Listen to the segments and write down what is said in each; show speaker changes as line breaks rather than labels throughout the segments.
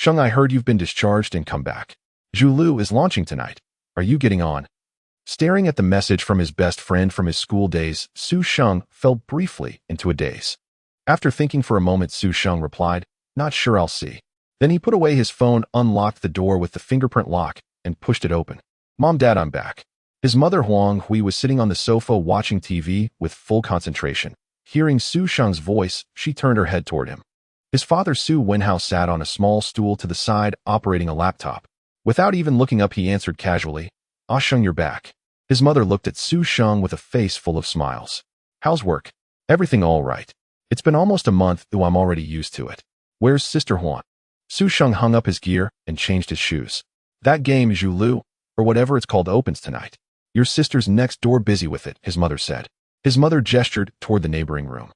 Sheng, I heard you've been discharged and come back. Zhu Lu is launching tonight. Are you getting on? Staring at the message from his best friend from his school days, Su Sheng fell briefly into a daze. After thinking for a moment, Su Sheng replied, "Not sure, I'll see." Then he put away his phone, unlocked the door with the fingerprint lock, and pushed it open. "Mom, Dad, I'm back." His mother Huang Hui was sitting on the sofa watching TV with full concentration. Hearing Su Sheng's voice, she turned her head toward him. His father Su Wenhao sat on a small stool to the side, operating a laptop. Without even looking up, he answered casually, "Ah, Sheng, you're back." His mother looked at Su Sheng with a face full of smiles. "How's work?" "Everything all right. It's been almost a month, though I'm already used to it." "Where's Sister Huan?" Su Sheng hung up his gear and changed his shoes. "That game, Zhu Lu, or whatever it's called, opens tonight. Your sister's next door, busy with it," his mother said. His mother gestured toward the neighboring room.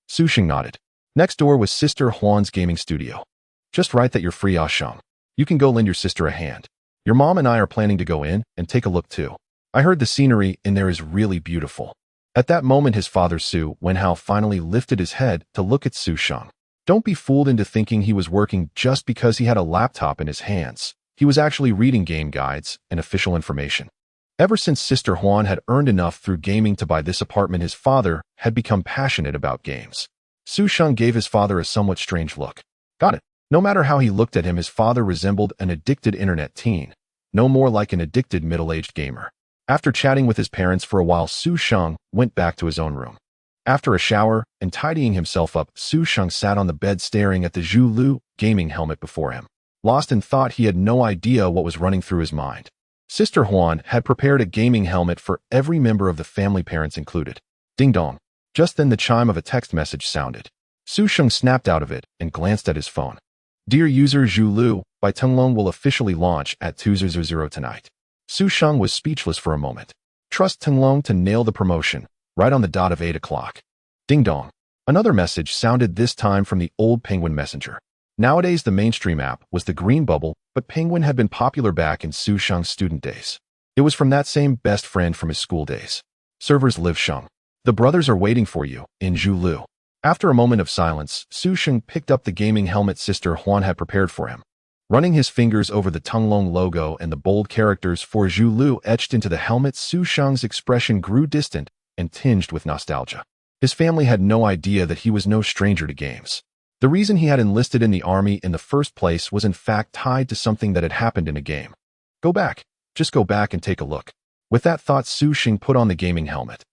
Su Sheng nodded. Next door was Sister Huan's gaming studio. "Just right that you're free, Ah Sheng. You can go lend your sister a hand. Your mom and I are planning to go in and take a look too. I heard the scenery in there is really beautiful." At that moment, his father Su Wenhao finally lifted his head to look at Su Sheng. Don't be fooled into thinking he was working just because he had a laptop in his hands. He was actually reading game guides and official information. Ever since Sister Huan had earned enough through gaming to buy this apartment, his father had become passionate about games. Su Sheng gave his father a somewhat strange look. Got it. No matter how he looked at him, his father resembled an addicted internet teen, no more like an addicted middle-aged gamer. After chatting with his parents for a while, Su Sheng went back to his own room. After a shower and tidying himself up, Su Sheng sat on the bed staring at the Zhu Lu gaming helmet before him. Lost in thought, he had no idea what was running through his mind. Sister Huan had prepared a gaming helmet for every member of the family, parents included. Ding dong. Just then the chime of a text message sounded. Su Sheng snapped out of it and glanced at his phone. "Dear user Zhu Lu, by Tenglong will officially launch at 2:00 tonight." Su Sheng was speechless for a moment. Trust Tenglong to nail the promotion, right on the dot of 8 o'clock. Ding dong. Another message sounded, this time from the old Penguin Messenger. Nowadays the mainstream app was the Green Bubble, but Penguin had been popular back in Su Sheng's student days. It was from that same best friend from his school days. "Servers live Sheng. The brothers are waiting for you, in Zhu Lu." After a moment of silence, Su Sheng picked up the gaming helmet Sister Huan had prepared for him. Running his fingers over the Tenglong logo and the bold characters for Zhu Lu etched into the helmet, Su Sheng's expression grew distant and tinged with nostalgia. His family had no idea that he was no stranger to games. The reason he had enlisted in the army in the first place was in fact tied to something that had happened in a game. Go back. Just go back and take a look. With that thought, Su Sheng put on the gaming helmet.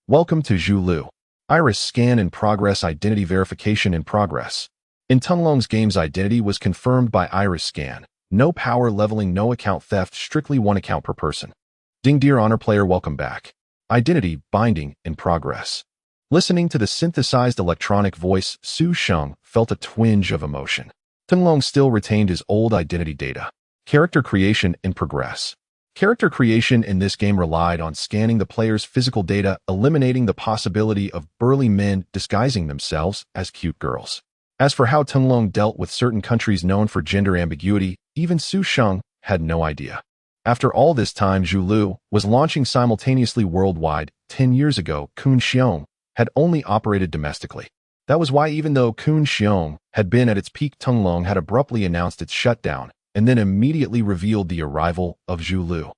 Welcome to Zhu Lu. Iris scan in progress. Identity verification in progress. In Tenglong's game's identity was confirmed by iris scan. No power leveling, no account theft, strictly one account per person. Ding, dear honor player, welcome back. Identity binding in progress. Listening to the synthesized electronic voice, Su Sheng felt a twinge of emotion. Tenglong still retained his old identity data. Character creation in progress. Character creation in this game relied on scanning the player's physical data, eliminating the possibility of burly men disguising themselves as cute girls. As for how Tenglong dealt with certain countries known for gender ambiguity, even Su Sheng had no idea. After all this time, Zhu Lu was launching simultaneously worldwide. 10 years ago, Kun Xiong had only operated domestically. That was why, even though Kun Xiong had been at its peak, Tenglong had abruptly announced its shutdown and then immediately revealed the arrival of Zhu Lu.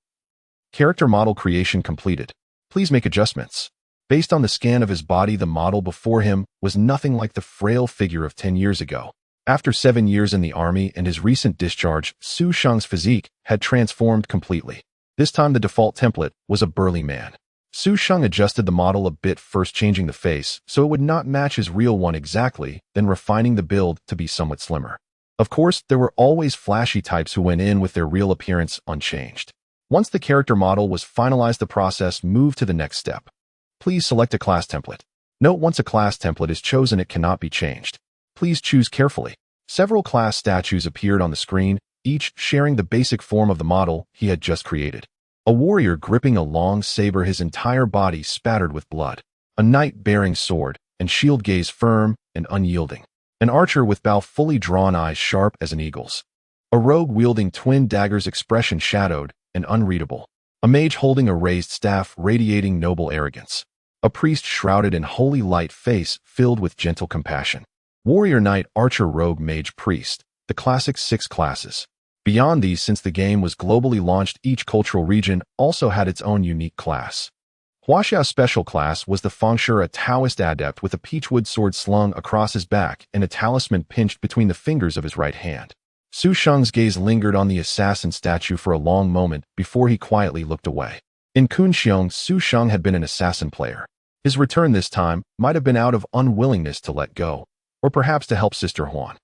Character model creation completed. Please make adjustments. Based on the scan of his body, the model before him was nothing like the frail figure of 10 years ago. After 7 years in the army and his recent discharge, Su Sheng's physique had transformed completely. This time the default template was a burly man. Su Sheng adjusted the model a bit, first changing the face so it would not match his real one exactly, then refining the build to be somewhat slimmer. Of course, there were always flashy types who went in with their real appearance unchanged. Once the character model was finalized, the process moved to the next step. Please select a class template. Note, once a class template is chosen, it cannot be changed. Please choose carefully. Several class statues appeared on the screen, each sharing the basic form of the model he had just created. A warrior gripping a long saber, his entire body spattered with blood. A knight bearing sword and shield, gaze firm and unyielding. An archer with bow fully drawn, eyes sharp as an eagle's. A rogue wielding twin daggers, expression shadowed and unreadable. A mage holding a raised staff, radiating noble arrogance. A priest shrouded in holy light, face filled with gentle compassion. Warrior, knight, archer, rogue, mage, priest. the classic 6 classes. Beyond these, since the game was globally launched, each cultural region also had its own unique class. Huaxiao's special class was the Fengshe, a Taoist adept with a peachwood sword slung across his back and a talisman pinched between the fingers of his right hand. Su Sheng's gaze lingered on the assassin statue for a long moment before he quietly looked away. In Kunxiong, Su Sheng had been an assassin player. His return this time might have been out of unwillingness to let go, or perhaps to help Sister Huan.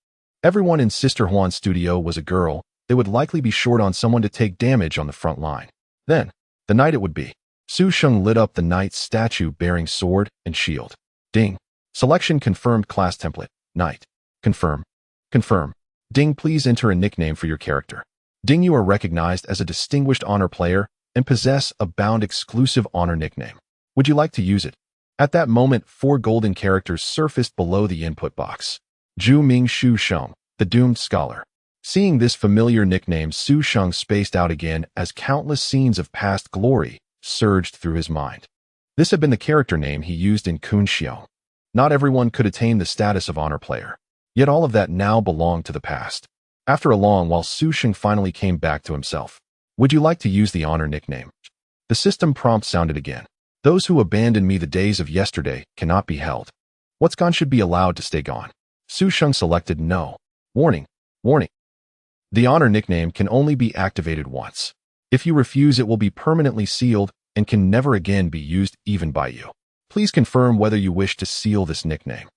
Everyone in Sister Huan's studio was a girl. They would likely be short on someone to take damage on the front line. Then, the knight it would be. Su Sheng lit up the knight's statue bearing sword and shield. Ding. Selection confirmed. Class template. Knight. Confirm. Confirm. Ding. Please enter a nickname for your character. Ding. You are recognized as a distinguished honor player and possess a bound exclusive honor nickname. Would you like to use it? At that moment, 4 golden characters surfaced below the input box. Zhu Ming Shu Sheng, the doomed scholar. Seeing this familiar nickname, Su Sheng spaced out again as countless scenes of past glory surged through his mind. This had been the character name he used in Kunxiong. Not everyone could attain the status of honor player. Yet all of that now belonged to the past. After a long while, Su Sheng finally came back to himself. Would you like to use the honor nickname? The system prompt sounded again. Those who abandoned me the days of yesterday cannot be held. What's gone should be allowed to stay gone. Su Sheng selected no. Warning. Warning. The honor nickname can only be activated once. If you refuse, it will be permanently sealed and can never again be used even by you. Please confirm whether you wish to seal this nickname.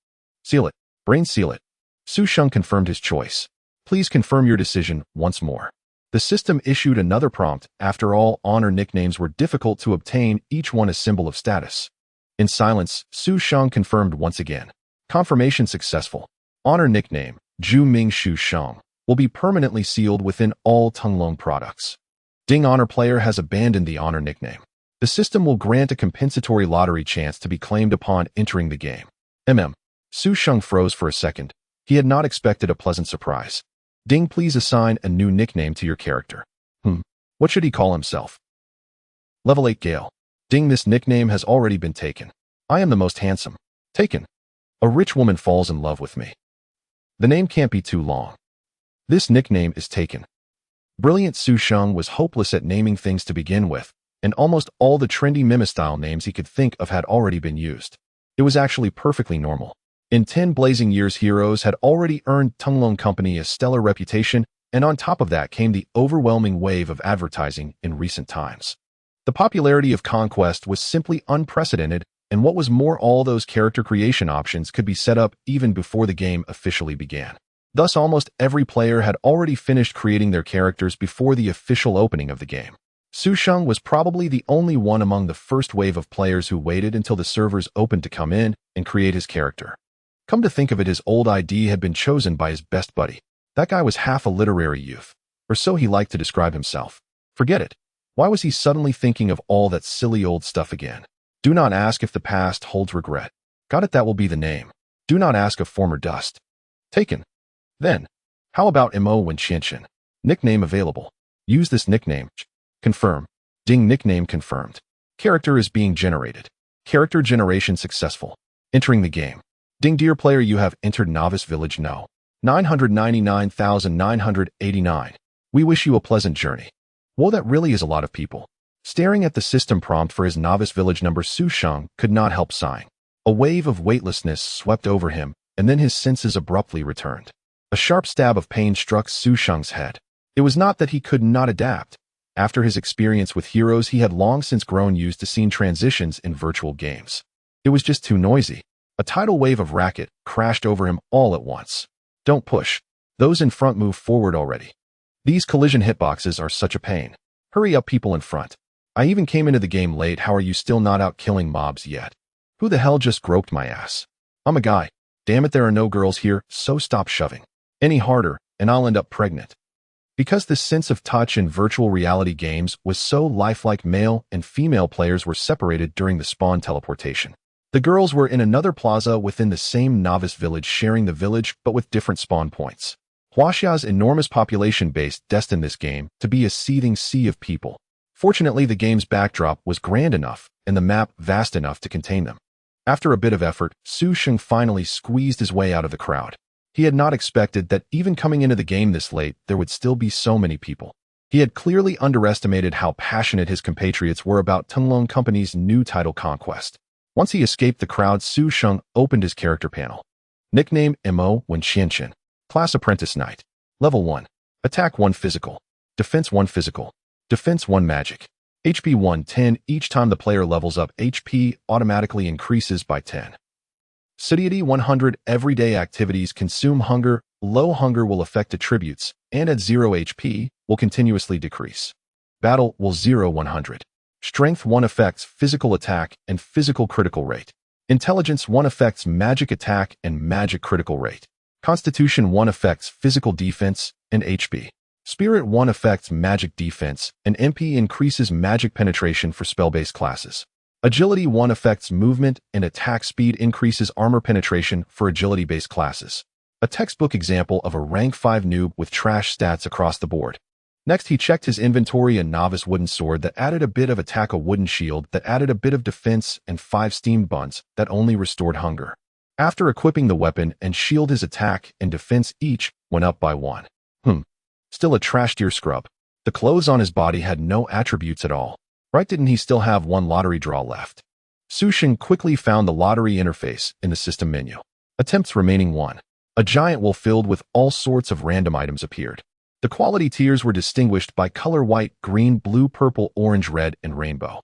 Seal it. Brain seal it. Su Sheng confirmed his choice. Please confirm your decision once more. The system issued another prompt. After all, honor nicknames were difficult to obtain, each one a symbol of status. In silence, Su Sheng confirmed once again. Confirmation successful. Honor nickname, Zhu Ming Shu Sheng, will be permanently sealed within all Tunglong products. Ding. Honor player has abandoned the honor nickname. The system will grant a compensatory lottery chance to be claimed upon entering the game. Su Sheng froze for a second. He had not expected a pleasant surprise. Ding. Please assign a new nickname to your character. What should he call himself? Level 8 Gale. Ding. This nickname has already been taken. I am the most handsome. Taken. A rich woman falls in love with me. The name can't be too long. This nickname is taken. Brilliant. Su Sheng was hopeless at naming things to begin with, and almost all the trendy meme-style names he could think of had already been used. It was actually perfectly normal. In 10 blazing years, heroes had already earned Tunglong Company a stellar reputation, and on top of that came the overwhelming wave of advertising in recent times. The popularity of Conquest was simply unprecedented, and what was more, all those character creation options could be set up even before the game officially began. Thus, almost every player had already finished creating their characters before the official opening of the game. Su Sheng was probably the only one among the first wave of players who waited until the servers opened to come in and create his character. Come to think of it, his old ID had been chosen by his best buddy. That guy was half a literary youth, or so he liked to describe himself. Forget it. Why was he suddenly thinking of all that silly old stuff again? Do not ask if the past holds regret. Got it, that will be the name. Do not ask of former dust. Taken. Then, how about Mo Wen Qianqian? Nickname available. Use this nickname. Confirm. Ding. Nickname confirmed. Character is being generated. Character generation successful. Entering the game. Ding. Dear player, you have entered Novice Village No. 999,989. We wish you a pleasant journey. Whoa, that really is a lot of people. Staring at the system prompt for his Novice Village number, Su Sheng could not help sighing. A wave of weightlessness swept over him, and then his senses abruptly returned. A sharp stab of pain struck Su Sheng's head. It was not that he could not adapt. After his experience with heroes, he had long since grown used to scene transitions in virtual games. It was just too noisy. A tidal wave of racket crashed over him all at once. Don't push. Those in front move forward already. These collision hitboxes are such a pain. Hurry up, people in front. I even came into the game late. How are you still not out killing mobs yet? Who the hell just groped my ass? I'm a guy. Damn it, there are no girls here, so stop shoving. Any harder, and I'll end up pregnant. Because the sense of touch in virtual reality games was so lifelike, male and female players were separated during the spawn teleportation. The girls were in another plaza within the same novice village, sharing the village but with different spawn points. Huaxia's enormous population base destined this game to be a seething sea of people. Fortunately, the game's backdrop was grand enough and the map vast enough to contain them. After a bit of effort, Su Sheng finally squeezed his way out of the crowd. He had not expected that even coming into the game this late, there would still be so many people. He had clearly underestimated how passionate his compatriots were about Tunlong Company's new title conquest. Once he escaped the crowd, Su Sheng opened his character panel. Nickname Mo Wen Xianqian. Class Apprentice Knight. Level 1. Attack 1 physical. Defense 1 physical. Defense 1 magic. HP 110. Each time the player levels up, HP automatically increases by 10. Satiety 100. Everyday activities consume hunger. Low hunger will affect attributes, and at 0 HP, will continuously decrease. Battle will 0 100. Strength 1 affects physical attack and physical critical rate. Intelligence 1 affects magic attack and magic critical rate. Constitution 1 affects physical defense and HP. Spirit 1 affects magic defense, and MP increases magic penetration for spell-based classes. Agility 1 affects movement, and attack speed increases armor penetration for agility-based classes. A textbook example of a rank 5 noob with trash stats across the board. Next, he checked his inventory: a novice wooden sword that added a bit of attack, a wooden shield that added a bit of defense, and 5 steamed buns that only restored hunger. After equipping the weapon and shield, his attack and defense each went up by 1. Still a trash tier scrub. The clothes on his body had no attributes at all. Right, didn't he still have 1 lottery draw left? Su Sheng quickly found the lottery interface in the system menu. Attempts remaining 1. A giant wall filled with all sorts of random items appeared. The quality tiers were distinguished by color: white, green, blue, purple, orange, red, and rainbow.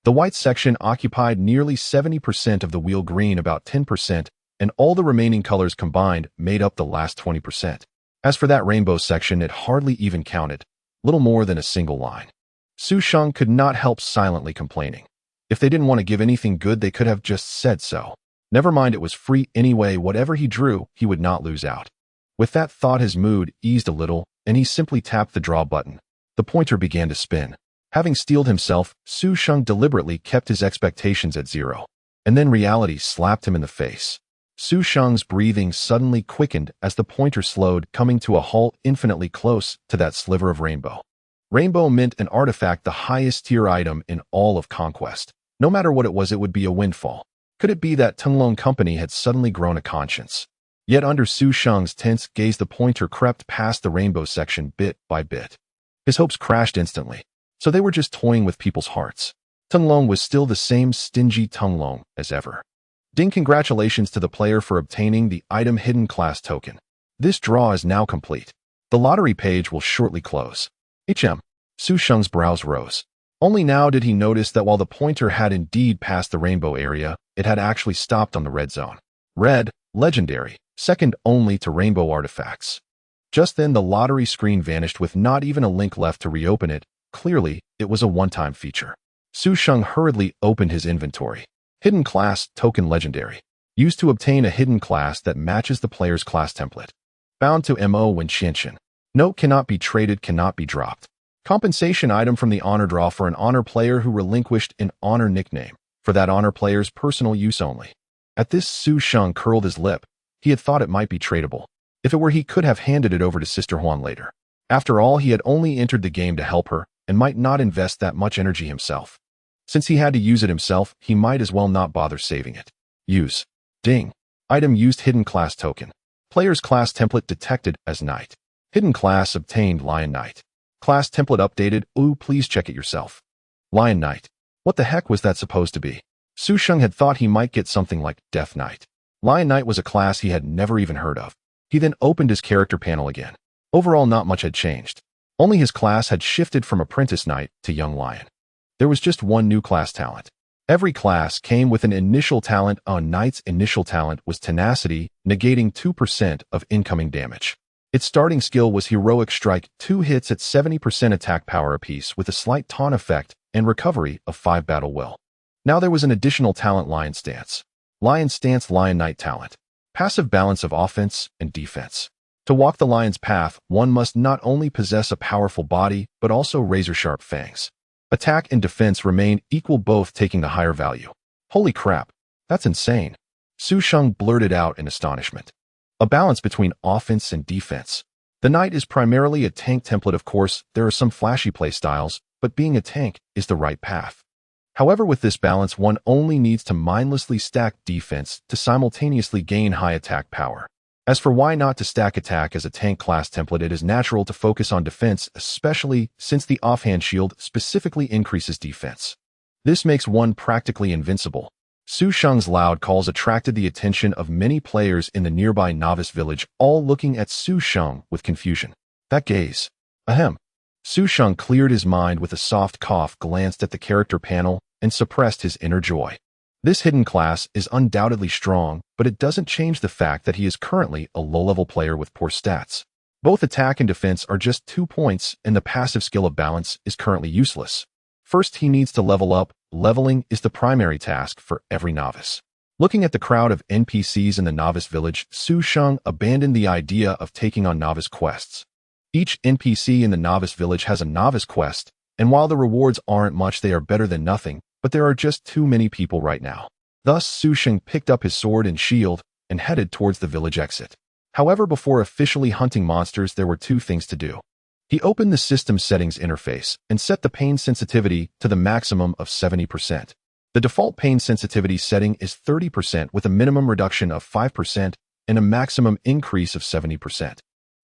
The white section occupied nearly 70% of the wheel, green about 10%, and all the remaining colors combined made up the last 20%. As for that rainbow section, it hardly even counted, little more than a single line. Su Sheng could not help silently complaining. If they didn't want to give anything good, they could have just said so. Never mind, it was free anyway. Whatever he drew, he would not lose out. With that thought, his mood eased a little, and he simply tapped the draw button. The pointer began to spin. Having steeled himself, Su Sheng deliberately kept his expectations at 0. And then reality slapped him in the face. Su Sheng's breathing suddenly quickened as the pointer slowed, coming to a halt infinitely close to that sliver of rainbow. Rainbow meant an artifact, the highest tier item in all of Conquest. No matter what it was, it would be a windfall. Could it be that Tunlong Company had suddenly grown a conscience? Yet under Su Sheng's tense gaze, the pointer crept past the rainbow section bit by bit. His hopes crashed instantly. So they were just toying with people's hearts. Tunlong was still the same stingy Tunlong as ever. Ding! Congratulations to the player for obtaining the item hidden class token. This draw is now complete. The lottery page will shortly close. Su Sheng's brows rose. Only now did he notice that while the pointer had indeed passed the rainbow area, it had actually stopped on the red zone. Red, legendary, second only to rainbow artifacts. Just then the lottery screen vanished with not even a link left to reopen it. Clearly, it was a one-time feature. Su Sheng hurriedly opened his inventory. Hidden class token legendary. Used to obtain a hidden class that matches the player's class template. Bound to Mo Wen Xianqian. Note: cannot be traded, cannot be dropped. Compensation item from the honor draw for an honor player who relinquished an honor nickname. For that honor player's personal use only. At this, Su Sheng curled his lip. He had thought it might be tradable. If it were, he could have handed it over to Sister Huan later. After all, he had only entered the game to help her, and might not invest that much energy himself. Since he had to use it himself, he might as well not bother saving it. Use. Ding. Item used: hidden class token. Player's class template detected as Knight. Hidden class obtained: Lion Knight. Class template updated. Ooh, please check it yourself. Lion Knight. What the heck was that supposed to be? Su Sheng had thought he might get something like Death Knight. Lion Knight was a class he had never even heard of. He then opened his character panel again. Overall, not much had changed. Only his class had shifted from Apprentice Knight to Young Lion. There was just one new class talent. Every class came with an initial talent. On Knight's initial talent was Tenacity, negating 2% of incoming damage. Its starting skill was Heroic Strike, 2 hits at 70% attack power apiece with a slight taunt effect and recovery of 5 battle will. Now there was an additional talent: Lion Stance. Lion Stance Lion Knight talent. Passive balance of offense and defense. To walk the lion's path, one must not only possess a powerful body, but also razor-sharp fangs. Attack and defense remain equal, both taking the higher value. Holy crap, that's insane. Su Sheng blurted out in astonishment. A balance between offense and defense. The Knight is primarily a tank template, of course. There are some flashy playstyles, but being a tank is the right path. However, with this balance, one only needs to mindlessly stack defense to simultaneously gain high attack power. As for why not to stack attack as a tank class template, it is natural to focus on defense, especially since the offhand shield specifically increases defense. This makes one practically invincible. Su Sheng's loud calls attracted the attention of many players in the nearby novice village, all looking at Su Sheng with confusion. That gaze. Ahem. Su Sheng cleared his mind with a soft cough, glanced at the character panel, and suppressed his inner joy. This hidden class is undoubtedly strong, but it doesn't change the fact that he is currently a low-level player with poor stats. Both attack and defense are just 2 points, and the passive skill of balance is currently useless. First, he needs to level up. Leveling is the primary task for every novice. Looking at the crowd of NPCs in the novice village, Su Sheng abandoned the idea of taking on novice quests. Each NPC in the novice village has a novice quest, and while the rewards aren't much, they are better than nothing, but there are just too many people right now. Thus, Su Sheng picked up his sword and shield and headed towards the village exit. However, before officially hunting monsters, there were 2 things to do. He opened the system settings interface and set the pain sensitivity to the maximum of 70%. The default pain sensitivity setting is 30% with a minimum reduction of 5% and a maximum increase of 70%.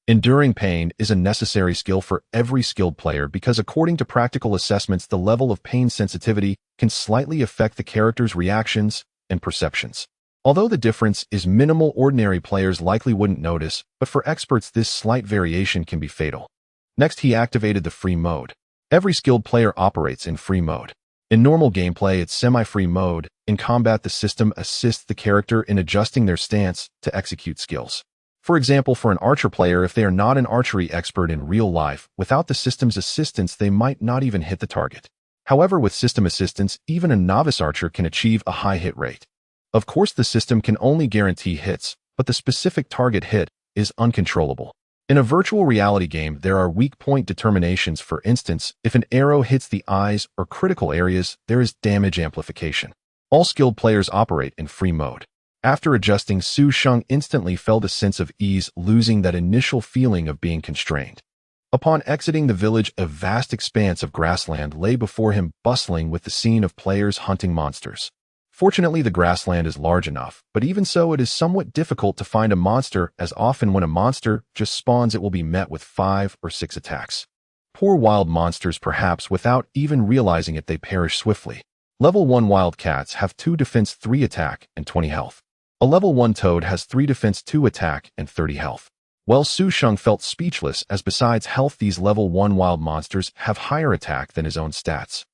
Enduring pain is a necessary skill for every skilled player because according to practical assessments, the level of pain sensitivity can slightly affect the character's reactions and perceptions. Although the difference is minimal, ordinary players likely wouldn't notice, but for experts this slight variation can be fatal. Next, he activated the free mode. Every skilled player operates in free mode. In normal gameplay, it's semi-free mode. In combat, the system assists the character in adjusting their stance to execute skills. For example, for an archer player, if they are not an archery expert in real life, without the system's assistance, they might not even hit the target. However, with system assistance, even a novice archer can achieve a high hit rate. Of course, the system can only guarantee hits, but the specific target hit is uncontrollable. In a virtual reality game, there are weak point determinations. For instance, if an arrow hits the eyes or critical areas, there is damage amplification. All skilled players operate in free mode. After adjusting, Su Sheng instantly felt a sense of ease, losing that initial feeling of being constrained. Upon exiting the village, a vast expanse of grassland lay before him, bustling with the scene of players hunting monsters. Fortunately, the grassland is large enough, but even so, it is somewhat difficult to find a monster, as often when a monster just spawns, it will be met with 5 or 6 attacks. Poor wild monsters, perhaps without even realizing it, they perish swiftly. Level 1 wild cats have 2 defense, 3 attack, and 20 health. A level 1 toad has 3 defense, 2 attack, and 30 health. Well, Su Sheng felt speechless, as besides health, these level 1 wild monsters have higher attack than his own stats.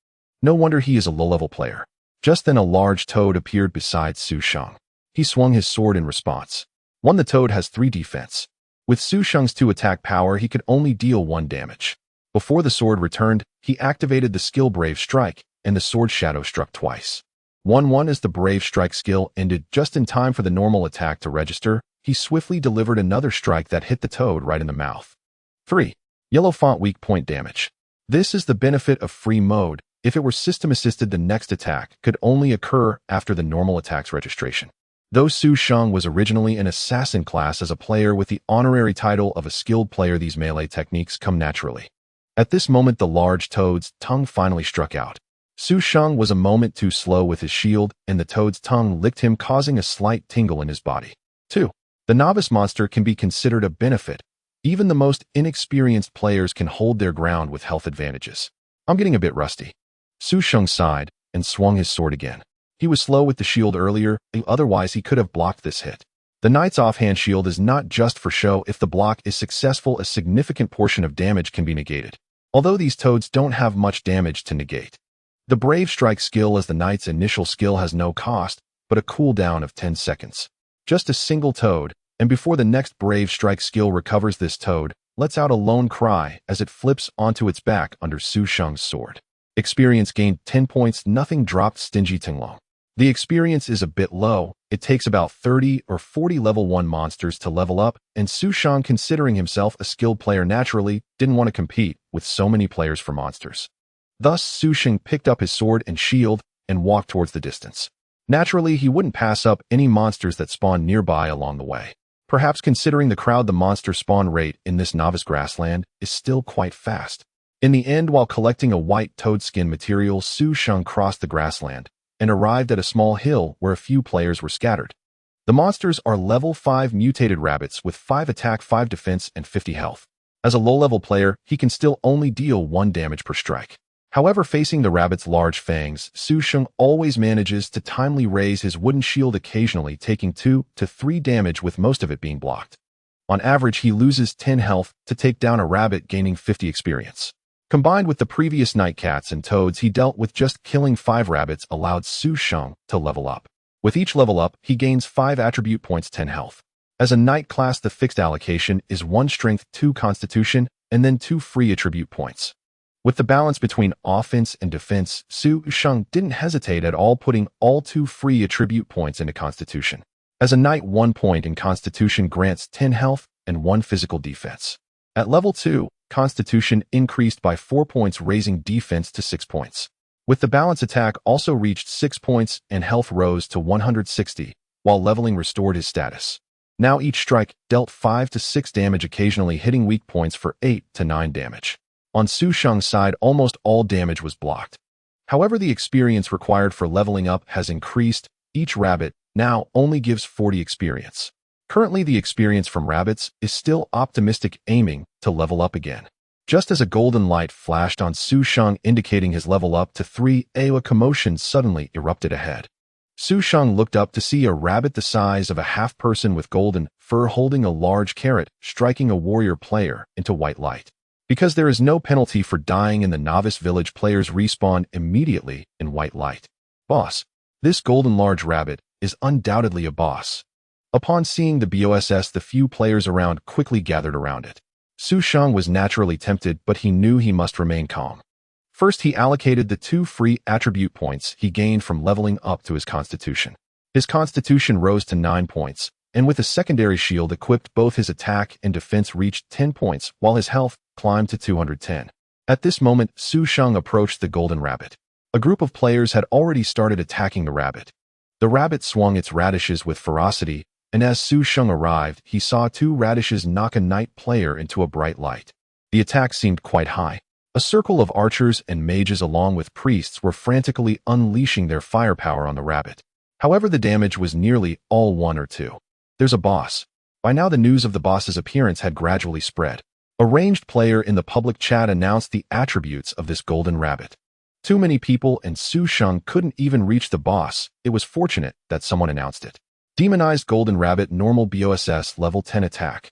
No wonder he is a low-level player. Just then a large toad appeared beside Su Sheng. He swung his sword in response. 1. The toad has 3 defense. With Su Sheng's 2 attack power, he could only deal 1 damage. Before the sword returned, he activated the skill Brave Strike, and the sword shadow struck twice. 1-1 as the Brave Strike skill ended just in time for the normal attack to register, he swiftly delivered another strike that hit the toad right in the mouth. 3. Yellow font weak point damage. This is the benefit of free mode. If it were system-assisted, the next attack could only occur after the normal attack's registration. Though Su Sheng was originally an assassin class, as a player with the honorary title of a skilled player, these melee techniques come naturally. At this moment, the large toad's tongue finally struck out. Su Sheng was a moment too slow with his shield, and the toad's tongue licked him, causing a slight tingle in his body. 2. The novice monster can be considered a benefit. Even the most inexperienced players can hold their ground with health advantages. I'm getting a bit rusty. Su Sheng sighed and swung his sword again. He was slow with the shield earlier, otherwise he could have blocked this hit. The knight's offhand shield is not just for show. If the block is successful, a significant portion of damage can be negated. Although these toads don't have much damage to negate. The Brave Strike skill as the knight's initial skill has no cost, but a cooldown of 10 seconds. Just a single toad, and before the next Brave Strike skill recovers, this toad lets out a lone cry as it flips onto its back under Su Sheng's sword. Experience gained 10 points, nothing dropped. Stingy Tinglong. The experience is a bit low. It takes about 30 or 40 level 1 monsters to level up, and Su Sheng, considering himself a skilled player, naturally didn't want to compete with so many players for monsters. Thus, Su Sheng picked up his sword and shield and walked towards the distance. Naturally, he wouldn't pass up any monsters that spawned nearby along the way. Perhaps considering the crowd, the monster spawn rate in this novice grassland is still quite fast. In the end, while collecting a white toad skin material, Su Sheng crossed the grassland and arrived at a small hill where a few players were scattered. The monsters are level 5 mutated rabbits with 5 attack, 5 defense, and 50 health. As a low-level player, he can still only deal 1 damage per strike. However, facing the rabbit's large fangs, Su Sheng always manages to timely raise his wooden shield, occasionally taking 2 to 3 damage, with most of it being blocked. On average, he loses 10 health to take down a rabbit, gaining 50 experience. Combined with the previous night cats and toads he dealt with, just killing 5 rabbits allowed Su Sheng to level up. With each level up, he gains 5 attribute points, 10 health. As a knight class, the fixed allocation is 1 strength, 2 constitution, and then 2 free attribute points. With the balance between offense and defense, Su Sheng didn't hesitate at all, putting all 2 free attribute points into constitution. As a knight, 1 point in constitution grants 10 health and 1 physical defense. At level 2, constitution increased by 4 points, raising defense to 6 points. With the balance, attack also reached 6 points and health rose to 160, while leveling restored his status. Now each strike dealt 5 to 6 damage, occasionally hitting weak points for 8 to 9 damage. On Su Sheng's side, almost all damage was blocked. However, the experience required for leveling up has increased. Each rabbit now only gives 40 experience. Currently, the experience from rabbits is still optimistic, aiming to level up again. Just as a golden light flashed on Su Sheng, indicating his level up to 3, a commotion suddenly erupted ahead. Su Sheng looked up to see a rabbit the size of a half-person with golden fur holding a large carrot, striking a warrior player into white light. Because there is no penalty for dying in the novice village, players respawn immediately in white light. Boss. This golden large rabbit is undoubtedly a boss. Upon seeing the BOSS, the few players around quickly gathered around it. Su Sheng was naturally tempted, but he knew he must remain calm. First, he allocated the 2 free attribute points he gained from leveling up to his constitution. His constitution rose to 9 points, and with a secondary shield equipped, both his attack and defense reached 10 points, while his health climbed to 210. At this moment, Su Sheng approached the golden rabbit. A group of players had already started attacking the rabbit. The rabbit swung its radishes with ferocity, and as Su Sheng arrived, he saw 2 radishes knock a knight player into a bright light. The attack seemed quite high. A circle of archers and mages along with priests were frantically unleashing their firepower on the rabbit. However, the damage was nearly all 1 or 2. There's a boss. By now, the news of the boss's appearance had gradually spread. A ranged player in the public chat announced the attributes of this golden rabbit. Too many people, and Su Sheng couldn't even reach the boss. It was fortunate that someone announced it. Demonized golden rabbit, normal BOSS, level 10 attack.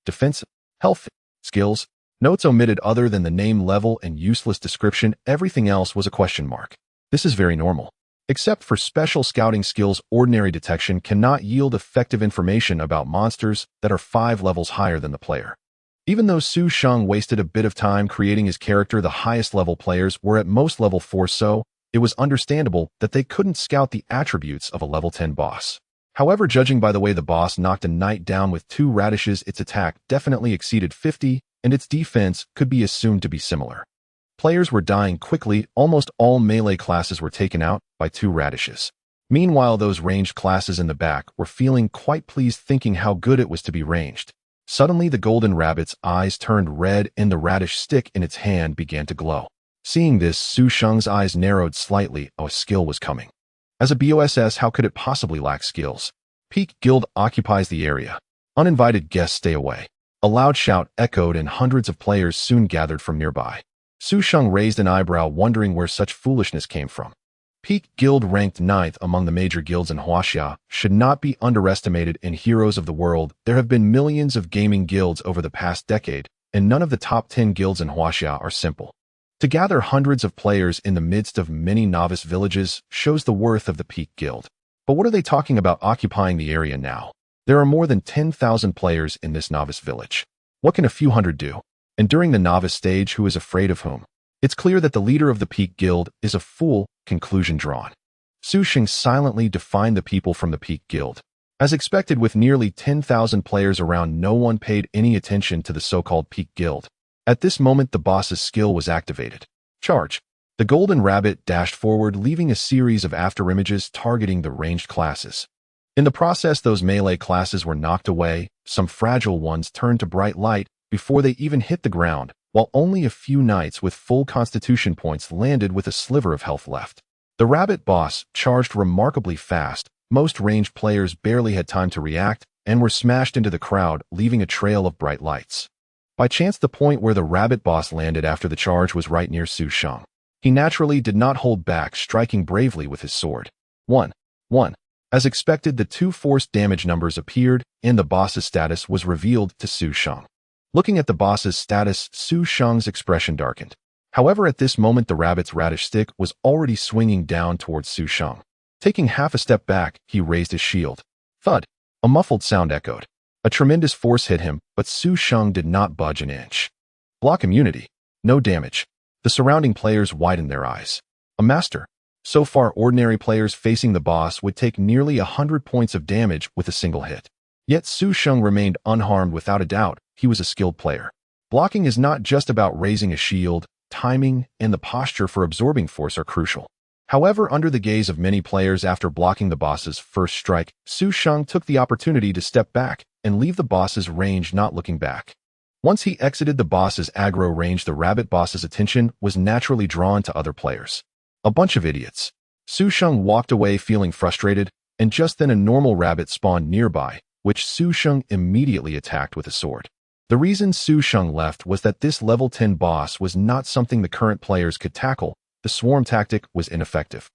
Defense, health, skills, notes omitted other than the name, level, and useless description. Everything else was a question mark. This is very normal. Except for special scouting skills, ordinary detection cannot yield effective information about monsters that are 5 levels higher than the player. Even though Su Sheng wasted a bit of time creating his character, the highest level players were at most level 4, so it was understandable that they couldn't scout the attributes of a level 10 boss. However, judging by the way the boss knocked a knight down with 2 radishes, its attack definitely exceeded 50, and its defense could be assumed to be similar. Players were dying quickly. Almost all melee classes were taken out by 2 radishes. Meanwhile, those ranged classes in the back were feeling quite pleased, thinking how good it was to be ranged. Suddenly, the golden rabbit's eyes turned red and the radish stick in its hand began to glow. Seeing this, Su Sheng's eyes narrowed slightly. A skill was coming. As a BOSS, how could it possibly lack skills? Peak Guild occupies the area. Uninvited guests stay away. A loud shout echoed and hundreds of players soon gathered from nearby. Su Sheng raised an eyebrow, wondering where such foolishness came from. Peak Guild, ranked 9th among the major guilds in Huaxia, should not be underestimated. In Heroes of the World, there have been millions of gaming guilds over the past decade, and none of the top 10 guilds in Huaxia are simple. To gather hundreds of players in the midst of many novice villages shows the worth of the Peak Guild. But what are they talking about occupying the area now? There are more than 10,000 players in this novice village. What can a few hundred do? And during the novice stage, who is afraid of whom? It's clear that the leader of the Peak Guild is a fool. Conclusion drawn. Su Sheng silently defined the people from the Peak Guild. As expected, with nearly 10,000 players around, no one paid any attention to the so-called Peak Guild. At this moment, the boss's skill was activated. Charge. The golden rabbit dashed forward, leaving a series of afterimages targeting the ranged classes. In the process, those melee classes were knocked away. Some fragile ones turned to bright light before they even hit the ground, while only a few knights with full constitution points landed with a sliver of health left. The rabbit boss charged remarkably fast, Most ranged players barely had time to react and were smashed into the crowd, leaving a trail of bright lights. By chance, the point where the rabbit boss landed after the charge was right near Su Sheng. He naturally did not hold back, striking bravely with his sword. 1. As expected, the two forced damage numbers appeared, and the boss's status was revealed to Su Sheng. Looking at the boss's status, Su Sheng's expression darkened. However, at this moment, the rabbit's radish stick was already swinging down towards Su Sheng. Taking half a step back, he raised his shield. Thud! A muffled sound echoed. A tremendous force hit him, but Su Sheng did not budge an inch. Block immunity. No damage. The surrounding players widened their eyes. A master. So far, ordinary players facing the boss would take nearly 100 points of damage with a single hit. Yet Su Sheng remained unharmed without a doubt. He was a skilled player. Blocking is not just about raising a shield. Timing and the posture for absorbing force are crucial. However, under the gaze of many players after blocking the boss's first strike, Su Sheng took the opportunity to step back and leave the boss's range, not looking back. Once he exited the boss's aggro range, the rabbit boss's attention was naturally drawn to other players. A bunch of idiots. Su Sheng walked away feeling frustrated, and just then a normal rabbit spawned nearby, which Su Sheng immediately attacked with a sword. The reason Su Sheng left was that this level 10 boss was not something the current players could tackle. The swarm tactic was ineffective.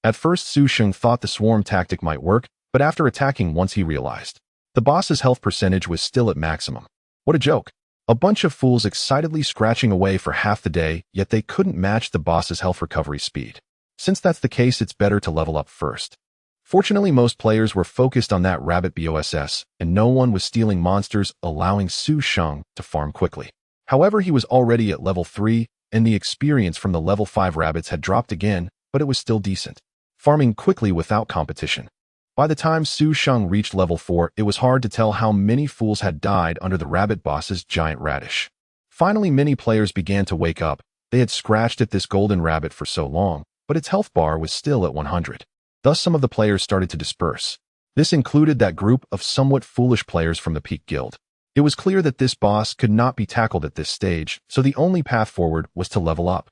At first, Su Sheng thought the swarm tactic might work, but after attacking once, he realized the boss's health percentage was still at maximum. What a joke. A bunch of fools excitedly scratching away for half the day, yet they couldn't match the boss's health recovery speed. Since that's the case, it's better to level up first. Fortunately, most players were focused on that rabbit boss, and no one was stealing monsters, allowing Su Sheng to farm quickly. However, he was already at level 3, and the experience from the level 5 rabbits had dropped again, but it was still decent, farming quickly without competition. By the time Su Sheng reached level 4, it was hard to tell how many fools had died under the rabbit boss's giant radish. Finally, many players began to wake up. They had scratched at this golden rabbit for so long, but its health bar was still at 100. Thus, some of the players started to disperse. This included that group of somewhat foolish players from the Peak Guild. It was clear that this boss could not be tackled at this stage, so the only path forward was to level up.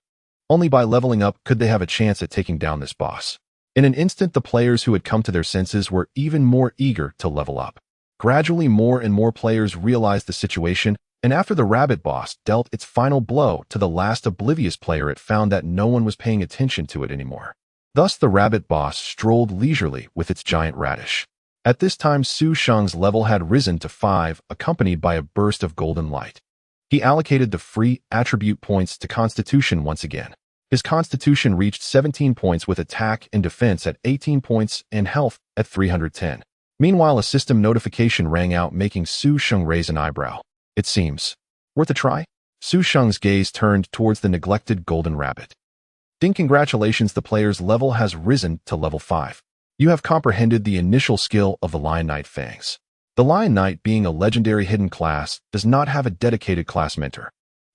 Only by leveling up could they have a chance at taking down this boss. In an instant, the players who had come to their senses were even more eager to level up. Gradually, more and more players realized the situation, and after the rabbit boss dealt its final blow to the last oblivious player, it found that no one was paying attention to it anymore. Thus, the rabbit boss strolled leisurely with its giant radish. At this time, Su Sheng's level had risen to 5, accompanied by a burst of golden light. He allocated the free attribute points to Constitution once again. His Constitution reached 17 points with attack and defense at 18 points and health at 310. Meanwhile, a system notification rang out, making Su Sheng raise an eyebrow. It seems worth a try? Su Sheng's gaze turned towards the neglected golden rabbit. Ding! Congratulations, the player's level has risen to level 5. You have comprehended the initial skill of the Lion Knight Fangs. The Lion Knight, being a legendary hidden class, does not have a dedicated class mentor.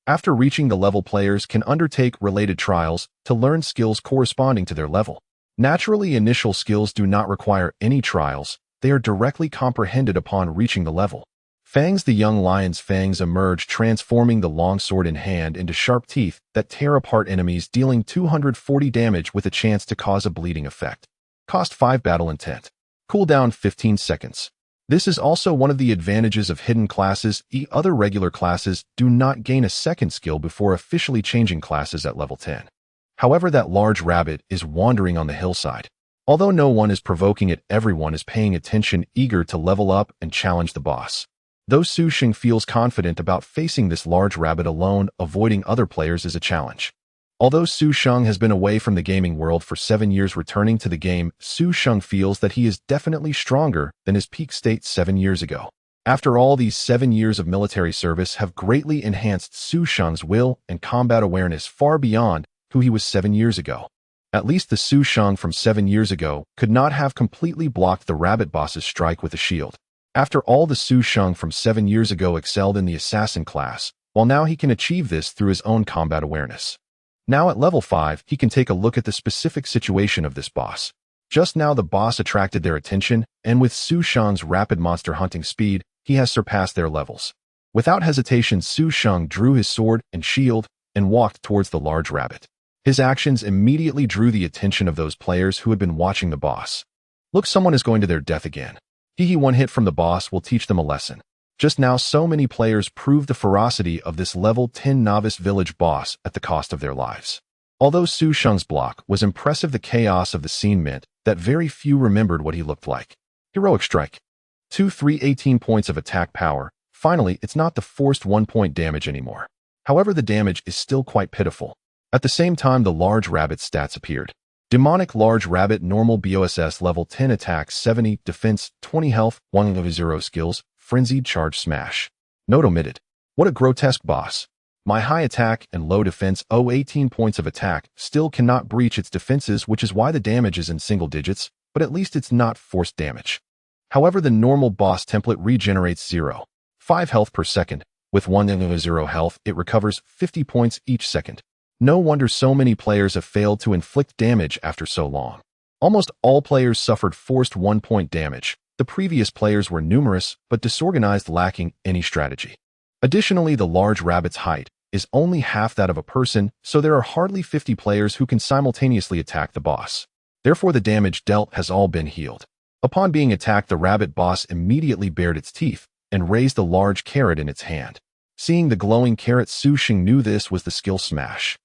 After reaching the level, players can undertake related trials to learn skills corresponding to their level. Naturally, initial skills do not require any trials. They are directly comprehended upon reaching the level. Fangs, the young lion's fangs emerge, transforming the long sword in hand into sharp teeth that tear apart enemies, dealing 240 damage with a chance to cause a bleeding effect. Cost 5 battle intent. Cooldown 15 seconds. This is also one of the advantages of hidden classes. Other regular classes do not gain a second skill before officially changing classes at level 10. However, that large rabbit is wandering on the hillside. Although no one is provoking it, everyone is paying attention, eager to level up and challenge the boss. Though Su Sheng feels confident about facing this large rabbit alone, avoiding other players is a challenge. Although Su Sheng has been away from the gaming world for 7 years, returning to the game, Su Sheng feels that he is definitely stronger than his peak state 7 years ago. After all, these 7 years of military service have greatly enhanced Su Sheng's will and combat awareness far beyond who he was 7 years ago. At least the Su Sheng from 7 years ago could not have completely blocked the rabbit boss's strike with a shield. After all, the Su Sheng from 7 years ago excelled in the assassin class, while now he can achieve this through his own combat awareness. Now at level 5, he can take a look at the specific situation of this boss. Just now the boss attracted their attention, and with Su Sheng's rapid monster hunting speed, he has surpassed their levels. Without hesitation, Su Sheng drew his sword and shield and walked towards the large rabbit. His actions immediately drew the attention of those players who had been watching the boss. Look, someone is going to their death again. One hit from the boss will teach them a lesson. Just now, so many players proved the ferocity of this level 10 novice village boss at the cost of their lives. Although Su Sheng's block was impressive, the chaos of the scene meant that very few remembered what he looked like. Heroic Strike. 18 points of attack power. Finally, it's not the forced 1-point damage anymore. However, the damage is still quite pitiful. At the same time, the large rabbit stats appeared. Demonic Large Rabbit Normal BOSS Level 10 Attack 70, Defense 20 Health, 1/0 Skills, Frenzied Charge Smash. Note omitted. What a grotesque boss. My high attack and low defense 18 points of attack still cannot breach its defenses, which is why the damage is in single digits, but at least it's not forced damage. However, the normal boss template regenerates 0.5 health per second. With 1/0 health, it recovers 50 points each second. No wonder so many players have failed to inflict damage after so long. Almost all players suffered forced 1-point damage. The previous players were numerous but disorganized, lacking any strategy. Additionally, the large rabbit's height is only half that of a person, so there are hardly 50 players who can simultaneously attack the boss. Therefore, the damage dealt has all been healed. Upon being attacked, the rabbit boss immediately bared its teeth and raised a large carrot in its hand. Seeing the glowing carrot, Su Sheng knew this was the skill Smash.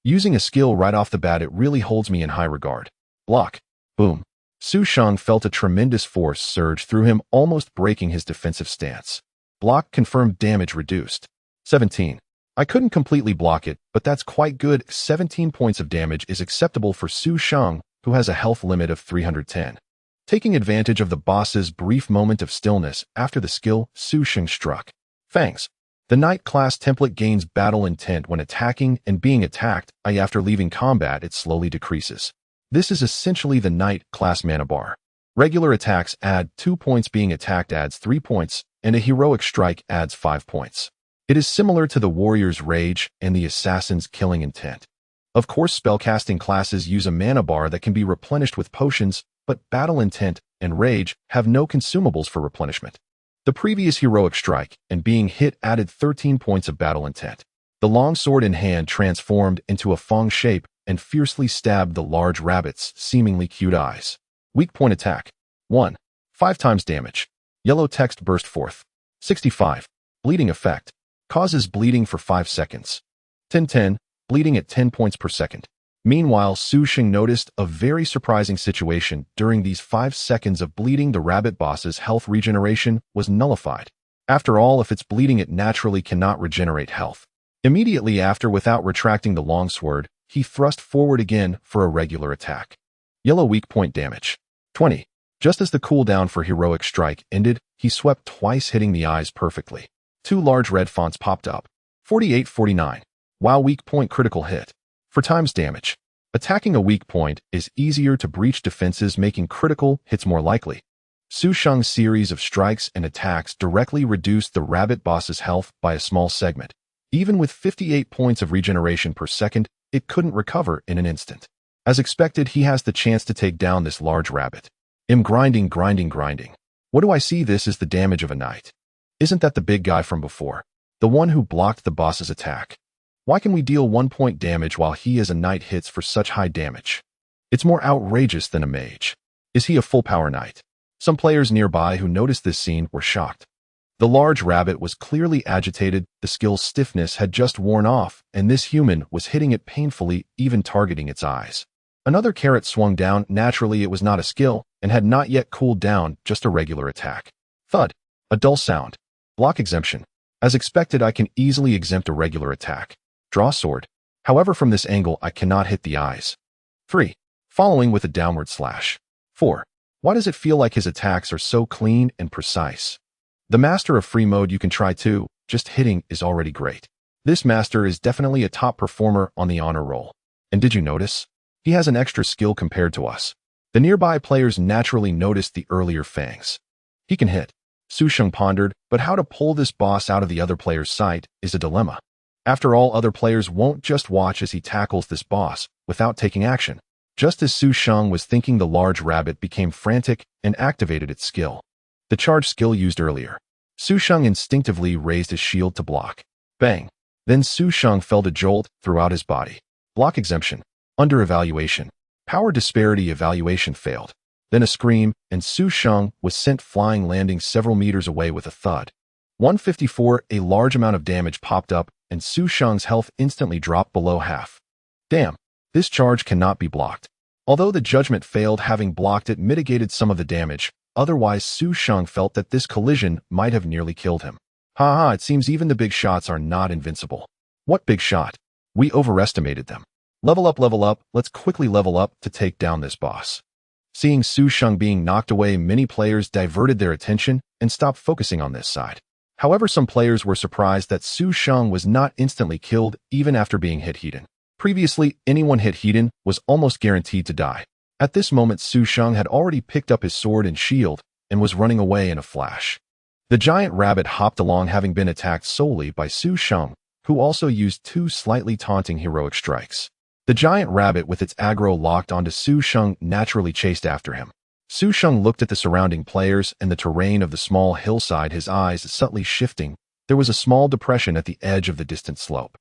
Using a skill right off the bat, it really holds me in high regard. Block. Boom. Su Sheng felt a tremendous force surge through him, almost breaking his defensive stance. Block confirmed, damage reduced. 17. I couldn't completely block it, but that's quite good. 17 points of damage is acceptable for Su Sheng, who has a health limit of 310. Taking advantage of the boss's brief moment of stillness after the skill, Su Sheng struck. Fangs. The Knight class template gains battle intent when attacking and being attacked, i.e. after leaving combat it slowly decreases. This is essentially the Knight class mana bar. Regular attacks add 2 points, being attacked adds 3 points, and a heroic strike adds 5 points. It is similar to the Warrior's Rage and the Assassin's Killing Intent. Of course, spellcasting classes use a mana bar that can be replenished with potions, but Battle Intent and Rage have no consumables for replenishment. The previous heroic strike and being hit added 13 points of battle intent. The long sword in hand transformed into a fang shape and fiercely stabbed the large rabbit's seemingly cute eyes. Weak point attack. 1. 5 times damage. Yellow text burst forth. 65. Bleeding effect. Causes bleeding for 5 seconds. 10. Bleeding at 10 points per second. Meanwhile, Su Sheng noticed a very surprising situation. During these 5 seconds of bleeding, the rabbit boss's health regeneration was nullified. After all, if it's bleeding, it naturally cannot regenerate health. Immediately after, without retracting the longsword, he thrust forward again for a regular attack. Yellow weak point damage. 20. Just as the cooldown for heroic strike ended, he swept twice, hitting the eyes perfectly. 2 large red fonts popped up. 48-49. Wow, weak point critical hit. For times damage. Attacking a weak point is easier to breach defenses, making critical hits more likely. Su Sheng's series of strikes and attacks directly reduced the rabbit boss's health by a small segment. Even with 58 points of regeneration per second, it couldn't recover in an instant. As expected, he has the chance to take down this large rabbit. Grinding. What do I see? This is the damage of a knight. Isn't that the big guy from before? The one who blocked the boss's attack. Why can we deal 1-point damage while he as a knight hits for such high damage? It's more outrageous than a mage. Is he a full power knight? Some players nearby who noticed this scene were shocked. The large rabbit was clearly agitated, the skill's stiffness had just worn off, and this human was hitting it painfully, even targeting its eyes. Another carrot swung down. Naturally, it was not a skill, and had not yet cooled down, just a regular attack. Thud. A dull sound. Block exemption. As expected, I can easily exempt a regular attack. Draw sword. However, from this angle, I cannot hit the eyes. 3. Following with a downward slash. 4. Why does it feel like his attacks are so clean and precise? The master of free mode you can try too, just hitting is already great. This master is definitely a top performer on the honor roll. And did you notice? He has an extra skill compared to us. The nearby players naturally noticed the earlier fangs. He can hit. Su Sheng pondered, but how to pull this boss out of the other player's sight is a dilemma. After all, other players won't just watch as he tackles this boss without taking action. Just as Su Sheng was thinking, the large rabbit became frantic and activated its skill. The charge skill used earlier. Su Sheng instinctively raised his shield to block. Bang! Then Su Sheng felt a jolt throughout his body. Block exemption. Under evaluation. Power disparity evaluation failed. Then a scream, and Su Sheng was sent flying, landing several meters away with a thud. 154, a large amount of damage popped up, and Su Sheng's health instantly dropped below half. Damn, this charge cannot be blocked. Although the judgment failed, having blocked it mitigated some of the damage. Otherwise, Su Sheng felt that this collision might have nearly killed him. Haha, it seems even the big shots are not invincible. What big shot? We overestimated them. Level up, let's quickly level up to take down this boss. Seeing Su Sheng being knocked away, many players diverted their attention and stopped focusing on this side. However, some players were surprised that Su Sheng was not instantly killed even after being hit Heaton. Previously, anyone hit Heaton was almost guaranteed to die. At this moment, Su Sheng had already picked up his sword and shield and was running away in a flash. The giant rabbit hopped along, having been attacked solely by Su Sheng, who also used 2 slightly taunting heroic strikes. The giant rabbit with its aggro locked onto Su Sheng naturally chased after him. Su Sheng looked at the surrounding players and the terrain of the small hillside, his eyes subtly shifting. There was a small depression at the edge of the distant slope.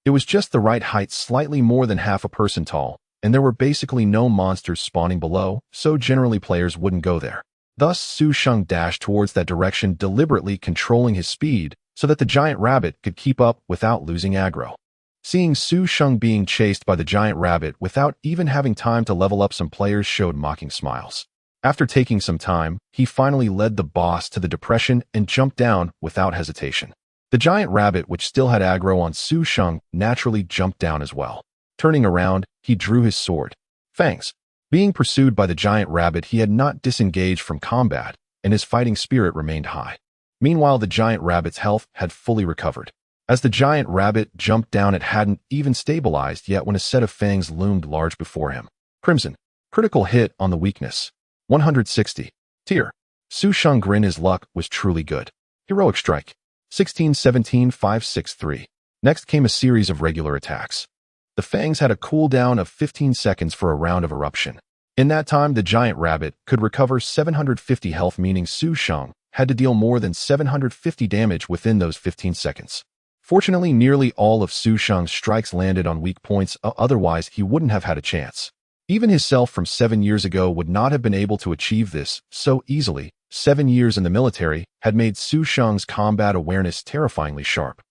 It was just the right height, slightly more than half a person tall, and there were basically no monsters spawning below, so generally players wouldn't go there. Thus, Su Sheng dashed towards that direction, deliberately controlling his speed so that the giant rabbit could keep up without losing aggro. Seeing Su Sheng being chased by the giant rabbit without even having time to level up, some players showed mocking smiles. After taking some time, he finally led the boss to the depression and jumped down without hesitation. The giant rabbit, which still had aggro on Su Sheng, naturally jumped down as well. Turning around, he drew his sword. Fangs. Being pursued by the giant rabbit, he had not disengaged from combat, and his fighting spirit remained high. Meanwhile, the giant rabbit's health had fully recovered. As the giant rabbit jumped down, it hadn't even stabilized yet when a set of fangs loomed large before him. Crimson. Critical hit on the weakness. 160. Tier. Su Sheng grin, his luck was truly good. Heroic strike. 16, 17, 5, 6, 3. Next came a series of regular attacks. The fangs had a cooldown of 15 seconds for a round of eruption. In that time, the giant rabbit could recover 750 health, meaning Su Sheng had to deal more than 750 damage within those 15 seconds. Fortunately, nearly all of Su Sheng's strikes landed on weak points, otherwise he wouldn't have had a chance. Even his self from 7 years ago would not have been able to achieve this so easily. 7 years in the military had made Su Sheng's combat awareness terrifyingly sharp.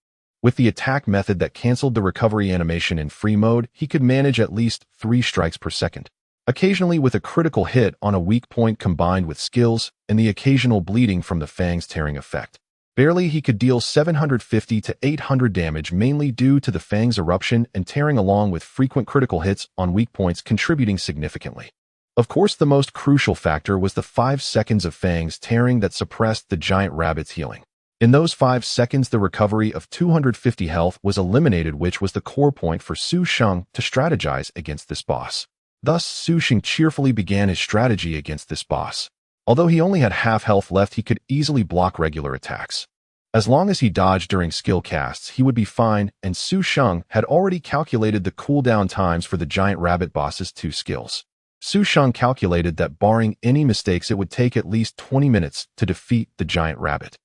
With the attack method that canceled the recovery animation in free mode, he could manage at least 3 strikes per second. Occasionally with a critical hit on a weak point combined with skills and the occasional bleeding from the fang's tearing effect. Barely he could deal 750 to 800 damage, mainly due to the fang's eruption and tearing, along with frequent critical hits on weak points contributing significantly. Of course, the most crucial factor was the 5 seconds of fang's tearing that suppressed the giant rabbit's healing. In those 5 seconds, the recovery of 250 health was eliminated, which was the core point for Su Sheng to strategize against this boss. Thus, Su Sheng cheerfully began his strategy against this boss. Although he only had half health left, he could easily block regular attacks. As long as he dodged during skill casts, he would be fine, and Su Sheng had already calculated the cooldown times for the giant rabbit boss's 2 skills. Su Sheng calculated that barring any mistakes, it would take at least 20 minutes to defeat the giant rabbit.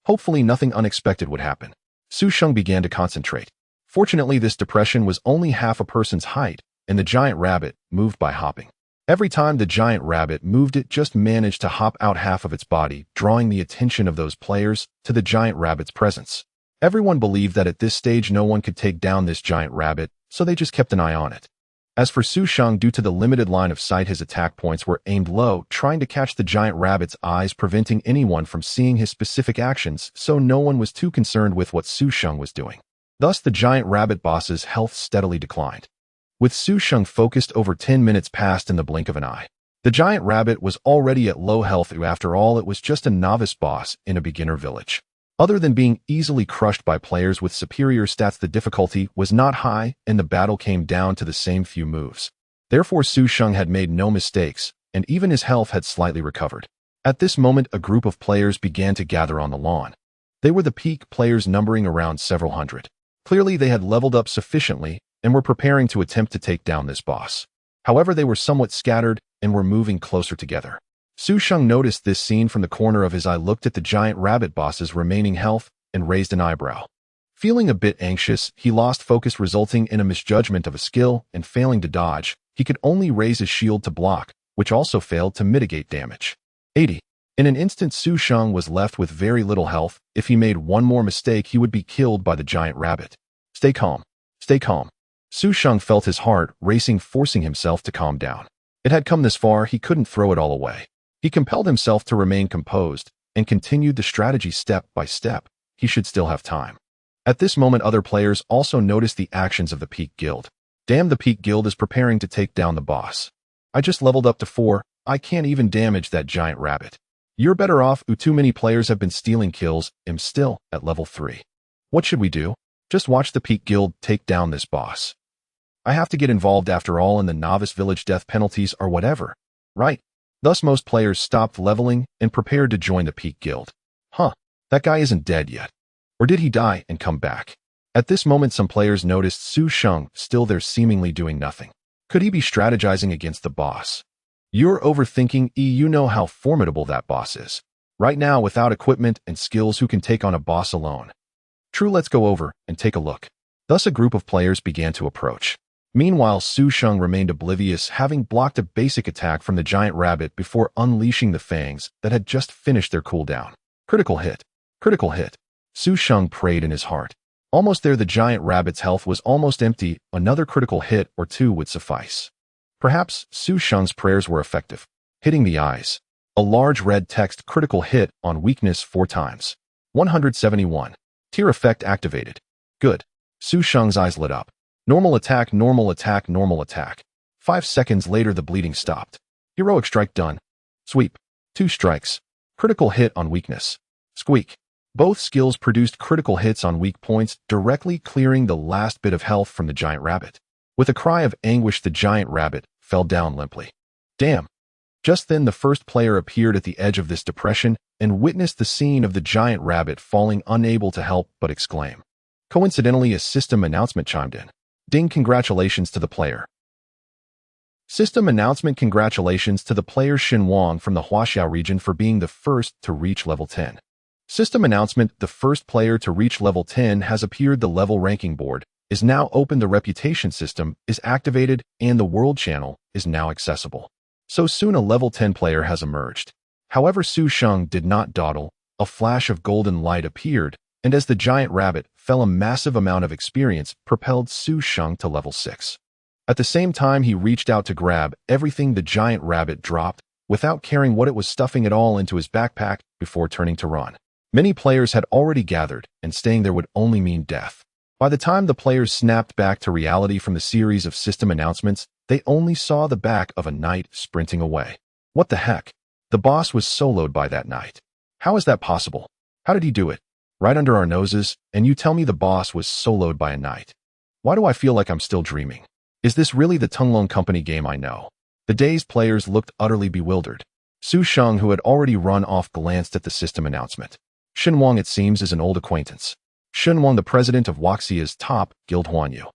Hopefully nothing unexpected would happen. Su Sheng began to concentrate. Fortunately, this depression was only half a person's height, and the giant rabbit moved by hopping. Every time the giant rabbit moved, it just managed to hop out half of its body, drawing the attention of those players to the giant rabbit's presence. Everyone believed that at this stage no one could take down this giant rabbit, so they just kept an eye on it. As for Su Sheng, due to the limited line of sight, his attack points were aimed low, trying to catch the giant rabbit's eyes, preventing anyone from seeing his specific actions, so no one was too concerned with what Su Sheng was doing. Thus, the giant rabbit boss's health steadily declined. With Su Sheng focused, over 10 minutes passed in the blink of an eye. The giant rabbit was already at low health. After all, it was just a novice boss in a beginner village. Other than being easily crushed by players with superior stats, the difficulty was not high, and the battle came down to the same few moves. Therefore, Su Sheng had made no mistakes, and even his health had slightly recovered. At this moment, a group of players began to gather on the lawn. They were the peak players, numbering around several hundred. Clearly, they had leveled up sufficiently and were preparing to attempt to take down this boss. However, they were somewhat scattered and were moving closer together. Su Sheng noticed this scene from the corner of his eye, looked at the giant rabbit boss's remaining health, and raised an eyebrow. Feeling a bit anxious, he lost focus, resulting in a misjudgment of a skill and failing to dodge. He could only raise his shield to block, which also failed to mitigate damage. 80. In an instant, Su Sheng was left with very little health. If he made one more mistake, he would be killed by the giant rabbit. Stay calm. Stay calm. Su Sheng felt his heart racing, forcing himself to calm down. It had come this far, he couldn't throw it all away. He compelled himself to remain composed and continued the strategy step by step. He should still have time. At this moment, other players also noticed the actions of the Peak Guild. Damn, the Peak Guild is preparing to take down the boss. I just leveled up to 4. I can't even damage that giant rabbit. You're better off. Too many players have been stealing kills. I'm still at level 3. What should we do? Just watch the Peak Guild take down this boss. I have to get involved after all, and the novice village death penalties are whatever. Right? Thus most players stopped leveling and prepared to join the Peak Guild. Huh, that guy isn't dead yet. Or did he die and come back? At this moment, some players noticed Su Sheng still there, seemingly doing nothing. Could he be strategizing against the boss? You're overthinking. You know how formidable that boss is. Right now, without equipment and skills, who can take on a boss alone? True, let's go over and take a look. Thus a group of players began to approach. Meanwhile, Su Sheng remained oblivious, having blocked a basic attack from the giant rabbit before unleashing the fangs that had just finished their cooldown. Critical hit. Critical hit. Su Sheng prayed in his heart. Almost there, the giant rabbit's health was almost empty. Another critical hit or 2 would suffice. Perhaps Su Sheng's prayers were effective. Hitting the eyes. A large red text critical hit on weakness 4 times. 171. Tear effect activated. Good. Su Sheng's eyes lit up. Normal attack, normal attack, normal attack. 5 seconds later, the bleeding stopped. Heroic strike done. Sweep. 2 strikes. Critical hit on weakness. Squeak. Both skills produced critical hits on weak points, directly clearing the last bit of health from the giant rabbit. With a cry of anguish, the giant rabbit fell down limply. Damn. Just then, the first player appeared at the edge of this depression and witnessed the scene of the giant rabbit falling, unable to help but exclaim. Coincidentally, a system announcement chimed in. Ding, congratulations to the player. System announcement, congratulations to the player Xin Wang from the Huaxiao region for being the first to reach level 10. System announcement, the first player to reach level 10 has appeared. The level ranking board is now open, the reputation system is activated, and the world channel is now accessible. So soon a level 10 player has emerged. However, Su Sheng did not dawdle. A flash of golden light appeared, and as the giant rabbit fell, a massive amount of experience propelled Su Sheng to level 6. At the same time, he reached out to grab everything the giant rabbit dropped, without caring what it was, stuffing it all into his backpack before turning to run. Many players had already gathered, and staying there would only mean death. By the time the players snapped back to reality from the series of system announcements, they only saw the back of a knight sprinting away. What the heck? The boss was soloed by that knight. How is that possible? How did he do it? Right under our noses, and you tell me the boss was soloed by a knight. Why do I feel like I'm still dreaming? Is this really the Tunglong Company game I know? The dazed players looked utterly bewildered. Su Sheng, who had already run off, glanced at the system announcement. Xin Wang, it seems, is an old acquaintance. Xin Wang, the president of Huaxia's top guild, Huanyu.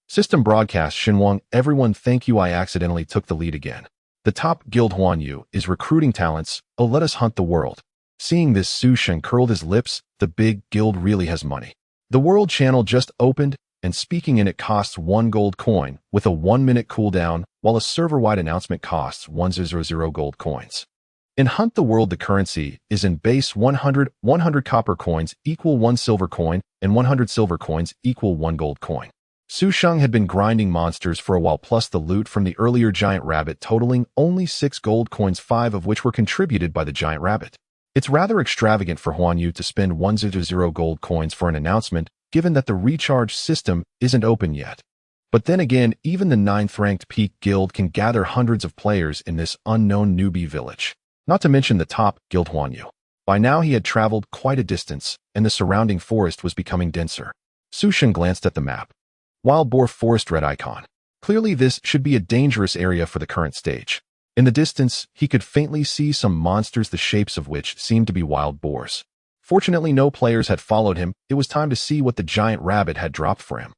System broadcast, Xin Wang, everyone thank you, I accidentally took the lead again. The top guild Huanyu is recruiting talents. Oh, let us hunt the world. Seeing this, Su Sheng curled his lips. The big guild really has money. The world channel just opened, and speaking in it costs 1 gold coin with a 1-minute cooldown, while a server-wide announcement costs 100 gold coins. In Hunt the World, the currency is in base 100 copper coins equal 1 silver coin, and 100 silver coins equal 1 gold coin. Su Sheng had been grinding monsters for a while, plus the loot from the earlier giant rabbit, totaling only 6 gold coins, 5 of which were contributed by the giant rabbit. It's rather extravagant for Huanyu to spend 100 gold coins for an announcement, given that the recharge system isn't open yet. But then again, even the 9th-ranked Peak Guild can gather hundreds of players in this unknown newbie village. Not to mention the top guild Huanyu. By now he had traveled quite a distance, and the surrounding forest was becoming denser. Su Sheng glanced at the map. Wild Boar Forest, red icon. Clearly this should be a dangerous area for the current stage. In the distance, he could faintly see some monsters, the shapes of which seemed to be wild boars. Fortunately, no players had followed him. It was time to see what the giant rabbit had dropped for him.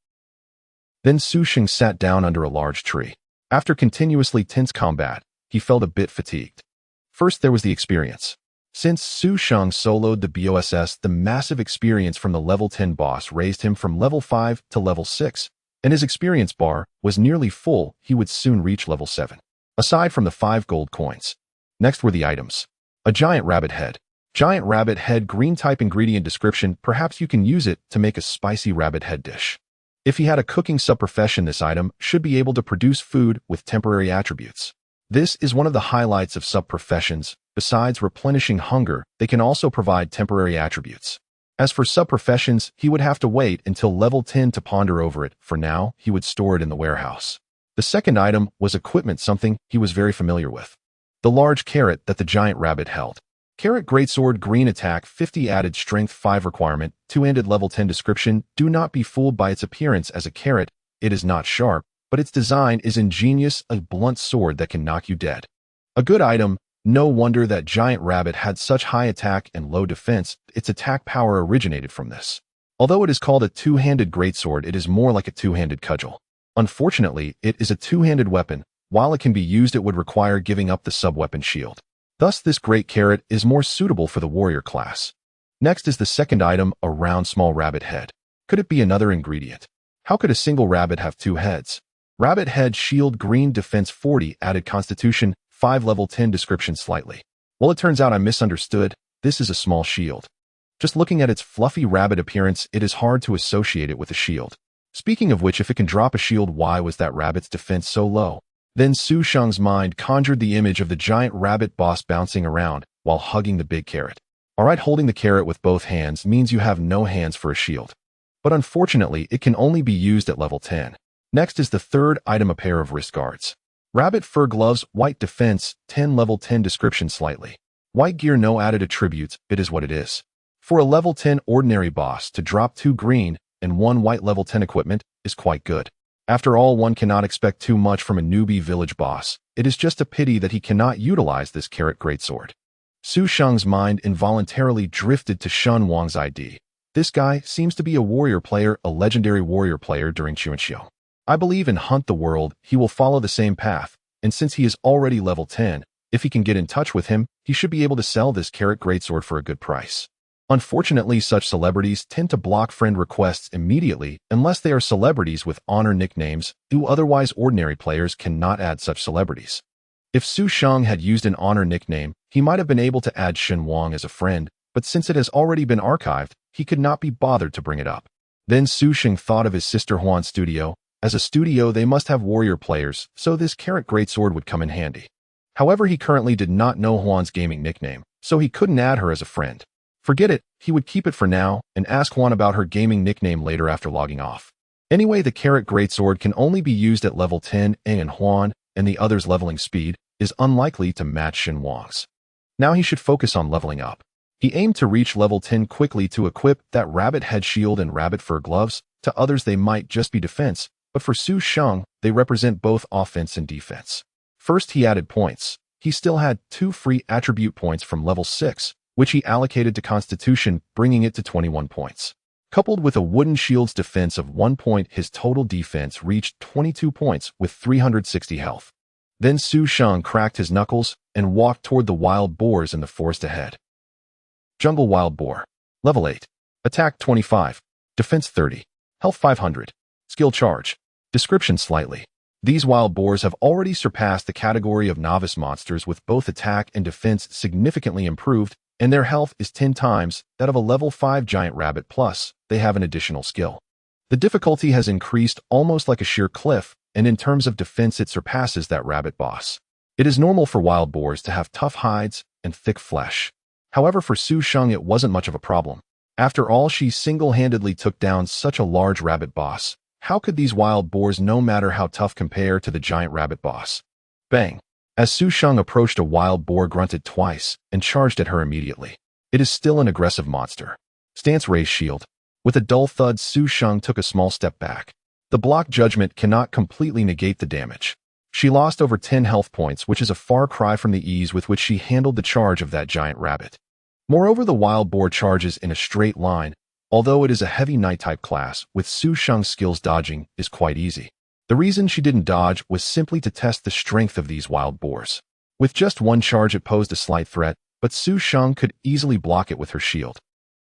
Then Su Sheng sat down under a large tree. After continuously tense combat, he felt a bit fatigued. First, there was the experience. Since Su Sheng soloed the BOSS, the massive experience from the level 10 boss raised him from level 5 to level 6, and his experience bar was nearly full. He would soon reach level 7. aside from the 5 gold coins. Next were the items. A giant rabbit head. Giant rabbit head green type ingredient description. Perhaps you can use it to make a spicy rabbit head dish. If he had a cooking sub-profession, this item should be able to produce food with temporary attributes. This is one of the highlights of sub-professions. Besides replenishing hunger, they can also provide temporary attributes. As for sub-professions, he would have to wait until level 10 to ponder over it. For now, he would store it in the warehouse. The second item was equipment, something he was very familiar with. The large carrot that the giant rabbit held. Carrot greatsword, green attack, 50 added strength, 5 requirement, 2-handed, level 10 description. Do not be fooled by its appearance as a carrot. It is not sharp, but its design is ingenious, a blunt sword that can knock you dead. A good item. No wonder that giant rabbit had such high attack and low defense. Its attack power originated from this. Although it is called a 2-handed greatsword, it is more like a 2-handed cudgel. Unfortunately, it is a 2-handed weapon. While it can be used, it would require giving up the sub-weapon shield. Thus, this great carrot is more suitable for the warrior class. Next is the second item, a round small rabbit head. Could it be another ingredient? How could a single rabbit have 2 heads? Rabbit head shield, green defense, 40 added constitution, 5 level 10 description, slightly. Well, it turns out I misunderstood. This is a small shield. Just looking at its fluffy rabbit appearance, it is hard to associate it with a shield. Speaking of which, if it can drop a shield, why was that rabbit's defense so low? Then Su Sheng's mind conjured the image of the giant rabbit boss bouncing around while hugging the big carrot. Alright, holding the carrot with both hands means you have no hands for a shield. But unfortunately, it can only be used at level 10. Next is the third item, a pair of wrist guards. Rabbit fur gloves, white defense, 10 level 10 description, slightly. White gear, no added attributes, it is what it is. For a level 10 ordinary boss to drop 2 green and 1 white level 10 equipment is quite good. After all, one cannot expect too much from a newbie village boss. It is just a pity that he cannot utilize this carrot greatsword. Su Sheng's mind involuntarily drifted to Shun Wang's ID. This guy seems to be a warrior player, a legendary warrior player during Chuanxiu. I believe in Hunt the World, he will follow the same path, and since he is already level 10, if he can get in touch with him, he should be able to sell this carrot greatsword for a good price. Unfortunately, such celebrities tend to block friend requests immediately unless they are celebrities with honor nicknames, who otherwise ordinary players cannot add such celebrities. If Su Sheng had used an honor nickname, he might have been able to add Shen Wang as a friend, but since it has already been archived, he could not be bothered to bring it up. Then Su Sheng thought of his sister Huan's studio. As a studio, they must have warrior players, so this carrot greatsword would come in handy. However, he currently did not know Huan's gaming nickname, so he couldn't add her as a friend. Forget it, he would keep it for now and ask Huan about her gaming nickname later after logging off. Anyway, the carrot greatsword can only be used at level 10, and Huan and the others' leveling speed is unlikely to match Shen Wang's. Now he should focus on leveling up. He aimed to reach level 10 quickly to equip that rabbit head shield and rabbit fur gloves. To others, they might just be defense, but for Su Sheng, they represent both offense and defense. First, he added points. He still had 2 free attribute points from level 6, which he allocated to Constitution, bringing it to 21 points. Coupled with a wooden shield's defense of 1 point, his total defense reached 22 points with 360 health. Then Su Sheng cracked his knuckles and walked toward the wild boars in the forest ahead. Jungle Wild Boar. Level 8. Attack 25. Defense 30. Health 500. Skill charge. Description slightly. These wild boars have already surpassed the category of novice monsters with both attack and defense significantly improved, and their health is 10 times that of a level 5 giant rabbit, plus they have an additional skill. The difficulty has increased almost like a sheer cliff, and in terms of defense it surpasses that rabbit boss. It is normal for wild boars to have tough hides and thick flesh. However, for Su Sheng it wasn't much of a problem. After all, she single-handedly took down such a large rabbit boss. How could these wild boars, no matter how tough, compare to the giant rabbit boss? Bang! As Su Sheng approached, a wild boar grunted twice and charged at her immediately. It is still an aggressive monster. Stance, raise shield. With a dull thud, Su Sheng took a small step back. The block judgment cannot completely negate the damage. She lost over 10 health points, which is a far cry from the ease with which she handled the charge of that giant rabbit. Moreover, the wild boar charges in a straight line. Although it is a heavy night-type class, with Su Sheng's skills, dodging is quite easy. The reason she didn't dodge was simply to test the strength of these wild boars. With just one charge it posed a slight threat, but Su Sheng could easily block it with her shield.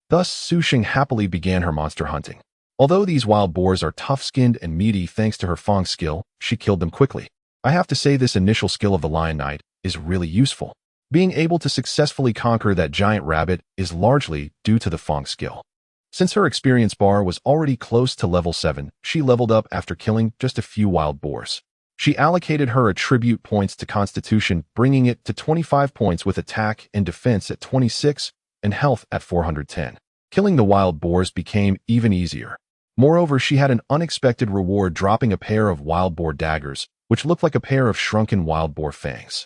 Thus, Su Sheng happily began her monster hunting. Although these wild boars are tough-skinned and meaty thanks to her Fang skill, she killed them quickly. I have to say this initial skill of the Lion Knight is really useful. Being able to successfully conquer that giant rabbit is largely due to the Fong skill. Since her experience bar was already close to level 7, she leveled up after killing just a few wild boars. She allocated her attribute points to Constitution, bringing it to 25 points with attack and defense at 26 and health at 410. Killing the wild boars became even easier. Moreover, she had an unexpected reward, dropping a pair of wild boar daggers, which looked like a pair of shrunken wild boar fangs.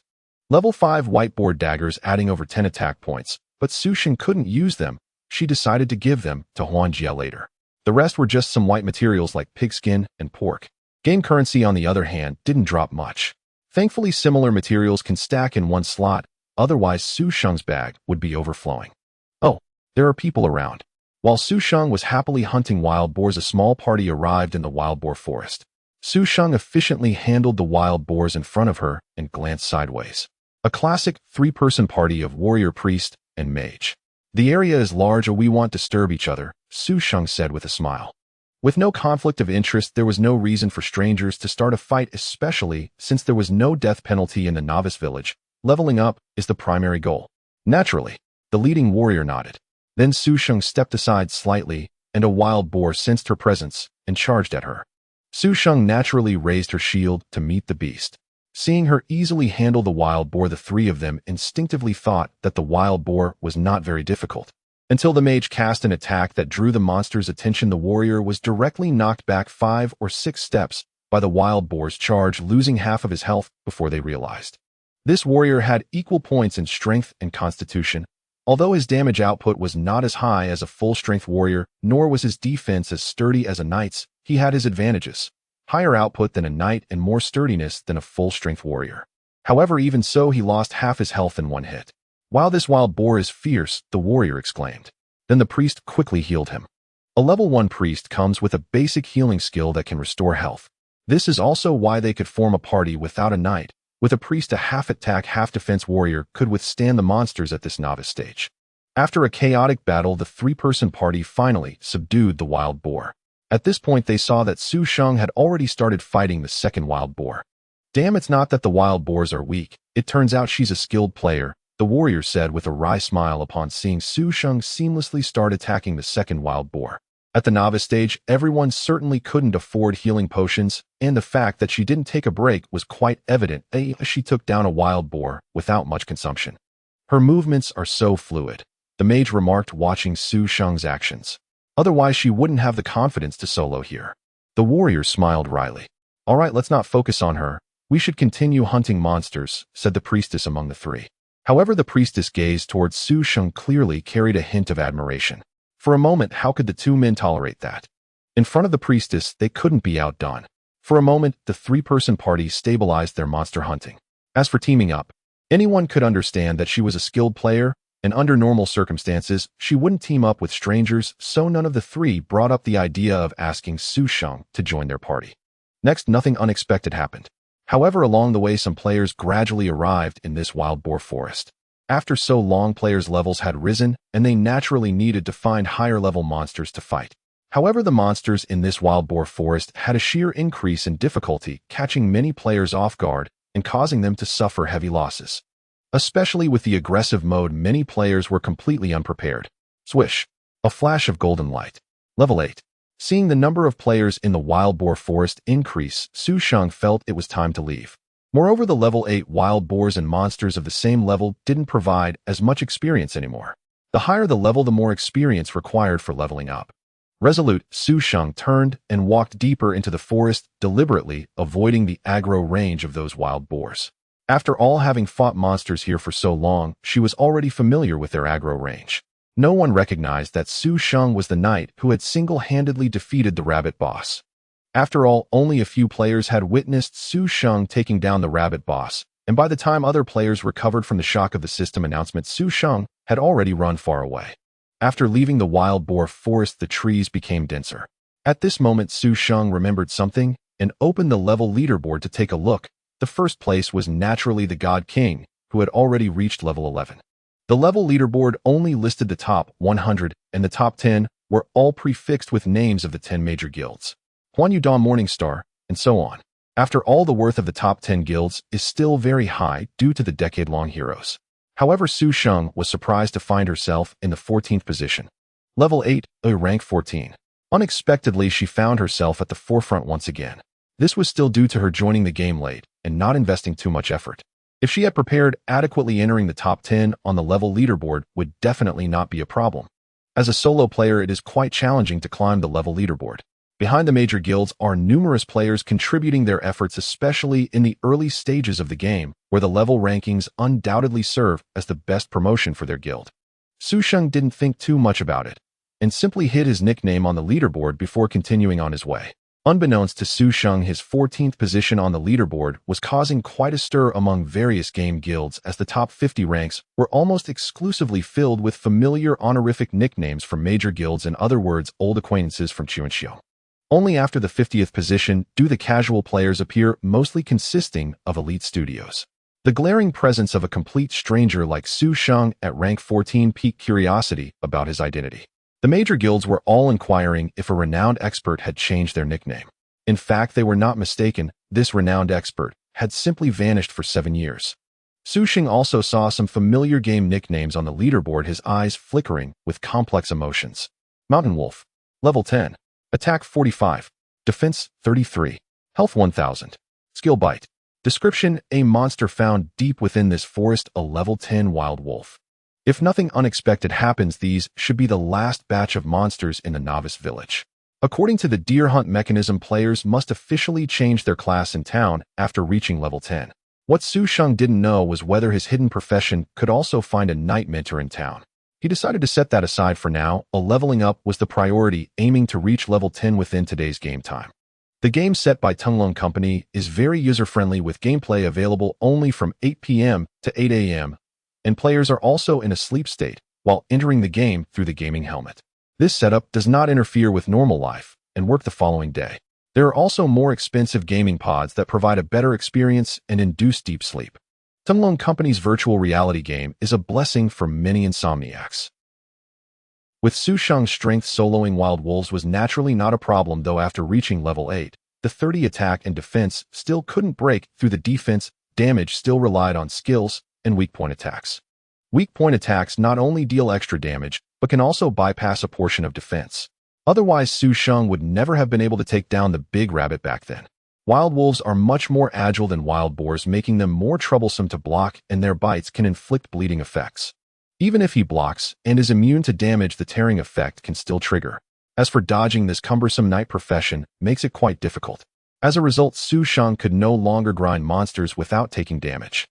Level 5 white boar daggers adding over 10 attack points, but Su Shen couldn't use them. She decided to give them to Huan Jia later. The rest were just some white materials like pigskin and pork. Game currency, on the other hand, didn't drop much. Thankfully, similar materials can stack in one slot, otherwise Su Sheng's bag would be overflowing. Oh, there are people around. While Su Sheng was happily hunting wild boars, a small party arrived in the wild boar forest. Su Sheng efficiently handled the wild boars in front of her and glanced sideways. A classic 3-person party of warrior, priest, and mage. The area is large, and we won't disturb each other, Su Sheng said with a smile. With no conflict of interest, there was no reason for strangers to start a fight, especially since there was no death penalty in the novice village. Leveling up is the primary goal. Naturally, the leading warrior nodded. Then Su Sheng stepped aside slightly, and a wild boar sensed her presence and charged at her. Su Sheng naturally raised her shield to meet the beast. Seeing her easily handle the wild boar, the three of them instinctively thought that the wild boar was not very difficult. Until the mage cast an attack that drew the monster's attention, the warrior was directly knocked back 5 or 6 steps by the wild boar's charge, losing half of his health before they realized. This warrior had equal points in strength and constitution. Although his damage output was not as high as a full-strength warrior, nor was his defense as sturdy as a knight's, he had his advantages. Higher output than a knight and more sturdiness than a full-strength warrior. However, even so, he lost half his health in one hit. "Wow, this wild boar is fierce," the warrior exclaimed. Then the priest quickly healed him. A level 1 priest comes with a basic healing skill that can restore health. This is also why they could form a party without a knight. With a priest, a half-attack, half-defense warrior could withstand the monsters at this novice stage. After a chaotic battle, the 3-person party finally subdued the wild boar. At this point, they saw that Su Sheng had already started fighting the second wild boar. "Damn, it's not that the wild boars are weak. It turns out she's a skilled player," the warrior said with a wry smile upon seeing Su Sheng seamlessly start attacking the second wild boar. At the novice stage, everyone certainly couldn't afford healing potions, and the fact that she didn't take a break was quite evident as she took down a wild boar without much consumption. "Her movements are so fluid," the mage remarked, watching Su Sheng's actions. "Otherwise, she wouldn't have the confidence to solo here." The warrior smiled wryly. "All right, let's not focus on her. We should continue hunting monsters," said the priestess among the three. However, the priestess' gaze towards Su Sheng clearly carried a hint of admiration. For a moment, how could the two men tolerate that? In front of the priestess, they couldn't be outdone. For a moment, the 3-person party stabilized their monster hunting. As for teaming up, anyone could understand that she was a skilled player, and under normal circumstances, she wouldn't team up with strangers, so none of the three brought up the idea of asking Su Sheng to join their party. Next, nothing unexpected happened. However, along the way, some players gradually arrived in this wild boar forest. After so long, players' levels had risen, and they naturally needed to find higher-level monsters to fight. However, the monsters in this wild boar forest had a sheer increase in difficulty, catching many players off guard and causing them to suffer heavy losses. Especially with the aggressive mode, many players were completely unprepared. Swish. A flash of golden light. Level 8. Seeing the number of players in the wild boar forest increase, Su Sheng felt it was time to leave. Moreover, the level 8 wild boars and monsters of the same level didn't provide as much experience anymore. The higher the level, the more experience required for leveling up. Resolute, Su Sheng turned and walked deeper into the forest, deliberately avoiding the aggro range of those wild boars. After all, having fought monsters here for so long, she was already familiar with their aggro range. No one recognized that Su Sheng was the knight who had single-handedly defeated the rabbit boss. After all, only a few players had witnessed Su Sheng taking down the rabbit boss, and by the time other players recovered from the shock of the system announcement, Su Sheng had already run far away. After leaving the wild boar forest, the trees became denser. At this moment, Su Sheng remembered something and opened the level leaderboard to take a look. The first place was naturally the God King, who had already reached level 11. The level leaderboard only listed the top 100, and the top 10 were all prefixed with names of the 10 major guilds. Huan Yudong, Morningstar, and so on. After all, the worth of the top 10 guilds is still very high due to the decade-long heroes. However, Su Sheng was surprised to find herself in the 14th position. Level 8, rank 14. Unexpectedly, she found herself at the forefront once again. This was still due to her joining the game late and not investing too much effort. If she had prepared, adequately entering the top 10 on the level leaderboard would definitely not be a problem. As a solo player, it is quite challenging to climb the level leaderboard. Behind the major guilds are numerous players contributing their efforts, especially in the early stages of the game, where the level rankings undoubtedly serve as the best promotion for their guild. Su Sheng didn't think too much about it, and simply hid his nickname on the leaderboard before continuing on his way. Unbeknownst to Su Sheng, his 14th position on the leaderboard was causing quite a stir among various game guilds, as the top 50 ranks were almost exclusively filled with familiar honorific nicknames from major guilds, in other words, old acquaintances from Chuanxiu. Only after the 50th position do the casual players appear, mostly consisting of elite studios. The glaring presence of a complete stranger like Su Sheng at rank 14 piqued curiosity about his identity. The major guilds were all inquiring if a renowned expert had changed their nickname. In fact, they were not mistaken. This renowned expert had simply vanished for 7 years. Su Sheng also saw some familiar game nicknames on the leaderboard, his eyes flickering with complex emotions. Mountain Wolf, level 10. Attack 45, Defense 33, Health 1000, Skill Bite. Description: a monster found deep within this forest, a level 10 wild wolf. If nothing unexpected happens, these should be the last batch of monsters in the novice village. According to the deer hunt mechanism, players must officially change their class in town after reaching level 10. What Su Sheng didn't know was whether his hidden profession could also find a night mentor in town. He decided to set that aside for now. A leveling up was the priority, aiming to reach level 10 within today's game time. The game set by Tunglong Company is very user-friendly, with gameplay available only from 8 p.m. to 8 a.m., and players are also in a sleep state while entering the game through the gaming helmet. This setup does not interfere with normal life and work the following day. There are also more expensive gaming pods that provide a better experience and induce deep sleep. Tunglong Company's virtual reality game is a blessing for many insomniacs. With Su Sheng's strength, soloing wild wolves was naturally not a problem, though after reaching level 8, the 30 attack and defense still couldn't break through the defense. Damage still relied on skills and weak point attacks. Weak point attacks not only deal extra damage, but can also bypass a portion of defense. Otherwise, Su Sheng would never have been able to take down the big rabbit back then. Wild wolves are much more agile than wild boars, making them more troublesome to block, and their bites can inflict bleeding effects. Even if he blocks and is immune to damage, the tearing effect can still trigger. As for dodging, this cumbersome night profession makes it quite difficult. As a result, Su Sheng could no longer grind monsters without taking damage.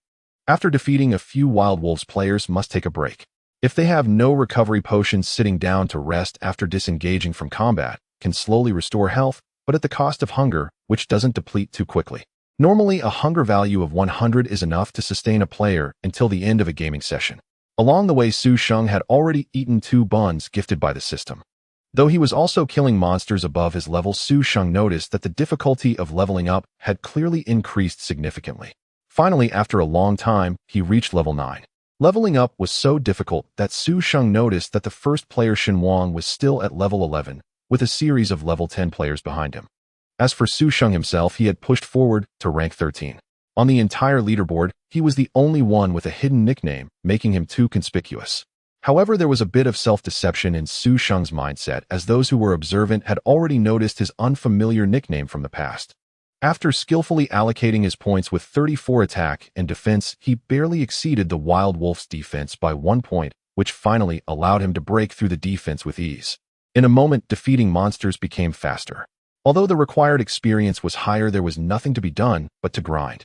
After defeating a few wild wolves, players must take a break. If they have no recovery potions, sitting down to rest after disengaging from combat can slowly restore health, but at the cost of hunger, which doesn't deplete too quickly. Normally, a hunger value of 100 is enough to sustain a player until the end of a gaming session. Along the way, Su Sheng had already eaten 2 buns gifted by the system. Though he was also killing monsters above his level, Su Sheng noticed that the difficulty of leveling up had clearly increased significantly. Finally, after a long time, he reached level 9. Leveling up was so difficult that Su Sheng noticed that the first player, Shen Wang, was still at level 11, with a series of level 10 players behind him. As for Su Sheng himself, he had pushed forward to rank 13. On the entire leaderboard, he was the only one with a hidden nickname, making him too conspicuous. However, there was a bit of self-deception in Su Sheng's mindset, as those who were observant had already noticed his unfamiliar nickname from the past. After skillfully allocating his points with 34 attack and defense, he barely exceeded the wild wolf's defense by 1 point, which finally allowed him to break through the defense with ease. In a moment, defeating monsters became faster. Although the required experience was higher, there was nothing to be done but to grind.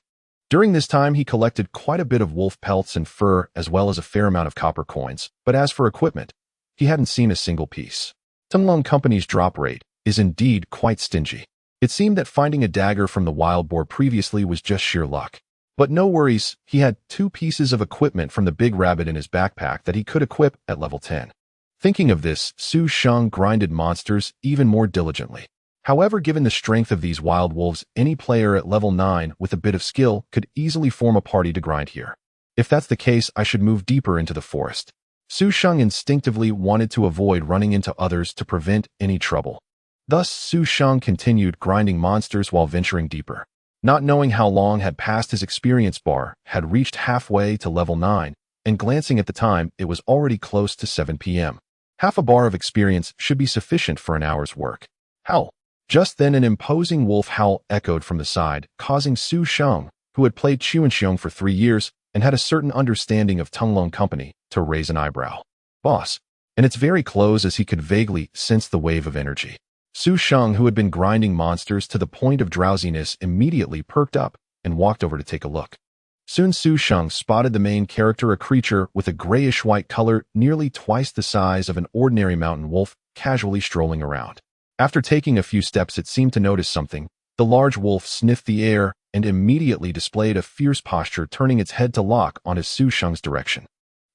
During this time, he collected quite a bit of wolf pelts and fur, as well as a fair amount of copper coins, but as for equipment, he hadn't seen a single piece. Tunglong Company's drop rate is indeed quite stingy. It seemed that finding a dagger from the wild boar previously was just sheer luck. But no worries, he had 2 pieces of equipment from the big rabbit in his backpack that he could equip at level 10. Thinking of this, Su Sheng grinded monsters even more diligently. However, given the strength of these wild wolves, any player at level 9 with a bit of skill could easily form a party to grind here. If that's the case, I should move deeper into the forest. Su Sheng instinctively wanted to avoid running into others to prevent any trouble. Thus, Su Sheng continued grinding monsters while venturing deeper. Not knowing how long had passed, his experience bar had reached halfway to level 9, and glancing at the time, it was already close to 7 p.m. Half a bar of experience should be sufficient for an hour's work. Howl. Just then an imposing wolf howl echoed from the side, causing Su Sheng, who had played Chuanxiong for 3 years and had a certain understanding of Tunglong Company, to raise an eyebrow. Boss. And it's very close, as he could vaguely sense the wave of energy. Su Sheng, who had been grinding monsters to the point of drowsiness, immediately perked up and walked over to take a look. Soon Su Sheng spotted the main character, a creature with a grayish-white color nearly twice the size of an ordinary mountain wolf, casually strolling around. After taking a few steps, it seemed to notice something. The large wolf sniffed the air and immediately displayed a fierce posture, turning its head to lock onto Su Sheng's direction.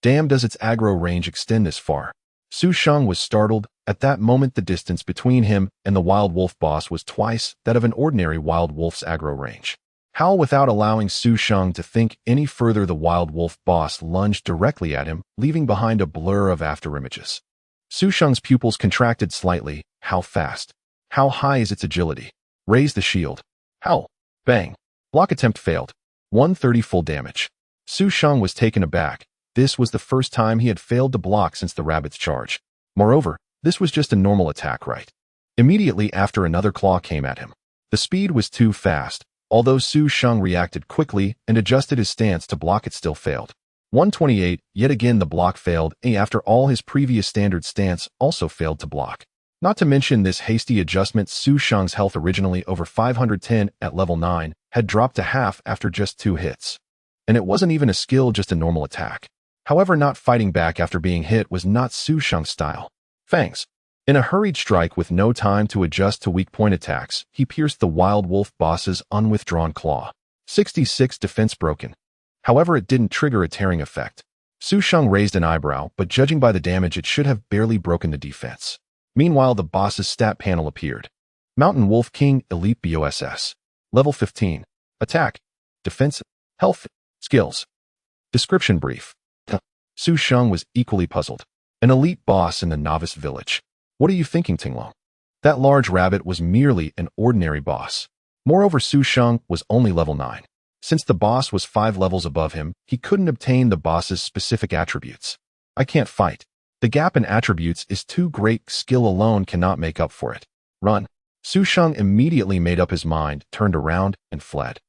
Damn, does its aggro range extend this far? Su Sheng was startled. At that moment, the distance between him and the wild wolf boss was twice that of an ordinary wild wolf's aggro range. Howl. Without allowing Su Sheng to think any further, the wild wolf boss lunged directly at him, leaving behind a blur of afterimages. Su Sheng's pupils contracted slightly. How fast? How high is its agility? Raise the shield. Howl. Bang. Block attempt failed. 130 full damage. Su Sheng was taken aback. This was the first time he had failed to block since the rabbit's charge. Moreover, this was just a normal attack, right? Immediately after, another claw came at him. The speed was too fast. Although Su Sheng reacted quickly and adjusted his stance to block, it still failed. 128, yet again the block failed, and after all, his previous standard stance also failed to block. Not to mention this hasty adjustment, Su Sheng's health, originally over 510 at level 9, had dropped to half after just 2 hits. And it wasn't even a skill, just a normal attack. However, not fighting back after being hit was not Su Sheng's style. Fangs. In a hurried strike with no time to adjust to weak point attacks, he pierced the wild wolf boss's unwithdrawn claw. 66 defense broken. However, it didn't trigger a tearing effect. Su Sheng raised an eyebrow, but judging by the damage, it should have barely broken the defense. Meanwhile, the boss's stat panel appeared. Mountain Wolf King Elite BOSS. Level 15. Attack. Defense. Health. Skills. Description brief. Su Sheng was equally puzzled. An elite boss in the novice village. What are you thinking, Tinglong? That large rabbit was merely an ordinary boss. Moreover, Su Sheng was only level 9. Since the boss was 5 levels above him, he couldn't obtain the boss's specific attributes. I can't fight. The gap in attributes is too great. Skill alone cannot make up for it. Run. Su Sheng immediately made up his mind, turned around, and fled.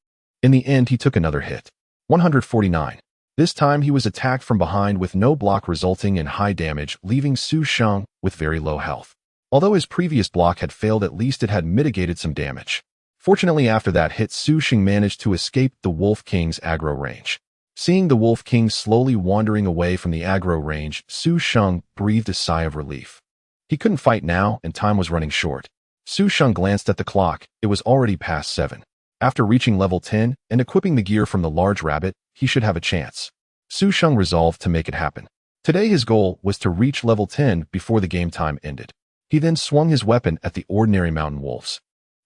In the end, he took another hit. 149. This time he was attacked from behind with no block, resulting in high damage, leaving Su Sheng with very low health. Although his previous block had failed, at least it had mitigated some damage. Fortunately, after that hit, Su Sheng managed to escape the Wolf King's aggro range. Seeing the Wolf King slowly wandering away from the aggro range, Su Sheng breathed a sigh of relief. He couldn't fight now, and time was running short. Su Sheng glanced at the clock. It was already past 7. After reaching level 10 and equipping the gear from the large rabbit, he should have a chance. Su Sheng resolved to make it happen. Today his goal was to reach level 10 before the game time ended. He then swung his weapon at the ordinary mountain wolves.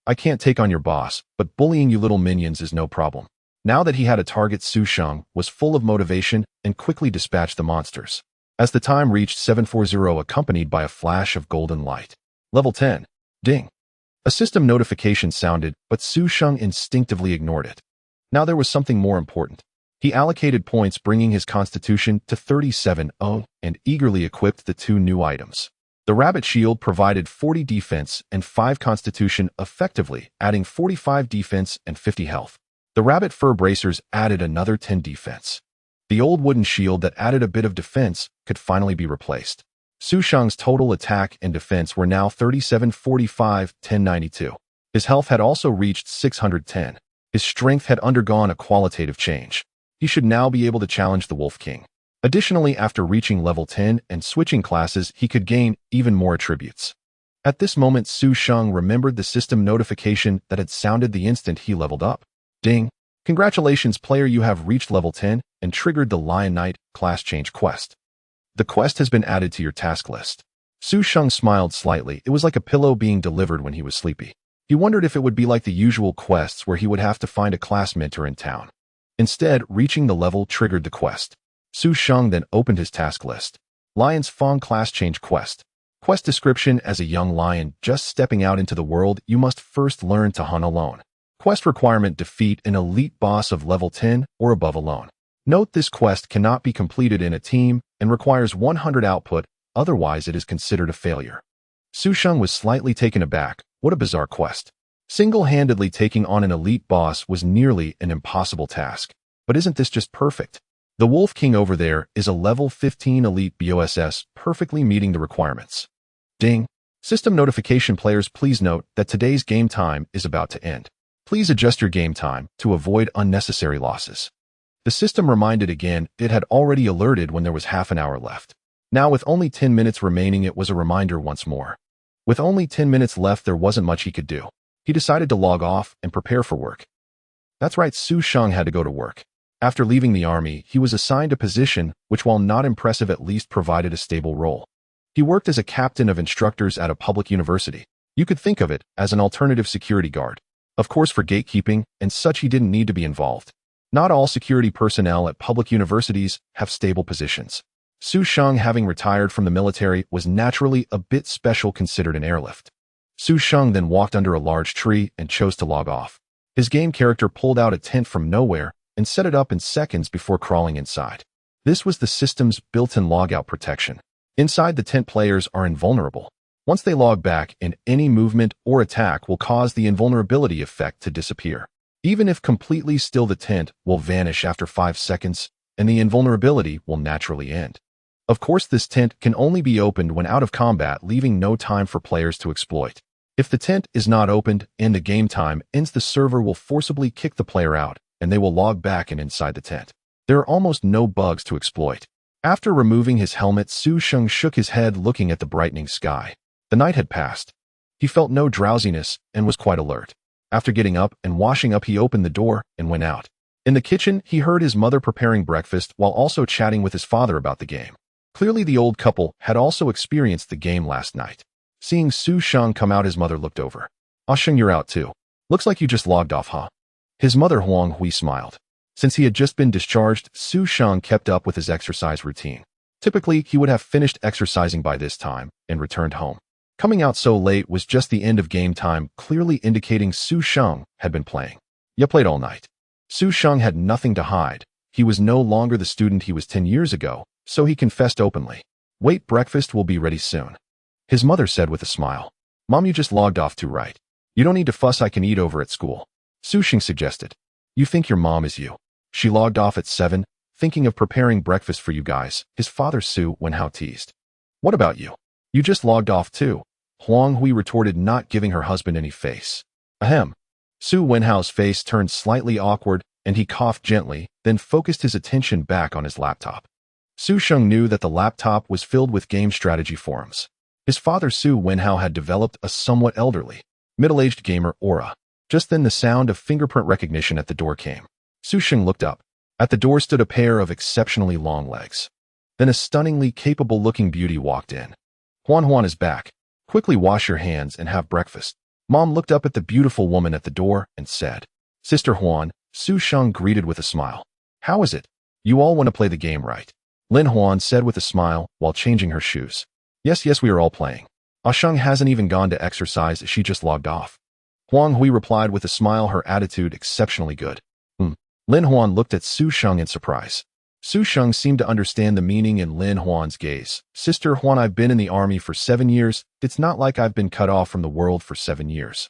I can't take on your boss, but bullying you little minions is no problem. Now that he had a target, Su Sheng was full of motivation and quickly dispatched the monsters. As the time reached 740, accompanied by a flash of golden light. Level 10. Ding. A system notification sounded, but Su Sheng instinctively ignored it. Now there was something more important. He allocated points, bringing his constitution to 37-0, and eagerly equipped the 2 new items. The rabbit shield provided 40 defense and 5 constitution, effectively adding 45 defense and 50 health. The rabbit fur bracers added another 10 defense. The old wooden shield that added a bit of defense could finally be replaced. Su Sheng's total attack and defense were now 37, 45, 1092. His health had also reached 610. His strength had undergone a qualitative change. He should now be able to challenge the Wolf King. Additionally, after reaching level 10 and switching classes, he could gain even more attributes. At this moment, Su Sheng remembered the system notification that had sounded the instant he leveled up. Ding. Congratulations, player, you have reached level 10 and triggered the Lion Knight class change quest. The quest has been added to your task list. Su Sheng smiled slightly. It was like a pillow being delivered when he was sleepy. He wondered if it would be like the usual quests where he would have to find a class mentor in town. Instead, reaching the level triggered the quest. Su Sheng then opened his task list. Lion's Fong class change quest. Quest description: as a young lion just stepping out into the world, you must first learn to hunt alone. Quest requirement: defeat an elite boss of level 10 or above alone. Note this quest cannot be completed in a team and requires 100 output, otherwise it is considered a failure. Su Sheng was slightly taken aback. What a bizarre quest. Single-handedly taking on an elite boss was nearly an impossible task. But isn't this just perfect? The Wolf King over there is a level 15 elite boss, perfectly meeting the requirements. Ding! System notification: players, please note that today's game time is about to end. Please adjust your game time to avoid unnecessary losses. The system reminded again. It had already alerted when there was half an hour left. Now with only 10 minutes remaining, it was a reminder once more. With only 10 minutes left, there wasn't much he could do. He decided to log off and prepare for work. That's right, Su Sheng had to go to work. After leaving the army, he was assigned a position which, while not impressive, at least provided a stable role. He worked as a captain of instructors at a public university. You could think of it as an alternative security guard. Of course, for gatekeeping and such, he didn't need to be involved. Not all security personnel at public universities have stable positions. Su Sheng, having retired from the military, was naturally a bit special, considered an airlift. Su Sheng then walked under a large tree and chose to log off. His game character pulled out a tent from nowhere and set it up in seconds before crawling inside. This was the system's built-in logout protection. Inside the tent, players are invulnerable. Once they log back in, any movement or attack will cause the invulnerability effect to disappear. Even if completely still, the tent will vanish after 5 seconds, and the invulnerability will naturally end. Of course, this tent can only be opened when out of combat, leaving no time for players to exploit. If the tent is not opened and the game time ends, the server will forcibly kick the player out, and they will log back in inside the tent. There are almost no bugs to exploit. After removing his helmet, Su Sheng shook his head, looking at the brightening sky. The night had passed. He felt no drowsiness and was quite alert. After getting up and washing up, he opened the door and went out. In the kitchen, he heard his mother preparing breakfast while also chatting with his father about the game. Clearly, the old couple had also experienced the game last night. Seeing Su Sheng come out, his mother looked over. "Ah, Sheng, you're out too. Looks like you just logged off, huh?" His mother Huang Hui smiled. Since he had just been discharged, Su Sheng kept up with his exercise routine. Typically, he would have finished exercising by this time and returned home. Coming out so late was just the end of game time, clearly indicating Su Sheng had been playing. "You played all night." Su Sheng had nothing to hide. He was no longer the student he was 10 years ago, so he confessed openly. "Wait, breakfast will be ready soon," his mother said with a smile. "Mom, you just logged off too, right? You don't need to fuss, I can eat over at school," Su Sheng suggested. "You think your mom is you? She logged off at 7, thinking of preparing breakfast for you guys," his father Su Wenhao teased. "What about you? You just logged off too," Huang Hui retorted, not giving her husband any face. Ahem. Su Wenhao's face turned slightly awkward, and he coughed gently, then focused his attention back on his laptop. Su Sheng knew that the laptop was filled with game strategy forums. His father Su Wenhao had developed a somewhat elderly, middle-aged gamer aura. Just then the sound of fingerprint recognition at the door came. Su Sheng looked up. At the door stood a pair of exceptionally long legs. Then a stunningly capable-looking beauty walked in. "Huan Huan is back. Quickly wash your hands and have breakfast." Mom looked up at the beautiful woman at the door and said, "Sister Huan," Su Sheng greeted with a smile. "How is it? You all want to play the game, right?" Lin Huan said with a smile while changing her shoes. Yes, we are all playing. Ah Sheng hasn't even gone to exercise, she just logged off." Huang Hui replied with a smile, her attitude exceptionally good. Lin Huan looked at Su Sheng in surprise. Su Sheng seemed to understand the meaning in Lin Huan's gaze. "Sister Huan, I've been in the army for 7 years. It's not like I've been cut off from the world for 7 years.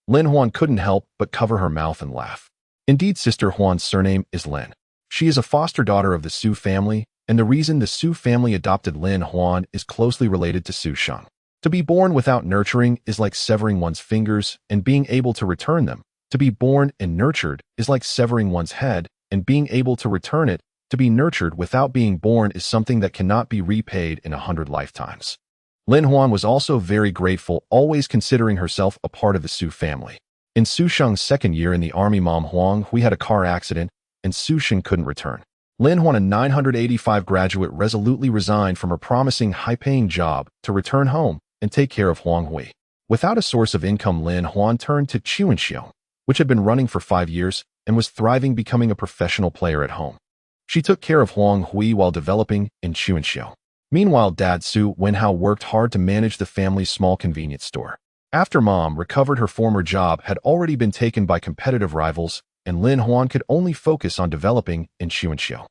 Lin Huan couldn't help but cover her mouth and laugh. Indeed, Sister Huan's surname is Lin. She is a foster daughter of the Su family, and the reason the Su family adopted Lin Huan is closely related to Su Sheng. To be born without nurturing is like severing one's fingers and being able to return them. To be born and nurtured is like severing one's head and being able to return it. To be nurtured without being born is something that cannot be repaid in 100 lifetimes. Lin Huan was also very grateful, always considering herself a part of the Su family. In Su Sheng's second year in the army, Mom Huang Hui had a car accident, and Su Sheng couldn't return. Lin Huan, a 985 graduate, resolutely resigned from her promising high-paying job to return home and take care of Huang Hui. Without a source of income, Lin Huan turned to Chuanxiong, which had been running for 5 years and was thriving, becoming a professional player at home. She took care of Huang Hui while developing in Chuanxiong. Meanwhile, Dad Su Wenhao worked hard to manage the family's small convenience store. After Mom recovered, her former job had already been taken by competitive rivals, and Lin Huan could only focus on developing in Xuanxiu.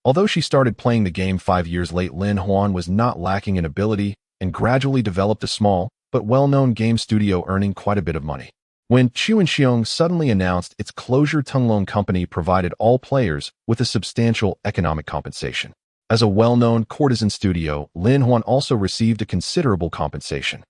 Although she started playing the game 5 years late, Lin Huan was not lacking in ability and gradually developed a small but well-known game studio, earning quite a bit of money. When Xuanxiu suddenly announced its closure, Tunglong Company provided all players with a substantial economic compensation. As a well-known courtesan studio, Lin Huan also received a considerable compensation.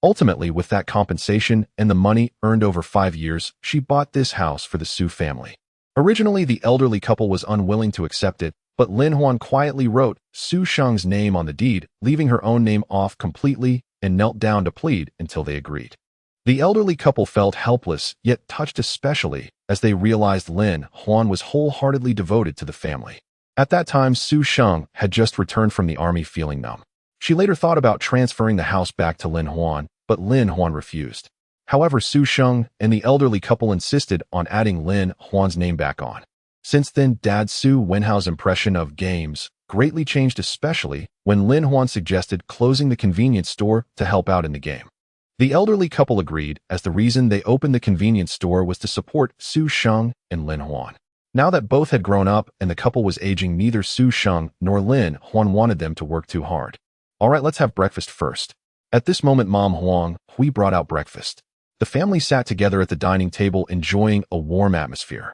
Ultimately, with that compensation and the money earned over 5 years, she bought this house for the Su family. Originally, the elderly couple was unwilling to accept it, but Lin Huan quietly wrote Su Sheng's name on the deed, leaving her own name off completely, and knelt down to plead until they agreed. The elderly couple felt helpless, yet touched especially, as they realized Lin Huan was wholeheartedly devoted to the family. At that time, Su Sheng had just returned from the army feeling numb. She later thought about transferring the house back to Lin Huan, but Lin Huan refused. However, Su Sheng and the elderly couple insisted on adding Lin Huan's name back on. Since then, Dad Su Wenhao's impression of games greatly changed, especially when Lin Huan suggested closing the convenience store to help out in the game. The elderly couple agreed, as the reason they opened the convenience store was to support Su Sheng and Lin Huan. Now that both had grown up and the couple was aging, neither Su Sheng nor Lin Huan wanted them to work too hard. All right, let's have breakfast first. At this moment, Mom Huang Hui brought out breakfast. The family sat together at the dining table, enjoying a warm atmosphere.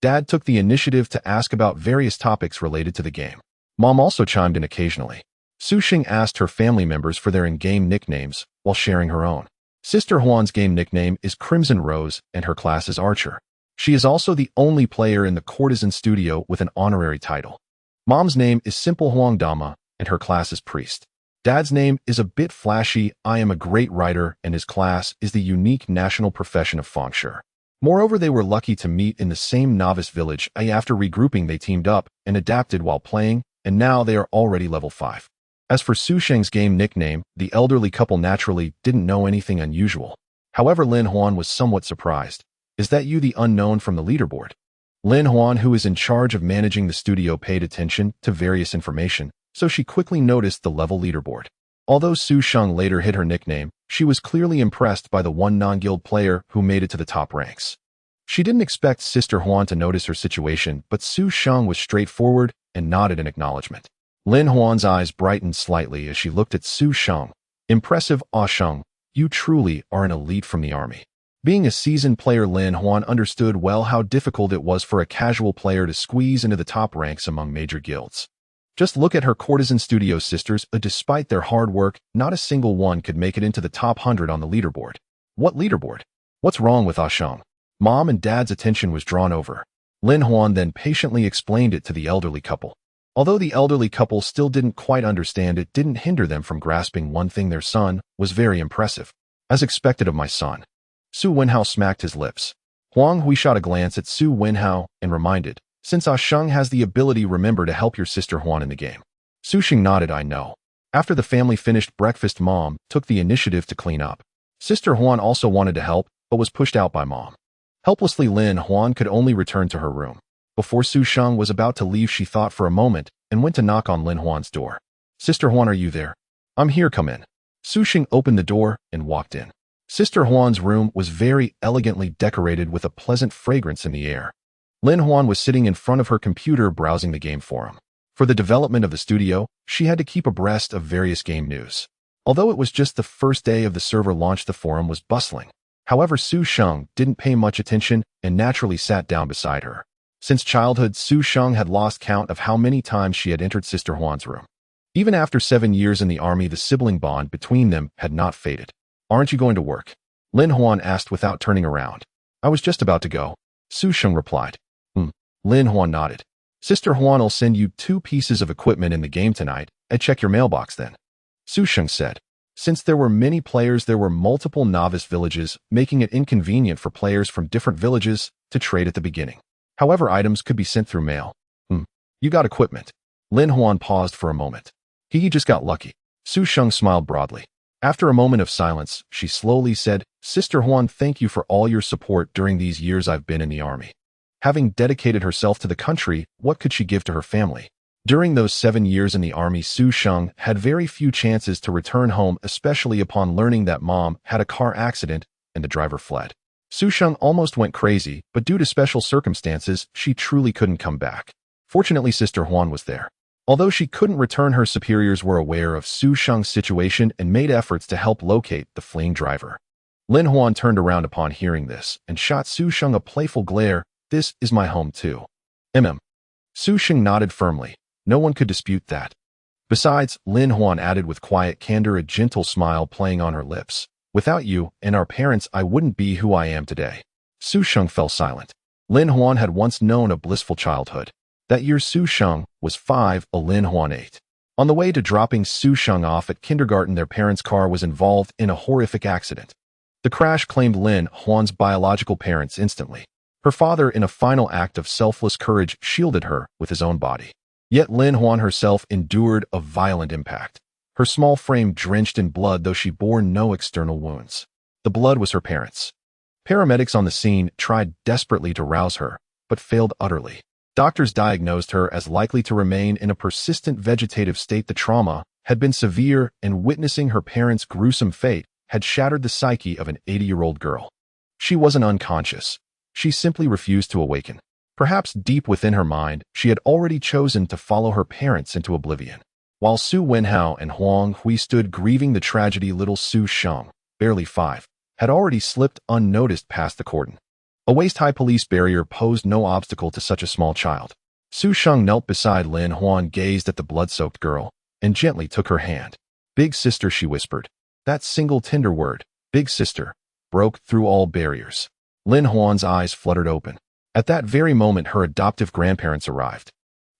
Dad took the initiative to ask about various topics related to the game. Mom also chimed in occasionally. Su Xing asked her family members for their in-game nicknames, while sharing her own. Sister Huan's game nickname is Crimson Rose, and her class is Archer. She is also the only player in the courtesan studio with an honorary title. Mom's name is Simple Huang Dama, and her class is Priest. Dad's name is a bit flashy, I am a great writer, and his class is the unique national profession of Fengshe. Moreover, they were lucky to meet in the same novice village. After regrouping, they teamed up and adapted while playing, and now they are already level 5. As for Su Sheng's game nickname, the elderly couple naturally didn't know anything unusual. However, Lin Huan was somewhat surprised. Is that you, the unknown from the leaderboard? Lin Huan, who is in charge of managing the studio, paid attention to various information, so she quickly noticed the level leaderboard. Although Su Sheng later hid her nickname, she was clearly impressed by the one non-guild player who made it to the top ranks. She didn't expect Sister Huan to notice her situation, but Su Sheng was straightforward and nodded in acknowledgement. Lin Huan's eyes brightened slightly as she looked at Su Sheng. Impressive, Ah Sheng, you truly are an elite from the army. Being a seasoned player, Lin Huan understood well how difficult it was for a casual player to squeeze into the top ranks among major guilds. Just look at her courtesan studio sisters. Despite their hard work, not a single one could make it into the top 100 on the leaderboard. What leaderboard? What's wrong with Ah Sheng? Mom and Dad's attention was drawn over. Lin Huan then patiently explained it to the elderly couple. Although the elderly couple still didn't quite understand, it didn't hinder them from grasping one thing: their son was very impressive. As expected of my son. Su Wenhao smacked his lips. Huang Hui shot a glance at Su Wenhao and reminded, since Ah Sheng has the ability, remember to help your sister Huan in the game. Su Xing nodded, I know. After the family finished breakfast, Mom took the initiative to clean up. Sister Huan also wanted to help, but was pushed out by Mom. Helplessly, Lin Huan could only return to her room. Before Su Sheng was about to leave, she thought for a moment and went to knock on Lin Huan's door. Sister Huan, are you there? I'm here, come in. Su Xing opened the door and walked in. Sister Huan's room was very elegantly decorated with a pleasant fragrance in the air. Lin Huan was sitting in front of her computer browsing the game forum. For the development of the studio, she had to keep abreast of various game news. Although it was just the first day of the server launch, the forum was bustling. However, Su Sheng didn't pay much attention and naturally sat down beside her. Since childhood, Su Sheng had lost count of how many times she had entered Sister Huan's room. Even after 7 years in the army, the sibling bond between them had not faded. Aren't you going to work? Lin Huan asked without turning around. I was just about to go. Su Sheng replied. Lin Huan nodded. Sister Huan will send you 2 pieces of equipment in the game tonight. Check your mailbox then. Su Sheng said. Since there were many players, there were multiple novice villages, making it inconvenient for players from different villages to trade at the beginning. However, items could be sent through mail. You got equipment. Lin Huan paused for a moment. He just got lucky. Su Sheng smiled broadly. After a moment of silence, she slowly said, Sister Huan, thank you for all your support during these years I've been in the army. Having dedicated herself to the country, what could she give to her family? During those 7 years in the army, Su Sheng had very few chances to return home, especially upon learning that mom had a car accident and the driver fled. Su Sheng almost went crazy, but due to special circumstances, she truly couldn't come back. Fortunately, Sister Huan was there. Although she couldn't return, her superiors were aware of Su Sheng's situation and made efforts to help locate the fleeing driver. Lin Huan turned around upon hearing this and shot Su Sheng a playful glare. "This is my home too." Su Sheng nodded firmly. No one could dispute that. Besides, Lin Huan added with quiet candor, a gentle smile playing on her lips. "Without you and our parents, I wouldn't be who I am today." Su Sheng fell silent. Lin Huan had once known a blissful childhood. That year Su Sheng was 5, Lin Huan 8. On the way to dropping Su Sheng off at kindergarten, their parents' car was involved in a horrific accident. The crash claimed Lin Huan's biological parents instantly. Her father, in a final act of selfless courage, shielded her with his own body. Yet Lin Huan herself endured a violent impact. Her small frame drenched in blood, though she bore no external wounds. The blood was her parents'. Paramedics on the scene tried desperately to rouse her, but failed utterly. Doctors diagnosed her as likely to remain in a persistent vegetative state. The trauma had been severe, and witnessing her parents' gruesome fate had shattered the psyche of an 80-year-old girl. She wasn't unconscious. She simply refused to awaken. Perhaps deep within her mind, she had already chosen to follow her parents into oblivion. While Su Wenhao and Huang Hui stood grieving the tragedy, little Su Sheng, barely 5, had already slipped unnoticed past the cordon. A waist-high police barrier posed no obstacle to such a small child. Su Sheng knelt beside Lin Huan, gazed at the blood-soaked girl, and gently took her hand. "Big sister," she whispered. That single tender word, "big sister," broke through all barriers. Lin Huan's eyes fluttered open. At that very moment, her adoptive grandparents arrived.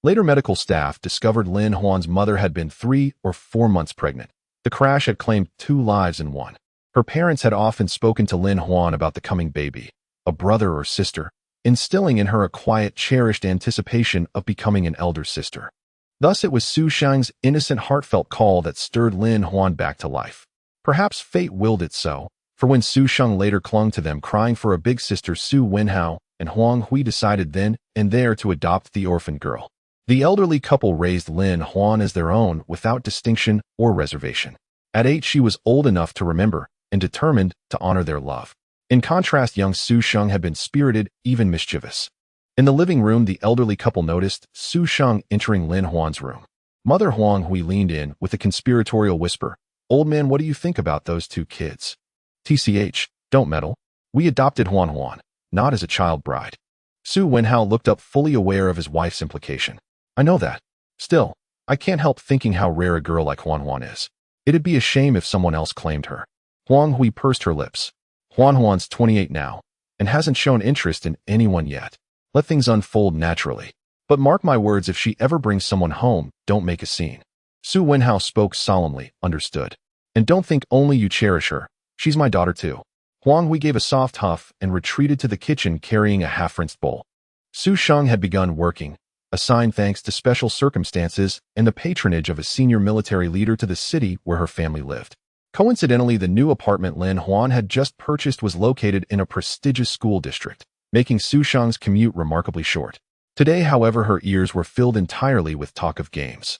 Later, medical staff discovered Lin Huan's mother had been 3 or 4 months pregnant. The crash had claimed 2 lives in one. Her parents had often spoken to Lin Huan about the coming baby, a brother or sister, instilling in her a quiet, cherished anticipation of becoming an elder sister. Thus, it was Su Sheng's innocent, heartfelt call that stirred Lin Huan back to life. Perhaps fate willed it so, for when Su Sheng later clung to them, crying for a big sister, Su Wenhao and Huang Hui decided then and there to adopt the orphan girl. The elderly couple raised Lin Huan as their own without distinction or reservation. At 8, she was old enough to remember and determined to honor their love. In contrast, young Su Sheng had been spirited, even mischievous. In the living room, the elderly couple noticed Su Sheng entering Lin Huan's room. Mother Huang Hui leaned in with a conspiratorial whisper. "Old man, what do you think about those 2 kids? TCH, don't meddle. We adopted Huan, not as a child bride." Su Wenhao looked up, fully aware of his wife's implication. "I know that. Still, I can't help thinking how rare a girl like Huan is. It'd be a shame if someone else claimed her." Huang Hui pursed her lips. "Huan's 28 now, and hasn't shown interest in anyone yet. Let things unfold naturally. But mark my words, if she ever brings someone home, don't make a scene." Su Wenhao spoke solemnly. "Understood. And don't think only you cherish her. She's my daughter too." Huang Hui gave a soft huff and retreated to the kitchen, carrying a half-rinsed bowl. Su Sheng had begun working, assigned thanks to special circumstances and the patronage of a senior military leader, to the city where her family lived. Coincidentally, the new apartment Lin Huan had just purchased was located in a prestigious school district, making Su Sheng's commute remarkably short. Today, however, her ears were filled entirely with talk of games.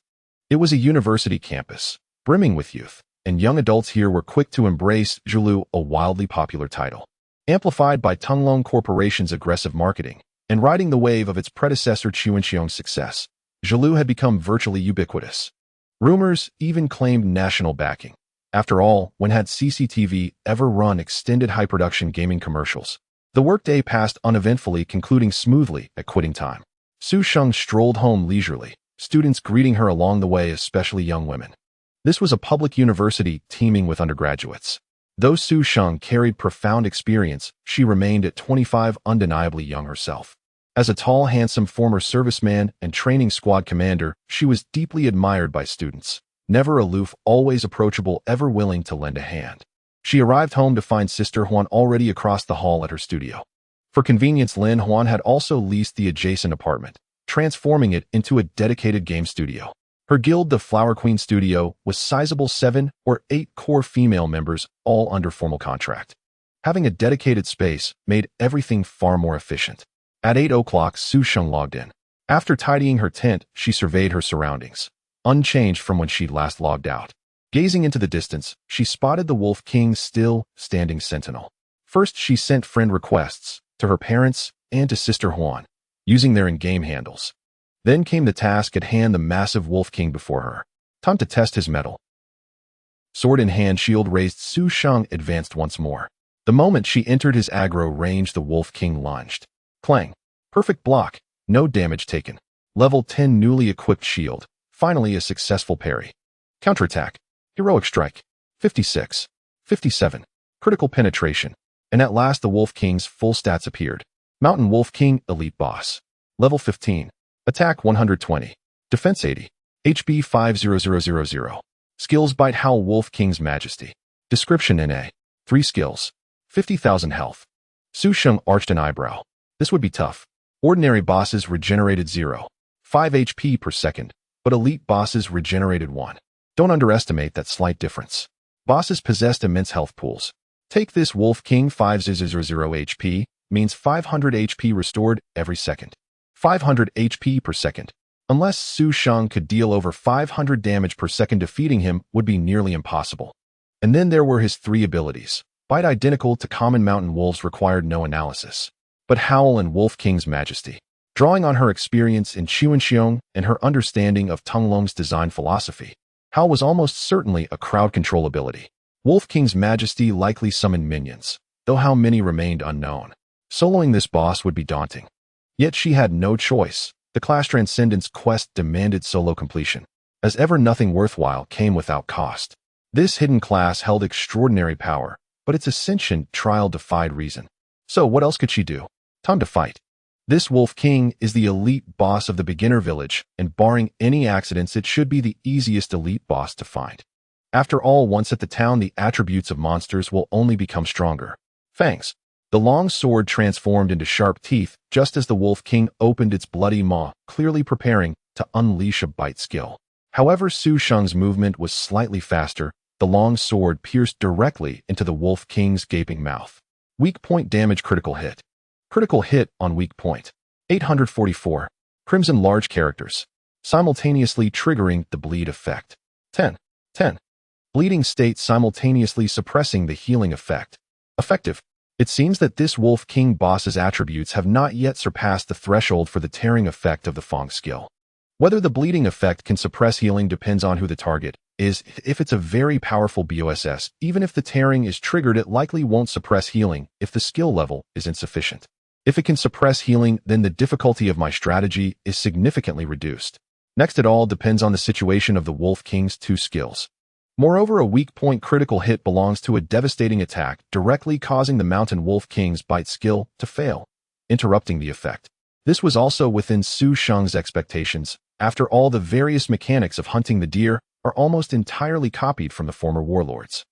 It was a university campus, brimming with youth, and young adults here were quick to embrace Zhilu, a wildly popular title. Amplified by Tunglong Corporation's aggressive marketing, and riding the wave of its predecessor Chuanxiong's success, Zhilu had become virtually ubiquitous. Rumors even claimed national backing. After all, when had CCTV ever run extended high-production gaming commercials? The workday passed uneventfully, concluding smoothly at quitting time. Su Sheng strolled home leisurely, students greeting her along the way, especially young women. This was a public university teeming with undergraduates. Though Su Sheng carried profound experience, she remained at 25 undeniably young herself. As a tall, handsome former serviceman and training squad commander, she was deeply admired by students. Never aloof, always approachable, ever willing to lend a hand. She arrived home to find Sister Huan already across the hall at her studio. For convenience, Lin Huan had also leased the adjacent apartment, transforming it into a dedicated game studio. Her guild, the Flower Queen Studio, was sizable, 7 or 8 core female members, all under formal contract. Having a dedicated space made everything far more efficient. At 8 o'clock, Su Sheng logged in. After tidying her tent, she surveyed her surroundings, unchanged from when she'd last logged out. Gazing into the distance, she spotted the Wolf King's still standing sentinel. First, she sent friend requests to her parents and to Sister Huan, using their in-game handles. Then came the task at hand, the massive Wolf King before her. Time to test his mettle. Sword in hand, shield raised, Su Sheng advanced once more. The moment she entered his aggro range, the Wolf King lunged. Clang. Perfect block. No damage taken. Level 10 newly equipped shield. Finally a successful parry. Counterattack. Heroic strike. 56. 57. Critical penetration. And at last the Wolf King's full stats appeared. Mountain Wolf King Elite Boss. Level 15. Attack 120. Defense 80. HP 50000. Skills Bite Howl Wolf King's Majesty. Description NA. 3 skills. 50,000 health. Su Sheng arched an eyebrow. This would be tough. Ordinary bosses regenerated 0.5 HP per second, but elite bosses regenerated 1. Don't underestimate that slight difference. Bosses possessed immense health pools. Take this Wolf King 500 HP, means 500 HP restored every second. 500 HP per second. Unless Su Sheng could deal over 500 damage per second, defeating him would be nearly impossible. And then there were his 3 abilities. Bite, identical to common mountain wolves, required no analysis. But Howl and Wolf King's Majesty. Drawing on her experience in Chuanxiong and her understanding of Tunglong's design philosophy, Howl was almost certainly a crowd control ability. Wolf King's Majesty likely summoned minions, though how many remained unknown. Soloing this boss would be daunting. Yet she had no choice. The class Transcendence quest demanded solo completion. As ever, nothing worthwhile came without cost. This hidden class held extraordinary power, but its ascension trial defied reason. So what else could she do? Time to fight. This Wolf King is the elite boss of the beginner village, and barring any accidents, it should be the easiest elite boss to find. After all, once at the town, the attributes of monsters will only become stronger. Fangs. The long sword transformed into sharp teeth just as the Wolf King opened its bloody maw, clearly preparing to unleash a bite skill. However, Su Sheng's movement was slightly faster. The long sword pierced directly into the Wolf King's gaping mouth. Weak point damage, critical hit. Critical hit on weak point. 844. Crimson large characters, simultaneously triggering the bleed effect. 10. Bleeding state, simultaneously suppressing the healing effect. Effective. It seems that this Wolf King boss's attributes have not yet surpassed the threshold for the tearing effect of the Fong skill. Whether the bleeding effect can suppress healing depends on who the target is. If it's a very powerful BOSS, even if the tearing is triggered, it likely won't suppress healing if the skill level is insufficient. If it can suppress healing, then the difficulty of my strategy is significantly reduced. Next, it all depends on the situation of the Wolf King's 2 skills. Moreover, a weak point critical hit belongs to a devastating attack, directly causing the Mountain Wolf King's bite skill to fail, interrupting the effect. This was also within Su Sheng's expectations. After all, the various mechanics of hunting the deer are almost entirely copied from the former warlords.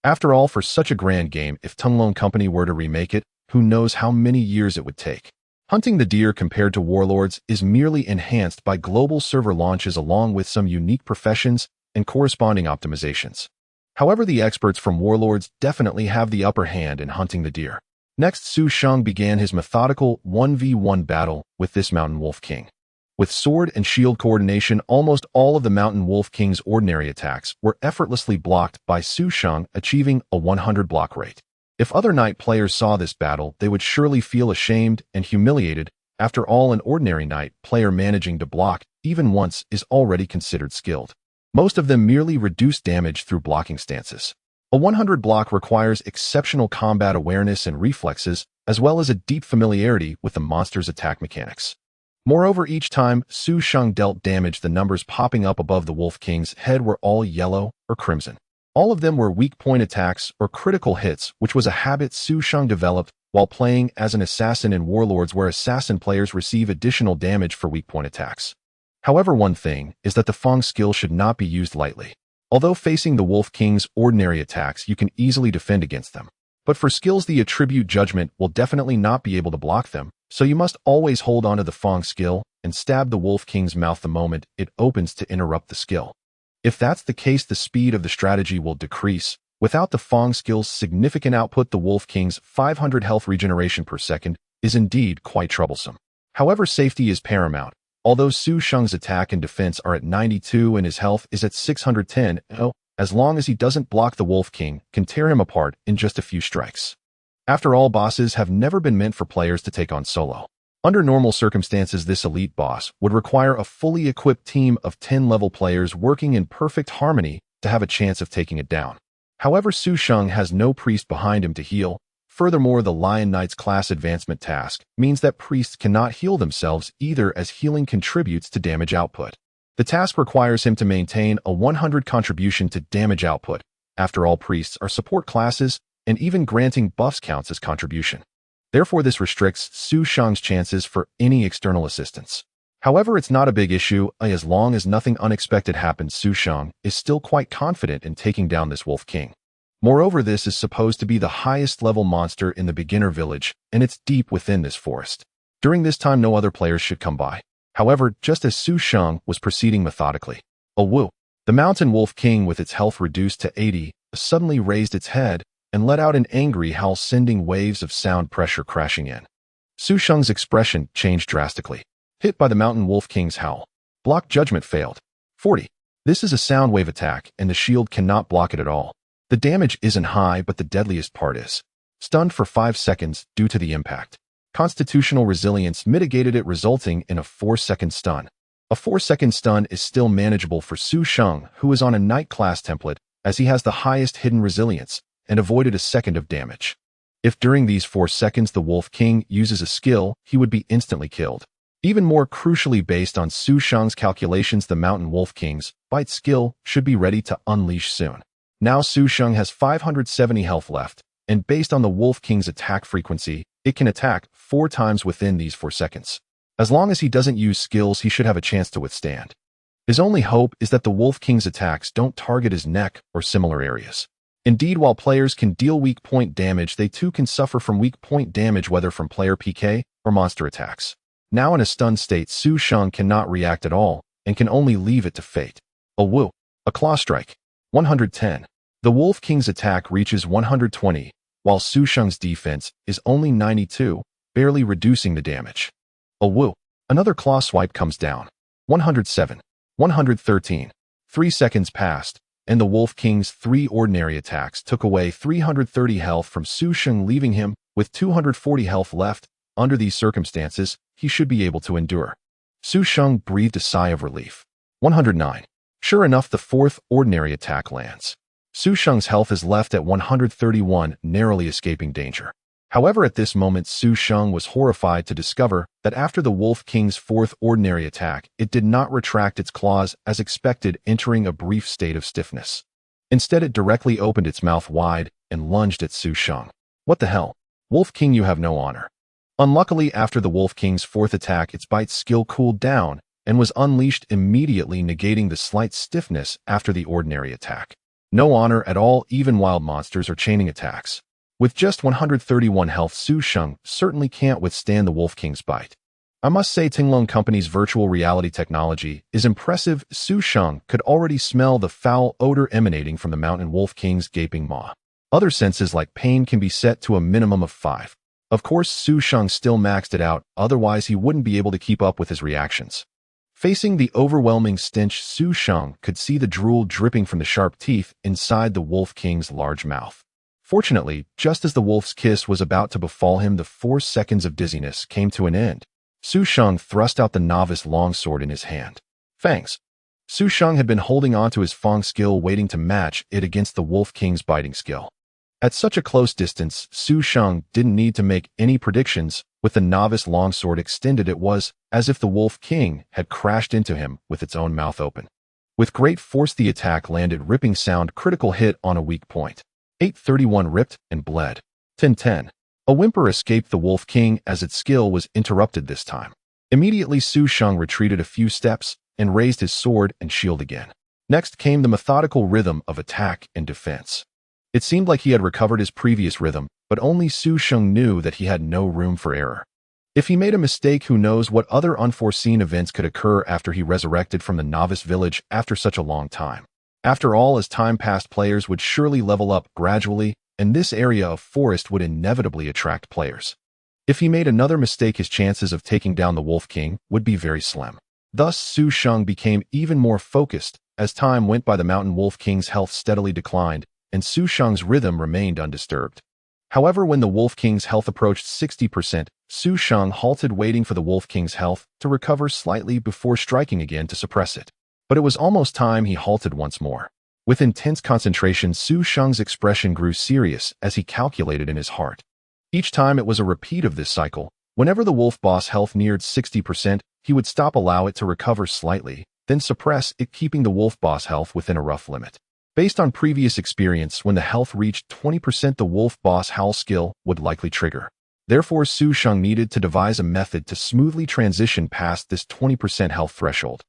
After all, for such a grand game, if Tunglong Company were to remake it, who knows how many years it would take. Hunting the deer compared to warlords is merely enhanced by global server launches along with some unique professions and corresponding optimizations. However, the experts from warlords definitely have the upper hand in hunting the deer. Next, Su Sheng began his methodical 1v1 battle with this Mountain Wolf King. With sword and shield coordination, almost all of the Mountain Wolf King's ordinary attacks were effortlessly blocked by Su Sheng, achieving a 100 block rate. If other knight players saw this battle, they would surely feel ashamed and humiliated. After all, an ordinary knight player managing to block even once is already considered skilled. Most of them merely reduce damage through blocking stances. A 100 block requires exceptional combat awareness and reflexes, as well as a deep familiarity with the monster's attack mechanics. Moreover, each time Su Sheng dealt damage, the numbers popping up above the Wolf King's head were all yellow or crimson. All of them were weak point attacks or critical hits, which was a habit Su Sheng developed while playing as an assassin in Warlords, where assassin players receive additional damage for weak point attacks. However, one thing is that the Fong skill should not be used lightly. Although facing the Wolf King's ordinary attacks, you can easily defend against them. But for skills, the attribute judgment will definitely not be able to block them, so you must always hold onto the Fong skill and stab the Wolf King's mouth the moment it opens to interrupt the skill. If that's the case, the speed of the strategy will decrease. Without the Fong skill's significant output, the Wolf King's 500 health regeneration per second is indeed quite troublesome. However, safety is paramount. Although Su Sheng's attack and defense are at 92 and his health is at 610, as long as he doesn't block, the Wolf King can tear him apart in just a few strikes. After all, bosses have never been meant for players to take on solo. Under normal circumstances, this elite boss would require a fully equipped team of 10-level players working in perfect harmony to have a chance of taking it down. However, Su Sheng has no priest behind him to heal. Furthermore, the Lion Knight's class advancement task means that priests cannot heal themselves either, as healing contributes to damage output. The task requires him to maintain a 100 contribution to damage output. After all, priests are support classes, and even granting buffs counts as contribution. Therefore, this restricts Su Sheng's chances for any external assistance. However, it's not a big issue. As long as nothing unexpected happens, Su Sheng is still quite confident in taking down this Wolf King. Moreover, this is supposed to be the highest level monster in the beginner village, and it's deep within this forest. During this time, no other players should come by. However, just as Su Sheng was proceeding methodically, the mountain Wolf King, with its health reduced to 80, suddenly raised its head and let out an angry howl, sending waves of sound pressure crashing in. Su Sheng's expression changed drastically. Hit by the mountain Wolf King's howl. Block judgment failed. 40. This is a sound wave attack, and the shield cannot block it at all. The damage isn't high, but the deadliest part is. Stunned for 5 seconds due to the impact. Constitutional resilience mitigated it, resulting in a 4-second stun. A 4-second stun is still manageable for Su Sheng, who is on a Knight class template, as he has the highest hidden resilience, and avoided a second of damage. If during these 4 seconds the Wolf King uses a skill, he would be instantly killed. Even more crucially, based on Su Sheng's calculations, the Mountain Wolf King's bite skill should be ready to unleash soon. Now Su Sheng has 570 health left, and based on the Wolf King's attack frequency, it can attack 4 times within these 4 seconds. As long as he doesn't use skills, he should have a chance to withstand. His only hope is that the Wolf King's attacks don't target his neck or similar areas. Indeed, while players can deal weak point damage, they too can suffer from weak point damage, whether from player PK or monster attacks. Now in a stunned state, Su Sheng cannot react at all and can only leave it to fate. A claw strike. 110. The Wolf King's attack reaches 120, while Su Sheng's defense is only 92, barely reducing the damage. Another claw swipe comes down. 107. 113. 3 seconds passed, and the Wolf King's 3 ordinary attacks took away 330 health from Su Sheng, leaving him with 240 health left. Under these circumstances, he should be able to endure. Su Sheng breathed a sigh of relief. 109. Sure enough, the 4th ordinary attack lands. Su Sheng's health is left at 131, narrowly escaping danger. However, at this moment, Su Sheng was horrified to discover that after the Wolf King's 4th ordinary attack, it did not retract its claws as expected, entering a brief state of stiffness. Instead, it directly opened its mouth wide and lunged at Su Sheng. What the hell? Wolf King, you have no honor. Unluckily, after the Wolf King's 4th attack, its bite skill cooled down and was unleashed immediately, negating the slight stiffness after the ordinary attack. No honor at all, even wild monsters are chaining attacks. With just 131 health, Su Sheng certainly can't withstand the Wolf King's bite. I must say, Tinglong Company's virtual reality technology is impressive. Su Sheng could already smell the foul odor emanating from the Mountain Wolf King's gaping maw. Other senses like pain can be set to a minimum of 5. Of course, Su Sheng still maxed it out, otherwise he wouldn't be able to keep up with his reactions. Facing the overwhelming stench, Su Sheng could see the drool dripping from the sharp teeth inside the Wolf King's large mouth. Fortunately, just as the wolf's kiss was about to befall him, the 4 seconds of dizziness came to an end. Su Sheng thrust out the novice longsword in his hand. Fangs. Su Sheng had been holding on to his Fang skill, waiting to match it against the Wolf King's biting skill. At such a close distance, Su Sheng didn't need to make any predictions. With the novice longsword extended, it was as if the Wolf King had crashed into him with its own mouth open. With great force, the attack landed, ripping sound, critical hit on a weak point. 831 ripped and bled. 1010. A whimper escaped the Wolf King as its skill was interrupted this time. Immediately, Su Sheng retreated a few steps and raised his sword and shield again. Next came the methodical rhythm of attack and defense. It seemed like he had recovered his previous rhythm, but only Su Sheng knew that he had no room for error. If he made a mistake, who knows what other unforeseen events could occur after he resurrected from the novice village after such a long time. After all, as time passed, players would surely level up gradually, and this area of forest would inevitably attract players. If he made another mistake, his chances of taking down the Wolf King would be very slim. Thus, Su Sheng became even more focused. As time went by, the Mountain Wolf King's health steadily declined, and Su Sheng's rhythm remained undisturbed. However, when the Wolf King's health approached 60%, Su Sheng halted, waiting for the Wolf King's health to recover slightly before striking again to suppress it. But it was almost time he halted once more. With intense concentration, Su Sheng's expression grew serious as he calculated in his heart. Each time it was a repeat of this cycle. Whenever the wolf boss health neared 60%, he would stop, allow it to recover slightly, then suppress it, keeping the wolf boss health within a rough limit. Based on previous experience, when the health reached 20%, the wolf boss howl skill would likely trigger. Therefore, Su Sheng needed to devise a method to smoothly transition past this 20% health threshold.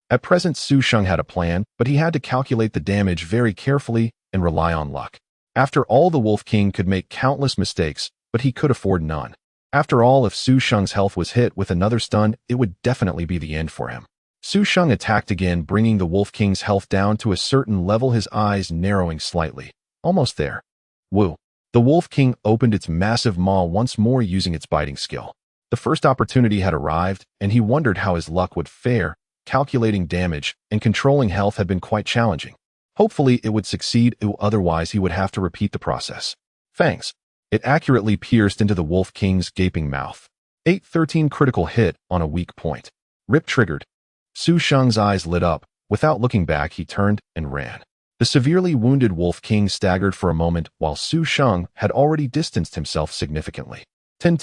At present, Su Sheng had a plan, but he had to calculate the damage very carefully and rely on luck. After all, the Wolf King could make countless mistakes, but he could afford none. After all, if Su Sheng's health was hit with another stun, it would definitely be the end for him. Su Sheng attacked again, bringing the Wolf King's health down to a certain level, his eyes narrowing slightly. Almost there. Woo. The Wolf King opened its massive maw once more, using its biting skill. The first opportunity had arrived, and he wondered how his luck would fare. Calculating damage and controlling health had been quite challenging. Hopefully it would succeed, otherwise he would have to repeat the process. Fangs. It accurately pierced into the Wolf King's gaping mouth. 813 critical hit on a weak point. Rip triggered. Su Sheng's eyes lit up. Without looking back, he turned and ran. The severely wounded Wolf King staggered for a moment, while Su Sheng had already distanced himself significantly. 10.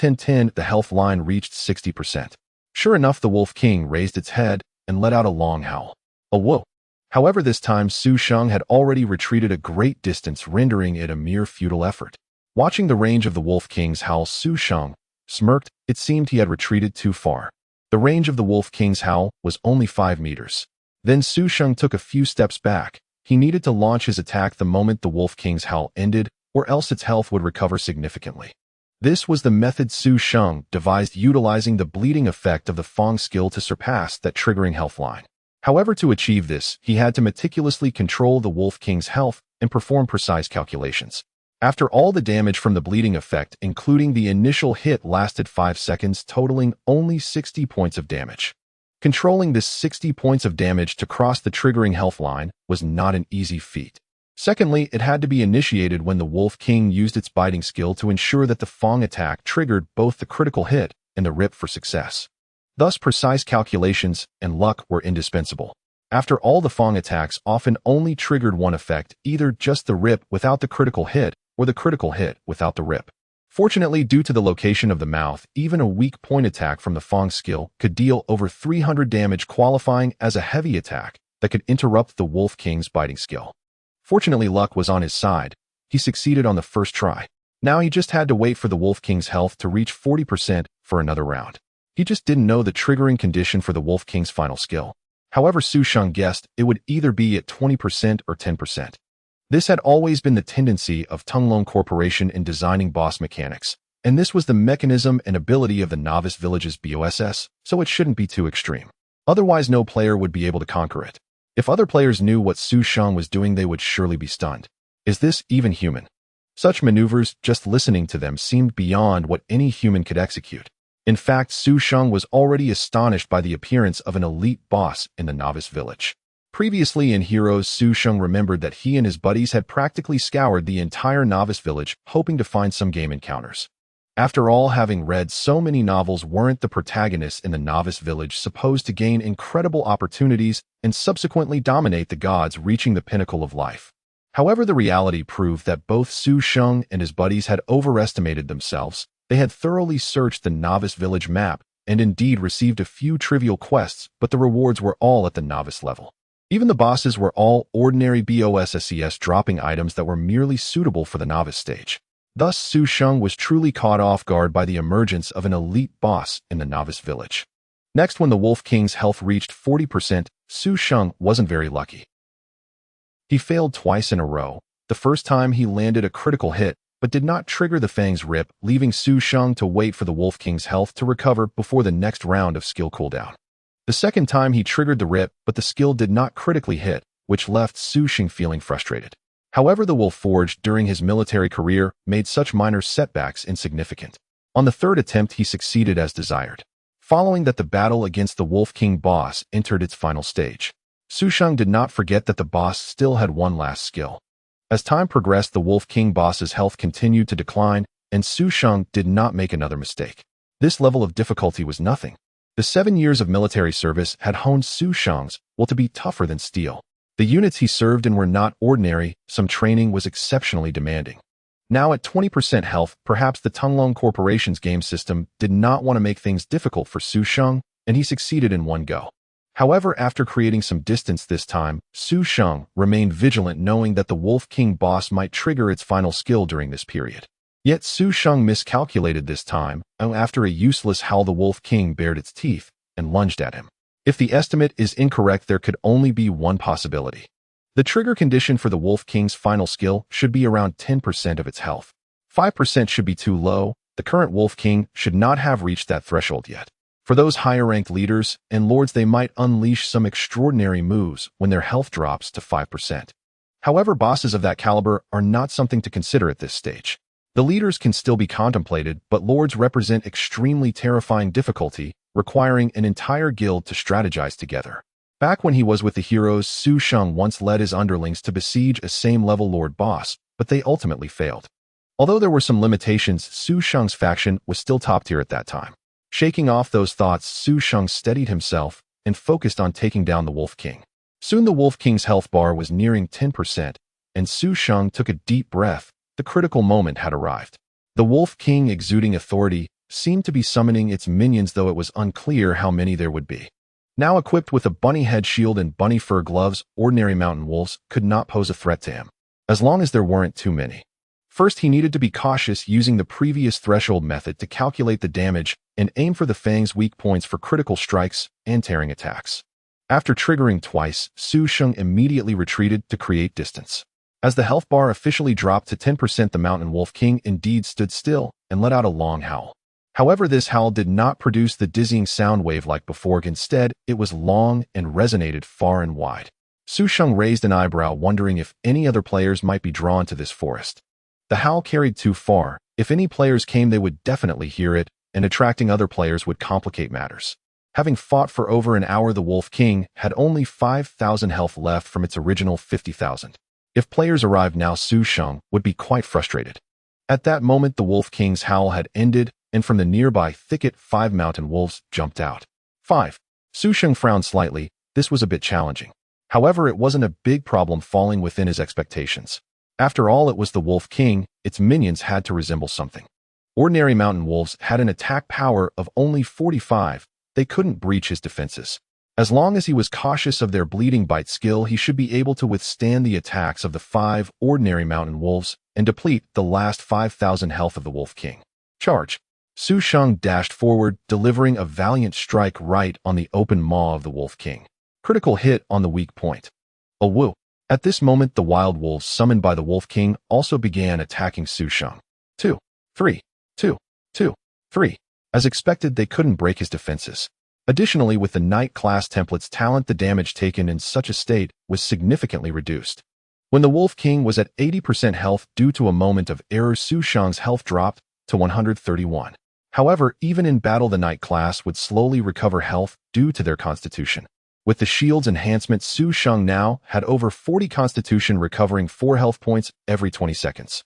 The health line reached 60%. Sure enough, the Wolf King raised its head and let out a long howl. A whoa. However, this time Su Sheng had already retreated a great distance, rendering it a mere futile effort. Watching the range of the Wolf King's howl, Su Sheng smirked. It seemed he had retreated too far. The range of the Wolf King's howl was only 5 meters. Then Su Sheng took a few steps back. He needed to launch his attack the moment the Wolf King's howl ended, or else its health would recover significantly. This was the method Su Sheng devised, utilizing the bleeding effect of the Fang skill to surpass that triggering health line. However, to achieve this, he had to meticulously control the Wolf King's health and perform precise calculations. After all, the damage from the bleeding effect, including the initial hit, lasted 5 seconds, totaling only 60 points of damage. Controlling this 60 points of damage to cross the triggering health line was not an easy feat. Secondly, it had to be initiated when the Wolf King used its biting skill to ensure that the Fang attack triggered both the critical hit and the rip for success. Thus, precise calculations and luck were indispensable. After all, the Fang attacks often only triggered one effect, either just the rip without the critical hit, or the critical hit without the rip. Fortunately, due to the location of the mouth, even a weak point attack from the Fang skill could deal over 300 damage, qualifying as a heavy attack that could interrupt the Wolf King's biting skill. Fortunately, luck was on his side. He succeeded on the first try. Now he just had to wait for the Wolf King's health to reach 40% for another round. He just didn't know the triggering condition for the Wolf King's final skill. However, Su Sheng guessed it would either be at 20% or 10%. This had always been the tendency of Tunglong Corporation in designing boss mechanics, and this was the mechanism and ability of the Novice Village's BOSS, so it shouldn't be too extreme. Otherwise, no player would be able to conquer it. If other players knew what Su Sheng was doing, they would surely be stunned. Is this even human? Such maneuvers, just listening to them, seemed beyond what any human could execute. In fact, Su Sheng was already astonished by the appearance of an elite boss in the Novice Village. Previously in Heroes, Su Sheng remembered that he and his buddies had practically scoured the entire Novice Village, hoping to find some game encounters. After all, having read so many novels, weren't the protagonists in the Novice Village supposed to gain incredible opportunities and subsequently dominate the gods, reaching the pinnacle of life? However, the reality proved that both Su Sheng and his buddies had overestimated themselves. They had thoroughly searched the Novice Village map and indeed received a few trivial quests, but the rewards were all at the novice level. Even the bosses were all ordinary BOSSES, dropping items that were merely suitable for the novice stage. Thus, Su Sheng was truly caught off guard by the emergence of an elite boss in the Novice Village. Next, when the Wolf King's health reached 40%, Su Sheng wasn't very lucky. He failed twice in a row. The first time he landed a critical hit, but did not trigger the Fang's rip, leaving Su Sheng to wait for the Wolf King's health to recover before the next round of skill cooldown. The second time he triggered the rip, but the skill did not critically hit, which left Su Sheng feeling frustrated. However, the Wolf forged during his military career made such minor setbacks insignificant. On the third attempt, he succeeded as desired. Following that, the battle against the Wolf King boss entered its final stage. Su Sheng did not forget that the boss still had one last skill. As time progressed, the Wolf King boss's health continued to decline, and Su Sheng did not make another mistake. This level of difficulty was nothing. The 7 years of military service had honed Su Sheng's will to be tougher than steel. The units he served in were not ordinary, some training was exceptionally demanding. Now at 20% health, perhaps the Tunglong Corporation's game system did not want to make things difficult for Su Sheng, and he succeeded in one go. However, after creating some distance this time, Su Sheng remained vigilant, knowing that the Wolf King boss might trigger its final skill during this period. Yet Su Sheng miscalculated this time, and after a useless howl, the Wolf King bared its teeth and lunged at him. If the estimate is incorrect, there could only be one possibility. The trigger condition for the Wolf King's final skill should be around 10% of its health. 5% should be too low. The current Wolf King should not have reached that threshold yet. For those higher-ranked leaders and lords, they might unleash some extraordinary moves when their health drops to 5%. However, bosses of that caliber are not something to consider at this stage. The leaders can still be contemplated, but lords represent extremely terrifying difficulty, requiring an entire guild to strategize together. Back when he was with the heroes, Su Sheng once led his underlings to besiege a same-level lord boss, but they ultimately failed. Although there were some limitations, Su Sheng's faction was still top tier at that time. Shaking off those thoughts, Su Sheng steadied himself and focused on taking down the Wolf King. Soon the Wolf King's health bar was nearing 10%, and Su Sheng took a deep breath. The critical moment had arrived. The Wolf King, exuding authority, seemed to be summoning its minions, though it was unclear how many there would be. Now equipped with a bunny head shield and bunny fur gloves, ordinary mountain wolves could not pose a threat to him, as long as there weren't too many. First, he needed to be cautious, using the previous threshold method to calculate the damage and aim for the Fang's weak points for critical strikes and tearing attacks. After triggering twice, Su Sheng immediately retreated to create distance. As the health bar officially dropped to 10%, the Mountain Wolf King indeed stood still and let out a long howl. However, this howl did not produce the dizzying sound wave like before. Instead, it was long and resonated far and wide. Su Sheng raised an eyebrow, wondering if any other players might be drawn to this forest. The howl carried too far. If any players came, they would definitely hear it, and attracting other players would complicate matters. Having fought for over an hour, the Wolf King had only 5,000 health left from its original 50,000. If players arrived now, Su Sheng would be quite frustrated. At that moment, the Wolf King's howl had ended, and from the nearby thicket 5 mountain wolves jumped out. 5. Su Sheng frowned slightly. This was a bit challenging. However, it wasn't a big problem, falling within his expectations. After all, it was the Wolf King. Its minions had to resemble something. Ordinary mountain wolves had an attack power of only 45. They couldn't breach his defenses. As long as he was cautious of their bleeding bite skill, he should be able to withstand the attacks of the 5 ordinary mountain wolves and deplete the last 5,000 health of the Wolf King. Charge! Su Sheng dashed forward, delivering a valiant strike right on the open maw of the Wolf King. Critical hit on the weak point. A woo! At this moment, the wild wolves summoned by the Wolf King also began attacking Su Sheng. 2, 3, 2, 2, 3. As expected, they couldn't break his defenses. Additionally, with the Knight class template's talent, the damage taken in such a state was significantly reduced. When the Wolf King was at 80% health due to a moment of error, Su Sheng's health dropped to 131. However, even in battle, the Knight class would slowly recover health due to their constitution. With the shield's enhancement, Su Sheng now had over 40 constitution, recovering 4 health points every 20 seconds.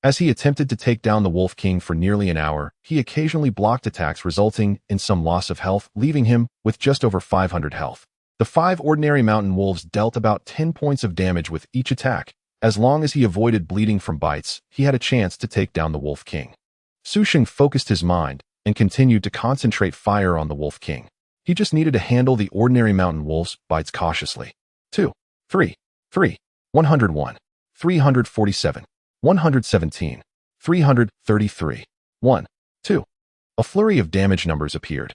As he attempted to take down the Wolf King for nearly an hour, he occasionally blocked attacks, resulting in some loss of health, leaving him with just over 500 health. The 5 ordinary mountain wolves dealt about 10 points of damage with each attack. As long as he avoided bleeding from bites, he had a chance to take down the Wolf King. Su Sheng focused his mind and continued to concentrate fire on the Wolf King. He just needed to handle the ordinary mountain wolves' bites cautiously. 2, 3, 3, 101, 347, 117, 333, 1, 2. A flurry of damage numbers appeared.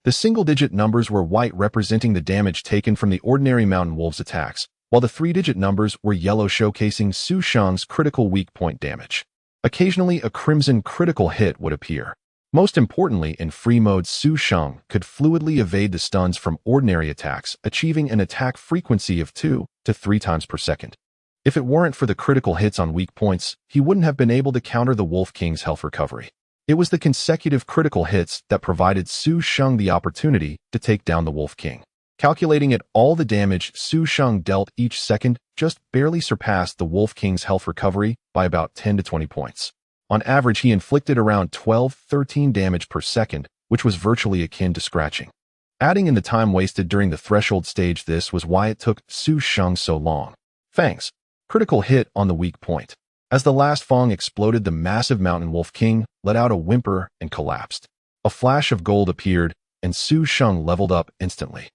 The single-digit numbers were white, representing the damage taken from the ordinary mountain wolves' attacks, while the 3-digit numbers were yellow, showcasing Su Sheng's critical weak point damage. Occasionally, a crimson critical hit would appear. Most importantly, in free mode, Su Sheng could fluidly evade the stuns from ordinary attacks, achieving an attack frequency of 2 to 3 times per second. If it weren't for the critical hits on weak points, he wouldn't have been able to counter the Wolf King's health recovery. It was the consecutive critical hits that provided Su Sheng the opportunity to take down the Wolf King. Calculating it, all the damage Su Sheng dealt each second just barely surpassed the Wolf King's health recovery by about 10 to 20 points. On average, he inflicted around 12-13 damage per second, which was virtually akin to scratching. Adding in the time wasted during the threshold stage, this was why it took Su Sheng so long. Fangs. Critical hit on the weak point. As the last Fang exploded, the massive Mountain Wolf King let out a whimper and collapsed. A flash of gold appeared, and Su Sheng leveled up instantly.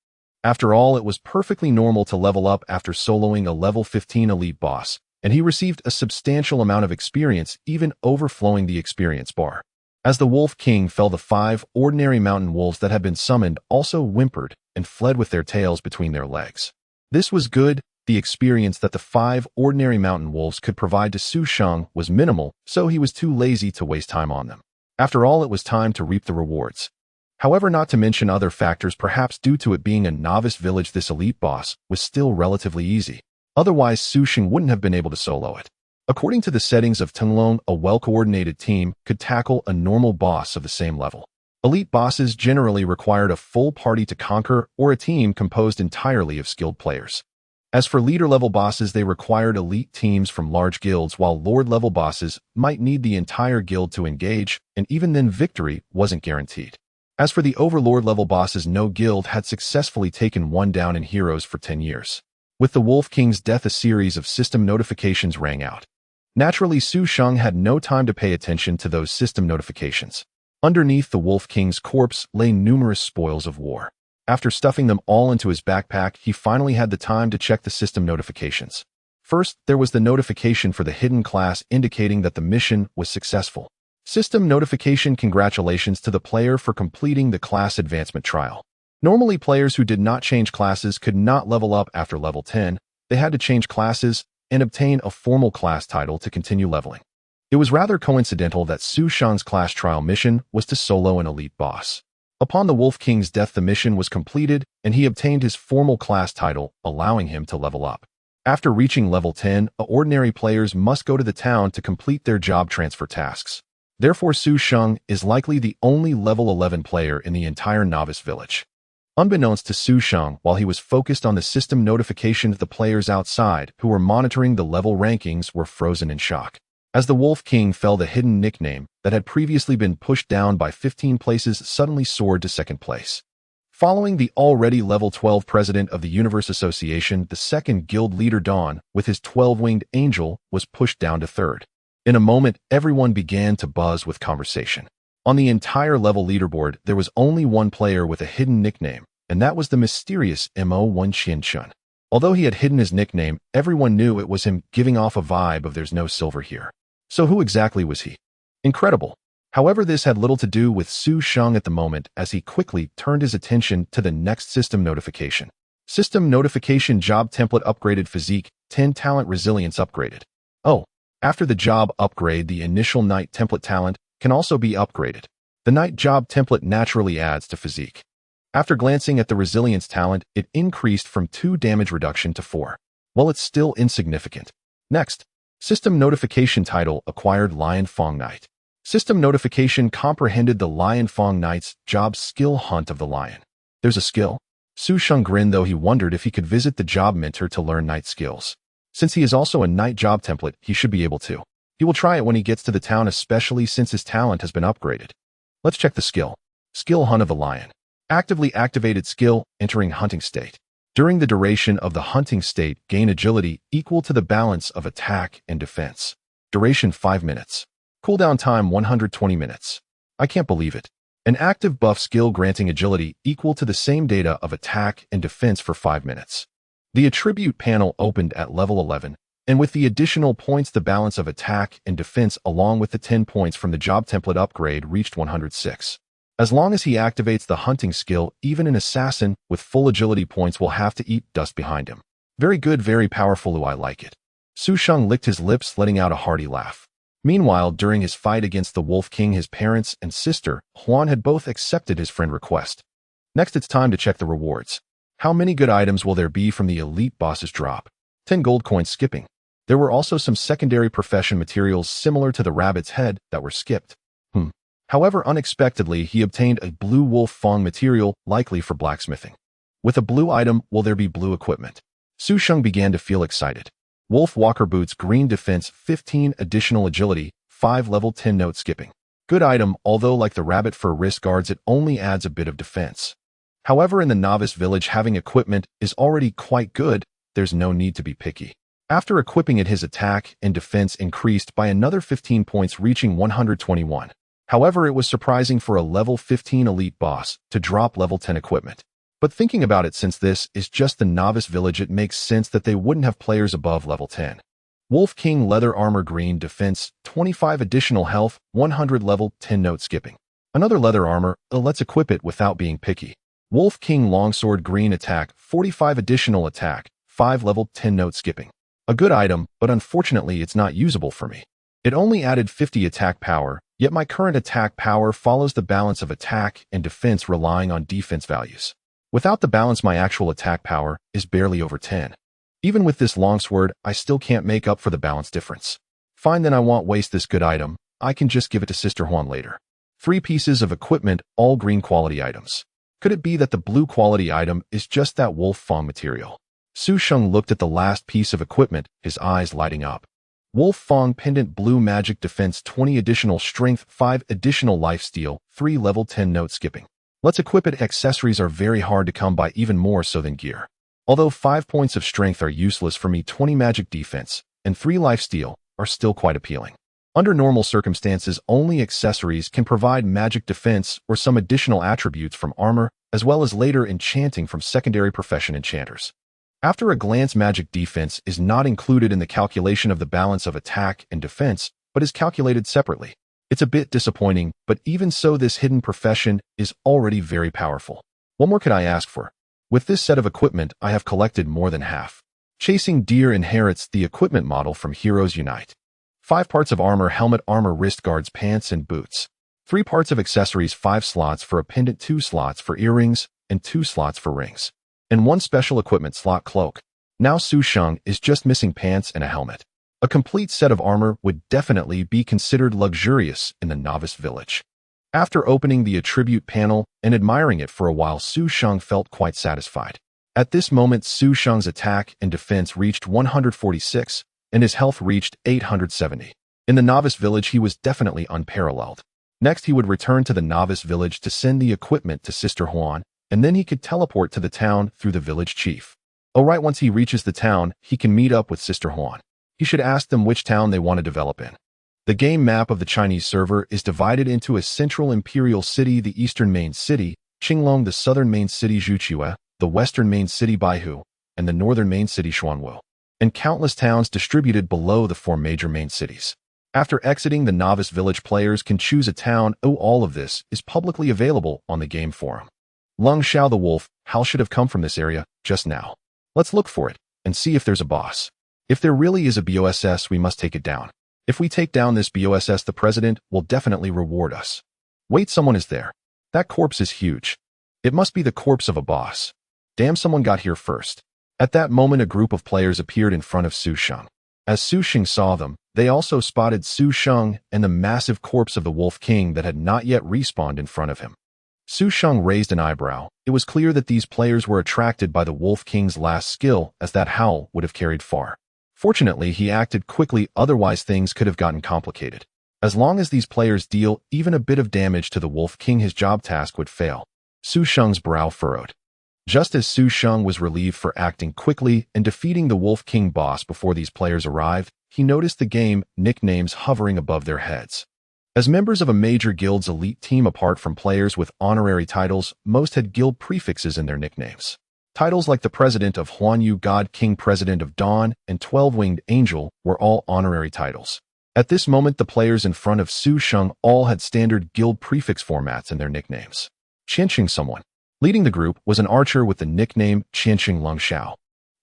After all, it was perfectly normal to level up after soloing a level 15 elite boss, and he received a substantial amount of experience, even overflowing the experience bar. As the Wolf King fell, the 5 ordinary mountain wolves that had been summoned also whimpered and fled with their tails between their legs. This was good. The experience that the 5 ordinary mountain wolves could provide to Su Sheng was minimal, so he was too lazy to waste time on them. After all, it was time to reap the rewards. However, not to mention other factors, perhaps due to it being a novice village, this elite boss was still relatively easy. Otherwise, Su Sheng wouldn't have been able to solo it. According to the settings of Tenglong, a well-coordinated team could tackle a normal boss of the same level. Elite bosses generally required a full party to conquer, or a team composed entirely of skilled players. As for leader-level bosses, they required elite teams from large guilds, while lord-level bosses might need the entire guild to engage, and even then victory wasn't guaranteed. As for the overlord-level bosses, no guild had successfully taken one down in Heroes for 10 years. With the Wolf King's death, a series of system notifications rang out. Naturally, Su Sheng had no time to pay attention to those system notifications. Underneath the Wolf King's corpse lay numerous spoils of war. After stuffing them all into his backpack, he finally had the time to check the system notifications. First, there was the notification for the hidden class indicating that the mission was successful. System notification: congratulations to the player for completing the class advancement trial. Normally, players who did not change classes could not level up after level 10. They had to change classes and obtain a formal class title to continue leveling. It was rather coincidental that Su Sheng's class trial mission was to solo an elite boss. Upon the Wolf King's death, the mission was completed, and he obtained his formal class title, allowing him to level up. After reaching level 10, ordinary players must go to the town to complete their job transfer tasks. Therefore, Su Sheng is likely the only level 11 player in the entire novice village. Unbeknownst to Su Sheng, while he was focused on the system notifications, the players outside who were monitoring the level rankings were frozen in shock. As the Wolf King fell, the hidden nickname that had previously been pushed down by 15 places suddenly soared to second place. Following the already level 12 president of the Universe Association, the second guild leader Dawn, with his 12-winged angel, was pushed down to third. In a moment, everyone began to buzz with conversation. On the entire level leaderboard, there was only one player with a hidden nickname, and that was the mysterious Mo1 Chen. Although he had hidden his nickname, everyone knew it was him, giving off a vibe of "there's no silver here." So who exactly was he? Incredible. However, this had little to do with Su Sheng at the moment, as he quickly turned his attention to the next system notification. System notification: job template upgraded, physique 10, talent resilience upgraded. Oh, after the job upgrade, the initial knight template talent can also be upgraded. The knight job template naturally adds to physique. After glancing at the resilience talent, it increased from 2 damage reduction to 4. Well, it's still insignificant. Next, system notification title acquired Lion Fang Knight. System notification comprehended the Lion Fang Knight's job skill: Hunt of the Lion. There's a skill? Su Sheng grinned, though he wondered if he could visit the job mentor to learn knight skills. Since he is also a knight job template, he should be able to. He will try it when he gets to the town, especially since his talent has been upgraded. Let's check the skill. Skill: Hunt of the Lion. Actively activated skill, entering hunting state. During the duration of the hunting state, gain agility equal to the balance of attack and defense. Duration 5 minutes. Cooldown time 120 minutes. I can't believe it. An active buff skill granting agility equal to the same data of attack and defense for 5 minutes. The attribute panel opened at level 11, and with the additional points, the balance of attack and defense along with the 10 points from the job template upgrade reached 106. As long as he activates the hunting skill, even an assassin with full agility points will have to eat dust behind him. Very good, very powerful. I like it. Su Sheng licked his lips, letting out a hearty laugh. Meanwhile, during his fight against the Wolf King, his parents and sister, Huan, had both accepted his friend request. Next, it's time to check the rewards. How many good items will there be from the elite boss's drop? 10 gold coins skipping. There were also some secondary profession materials similar to the rabbit's head that were skipped. However, unexpectedly, he obtained a blue wolf fang material, likely for blacksmithing. With a blue item, will there be blue equipment? Su Sheng began to feel excited. Wolf Walker Boots, green defense, 15 additional agility, 5 level 10 note skipping. Good item, although like the rabbit fur wrist guards, it only adds a bit of defense. However, in the novice village, having equipment is already quite good. There's no need to be picky. After equipping it, his attack and defense increased by another 15 points, reaching 121. However, it was surprising for a level 15 elite boss to drop level 10 equipment. But thinking about it, since this is just the novice village, it makes sense that they wouldn't have players above level 10. Wolf King leather armor, green defense, 25 additional health, 100 level 10 note skipping. Another leather armor, let's equip it without being picky. Wolf King longsword, green attack, 45 additional attack, 5 level 10 note skipping. A good item, but unfortunately it's not usable for me. It only added 50 attack power, yet my current attack power follows the balance of attack and defense, relying on defense values. Without the balance, my actual attack power is barely over 10. Even with this longsword, I still can't make up for the balance difference. Fine, then I won't waste this good item. I can just give it to Sister Huan later. 3 pieces of equipment, all green quality items. Could it be that the blue quality item is just that wolf fang material? Su Sheng looked at the last piece of equipment, his eyes lighting up. Wolf Fang pendant, blue magic defense, 20 additional strength, 5 additional life steal, 3 level 10 note skipping. Let's equip it. Accessories are very hard to come by, even more so than gear. Although 5 points of strength are useless for me, 20 magic defense and 3 life steal are still quite appealing. Under normal circumstances, only accessories can provide magic defense or some additional attributes from armor, as well as later enchanting from secondary profession enchanters. After a glance, magic defense is not included in the calculation of the balance of attack and defense, but is calculated separately. It's a bit disappointing, but even so, this hidden profession is already very powerful. What more could I ask for? With this set of equipment, I have collected more than half. Chasing Deer inherits the equipment model from Heroes Unite. 5 parts of armor, helmet, armor, wrist guards, pants, and boots. 3 parts of accessories, 5 slots for a pendant, 2 slots for earrings, and 2 slots for rings. And 1 special equipment slot, cloak. Now Su Sheng is just missing pants and a helmet. A complete set of armor would definitely be considered luxurious in the novice village. After opening the attribute panel and admiring it for a while, Su Sheng felt quite satisfied. At this moment, Su Sheng's attack and defense reached 146, and his health reached 870. In the novice village, he was definitely unparalleled. Next, he would return to the novice village to send the equipment to Sister Huan, and then he could teleport to the town through the village chief. Alright, once he reaches the town, he can meet up with Sister Huan. He should ask them which town they want to develop in. The game map of the Chinese server is divided into a central imperial city, the eastern main city, Qinglong, the southern main city, Zhuqiue, the western main city, Baihu, and the northern main city, Xuanwu, and countless towns distributed below the 4 major main cities. After exiting the novice village, players can choose a town. All of this is publicly available on the game forum. Lung Xiao the wolf howl should have come from this area just now. Let's look for it and see if there's a boss. If there really is a BOSS, we must take it down. If we take down this BOSS, the president will definitely reward us. Wait, someone is there. That corpse is huge. It must be the corpse of a boss. Damn, someone got here first. At that moment, a group of players appeared in front of Su Sheng. As Su Sheng saw them, they also spotted Su Sheng and the massive corpse of the Wolf King that had not yet respawned in front of him. Su Sheng raised an eyebrow. It was clear that these players were attracted by the Wolf King's last skill, as that howl would have carried far. Fortunately, he acted quickly, otherwise things could have gotten complicated. As long as these players deal even a bit of damage to the Wolf King, his job task would fail. Su Sheng's brow furrowed. Just as Su Sheng was relieved for acting quickly and defeating the Wolf King boss before these players arrived, he noticed the game nicknames hovering above their heads. As members of a major guild's elite team, apart from players with honorary titles, most had guild prefixes in their nicknames. Titles like the President of Huanyu, God King, President of Dawn, and 12-Winged Angel were all honorary titles. At this moment, the players in front of Su Sheng all had standard guild prefix formats in their nicknames. Qianqing someone. Leading the group was an archer with the nickname Qianqing Lung Xiao.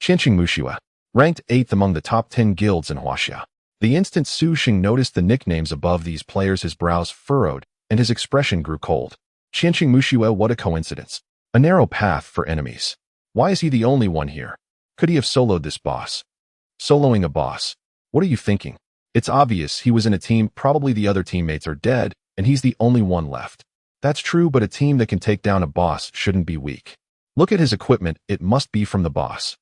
Qianqing Muxue, ranked 8th among the top 10 guilds in Huaxia. The instant Su Sheng noticed the nicknames above these players, his brows furrowed, and his expression grew cold. Qianqing Muxue, what a coincidence. A narrow path for enemies. Why is he the only one here? Could he have soloed this boss? Soloing a boss? What are you thinking? It's obvious he was in a team, probably the other teammates are dead, and he's the only one left. That's true, but a team that can take down a boss shouldn't be weak. Look at his equipment, it must be from the boss.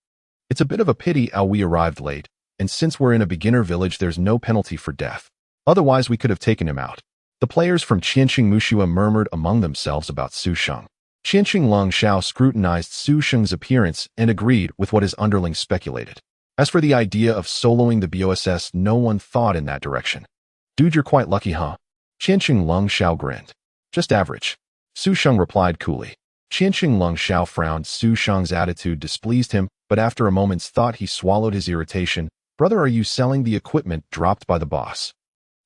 It's a bit of a pity how we arrived late, and since we're in a beginner village there's no penalty for death. Otherwise we could have taken him out. The players from Qianqing Muxua murmured among themselves about Su Sheng. Qianqing Long Xiao scrutinized Su Sheng's appearance and agreed with what his underlings speculated. As for the idea of soloing the BOSS, no one thought in that direction. Dude, you're quite lucky, huh? Qianqing Long Xiao grinned. Just average. Su Sheng replied coolly. Qianqing Long Xiao frowned. Su Sheng's attitude displeased him, but after a moment's thought he swallowed his irritation. Brother, are you selling the equipment dropped by the boss?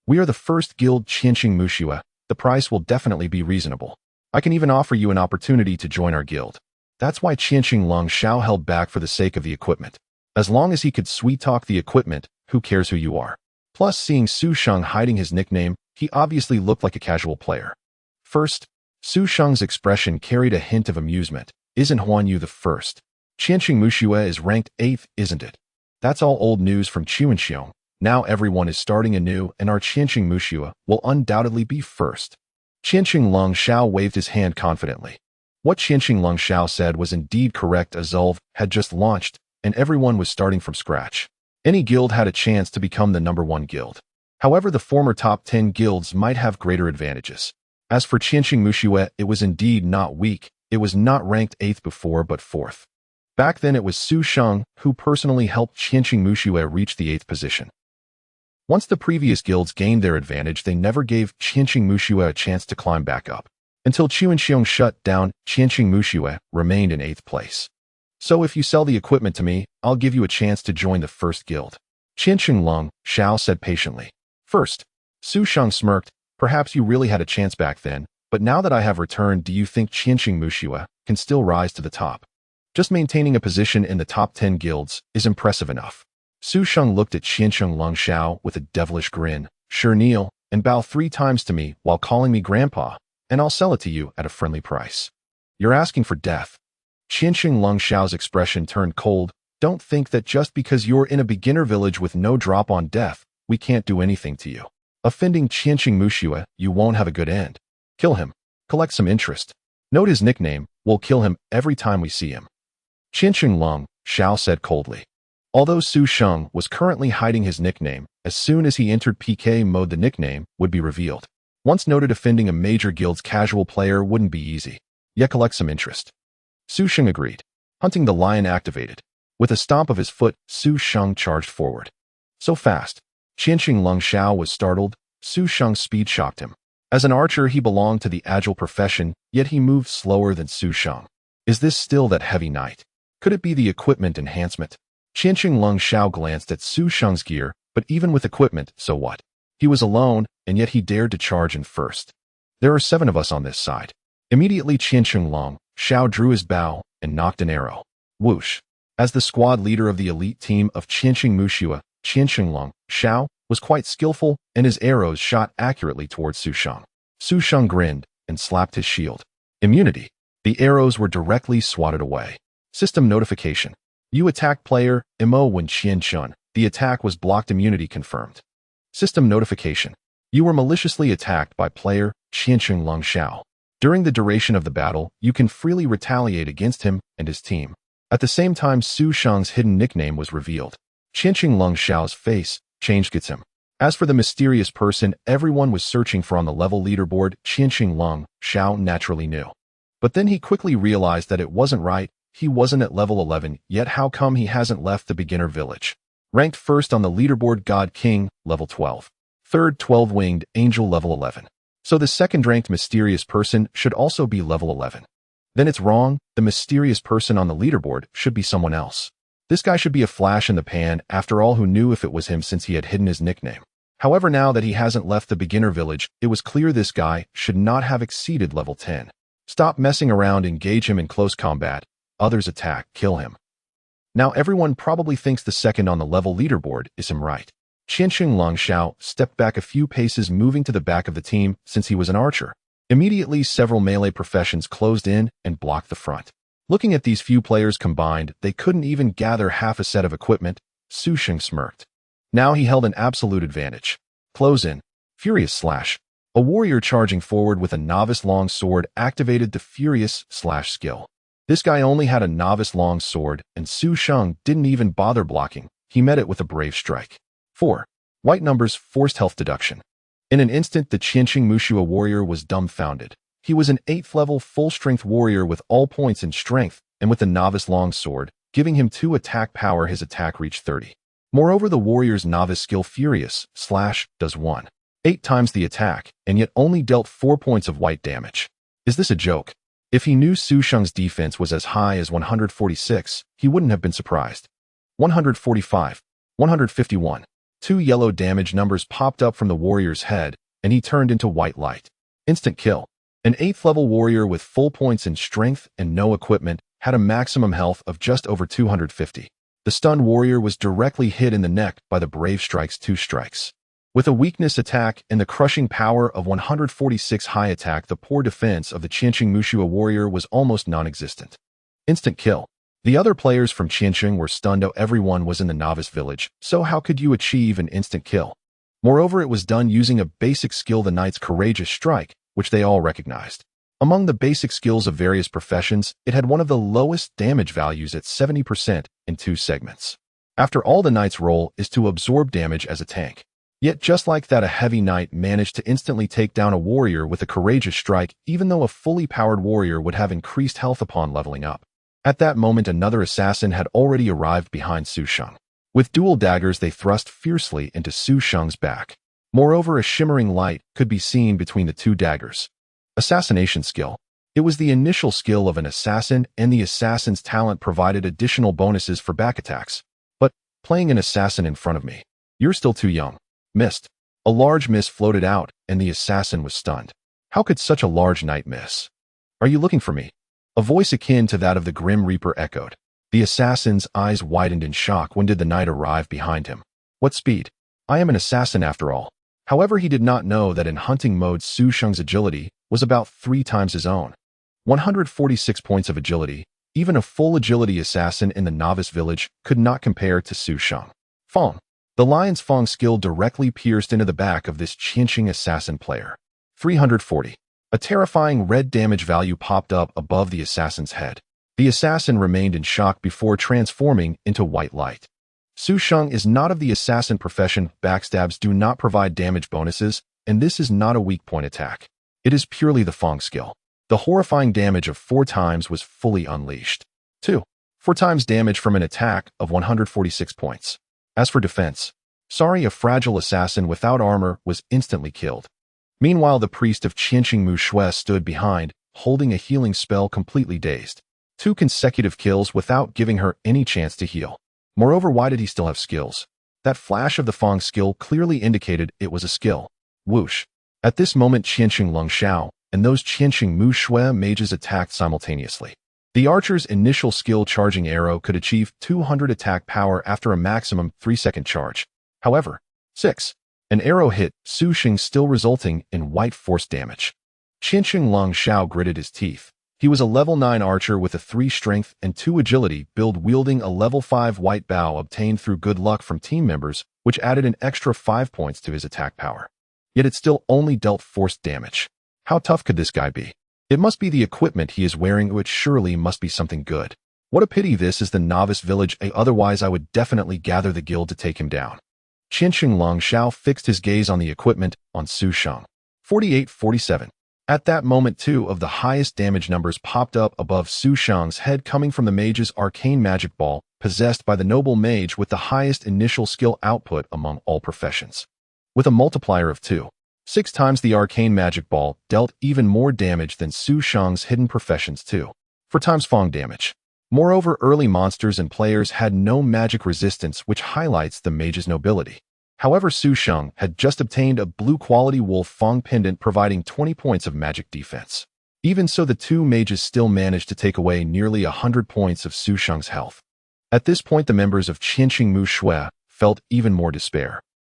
We are the first guild, Qianqing Muxua. The price will definitely be reasonable. I can even offer you an opportunity to join our guild. That's why Qianqing Long Xiao held back for the sake of the equipment. As long as he could sweet-talk the equipment, who cares who you are? Plus, seeing Su Sheng hiding his nickname, he obviously looked like a casual player. First, Su Sheng's expression carried a hint of amusement. Isn't Huan Yu the first? Qianqing Muxua is ranked 8th, isn't it? That's all old news from Chuanxiong. Now everyone is starting anew, and our Qianqing Muxua will undoubtedly be first. Qianqing Long Xiao waved his hand confidently. What Qianqing Long Xiao said was indeed correct. Azulv had just launched, and everyone was starting from scratch. Any guild had a chance to become the #1 guild. However, the former top 10 guilds might have greater advantages. As for Qianqing Muxua, it was indeed not weak. It was not ranked 8th before but 4th. Back then it was Su Sheng who personally helped Qianqing Muxua reach the 8th position. Once the previous guilds gained their advantage, they never gave Qianqing Muxua a chance to climb back up. Until Chuanxiong shut down, Qianqing Muxua remained in 8th place. So if you sell the equipment to me, I'll give you a chance to join the first guild. Qianqing Long Xiao said patiently. First, Su Sheng smirked. Perhaps you really had a chance back then, but now that I have returned, do you think Qianqing Muxua can still rise to the top? Just maintaining a position in the top 10 guilds is impressive enough. Su Sheng looked at Qianqing Long Xiao with a devilish grin. Sure, kneel and bow 3 times to me while calling me grandpa, and I'll sell it to you at a friendly price. You're asking for death. Qianqing Long Xiao's expression turned cold. Don't think that just because you're in a beginner village with no drop on death, we can't do anything to you. Offending Qianqing Muxua, you won't have a good end. Kill him. Collect some interest. Note his nickname. We'll kill him every time we see him. Qianqing Long Xiao said coldly. Although Su Sheng was currently hiding his nickname, as soon as he entered PK mode the nickname would be revealed. Once noted, offending a major guild's casual player wouldn't be easy. Yet collect some interest. Su Sheng agreed. Hunting the lion activated. With a stomp of his foot, Su Sheng charged forward. So fast. Qianqing Long Xiao was startled. Su Sheng's speed shocked him. As an archer he belonged to the agile profession, yet he moved slower than Su Sheng. Is this still that heavy knight? Could it be the equipment enhancement? Qianqing Long Xiao glanced at Su Sheng's gear, but even with equipment, so what? He was alone, and yet he dared to charge in first. There are 7 of us on this side. Immediately Qianqing Long Xiao drew his bow and knocked an arrow. Whoosh. As the squad leader of the elite team of Qianqing Muxua, Qianqing Long Xiao was quite skillful, and his arrows shot accurately towards Su Sheng. Su Sheng grinned and slapped his shield. Immunity. The arrows were directly swatted away. System notification. You attacked player Mo when Qian Chun. The attack was blocked. Immunity confirmed. System notification. You were maliciously attacked by player Qianqing Long Xiao. During the duration of the battle, you can freely retaliate against him and his team. At the same time, Su Sheng's hidden nickname was revealed. Qianqing Long Xiao's face changed. Gets him. As for the mysterious person everyone was searching for on the level leaderboard, Qianqing Long Xiao naturally knew. But then he quickly realized that it wasn't right. He wasn't at level 11, yet how come he hasn't left the beginner village? Ranked first on the leaderboard, God King, level 12. Third, 12-winged angel, level 11. So the second-ranked mysterious person should also be level 11. Then it's wrong. The mysterious person on the leaderboard should be someone else. This guy should be a flash in the pan. After all, who knew if it was him since he had hidden his nickname? However, now that he hasn't left the beginner village, it was clear this guy should not have exceeded level 10. Stop messing around, engage him in close combat. Others attack, kill him. Now everyone probably thinks the second on the level leaderboard is him, right? Qianqing Long Xiao stepped back a few paces, moving to the back of the team since he was an archer. Immediately several melee professions closed in and blocked the front. Looking at these few players combined, they couldn't even gather half a set of equipment. Su Sheng smirked. Now he held an absolute advantage. Close in. Furious slash. A warrior charging forward with a novice long sword activated the furious slash skill. This guy only had a novice long sword, and Su Sheng didn't even bother blocking. He met it with a brave strike. 4. White numbers forced health deduction. In an instant, the Qianqing Mushua warrior was dumbfounded. He was an 8th level full-strength warrior with all points in strength, and with a novice long sword, giving him 2 attack power. His attack reached 30. Moreover, the warrior's novice skill furious slash does 1.8 times the attack, and yet only dealt 4 points of white damage. Is this a joke? If he knew Su Sheng's defense was as high as 146, he wouldn't have been surprised. 145, 151. 2 yellow damage numbers popped up from the warrior's head, and he turned into white light. Instant kill. An 8th level warrior with full points in strength and no equipment had a maximum health of just over 250. The stunned warrior was directly hit in the neck by the brave strike's 2 strikes. With a weakness attack and the crushing power of 146 high attack, the poor defense of the Qianqing Mushua warrior was almost non-existent. Instant kill. The other players from Qianqing were stunned. Everyone was in the novice village, so how could you achieve an instant kill? Moreover, it was done using a basic skill, the knight's courageous strike, which they all recognized. Among the basic skills of various professions, it had one of the lowest damage values at 70% in 2 segments. After all, the knight's role is to absorb damage as a tank. Yet just like that, a heavy knight managed to instantly take down a warrior with a courageous strike, even though a fully powered warrior would have increased health upon leveling up. At that moment, another assassin had already arrived behind Su Sheng. With dual daggers, they thrust fiercely into Su Sheng's back. Moreover, a shimmering light could be seen between the 2 daggers. Assassination skill. It was the initial skill of an assassin, and the assassin's talent provided additional bonuses for back attacks. But playing an assassin in front of me. You're still too young. Missed. A large miss floated out, and the assassin was stunned. How could such a large knight miss? Are you looking for me? A voice akin to that of the Grim Reaper echoed. The assassin's eyes widened in shock. When did the knight arrive behind him? What speed? I am an assassin after all. However, he did not know that in hunting mode, Su Sheng's agility was about 3 times his own. 146 points of agility. Even a full agility assassin in the novice village could not compare to Su Sheng. Fong. The lion's Fong skill directly pierced into the back of this Qianqing assassin player. 340. A terrifying red damage value popped up above the assassin's head. The assassin remained in shock before transforming into white light. Su Sheng is not of the assassin profession. Backstabs do not provide damage bonuses, and this is not a weak point attack. It is purely the Fong skill. The horrifying damage of 4 times was fully unleashed. 2. 4 times damage from an attack of 146 points. As for defense, a fragile assassin without armor was instantly killed. Meanwhile, the priest of Qianqing Mushua stood behind, holding a healing spell, completely dazed. 2 consecutive kills without giving her any chance to heal. Moreover, why did he still have skills? That flash of the Fong skill clearly indicated it was a skill. Whoosh. At this moment, Qianqing Lung Xiao and those Qianqing Mushua mages attacked simultaneously. The archer's initial skill charging arrow could achieve 200 attack power after a maximum 3-second charge. However, 6. An arrow hit Su Sheng, still resulting in white force damage. Qianqing Lung Xiao gritted his teeth. He was a level 9 archer with a 3 strength and 2 agility build, wielding a level 5 white bow obtained through good luck from team members, which added an extra 5 points to his attack power. Yet it still only dealt force damage. How tough could this guy be? It must be the equipment he is wearing, which surely must be something good. What a pity this is the novice village, otherwise I would definitely gather the guild to take him down. Qianqing Lung Xiao fixed his gaze on the equipment on Su Sheng. 48-47. At that moment, 2 of the highest damage numbers popped up above Su Sheng's head, coming from the mage's arcane magic ball, possessed by the noble mage with the highest initial skill output among all professions. With a multiplier of 2. 6 times the arcane magic ball dealt even more damage than Su Sheng's hidden professions 2. 4 times Fong damage. Moreover, early monsters and players had no magic resistance, which highlights the mage's nobility. However, Su Sheng had just obtained a blue quality wolf Fong pendant, providing 20 points of magic defense. Even so, the 2 mages still managed to take away nearly 100 points of Su Sheng's health. At this point, the members of Qianqing Mushua felt even more despair.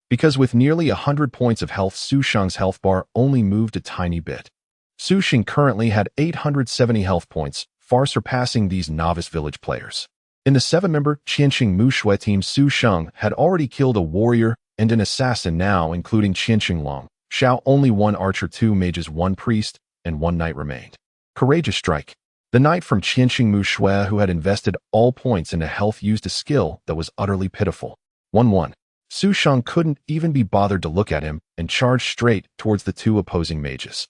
Because with nearly 100 points of health, Su Sheng's health bar only moved a tiny bit. Su Sheng currently had 870 health points, far surpassing these novice village players. In the 7-member Qianqing Mushua team, Su Sheng had already killed a warrior and an assassin now, including Qianqing Long Xiao only one archer, 2 mages, 1 priest, and 1 knight remained. Courageous strike. The knight from Qianqingmu Shui, who had invested all points into health, used a skill that was utterly pitiful. 1-1. Su Sheng couldn't even be bothered to look at him and charged straight towards the 2 opposing mages.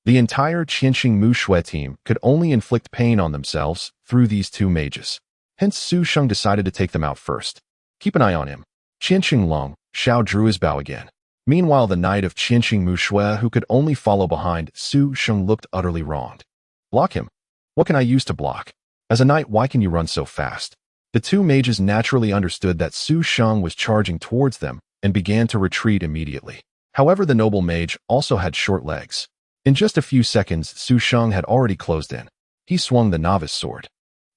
The entire Qianqingmu Shui team could only inflict pain on themselves through these 2 mages. Hence Su Sheng decided to take them out first. Keep an eye on him. Qianqing Long, Xiao drew his bow again. Meanwhile, the knight of Qianqingmu Shui, who could only follow behind Su Sheng, looked utterly wronged. Block him. What can I use to block? As a knight, why can you run so fast? The 2 mages naturally understood that Su Sheng was charging towards them and began to retreat immediately. However, the noble mage also had short legs. In just a few seconds, Su Sheng had already closed in. He swung the novice sword.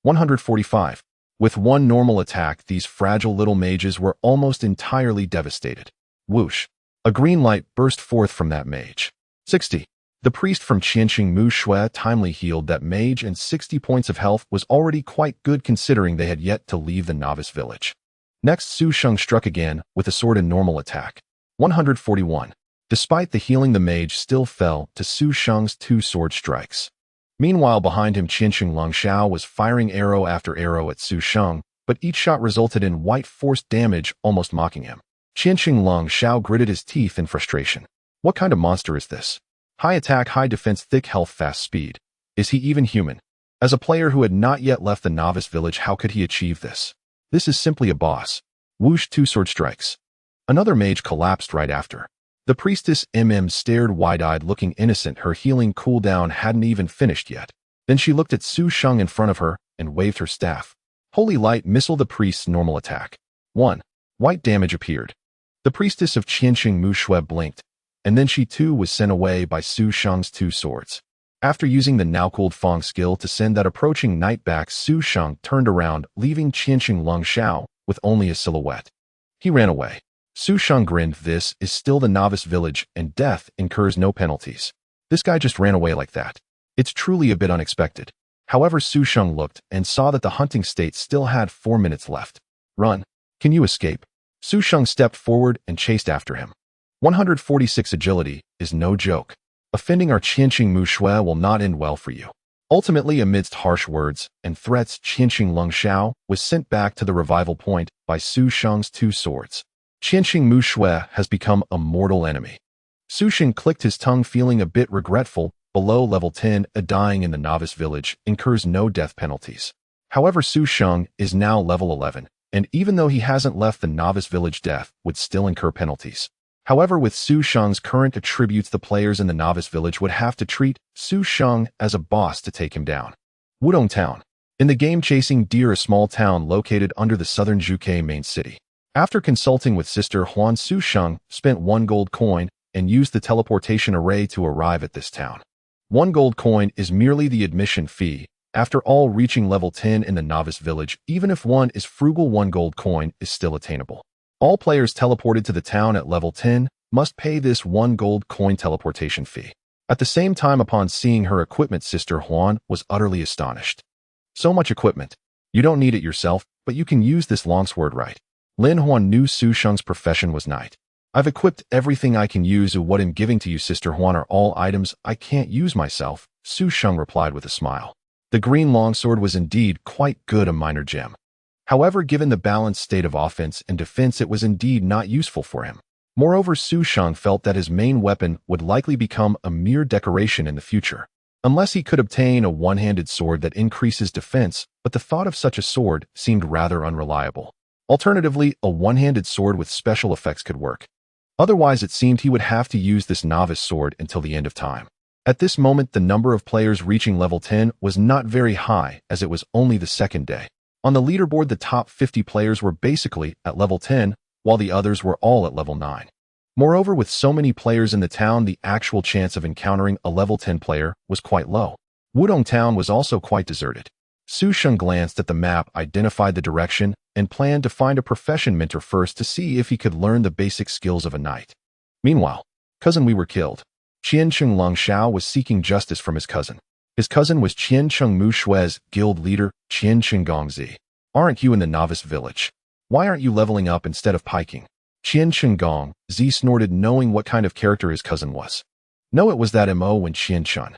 145. With 1 normal attack, these fragile little mages were almost entirely devastated. Whoosh! A green light burst forth from that mage. 60. The priest from Qianqingmu Shui timely healed that mage, and 60 points of health was already quite good considering they had yet to leave the novice village. Next, Su Sheng struck again with a sword in normal attack. 141. Despite the healing, the mage still fell to Su Sheng's 2 sword strikes. Meanwhile, behind him, Qianqing Long Xiao was firing arrow after arrow at Su Sheng, but each shot resulted in white force damage, almost mocking him. Qianqing Long Xiao gritted his teeth in frustration. What kind of monster is this? High attack, high defense, thick health, fast speed. Is he even human? As a player who had not yet left the novice village, how could he achieve this? This is simply a boss. Whoosh, 2 sword strikes. Another mage collapsed right after. The priestess stared wide-eyed, looking innocent. Her healing cooldown hadn't even finished yet. Then she looked at Su Sheng in front of her and waved her staff. Holy light missile, the priest's normal attack. 1. White damage appeared. The priestess of Qianqingmu Shui blinked, and then she too was sent away by Su Sheng's 2 swords. After using the now-cooled Fang skill to send that approaching knight back, Su Sheng turned around, leaving Qianqing Long Xiao with only a silhouette. He ran away. Su Sheng grinned. This is still the novice village, and death incurs no penalties. This guy just ran away like that. It's truly a bit unexpected. However, Su Sheng looked and saw that the hunting state still had 4 minutes left. Run. Can you escape? Su Sheng stepped forward and chased after him. 146. Agility is no joke. Offending our Qianqingmu Shui will not end well for you. Ultimately, amidst harsh words and threats, Qianqing Long Xiao was sent back to the revival point by Su Sheng's 2 swords. Qianqingmu Shui has become a mortal enemy. Su Sheng clicked his tongue, feeling a bit regretful. Below level 10, a dying in the novice village incurs no death penalties. However, Su Sheng is now level 11, and even though he hasn't left the novice village, death would still incur penalties. However, with Su Sheng's current attributes, the players in the novice village would have to treat Su Sheng as a boss to take him down. Wudong Town. In the game Chasing Deer, a small town located under the southern Zhuke main city. After consulting with Sister Huan, Su Sheng spent 1 gold coin and used the teleportation array to arrive at this town. 1 gold coin is merely the admission fee. After all, reaching level 10 in the novice village, even if one is frugal, 1 gold coin is still attainable. All players teleported to the town at level 10 must pay this 1 gold coin teleportation fee. At the same time, upon seeing her equipment, Sister Huan was utterly astonished. So much equipment. You don't need it yourself, but you can use this longsword, right? Lin Huan knew Su Sheng's profession was knight. I've equipped everything I can use. What I'm giving to you, Sister Huan, are all items I can't use myself, Su Sheng replied with a smile. The green longsword was indeed quite good, a minor gem. However, given the balanced state of offense and defense, it was indeed not useful for him. Moreover, Su Sheng felt that his main weapon would likely become a mere decoration in the future. Unless he could obtain a one-handed sword that increases defense, but the thought of such a sword seemed rather unreliable. Alternatively, a one-handed sword with special effects could work. Otherwise, it seemed he would have to use this novice sword until the end of time. At this moment, the number of players reaching level 10 was not very high, as it was only the second day. On the leaderboard, the top 50 players were basically at level 10, while the others were all at level 9. Moreover, with so many players in the town, the actual chance of encountering a level 10 player was quite low. Wudong Town was also quite deserted. Su Sheng glanced at the map, identified the direction, and planned to find a profession mentor first to see if he could learn the basic skills of a knight. Meanwhile, cousin, we were killed. Qianqing Long Xiao was seeking justice from his cousin. His cousin was Qianqingmu Shui's guild leader, Qianqing Gongzi. Aren't you in the novice village? Why aren't you leveling up instead of piking? Qian Shenggong, Z snorted, knowing what kind of character his cousin was. No, it was that MO when Qian Chun.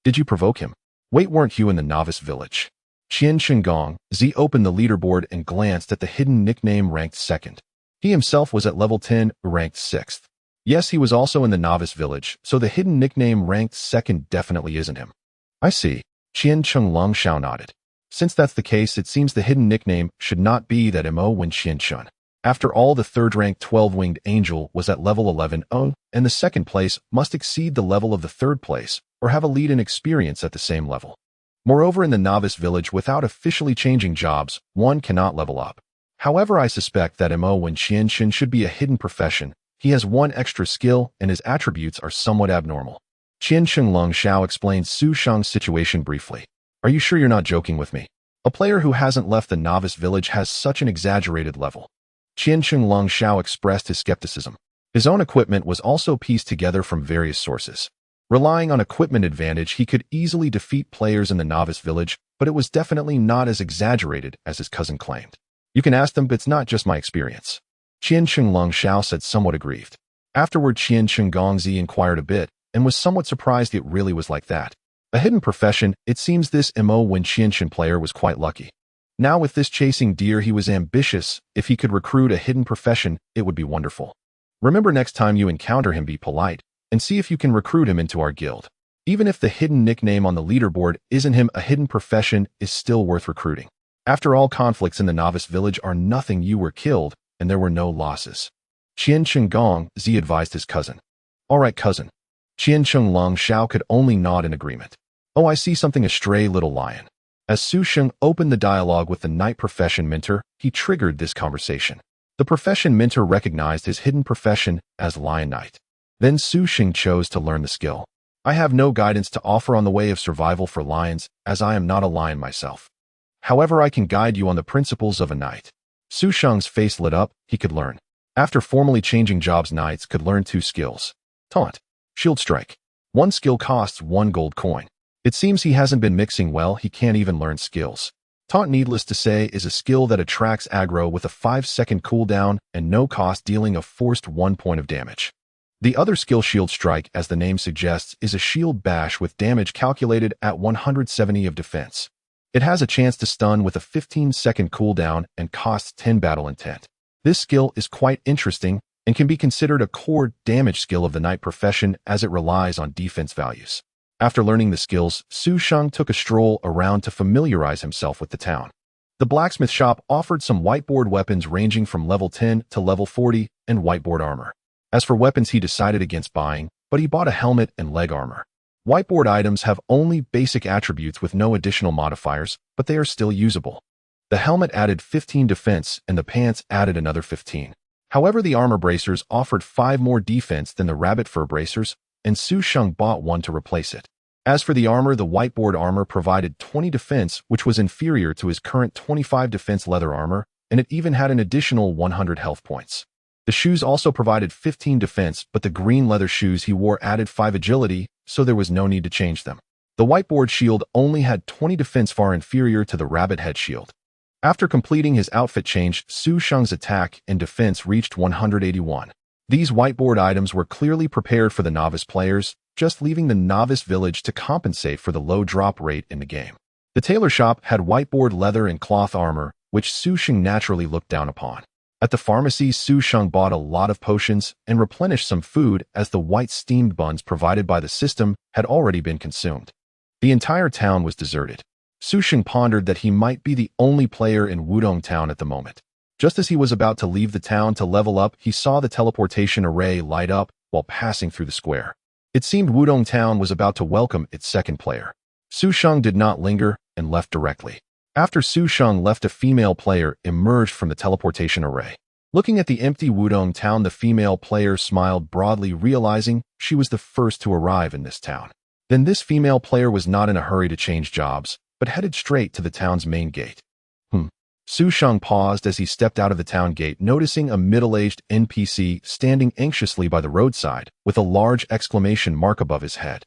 Did you provoke him? Wait, weren't you in the novice village? Qian Shenggong, Z opened the leaderboard and glanced at the hidden nickname ranked 2nd. He himself was at level 10, ranked 6th. Yes, he was also in the novice village, so the hidden nickname ranked 2nd definitely isn't him. I see. Qian Chenglong Xiao nodded. Since that's the case, it seems the hidden nickname should not be that MO when Qian Chun. After all, the 3rd-ranked 12-winged angel was at level 11, and the 2nd place must exceed the level of the 3rd place, or have a lead in experience at the same level. Moreover, in the novice village, without officially changing jobs, one cannot level up. However, I suspect that MO when Qian Chun should be a hidden profession. He has one extra skill, and his attributes are somewhat abnormal. Qian Shenglong Xiao explained Su Shang's situation briefly. Are you sure you're not joking with me? A player who hasn't left the novice village has such an exaggerated level. Qian Shenglong Xiao expressed his skepticism. His own equipment was also pieced together from various sources. Relying on equipment advantage, he could easily defeat players in the novice village, but it was definitely not as exaggerated as his cousin claimed. You can ask them, but it's not just my experience. Qian Shenglong Xiao said, somewhat aggrieved. Afterward, Qian Shenggongzi inquired a bit, and was somewhat surprised it really was like that. A hidden profession, it seems this MO when Qian Shen player was quite lucky. Now with this chasing deer, he was ambitious. If he could recruit a hidden profession, it would be wonderful. Remember, next time you encounter him, be polite, and see if you can recruit him into our guild. Even if the hidden nickname on the leaderboard isn't him, a hidden profession is still worth recruiting. After all, conflicts in the novice village are nothing. You were killed, and there were no losses. Qian Shenggong Z advised his cousin. All right, cousin. Qian Shenglong Xiao could only nod in agreement. Oh, I see something, a stray little lion. As Su Sheng opened the dialogue with the knight profession mentor, he triggered this conversation. The profession mentor recognized his hidden profession as Lion Knight. Then Su Sheng chose to learn the skill. I have no guidance to offer on the way of survival for lions, as I am not a lion myself. However, I can guide you on the principles of a knight. Su Sheng's face lit up. He could learn. After formally changing jobs, knights could learn 2 skills. Taunt. Shield strike. 1 skill costs 1 gold coin. It seems he hasn't been mixing well. He can't even learn skills. Taunt, needless to say, is a skill that attracts aggro with a 5-second cooldown and no cost, dealing a forced 1 point of damage. The other skill, Shield Strike, as the name suggests, is a shield bash with damage calculated at 170 of defense. It has a chance to stun with a 15-second cooldown and costs 10 battle intent. This skill is quite interesting and can be considered a core damage skill of the knight profession, as it relies on defense values. After learning the skills, Su Sheng took a stroll around to familiarize himself with the town. The blacksmith shop offered some whiteboard weapons ranging from level 10 to level 40 and whiteboard armor. As for weapons, he decided against buying, but he bought a helmet and leg armor. Whiteboard items have only basic attributes with no additional modifiers, but they are still usable. The helmet added 15 defense and the pants added another 15. However, the armor bracers offered 5 more defense than the rabbit fur bracers, and Su Sheng bought one to replace it. As for the armor, the whiteboard armor provided 20 defense, which was inferior to his current 25 defense leather armor, and it even had an additional 100 health points. The shoes also provided 15 defense, but the green leather shoes he wore added 5 agility, so there was no need to change them. The whiteboard shield only had 20 defense, far inferior to the rabbit head shield. After completing his outfit change, Su Sheng's attack and defense reached 181. These whiteboard items were clearly prepared for the novice players, just leaving the novice village to compensate for the low drop rate in the game. The tailor shop had whiteboard leather and cloth armor, which Su Sheng naturally looked down upon. At the pharmacy, Su Sheng bought a lot of potions and replenished some food, as the white steamed buns provided by the system had already been consumed. The entire town was deserted. Su Sheng pondered that he might be the only player in Wudong Town at the moment. Just as he was about to leave the town to level up, he saw the teleportation array light up while passing through the square. It seemed Wudong Town was about to welcome its second player. Su Sheng did not linger and left directly. After Su Sheng left, a female player emerged from the teleportation array. Looking at the empty Wudong Town, the female player smiled broadly, realizing she was the first to arrive in this town. Then this female player was not in a hurry to change jobs, but headed straight to the town's main gate. Su Sheng paused as he stepped out of the town gate, noticing a middle-aged NPC standing anxiously by the roadside with a large exclamation mark above his head.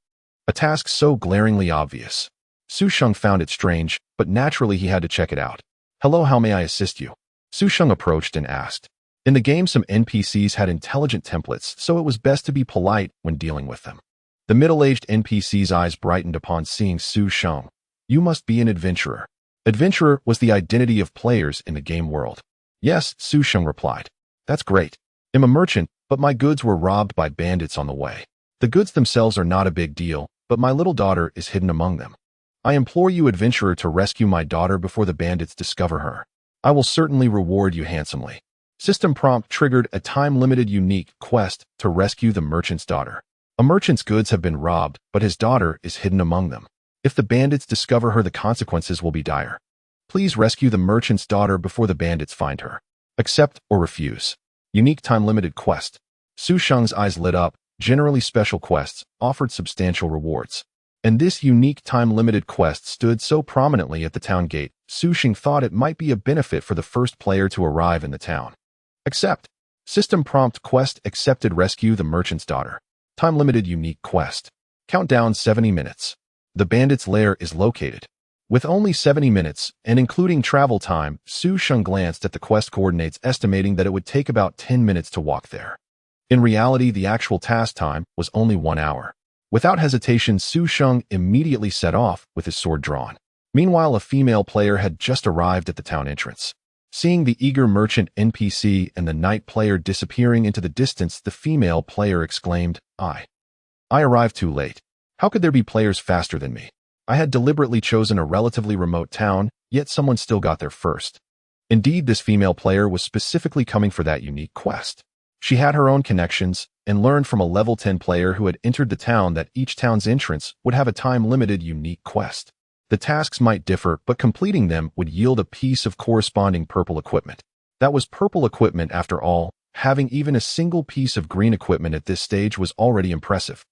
A task so glaringly obvious. Su Sheng found it strange, but naturally he had to check it out. Hello, how may I assist you? Su Sheng approached and asked. In the game, some NPCs had intelligent templates, so it was best to be polite when dealing with them. The middle-aged NPC's eyes brightened upon seeing Su Sheng. You must be an adventurer. Adventurer was the identity of players in the game world. Yes, Su Sheng replied. That's great. I'm a merchant, but my goods were robbed by bandits on the way. The goods themselves are not a big deal, but my little daughter is hidden among them. I implore you, adventurer, to rescue my daughter before the bandits discover her. I will certainly reward you handsomely. System prompt triggered a time-limited unique quest to rescue the merchant's daughter. A merchant's goods have been robbed, but his daughter is hidden among them. If the bandits discover her, the consequences will be dire. Please rescue the merchant's daughter before the bandits find her. Accept or refuse. Unique time-limited quest. Su Sheng's eyes lit up. Generally special quests offered substantial rewards. And this unique time-limited quest stood so prominently at the town gate, Su Sheng thought it might be a benefit for the first player to arrive in the town. Accept. System prompt quest accepted. Rescue the merchant's daughter. Time-limited unique quest. Countdown 70 minutes. The bandit's lair is located. With only 70 minutes, and including travel time, Su Sheng glanced at the quest coordinates, estimating that it would take about 10 minutes to walk there. In reality, the actual task time was only 1 hour. Without hesitation, Su Sheng immediately set off with his sword drawn. Meanwhile, a female player had just arrived at the town entrance. Seeing the eager merchant NPC and the knight player disappearing into the distance, the female player exclaimed, I arrived too late. How could there be players faster than me? I had deliberately chosen a relatively remote town, yet someone still got there first. Indeed, this female player was specifically coming for that unique quest. She had her own connections and learned from a level 10 player who had entered the town that each town's entrance would have a time-limited unique quest. The tasks might differ, but completing them would yield a piece of corresponding purple equipment. That was purple equipment after all. Having even a single piece of green equipment at this stage was already impressive.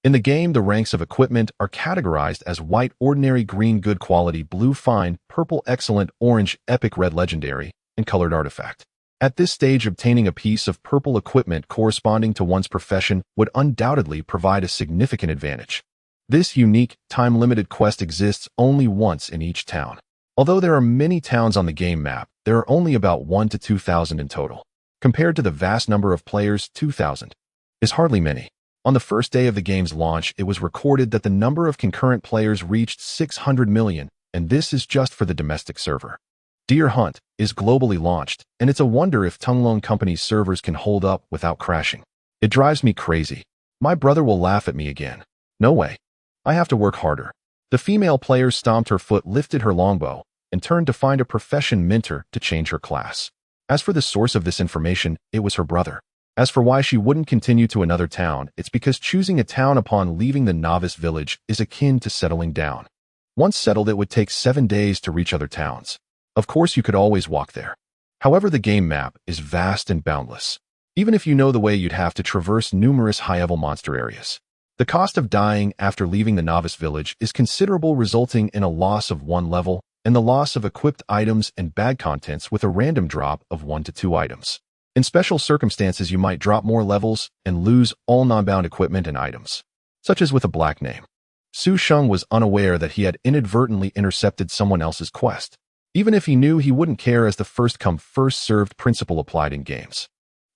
In the game, the ranks of equipment are categorized as white, ordinary, green, good quality, blue, fine, purple, excellent, orange, epic, red, legendary, and colored artifact. At this stage, obtaining a piece of purple equipment corresponding to one's profession would undoubtedly provide a significant advantage. This unique, time-limited quest exists only once in each town. Although there are many towns on the game map, there are only about 1 to 2,000 in total. Compared to the vast number of players, 2,000 is hardly many. On the first day of the game's launch, it was recorded that the number of concurrent players reached 600 million, and this is just for the domestic server. Deer Hunt is globally launched, and it's a wonder if Tunglong Company's servers can hold up without crashing. It drives me crazy. My brother will laugh at me again. No way. I have to work harder. The female player stomped her foot, lifted her longbow, and turned to find a profession mentor to change her class. As for the source of this information, it was her brother. As for why she wouldn't continue to another town, it's because choosing a town upon leaving the novice village is akin to settling down. Once settled, it would take 7 days to reach other towns. Of course, you could always walk there. However, the game map is vast and boundless. Even if you know the way, you'd have to traverse numerous high-level monster areas. The cost of dying after leaving the novice village is considerable, resulting in a loss of 1 level and the loss of equipped items and bag contents with a random drop of 1 to 2 items. In special circumstances, you might drop more levels and lose all non-bound equipment and items, such as with a black name. Su Sheng was unaware that he had inadvertently intercepted someone else's quest. Even if he knew, he wouldn't care, as the first-come, first-served principle applied in games.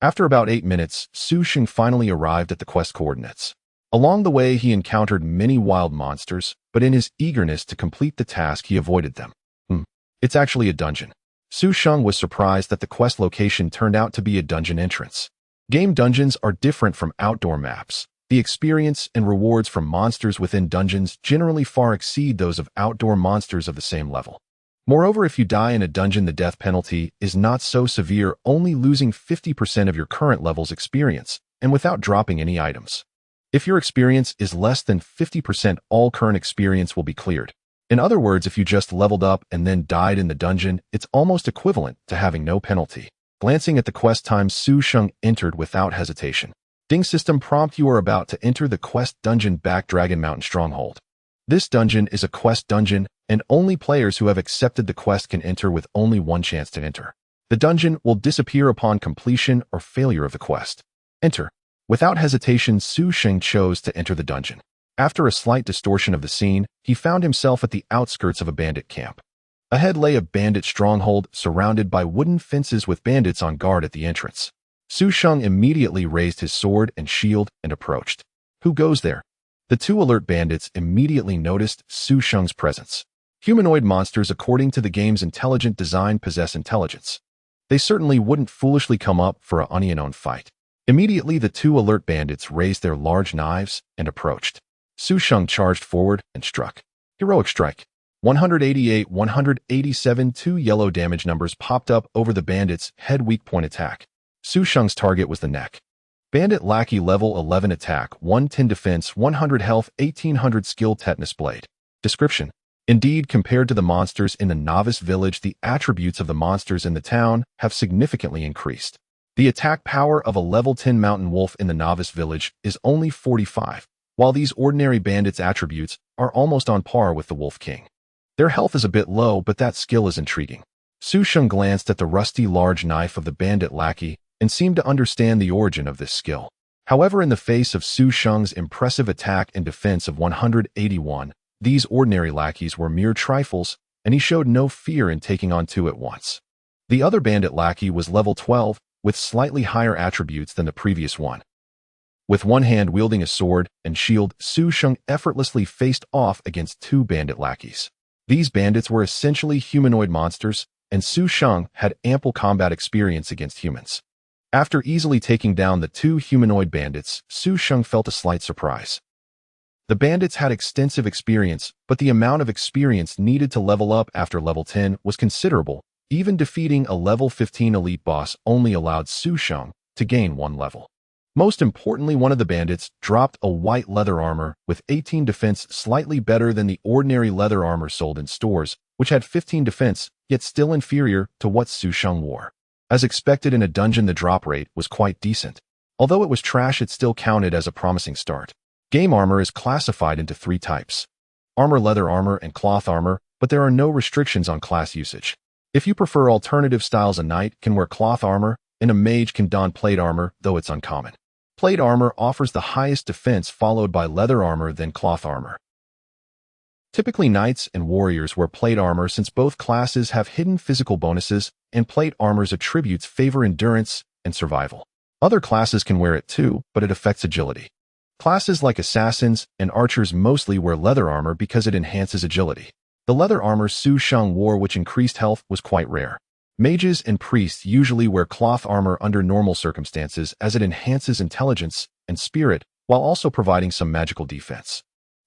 After about 8 minutes, Su Sheng finally arrived at the quest coordinates. Along the way, he encountered many wild monsters, but in his eagerness to complete the task, he avoided them. It's actually a dungeon. Su Sheng was surprised that the quest location turned out to be a dungeon entrance. Game dungeons are different from outdoor maps. The experience and rewards from monsters within dungeons generally far exceed those of outdoor monsters of the same level. Moreover, if you die in a dungeon, the death penalty is not so severe, only losing 50% of your current level's experience, and without dropping any items. If your experience is less than 50%, all current experience will be cleared. In other words, if you just leveled up and then died in the dungeon, it's almost equivalent to having no penalty. Glancing at the quest times, Su Sheng entered without hesitation. Ding system prompt: you are about to enter the quest dungeon, Back Dragon Mountain Stronghold. This dungeon is a quest dungeon, and only players who have accepted the quest can enter, with only 1 chance to enter. The dungeon will disappear upon completion or failure of the quest. Enter. Without hesitation, Su Sheng chose to enter the dungeon. After a slight distortion of the scene, he found himself at the outskirts of a bandit camp. Ahead lay a bandit stronghold surrounded by wooden fences with bandits on guard at the entrance. Su Sheng immediately raised his sword and shield and approached. Who goes there? The two alert bandits immediately noticed Su Sheng's presence. Humanoid monsters, according to the game's intelligent design, possess intelligence. They certainly wouldn't foolishly come up for an unknown fight. Immediately, the two alert bandits raised their large knives and approached. Su Sheng charged forward and struck. Heroic strike. 188, 187, two yellow damage numbers popped up over the bandit's head weak point attack. Su Sheng's target was the neck. Bandit Lackey level 11 attack, 110 defense, 100 health, 1800 skill tetanus blade. Description. Indeed, compared to the monsters in the novice village, the attributes of the monsters in the town have significantly increased. The attack power of a level 10 mountain wolf in the novice village is only 45, while these ordinary bandits' attributes are almost on par with the Wolf King. Their health is a bit low, but that skill is intriguing. Su Sheng glanced at the rusty large knife of the bandit lackey and seemed to understand the origin of this skill. However, in the face of Su Sheng's impressive attack and defense of 181, these ordinary lackeys were mere trifles, and he showed no fear in taking on two at once. The other bandit lackey was level 12, with slightly higher attributes than the previous one. With one hand wielding a sword and shield, Su Sheng effortlessly faced off against two bandit lackeys. These bandits were essentially humanoid monsters, and Su Sheng had ample combat experience against humans. After easily taking down the two humanoid bandits, Su Sheng felt a slight surprise. The bandits had extensive experience, but the amount of experience needed to level up after level 10 was considerable. Even defeating a level 15 elite boss only allowed Su Sheng to gain one level. Most importantly, one of the bandits dropped a white leather armor with 18 defense, slightly better than the ordinary leather armor sold in stores, which had 15 defense, yet still inferior to what Su Sheng wore. As expected in a dungeon, the drop rate was quite decent. Although it was trash, it still counted as a promising start. Game armor is classified into three types: armor, leather armor, and cloth armor, but there are no restrictions on class usage. If you prefer alternative styles, a knight can wear cloth armor, and a mage can don plate armor, though it's uncommon. Plate armor offers the highest defense, followed by leather armor, then cloth armor. Typically, knights and warriors wear plate armor since both classes have hidden physical bonuses, and plate armor's attributes favor endurance and survival. Other classes can wear it too, but it affects agility. Classes like assassins and archers mostly wear leather armor because it enhances agility. The leather armor Su Sheng wore, which increased health, was quite rare. Mages and priests usually wear cloth armor under normal circumstances, as it enhances intelligence and spirit while also providing some magical defense.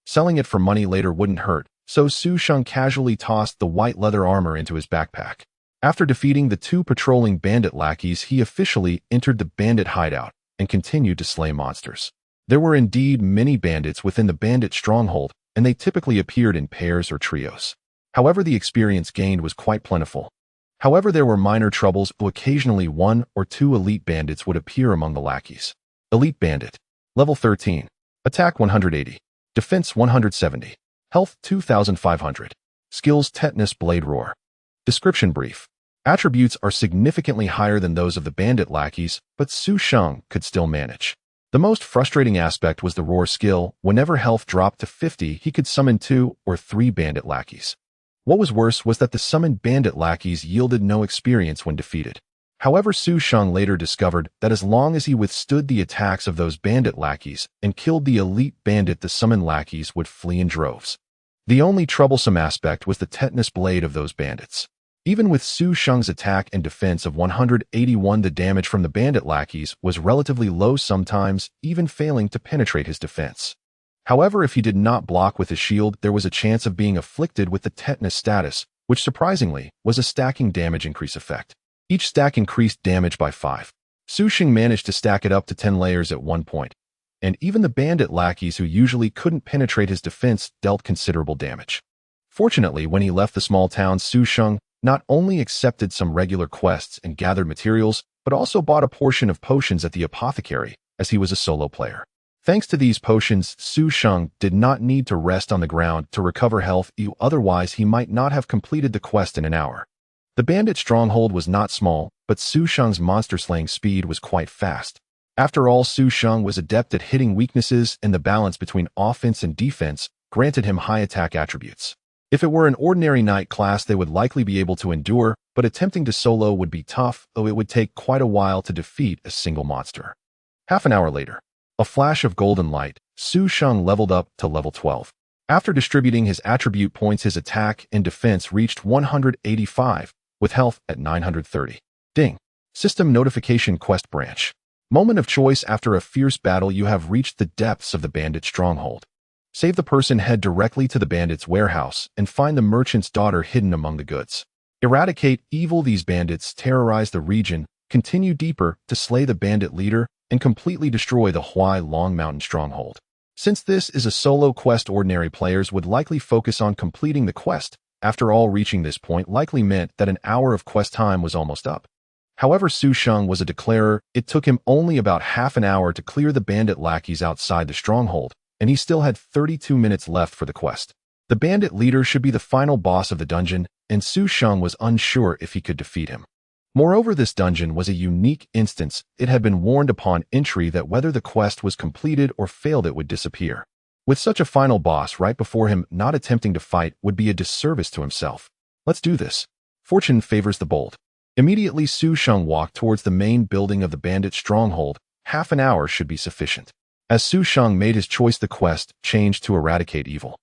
Selling it for money later wouldn't hurt, so Su Sheng casually tossed the white leather armor into his backpack. After defeating the two patrolling bandit lackeys, he officially entered the bandit hideout and continued to slay monsters. There were indeed many bandits within the bandit stronghold, and they typically appeared in pairs or trios. However, the experience gained was quite plentiful. However, there were minor troubles. Occasionally, one or two elite bandits would appear among the lackeys. Elite bandit. Level 13. Attack 180. Defense 170. Health 2500. Skills tetanus blade roar. Description brief. Attributes are significantly higher than those of the bandit lackeys, but Su Sheng could still manage. The most frustrating aspect was the roar skill. Whenever health dropped to 50, he could summon 2 or 3 bandit lackeys. What was worse was that the summoned bandit lackeys yielded no experience when defeated. However, Su Sheng later discovered that as long as he withstood the attacks of those bandit lackeys and killed the elite bandit, the summoned lackeys would flee in droves. The only troublesome aspect was the tetanus blade of those bandits. Even with Su Sheng's attack and defense of 181, the damage from the bandit lackeys was relatively low, sometimes even failing to penetrate his defense. However, if he did not block with his shield, there was a chance of being afflicted with the tetanus status, which surprisingly was a stacking damage increase effect. Each stack increased damage by 5. Su Sheng managed to stack it up to 10 layers at one point, and even the bandit lackeys who usually couldn't penetrate his defense dealt considerable damage. Fortunately, when he left the small town, Su Sheng not only accepted some regular quests and gathered materials, but also bought a portion of potions at the apothecary, as he was a solo player. Thanks to these potions, Su Sheng did not need to rest on the ground to recover health, otherwise he might not have completed the quest in an hour. The bandit stronghold was not small, but Su Sheng's monster-slaying speed was quite fast. After all, Su Sheng was adept at hitting weaknesses, and the balance between offense and defense granted him high attack attributes. If it were an ordinary knight class, they would likely be able to endure, but attempting to solo would be tough, though it would take quite a while to defeat a single monster. Half an hour later, a flash of golden light, Su Sheng leveled up to level 12. After distributing his attribute points, his attack and defense reached 185, with health at 930. Ding. System notification quest branch. Moment of choice. After a fierce battle, you have reached the depths of the bandit stronghold. Save the person, head directly to the bandit's warehouse, and find the merchant's daughter hidden among the goods. Eradicate evil. These bandits terrorize the region. Continue deeper to slay the bandit leader and completely destroy the Huai Long Mountain stronghold. Since this is a solo quest, ordinary players would likely focus on completing the quest. After all, reaching this point likely meant that an hour of quest time was almost up. However, Su Sheng was a declarer. It took him only about half an hour to clear the bandit lackeys outside the stronghold, and he still had 32 minutes left for the quest. The bandit leader should be the final boss of the dungeon, and Su Sheng was unsure if he could defeat him. Moreover, this dungeon was a unique instance. It had been warned upon entry that whether the quest was completed or failed, it would disappear. With such a final boss right before him, not attempting to fight would be a disservice to himself. Let's do this. Fortune favors the bold. Immediately, Su Sheng walked towards the main building of the bandit stronghold. Half an hour should be sufficient. As Su Sheng made his choice, the quest changed to eradicate evil.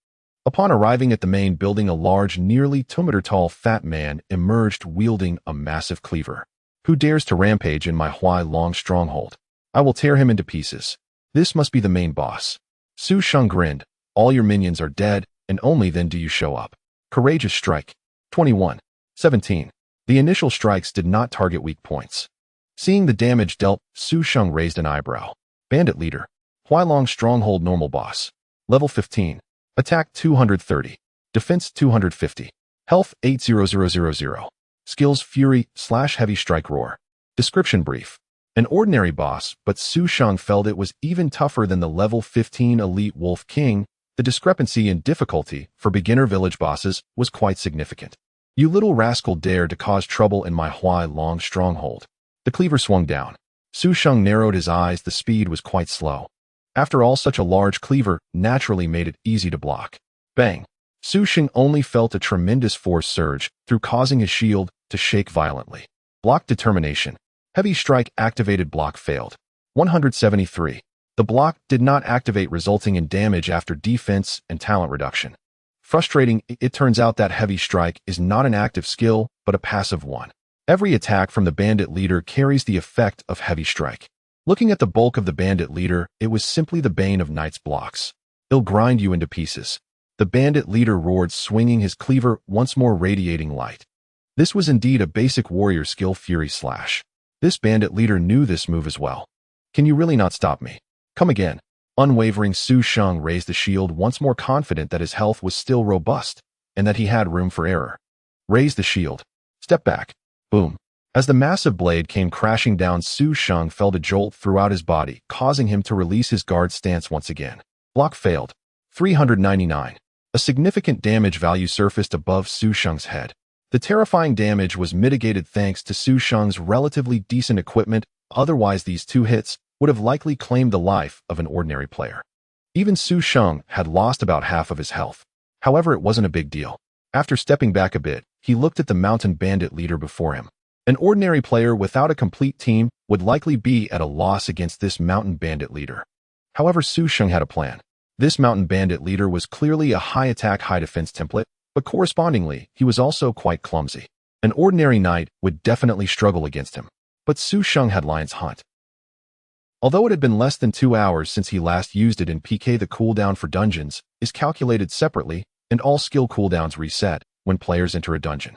Upon arriving at the main building, a large, nearly 2-meter-tall fat man emerged wielding a massive cleaver. Who dares to rampage in my Huai Long stronghold? I will tear him into pieces. This must be the main boss. Su Sheng grinned. All your minions are dead, and only then do you show up. Courageous strike. 21. 17. The initial strikes did not target weak points. Seeing the damage dealt, Su Sheng raised an eyebrow. Bandit leader. Huai Long stronghold normal boss. Level 15. Attack 230. Defense 250. Health 80000. Skills Fury / Heavy Strike Roar. Description brief. An ordinary boss, but Su Sheng felt it was even tougher than the level 15 Elite Wolf King. The discrepancy in difficulty for beginner village bosses was quite significant. You little rascal dared to cause trouble in my Huai Long stronghold. The cleaver swung down. Su Sheng narrowed his eyes. The speed was quite slow. After all, such a large cleaver naturally made it easy to block. Bang! Su Sheng only felt a tremendous force surge through, causing his shield to shake violently. Block determination. Heavy strike activated. Block failed. 173. The block did not activate, resulting in damage after defense and talent reduction. Frustrating. It turns out that heavy strike is not an active skill, but a passive one. Every attack from the bandit leader carries the effect of heavy strike. Looking at the bulk of the bandit leader, it was simply the bane of knight's blocks. It'll grind you into pieces. The bandit leader roared, swinging his cleaver, once more radiating light. This was indeed a basic warrior skill, Fury Slash. This bandit leader knew this move as well. Can you really not stop me? Come again. Unwavering, Su Sheng raised the shield, once more confident that his health was still robust and that he had room for error. Raise the shield. Step back. Boom. As the massive blade came crashing down, Su Sheng felt a jolt throughout his body, causing him to release his guard stance once again. Block failed. 399. A significant damage value surfaced above Su Sheng's head. The terrifying damage was mitigated thanks to Su Sheng's relatively decent equipment. Otherwise, these two hits would have likely claimed the life of an ordinary player. Even Su Sheng had lost about half of his health. However, it wasn't a big deal. After stepping back a bit, he looked at the mountain bandit leader before him. An ordinary player without a complete team would likely be at a loss against this mountain bandit leader. However, Su Sheng had a plan. This mountain bandit leader was clearly a high attack, high defense template, but correspondingly, he was also quite clumsy. An ordinary knight would definitely struggle against him. But Su Sheng had Lion's Hunt. Although it had been less than 2 hours since he last used it in PK, the cooldown for dungeons is calculated separately, and all skill cooldowns reset when players enter a dungeon.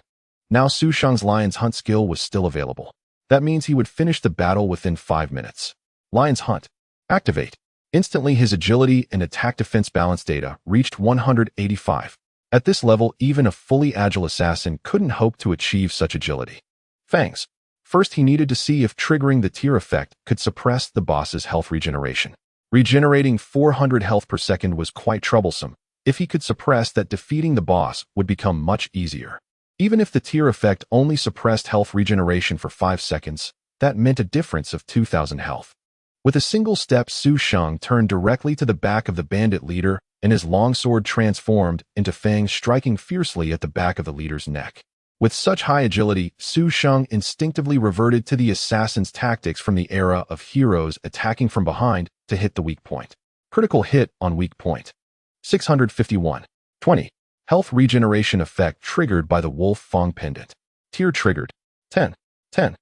Now Su Sheng's Lion's Hunt skill was still available. That means he would finish the battle within 5 minutes. Lion's Hunt. Activate. Instantly, his agility and attack defense balance data reached 185. At this level, even a fully agile assassin couldn't hope to achieve such agility. Fangs. First, he needed to see if triggering the tear effect could suppress the boss's health regeneration. Regenerating 400 health per second was quite troublesome. If he could suppress that, defeating the boss would become much easier. Even if the tear effect only suppressed health regeneration for 5 seconds, that meant a difference of 2,000 health. With a single step, Su Sheng turned directly to the back of the bandit leader and his longsword transformed into fangs striking fiercely at the back of the leader's neck. With such high agility, Su Sheng instinctively reverted to the assassin's tactics from the era of heroes attacking from behind to hit the weak point. Critical hit on weak point. 651. 20. Health regeneration effect triggered by the Wolf Fang pendant. Tier triggered. 10. 10.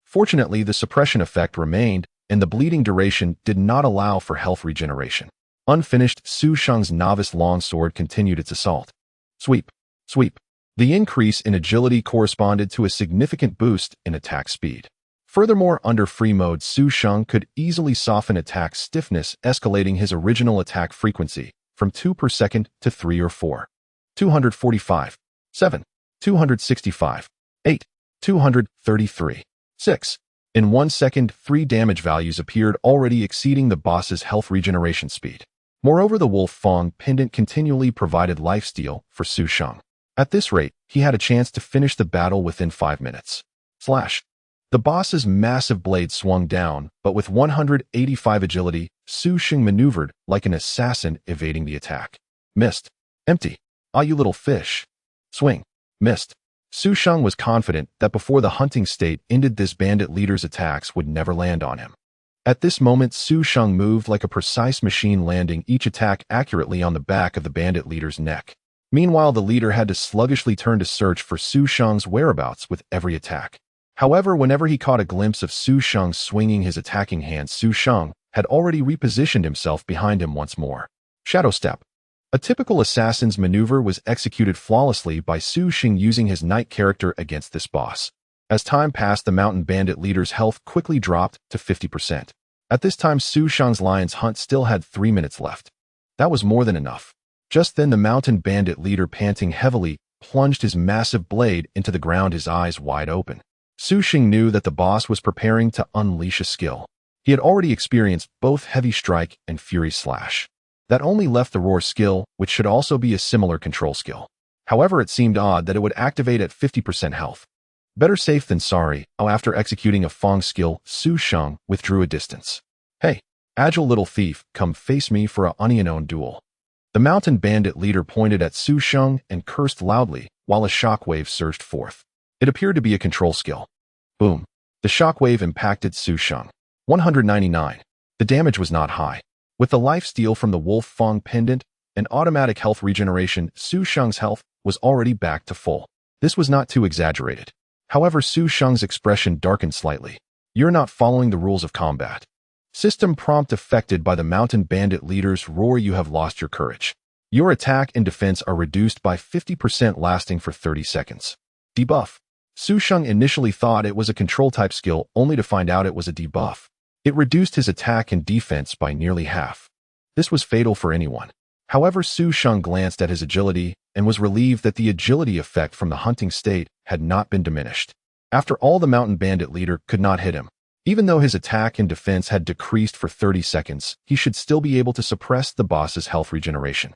Fortunately, the suppression effect remained, and the bleeding duration did not allow for health regeneration. Unfinished, Su Sheng's novice longsword continued its assault. Sweep. Sweep. The increase in agility corresponded to a significant boost in attack speed. Furthermore, under free mode, Su Sheng could easily soften attack stiffness, escalating his original attack frequency from 2 per second to 3 or 4. 245. 7. 265. 8. 233. 6. In 1 second, 3 damage values appeared, already exceeding the boss's health regeneration speed. Moreover, the Wolf Fang pendant continually provided lifesteal for Su Sheng. At this rate, he had a chance to finish the battle within 5 minutes. Slash. The boss's massive blade swung down, but with 185 agility, Su Sheng maneuvered like an assassin, evading the attack. Missed. Empty. Ah, you little fish. Swing. Missed. Su Sheng was confident that before the hunting state ended, this bandit leader's attacks would never land on him. At this moment, Su Sheng moved like a precise machine, landing each attack accurately on the back of the bandit leader's neck. Meanwhile, the leader had to sluggishly turn to search for Su Sheng's whereabouts with every attack. However, whenever he caught a glimpse of Su Sheng swinging his attacking hand, Su Sheng had already repositioned himself behind him once more. Shadow Step. A typical assassin's maneuver was executed flawlessly by Su Sheng using his knight character against this boss. As time passed, the mountain bandit leader's health quickly dropped to 50%. At this time, Su Sheng's lion's hunt still had 3 minutes left. That was more than enough. Just then, the mountain bandit leader, panting heavily, plunged his massive blade into the ground, his eyes wide open. Su Sheng knew that the boss was preparing to unleash a skill. He had already experienced both Heavy Strike and Fury Slash. That only left the Roar skill, which should also be a similar control skill. However, it seemed odd that it would activate at 50% health. Better safe than sorry. After executing a Fang skill, Su Sheng withdrew a distance. Hey, agile little thief, come face me for a unknown duel. The mountain bandit leader pointed at Su Sheng and cursed loudly, while a shockwave surged forth. It appeared to be a control skill. Boom. The shockwave impacted Su Sheng. 199. The damage was not high. With the lifesteal from the Wolf Fang pendant and automatic health regeneration, Su Sheng's health was already back to full. This was not too exaggerated. However, Su Sheng's expression darkened slightly. You're not following the rules of combat. System prompt affected by the mountain bandit leader's roar. You have lost your courage. Your attack and defense are reduced by 50%, lasting for 30 seconds. Debuff. Su Sheng initially thought it was a control type skill, only to find out it was a debuff. It reduced his attack and defense by nearly half. This was fatal for anyone. However, Su Sheng glanced at his agility and was relieved that the agility effect from the hunting state had not been diminished. After all, the mountain bandit leader could not hit him. Even though his attack and defense had decreased for 30 seconds, he should still be able to suppress the boss's health regeneration.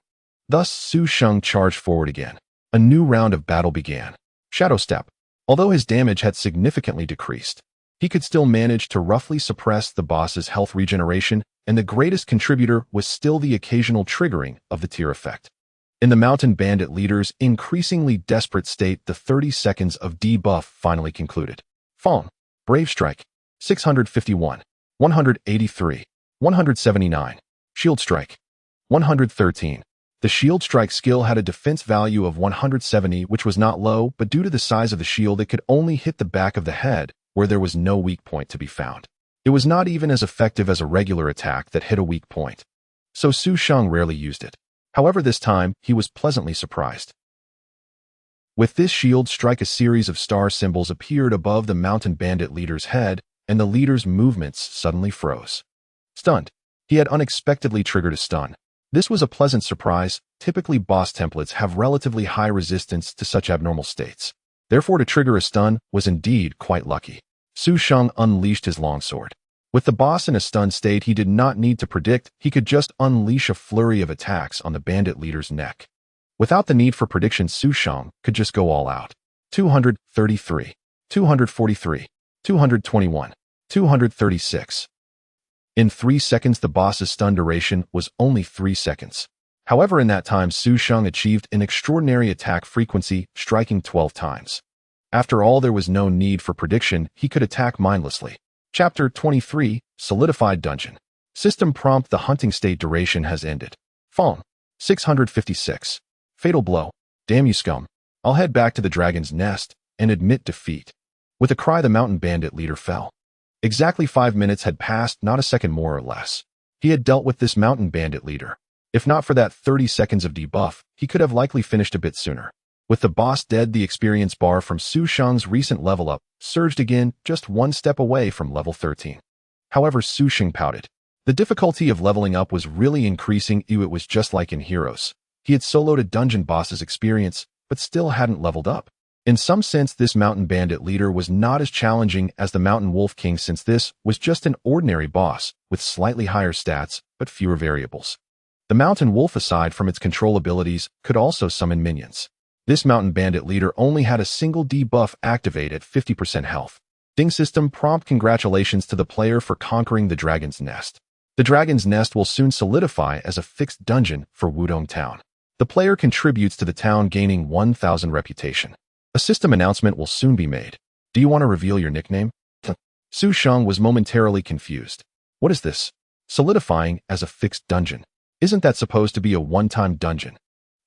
Thus, Su Sheng charged forward again. A new round of battle began. Shadow Step. Although his damage had significantly decreased, he could still manage to roughly suppress the boss's health regeneration, and the greatest contributor was still the occasional triggering of the tear effect. In the mountain bandit leader's increasingly desperate state, the 30 seconds of debuff finally concluded. Fang. Brave Strike. 651. 183. 179. Shield Strike. 113. The Shield Strike skill had a defense value of 170, which was not low, but due to the size of the shield, it could only hit the back of the head, where there was no weak point to be found. It was not even as effective as a regular attack that hit a weak point. So Su Sheng rarely used it. However, this time, he was pleasantly surprised. With this shield strike, a series of star symbols appeared above the mountain bandit leader's head, and the leader's movements suddenly froze. Stunned. He had unexpectedly triggered a stun. This was a pleasant surprise. Typically, boss templates have relatively high resistance to such abnormal states. Therefore, to trigger a stun was indeed quite lucky. Su Sheng unleashed his longsword. With the boss in a stunned state, he did not need to predict. He could just unleash a flurry of attacks on the bandit leader's neck. Without the need for prediction, Su Sheng could just go all out. 233. 243. 221. 236. In 3 seconds, the boss's stun duration was only 3 seconds. However, in that time, Su Sheng achieved an extraordinary attack frequency, striking 12 times. After all, there was no need for prediction, he could attack mindlessly. Chapter 23, Solidified Dungeon. System prompt: the hunting state duration has ended. Phone. 656. Fatal blow. Damn you scum. I'll head back to the dragon's nest and admit defeat. With a cry, the mountain bandit leader fell. Exactly 5 minutes had passed, not a second more or less. He had dealt with this mountain bandit leader. If not for that 30 seconds of debuff, he could have likely finished a bit sooner. With the boss dead, the experience bar from Su Sheng's recent level up surged again, just one step away from level 13. However, Su Sheng pouted. The difficulty of leveling up was really increasing. It was just like in Heroes. He had soloed a dungeon boss's experience, but still hadn't leveled up. In some sense, this mountain bandit leader was not as challenging as the mountain wolf king, since this was just an ordinary boss with slightly higher stats but fewer variables. The mountain wolf, aside from its control abilities, could also summon minions. This mountain bandit leader only had a single debuff activate at 50% health. Ding system prompt: congratulations to the player for conquering the dragon's nest. The dragon's nest will soon solidify as a fixed dungeon for Wudong Town. The player contributes to the town, gaining 1,000 reputation. A system announcement will soon be made. Do you want to reveal your nickname? Su Sheng was momentarily confused. What is this? Solidifying as a fixed dungeon. Isn't that supposed to be a one-time dungeon?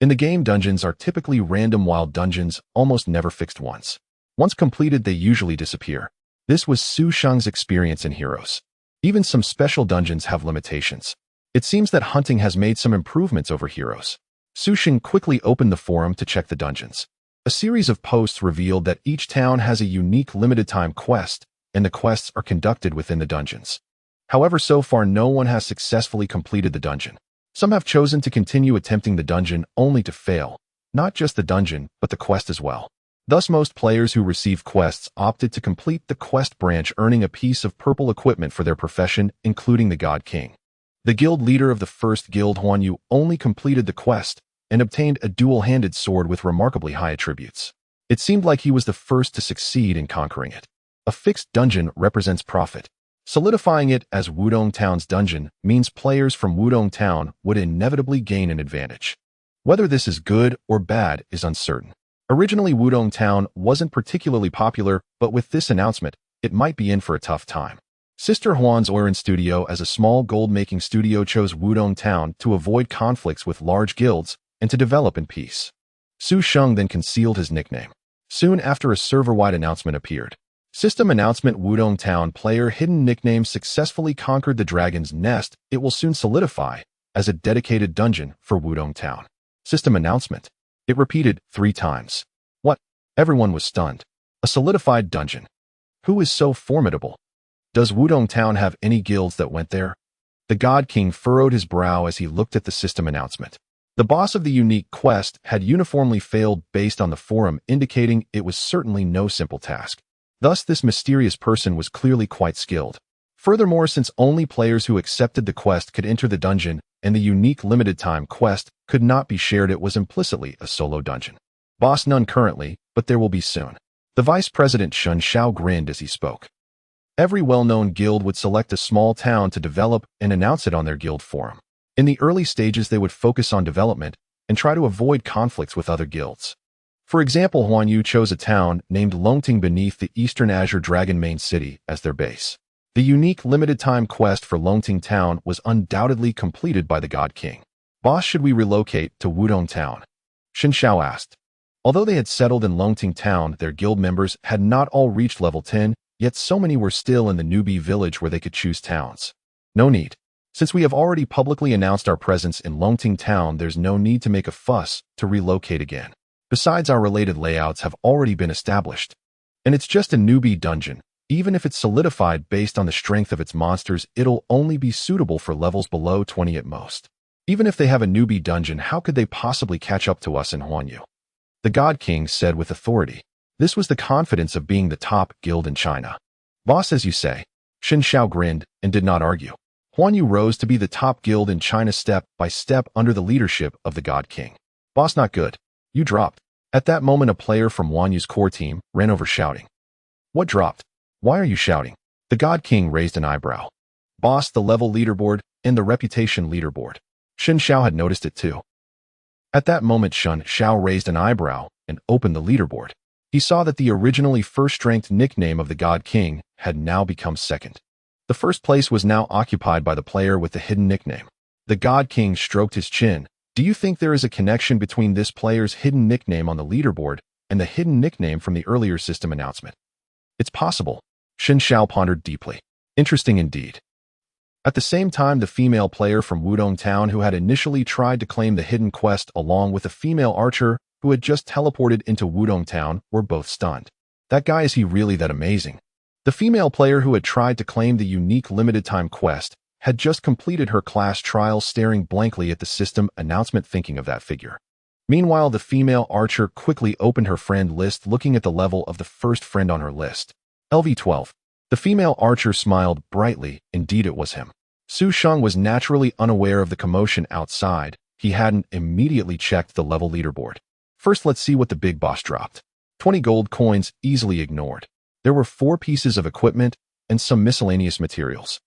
In the game, dungeons are typically random, while dungeons almost never fixed once. Once completed, they usually disappear. This was Su Sheng's experience in Heroes. Even some special dungeons have limitations. It seems that hunting has made some improvements over Heroes. Su Sheng quickly opened the forum to check the dungeons. A series of posts revealed that each town has a unique limited-time quest, and the quests are conducted within the dungeons. However, so far no one has successfully completed the dungeon. Some have chosen to continue attempting the dungeon only to fail, not just the dungeon, but the quest as well. Thus, most players who receive quests opted to complete the quest branch, earning a piece of purple equipment for their profession, including the God King. The guild leader of the first guild, Huan Yu, only completed the quest and obtained a dual-handed sword with remarkably high attributes. It seemed like he was the first to succeed in conquering it. A fixed dungeon represents profit. Solidifying it as Wudong Town's dungeon means players from Wudong Town would inevitably gain an advantage. Whether this is good or bad is uncertain. Originally, Wudong Town wasn't particularly popular, but with this announcement, it might be in for a tough time. Sister Huan's Oiran Studio, as a small gold-making studio, chose Wudong Town to avoid conflicts with large guilds and to develop in peace. Su Sheng then concealed his nickname. Soon after, a server-wide announcement appeared. System announcement: Wudong Town player hidden nickname successfully conquered the dragon's nest. It will soon solidify as a dedicated dungeon for Wudong Town. System announcement. It repeated 3 times. What? Everyone was stunned. A solidified dungeon. Who is so formidable? Does Wudong Town have any guilds that went there? The God King furrowed his brow as he looked at the system announcement. The boss of the unique quest had uniformly failed based on the forum, indicating it was certainly no simple task. Thus, this mysterious person was clearly quite skilled. Furthermore, since only players who accepted the quest could enter the dungeon, and the unique limited-time quest could not be shared, it was implicitly a solo dungeon. Boss: none currently, but there will be soon. The vice president Shun Xiao grinned as he spoke. Every well-known guild would select a small town to develop and announce it on their guild forum. In the early stages, they would focus on development and try to avoid conflicts with other guilds. For example, Huan Yu chose a town named Longting beneath the Eastern Azure Dragon main city as their base. The unique limited-time quest for Longting Town was undoubtedly completed by the God King. Boss: should we relocate to Wudong Town? Xin Xiao asked. Although they had settled in Longting Town, their guild members had not all reached level 10, yet so many were still in the newbie village where they could choose towns. No need. Since we have already publicly announced our presence in Longting Town, there's no need to make a fuss to relocate again. Besides, our related layouts have already been established. And it's just a newbie dungeon. Even if it's solidified based on the strength of its monsters, it'll only be suitable for levels below 20 at most. Even if they have a newbie dungeon, how could they possibly catch up to us in Huanyu? The God King said with authority. This was the confidence of being the top guild in China. Boss, as you say. Xin Xiao grinned and did not argue. Huanyu rose to be the top guild in China step by step under the leadership of the God King. Boss, not good. You dropped. At that moment, a player from Huanyu's core team ran over shouting. What dropped? Why are you shouting? The God King raised an eyebrow. Boss, the level leaderboard and the reputation leaderboard. Shen Xiao had noticed it too. At that moment, Shen Xiao raised an eyebrow and opened the leaderboard. He saw that the originally first-ranked nickname of the God King had now become second. The first place was now occupied by the player with the hidden nickname. The God King stroked his chin. Do you think there is a connection between this player's hidden nickname on the leaderboard and the hidden nickname from the earlier system announcement? It's possible. Shen Xiao pondered deeply. Interesting indeed. At the same time, the female player from Wudong Town who had initially tried to claim the hidden quest along with a female archer who had just teleported into Wudong Town were both stunned. That guy, is he really that amazing? The female player who had tried to claim the unique limited-time quest had just completed her class trial, staring blankly at the system announcement, thinking of that figure. Meanwhile, the female archer quickly opened her friend list, looking at the level of the first friend on her list. LV12. The female archer smiled brightly. Indeed, it was him. Su Sheng was naturally unaware of the commotion outside. He hadn't immediately checked the level leaderboard. First, let's see what the big boss dropped. 20 gold coins, easily ignored. There were 4 pieces of equipment and some miscellaneous materials.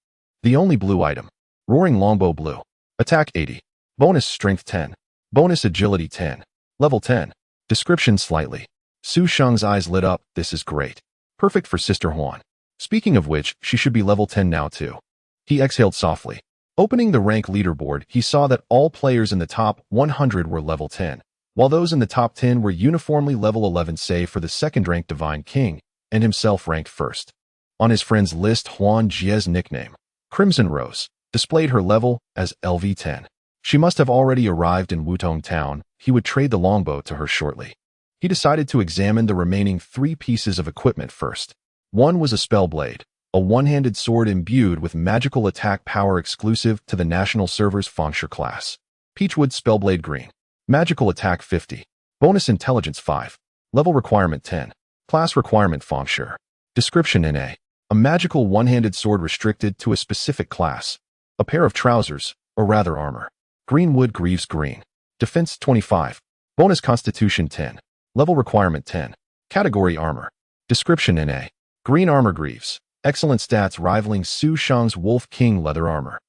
The only blue item. Roaring Longbow Blue. Attack 80. Bonus Strength 10. Bonus Agility 10. Level 10. Description slightly. Su Sheng's eyes lit up. This is great. Perfect for Sister Huan. Speaking of which, she should be level 10 now too. He exhaled softly. Opening the rank leaderboard, he saw that all players in the top 100 were level 10, while those in the top 10 were uniformly level 11 save for the second-ranked Divine King, and himself ranked first. On his friend's list, Huan Jie's nickname, Crimson Rose, displayed her level as LV10. She must have already arrived in Wudong Town. He would trade the longbow to her shortly. He decided to examine the remaining 3 pieces of equipment first. One was a spell blade, a one-handed sword imbued with magical attack power exclusive to the national server's Fengshe class. Peachwood Spellblade Green. Magical attack 50. Bonus intelligence 5. Level requirement 10. Class requirement Fengshe. Description NA. A magical one-handed sword restricted to a specific class. A pair of trousers, or rather armor. Greenwood Greaves Green. Defense 25. Bonus Constitution 10. Level requirement 10. Category Armor. Description NA. Green Armor Greaves. Excellent stats rivaling Su Sheng's Wolf King Leather Armor.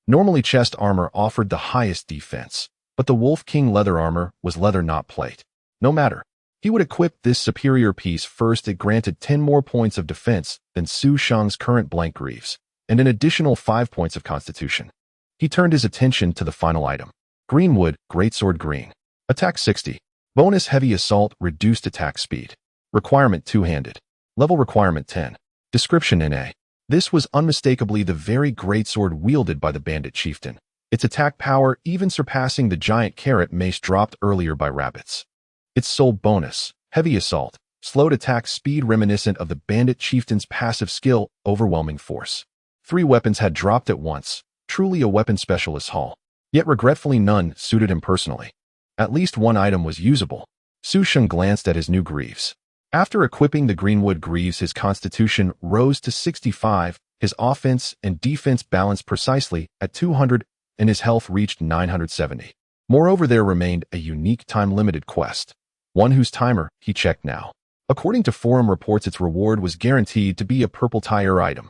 Normally chest armor offered the highest defense, but the Wolf King Leather Armor was leather, not plate. No matter. He would equip this superior piece first. It granted 10 more points of defense than Su Sheng's current blank greaves, and an additional 5 points of constitution. He turned his attention to the final item. Greenwood Greatsword Green. Attack 60. Bonus Heavy Assault, reduced attack speed. Requirement 2-handed. Level requirement 10. Description NA. This was unmistakably the very greatsword wielded by the bandit chieftain. Its attack power even surpassing the giant carrot mace dropped earlier by rabbits. Its sole bonus, Heavy Assault, slowed attack speed reminiscent of the bandit chieftain's passive skill, Overwhelming Force. 3 weapons had dropped at once, truly a weapon specialist's haul. Yet regretfully none suited him personally. At least one item was usable. Su Sheng glanced at his new greaves. After equipping the Greenwood Greaves, his constitution rose to 65, his offense and defense balanced precisely at 200, and his health reached 970. Moreover, there remained a unique time-limited quest. One whose timer he checked now. According to forum reports, its reward was guaranteed to be a purple tire item.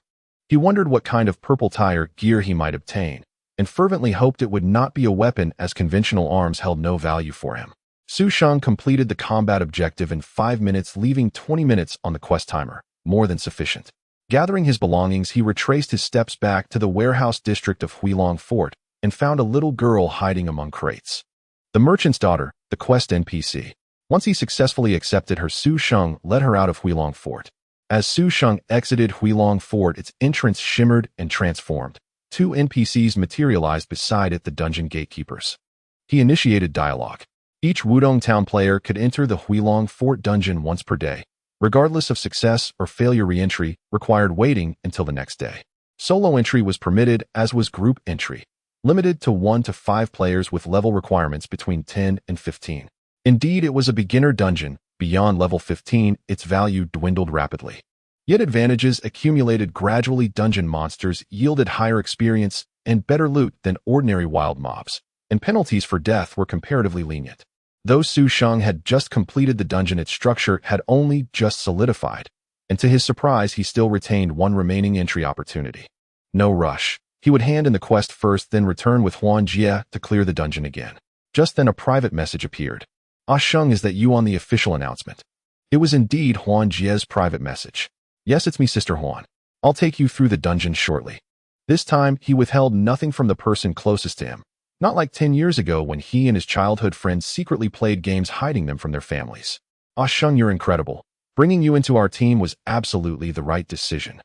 He wondered what kind of purple tire gear he might obtain, and fervently hoped it would not be a weapon, as conventional arms held no value for him. Su Sheng completed the combat objective in 5 minutes, leaving 20 minutes on the quest timer, more than sufficient. Gathering his belongings, he retraced his steps back to the warehouse district of Huilong Fort and found a little girl hiding among crates. The merchant's daughter, the quest NPC. Once he successfully accepted her, Su Sheng led her out of Huilong Fort. As Su Sheng exited Huilong Fort, its entrance shimmered and transformed. 2 NPCs materialized beside it, the dungeon gatekeepers. He initiated dialogue. Each Wudong Town player could enter the Huilong Fort dungeon once per day. Regardless of success or failure, re-entry required waiting until the next day. Solo entry was permitted, as was group entry, limited to 1 to 5 players with level requirements between 10 and 15. Indeed, it was a beginner dungeon. Beyond level 15, its value dwindled rapidly. Yet advantages accumulated gradually. Dungeon monsters yielded higher experience and better loot than ordinary wild mobs, and penalties for death were comparatively lenient. Though Su Sheng had just completed the dungeon, its structure had only just solidified, and to his surprise, he still retained 1 remaining entry opportunity. No rush. He would hand in the quest first, then return with Huan Jie to clear the dungeon again. Just then a private message appeared. "Ah Sheng, is that you on the official announcement?" It was indeed Huan Jie's private message. "Yes, it's me, Sister Huan. I'll take you through the dungeon shortly." This time, he withheld nothing from the person closest to him. Not like 10 years ago when he and his childhood friends secretly played games hiding them from their families. "Ah Sheng, you're incredible. Bringing you into our team was absolutely the right decision."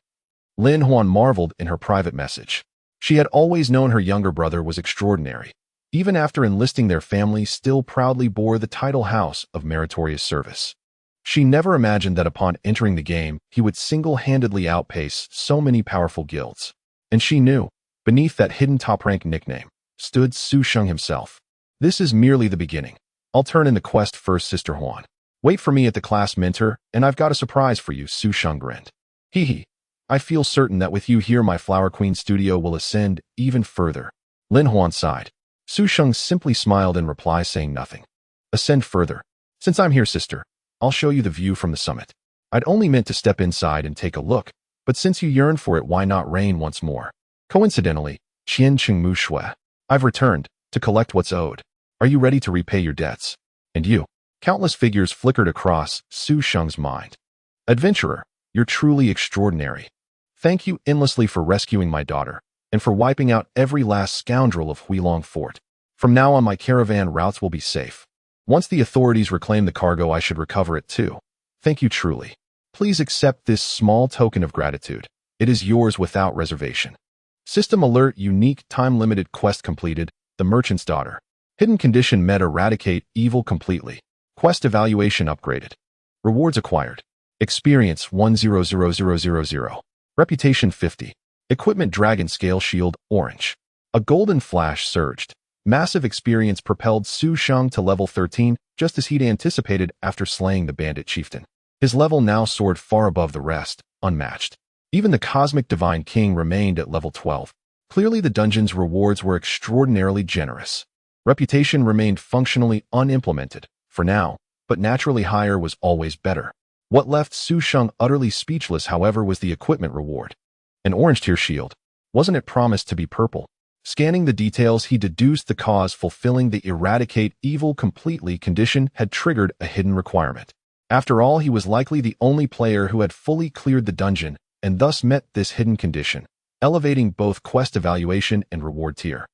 Lin Huan marveled in her private message. She had always known her younger brother was extraordinary. Even after enlisting, their family still proudly bore the title House of Meritorious Service. She never imagined that upon entering the game, he would single-handedly outpace so many powerful guilds. And she knew, beneath that hidden top-rank nickname, stood Su Sheng himself. "This is merely the beginning. I'll turn in the quest first, Sister Huan. Wait for me at the class mentor, and I've got a surprise for you," Su Sheng grinned. "Hee hee. I feel certain that with you here, my Flower Queen studio will ascend even further." Lin Huan sighed. Su Sheng simply smiled in reply, saying nothing. "Ascend further. Since I'm here, sister, I'll show you the view from the summit. I'd only meant to step inside and take a look, but since you yearn for it, why not reign once more?" Coincidentally, Qian Qingmu Shui. "I've returned to collect what's owed. Are you ready to repay your debts?" "And you?" Countless figures flickered across Su Sheng's mind. "Adventurer, you're truly extraordinary. Thank you endlessly for rescuing my daughter, and for wiping out every last scoundrel of Huilong Fort. From now on, my caravan routes will be safe. Once the authorities reclaim the cargo, I should recover it too. Thank you truly. Please accept this small token of gratitude. It is yours without reservation." System alert: unique time-limited quest completed, The Merchant's Daughter. Hidden condition met: eradicate evil completely. Quest evaluation upgraded. Rewards acquired. Experience 100,000. Reputation 50. Equipment: Dragon Scale Shield, orange. A golden flash surged. Massive experience propelled Su Sheng to level 13, just as he'd anticipated after slaying the bandit chieftain. His level now soared far above the rest, unmatched. Even the Cosmic Divine King remained at level 12. Clearly the dungeon's rewards were extraordinarily generous. Reputation remained functionally unimplemented, for now, but naturally higher was always better. What left Su Sheng utterly speechless, however, was the equipment reward. An orange tier shield. Wasn't it promised to be purple? Scanning the details, he deduced the cause: fulfilling the eradicate evil completely condition had triggered a hidden requirement. After all, he was likely the only player who had fully cleared the dungeon, and thus met this hidden condition, elevating both quest evaluation and reward tier.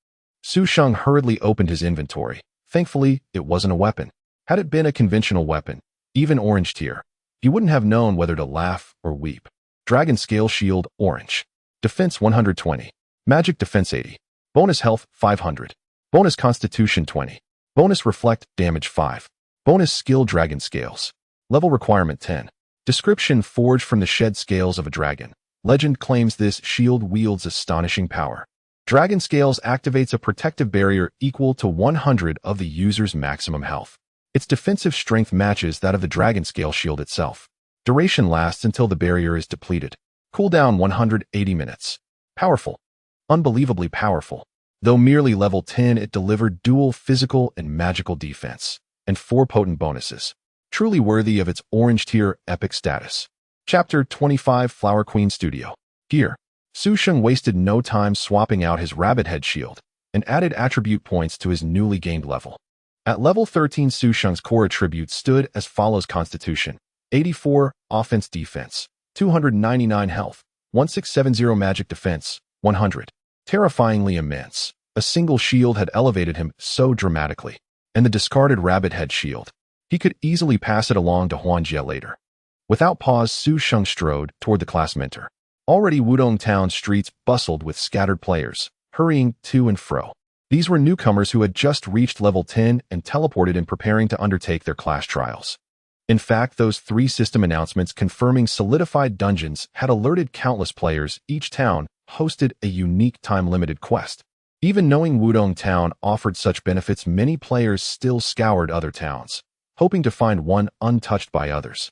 Su Sheng hurriedly opened his inventory. Thankfully, it wasn't a weapon. Had it been a conventional weapon, even orange tier, he wouldn't have known whether to laugh or weep. Dragon Scale Shield, orange. Defense 120. Magic Defense 80. Bonus Health 500. Bonus Constitution 20. Bonus Reflect, damage 5. Bonus Skill, Dragon Scales. Level requirement 10. Description: forged from the shed scales of a dragon. Legend claims this shield wields astonishing power. Dragon Scales activates a protective barrier equal to 100 of the user's maximum health. Its defensive strength matches that of the Dragon Scale shield itself. Duration lasts until the barrier is depleted. Cooldown 180 minutes. Powerful. Unbelievably powerful. Though merely level 10, it delivered dual physical and magical defense, and 4 potent bonuses. Truly worthy of its orange tier epic status. Chapter 25, Flower Queen Studio. Here, Su Sheng wasted no time swapping out his rabbit head shield and added attribute points to his newly gained level. At level 13, Su Sheng's core attributes stood as follows: Constitution 84, Offense Defense 299, Health 1670, Magic Defense 100. Terrifyingly immense. A single shield had elevated him so dramatically, and the discarded rabbit head shield. He could easily pass it along to Huan Jie later. Without pause, Su Sheng strode toward the class mentor. Already Wudong Town streets bustled with scattered players, hurrying to and fro. These were newcomers who had just reached level 10 and teleported in, preparing to undertake their class trials. In fact, those 3 system announcements confirming solidified dungeons had alerted countless players. Each town hosted a unique time-limited quest. Even knowing Wudong Town offered such benefits, many players still scoured other towns, hoping to find one untouched by others.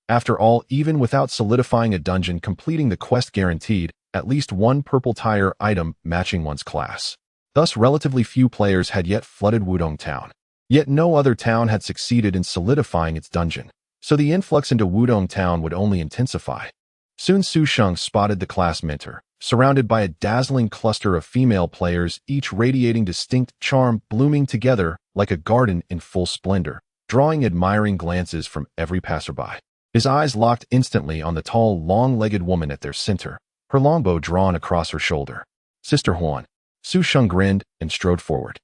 After all, even without solidifying a dungeon, completing the quest guaranteed at least one purple tier item matching one's class. Thus, relatively few players had yet flooded Wudong Town. Yet no other town had succeeded in solidifying its dungeon, so the influx into Wudong Town would only intensify. Soon Su Sheng spotted the class mentor, surrounded by a dazzling cluster of female players, each radiating distinct charm, blooming together like a garden in full splendor, drawing admiring glances from every passerby. His eyes locked instantly on the tall, long-legged woman at their center, her longbow drawn across her shoulder. Sister Huan. Su Sheng grinned and strode forward.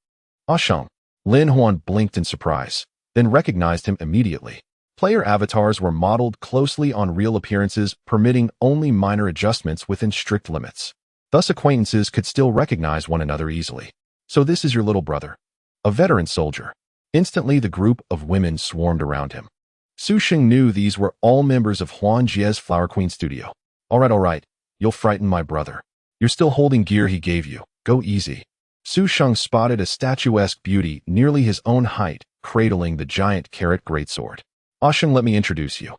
Ah Sheng. Lin Huan blinked in surprise, then recognized him immediately. Player avatars were modeled closely on real appearances, permitting only minor adjustments within strict limits. Thus acquaintances could still recognize one another easily. So this is your little brother. A veteran soldier. Instantly the group of women swarmed around him. Su Sheng knew these were all members of Huan Jie's Flower Queen studio. All right, you'll frighten my brother. You're still holding gear he gave you. Go easy. Su Sheng spotted a statuesque beauty nearly his own height, cradling the giant carrot greatsword. Ah Sheng, let me introduce you.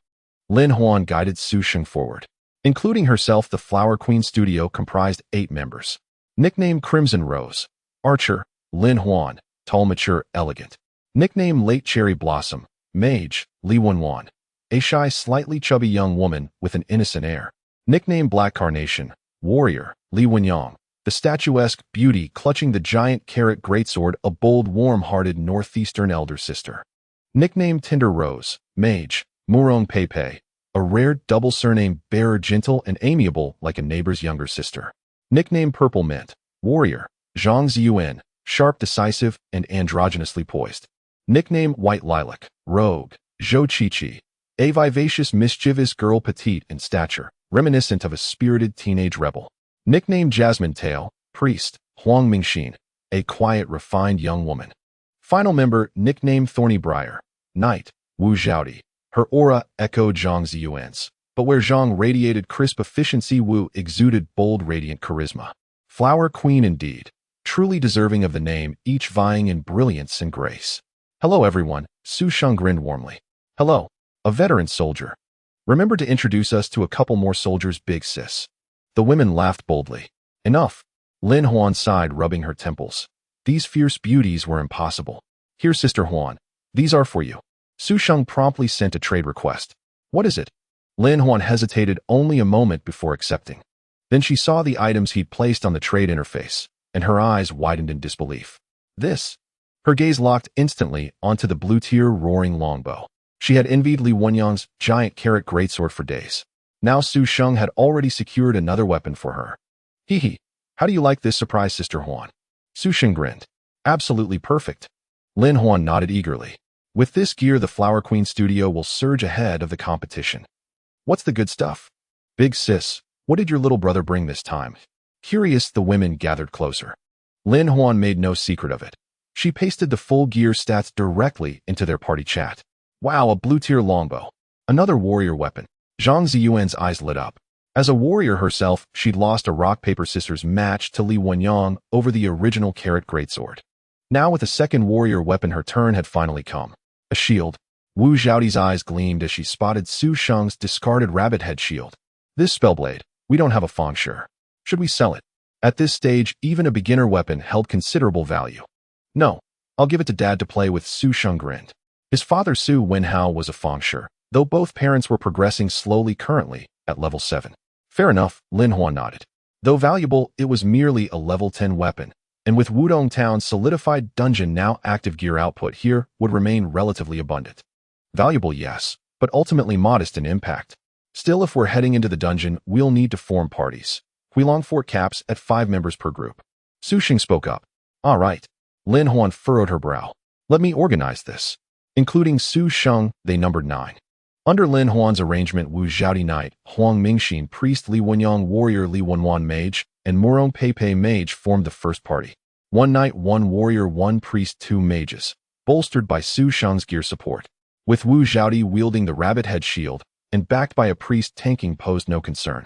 Lin Huan guided Su Sheng forward. Including herself, the Flower Queen studio comprised 8 members. Nickname Crimson Rose. Archer, Lin Huan, tall, mature, elegant. Nickname Late Cherry Blossom. Mage, Li Wenwan, a shy, slightly chubby young woman with an innocent air. Nickname Black Carnation. Warrior, Li Wenyang, the statuesque beauty clutching the giant carrot greatsword, a bold, warm-hearted northeastern elder sister. Nickname Tender Rose. Mage, Murong Peipei, a rare double surname bearer, gentle and amiable like a neighbor's younger sister. Nickname Purple Mint. Warrior, Zhang Ziyuan, sharp, decisive, and androgynously poised. Nickname White Lilac. Rogue, Zhou Qiqi, a vivacious, mischievous girl, petite in stature, reminiscent of a spirited teenage rebel. Nickname Jasmine Tail. Priest, Huang Mingxin, a quiet, refined young woman. Final member, nickname Thorny Briar. Knight, Wu Zhaodi. Her aura echoed Zhang Ziyuan's, but where Zhang radiated crisp efficiency, Wu exuded bold, radiant charisma. Flower Queen indeed, truly deserving of the name, each vying in brilliance and grace. Hello everyone, Su Sheng grinned warmly. Hello, a veteran soldier. Remember to introduce us to a couple more soldiers, big sis. The women laughed boldly. Enough. Lin Huan sighed, rubbing her temples. These fierce beauties were impossible. Here, Sister Huan. These are for you. Su Sheng promptly sent a trade request. What is it? Lin Huan hesitated only a moment before accepting. Then she saw the items he'd placed on the trade interface, and her eyes widened in disbelief. This. Her gaze locked instantly onto the blue-tier roaring longbow. She had envied Li Wenyang's giant carrot greatsword for days. Now Su Sheng had already secured another weapon for her. Hee. How do you like this surprise, Sister Huan? Su Sheng grinned. Absolutely perfect. Lin Huan nodded eagerly. With this gear, the Flower Queen studio will surge ahead of the competition. What's the good stuff? Big sis, what did your little brother bring this time? Curious, the women gathered closer. Lin Huan made no secret of it. She pasted the full gear stats directly into their party chat. Wow, a blue-tier longbow. Another warrior weapon. Zhang Ziyuan's eyes lit up. As a warrior herself, she'd lost a rock-paper-scissors match to Li Wenyang over the original carrot greatsword. Now with a second warrior weapon, her turn had finally come. A shield. Wu Zhaodi's eyes gleamed as she spotted Su Sheng's discarded rabbit head shield. This spellblade, we don't have a feng sure. Should we sell it? At this stage, even a beginner weapon held considerable value. No, I'll give it to Dad to play with, Su Sheng grinned. His father Su Wenhao was a feng sure, though both parents were progressing slowly currently at level 7. Fair enough, Lin Huan nodded. Though valuable, it was merely a level 10 weapon, and with Wudong Town's solidified dungeon now active, gear output here would remain relatively abundant. Valuable, yes, but ultimately modest in impact. Still, if we're heading into the dungeon, we'll need to form parties. Huilong Fort caps at 5 members per group. Su Sheng spoke up. All right. Lin Huan furrowed her brow. Let me organize this. Including Su Sheng, they numbered 9. Under Lin Huan's arrangement, Wu Zhaodi Knight, Huang Mingxin Priest, Li Wenyang Warrior, Li Wenwan Mage, and Murong Peipei Mage formed the first party. 1 Knight, 1 Warrior, 1 Priest, 2 Mages, bolstered by Su Sheng's gear support. With Wu Zhaodi wielding the rabbit head shield, and backed by a priest, tanking posed no concern.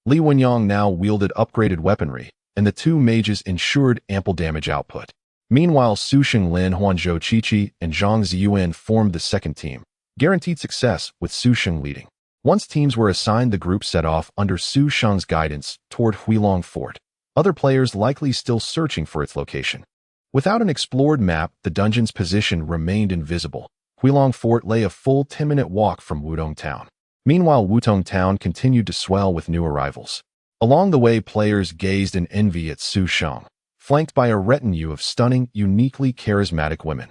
Li Wenyang now wielded upgraded weaponry, and the 2 mages ensured ample damage output. Meanwhile, Su Sheng, Lin Huan, Zhou Qiqi, and Zhang Ziyuan formed the second team, guaranteed success with Su Sheng leading. Once teams were assigned, the group set off under Su Sheng's guidance toward Huilong Fort, other players likely still searching for its location. Without an explored map, the dungeon's position remained invisible. Huilong Fort lay a full 10-minute walk from Wudong Town. Meanwhile, Wudong Town continued to swell with new arrivals. Along the way, players gazed in envy at Su Sheng, flanked by a retinue of stunning, uniquely charismatic women.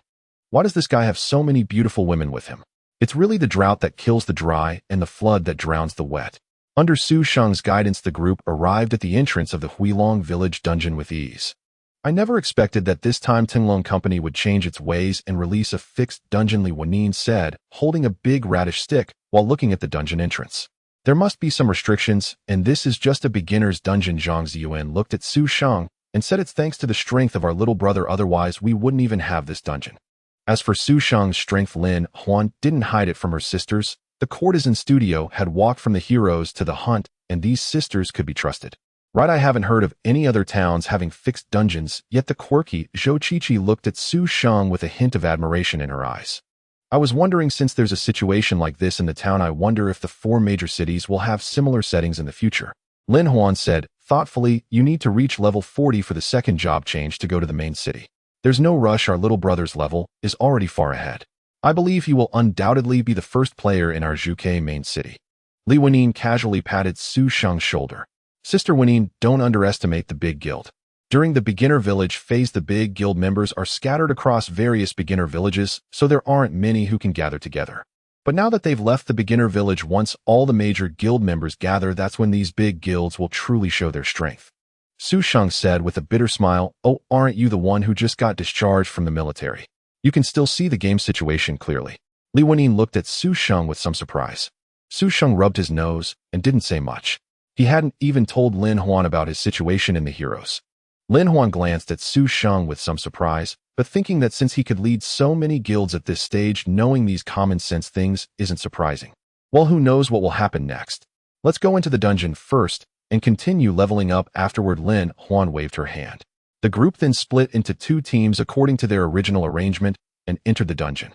Why does this guy have so many beautiful women with him? It's really the drought that kills the dry and the flood that drowns the wet. Under Su Sheng's guidance, the group arrived at the entrance of the Huilong village dungeon with ease. I never expected that this time Tinglong Company would change its ways and release a fixed dungeon, Li Wenin said, holding a big radish stick while looking at the dungeon entrance. There must be some restrictions, and this is just a beginner's dungeon. Zhang Ziyuan looked at Su Sheng and said, it's thanks to the strength of our little brother, otherwise we wouldn't even have this dungeon. As for Su Sheng's strength, Lin Huan didn't hide it from her sisters. The courtesan studio had walked from the heroes to the hunt, and these sisters could be trusted. Right, I haven't heard of any other towns having fixed dungeons, yet the quirky Zhou Qiqi looked at Su Sheng with a hint of admiration in her eyes. I was wondering, since there's a situation like this in the town, I wonder if the 4 major cities will have similar settings in the future. Lin Huan said, thoughtfully, you need to reach level 40 for the second job change to go to the main city. There's no rush, our little brother's level is already far ahead. I believe he will undoubtedly be the first player in our Zhuke main city. Li Wenin casually patted Su Sheng's shoulder. Sister Wenin, don't underestimate the big guild. During the beginner village phase, the big guild members are scattered across various beginner villages, so there aren't many who can gather together. But now that they've left the beginner village, once all the major guild members gather, that's when these big guilds will truly show their strength. Su Sheng said with a bitter smile, oh, aren't you the one who just got discharged from the military? You can still see the game situation clearly. Li Wenin looked at Su Sheng with some surprise. Su Sheng rubbed his nose and didn't say much. He hadn't even told Lin Huan about his situation in the heroes. Lin Huan glanced at Su Sheng with some surprise, but thinking that since he could lead so many guilds at this stage, knowing these common sense things isn't surprising. Well, who knows what will happen next? Let's go into the dungeon first and continue leveling up afterward. Lin Huan waved her hand. The group then split into 2 teams according to their original arrangement and entered the dungeon.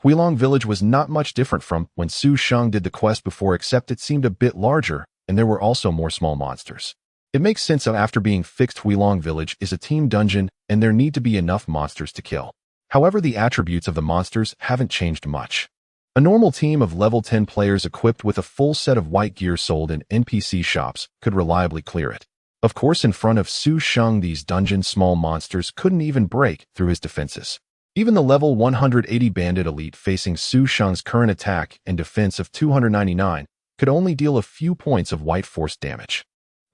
Huilong village was not much different from when Su Sheng did the quest before, except it seemed a bit larger, and there were also more small monsters. It makes sense after being fixed. Huilong village is a team dungeon, and there need to be enough monsters to kill. However, the attributes of the monsters haven't changed much. A normal team of level 10 players equipped with a full set of white gear sold in NPC shops could reliably clear it. Of course, in front of Su Sheng, these dungeon small monsters couldn't even break through his defenses. Even the level 180 bandit elite facing Su Sheng's current attack and defense of 299 could only deal a few points of white force damage.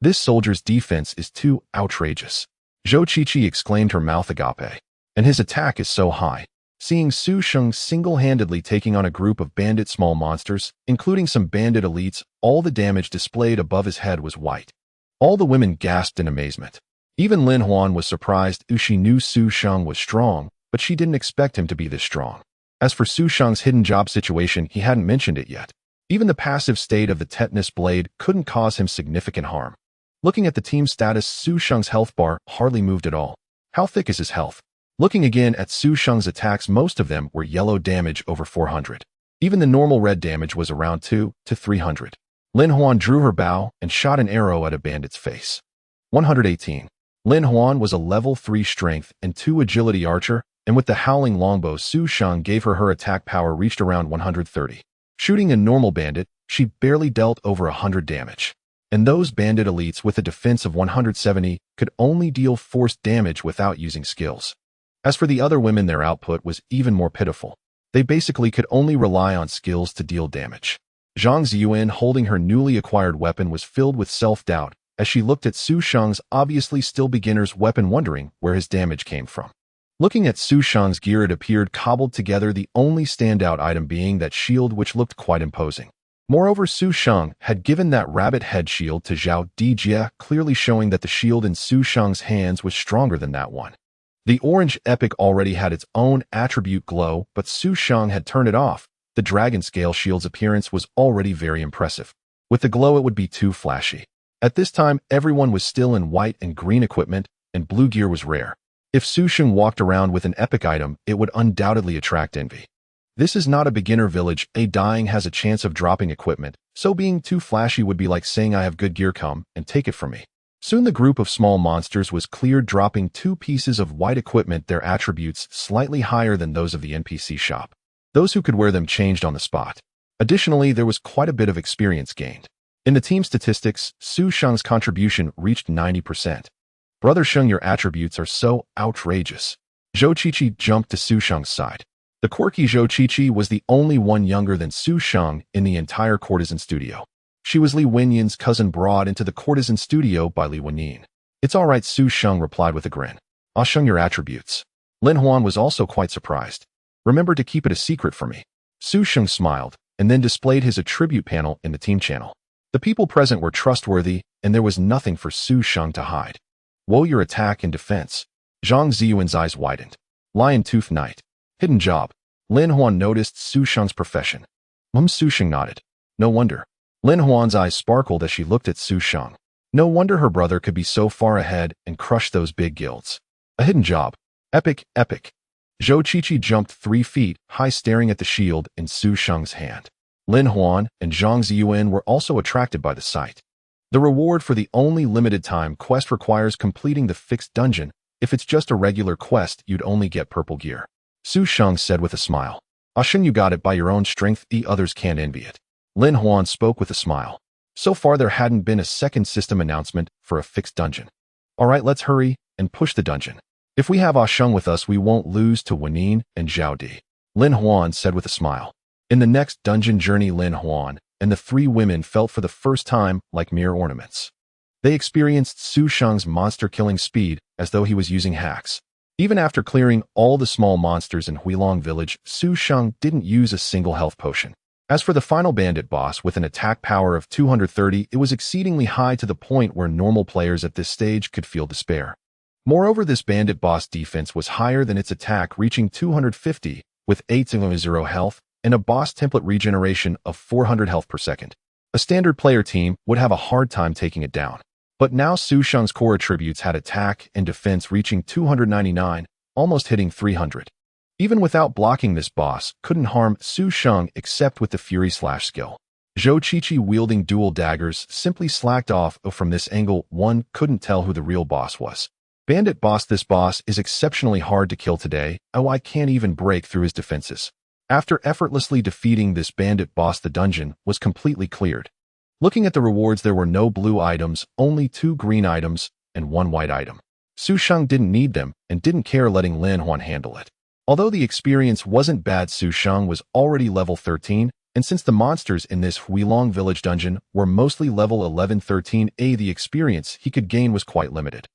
This soldier's defense is too outrageous. Zhou Qiqi exclaimed, her mouth agape. And his attack is so high. Seeing Su Sheng single-handedly taking on a group of bandit small monsters, including some bandit elites, all the damage displayed above his head was white. All the women gasped in amazement. Even Lin Huan was surprised. She knew Su Sheng was strong, but she didn't expect him to be this strong. As for Su Sheng's hidden job situation, he hadn't mentioned it yet. Even the passive state of the tetanus blade couldn't cause him significant harm. Looking at the team status, Su Sheng's health bar hardly moved at all. How thick is his health? Looking again at Su Sheng's attacks, most of them were yellow damage over 400. Even the normal red damage was around 2 to 300. Lin Huan drew her bow and shot an arrow at a bandit's face. 118. Lin Huan was a level 3 strength and 2 agility archer, and with the howling longbow Su Sheng gave her attack power reached around 130. Shooting a normal bandit, she barely dealt over 100 damage. And those bandit elites with a defense of 170 could only deal force damage without using skills. As for the other women, their output was even more pitiful. They basically could only rely on skills to deal damage. Zhang Ziyuan, holding her newly acquired weapon, was filled with self-doubt as she looked at Su Sheng's obviously still beginner's weapon, wondering where his damage came from. Looking at Su Sheng's gear, it appeared cobbled together, the only standout item being that shield, which looked quite imposing. Moreover, Su Sheng had given that rabbit head shield to Zhao Dijie, clearly showing that the shield in Su Sheng's hands was stronger than that one. The orange epic already had its own attribute glow, but Su Sheng had turned it off. The dragon scale shield's appearance was already very impressive. With the glow, it would be too flashy. At this time, everyone was still in white and green equipment, and blue gear was rare. If Su Sheng walked around with an epic item, it would undoubtedly attract envy. This is not a beginner village. A dying has a chance of dropping equipment, so being too flashy would be like saying I have good gear, come and take it from me. Soon the group of small monsters was cleared, dropping 2 pieces of white equipment, their attributes slightly higher than those of the NPC shop. Those who could wear them changed on the spot. Additionally, there was quite a bit of experience gained. In the team statistics, Su Sheng's contribution reached 90%. Brother Sheng, your attributes are so outrageous. Zhou Qiqi jumped to Su Sheng's side. The quirky Zhou Qiqi was the only one younger than Su Sheng in the entire courtesan studio. She was Li Wenyan's cousin brought into the courtesan studio by Li Wenyan. It's all right, Su Sheng replied with a grin. I'll show your attributes. Lin Huan was also quite surprised. Remember to keep it a secret for me. Su Sheng smiled, and then displayed his attribute panel in the team channel. The people present were trustworthy, and there was nothing for Su Sheng to hide. Woe your attack and defense. Zhang Ziyuan's eyes widened. Lion Tooth Knight. Hidden job. Lin Huan noticed Su Sheng's profession. Su Sheng nodded. No wonder. Lin Huan's eyes sparkled as she looked at Su Sheng. No wonder her brother could be so far ahead and crush those big guilds. A hidden job. Epic, epic. Zhou Qiqi jumped 3 feet high, staring at the shield in Su Sheng's hand. Lin Huan and Zhang Ziyuan were also attracted by the sight. The reward for the only limited time quest requires completing the fixed dungeon. If it's just a regular quest, you'd only get purple gear. Su Sheng said with a smile. Ashen, you got it by your own strength, the others can't envy it. Lin Huan spoke with a smile. So far there hadn't been a second system announcement for a fixed dungeon. Alright, let's hurry and push the dungeon. If we have Asheng with us, we won't lose to Wenyin and Zhao Di. Lin Huan said with a smile. In the next dungeon journey, Lin Huan and the 3 women felt for the first time like mere ornaments. They experienced Su Sheng's monster-killing speed as though he was using hacks. Even after clearing all the small monsters in Huilong Village, Su Sheng didn't use a single health potion. As for the final bandit boss with an attack power of 230, it was exceedingly high to the point where normal players at this stage could feel despair. Moreover, this bandit boss defense was higher than its attack, reaching 250, with 800 health, and a boss template regeneration of 400 health per second. A standard player team would have a hard time taking it down. But now Su Sheng's core attributes had attack and defense reaching 299, almost hitting 300. Even without blocking, this boss couldn't harm Su Sheng except with the Fury Slash skill. Zhou Qiqi wielding dual daggers simply slacked off. From this angle, one couldn't tell who the real boss was. Bandit boss. This boss is exceptionally hard to kill today. Oh, I can't even break through his defenses. After effortlessly defeating this bandit boss, the dungeon was completely cleared. Looking at the rewards, there were no blue items, only 2 green items, and 1 white item. Su Sheng didn't need them and didn't care, letting Lin Huan handle it. Although the experience wasn't bad, Su Sheng was already level 13, and since the monsters in this Huilong Village dungeon were mostly level 11-13, the experience he could gain was quite limited.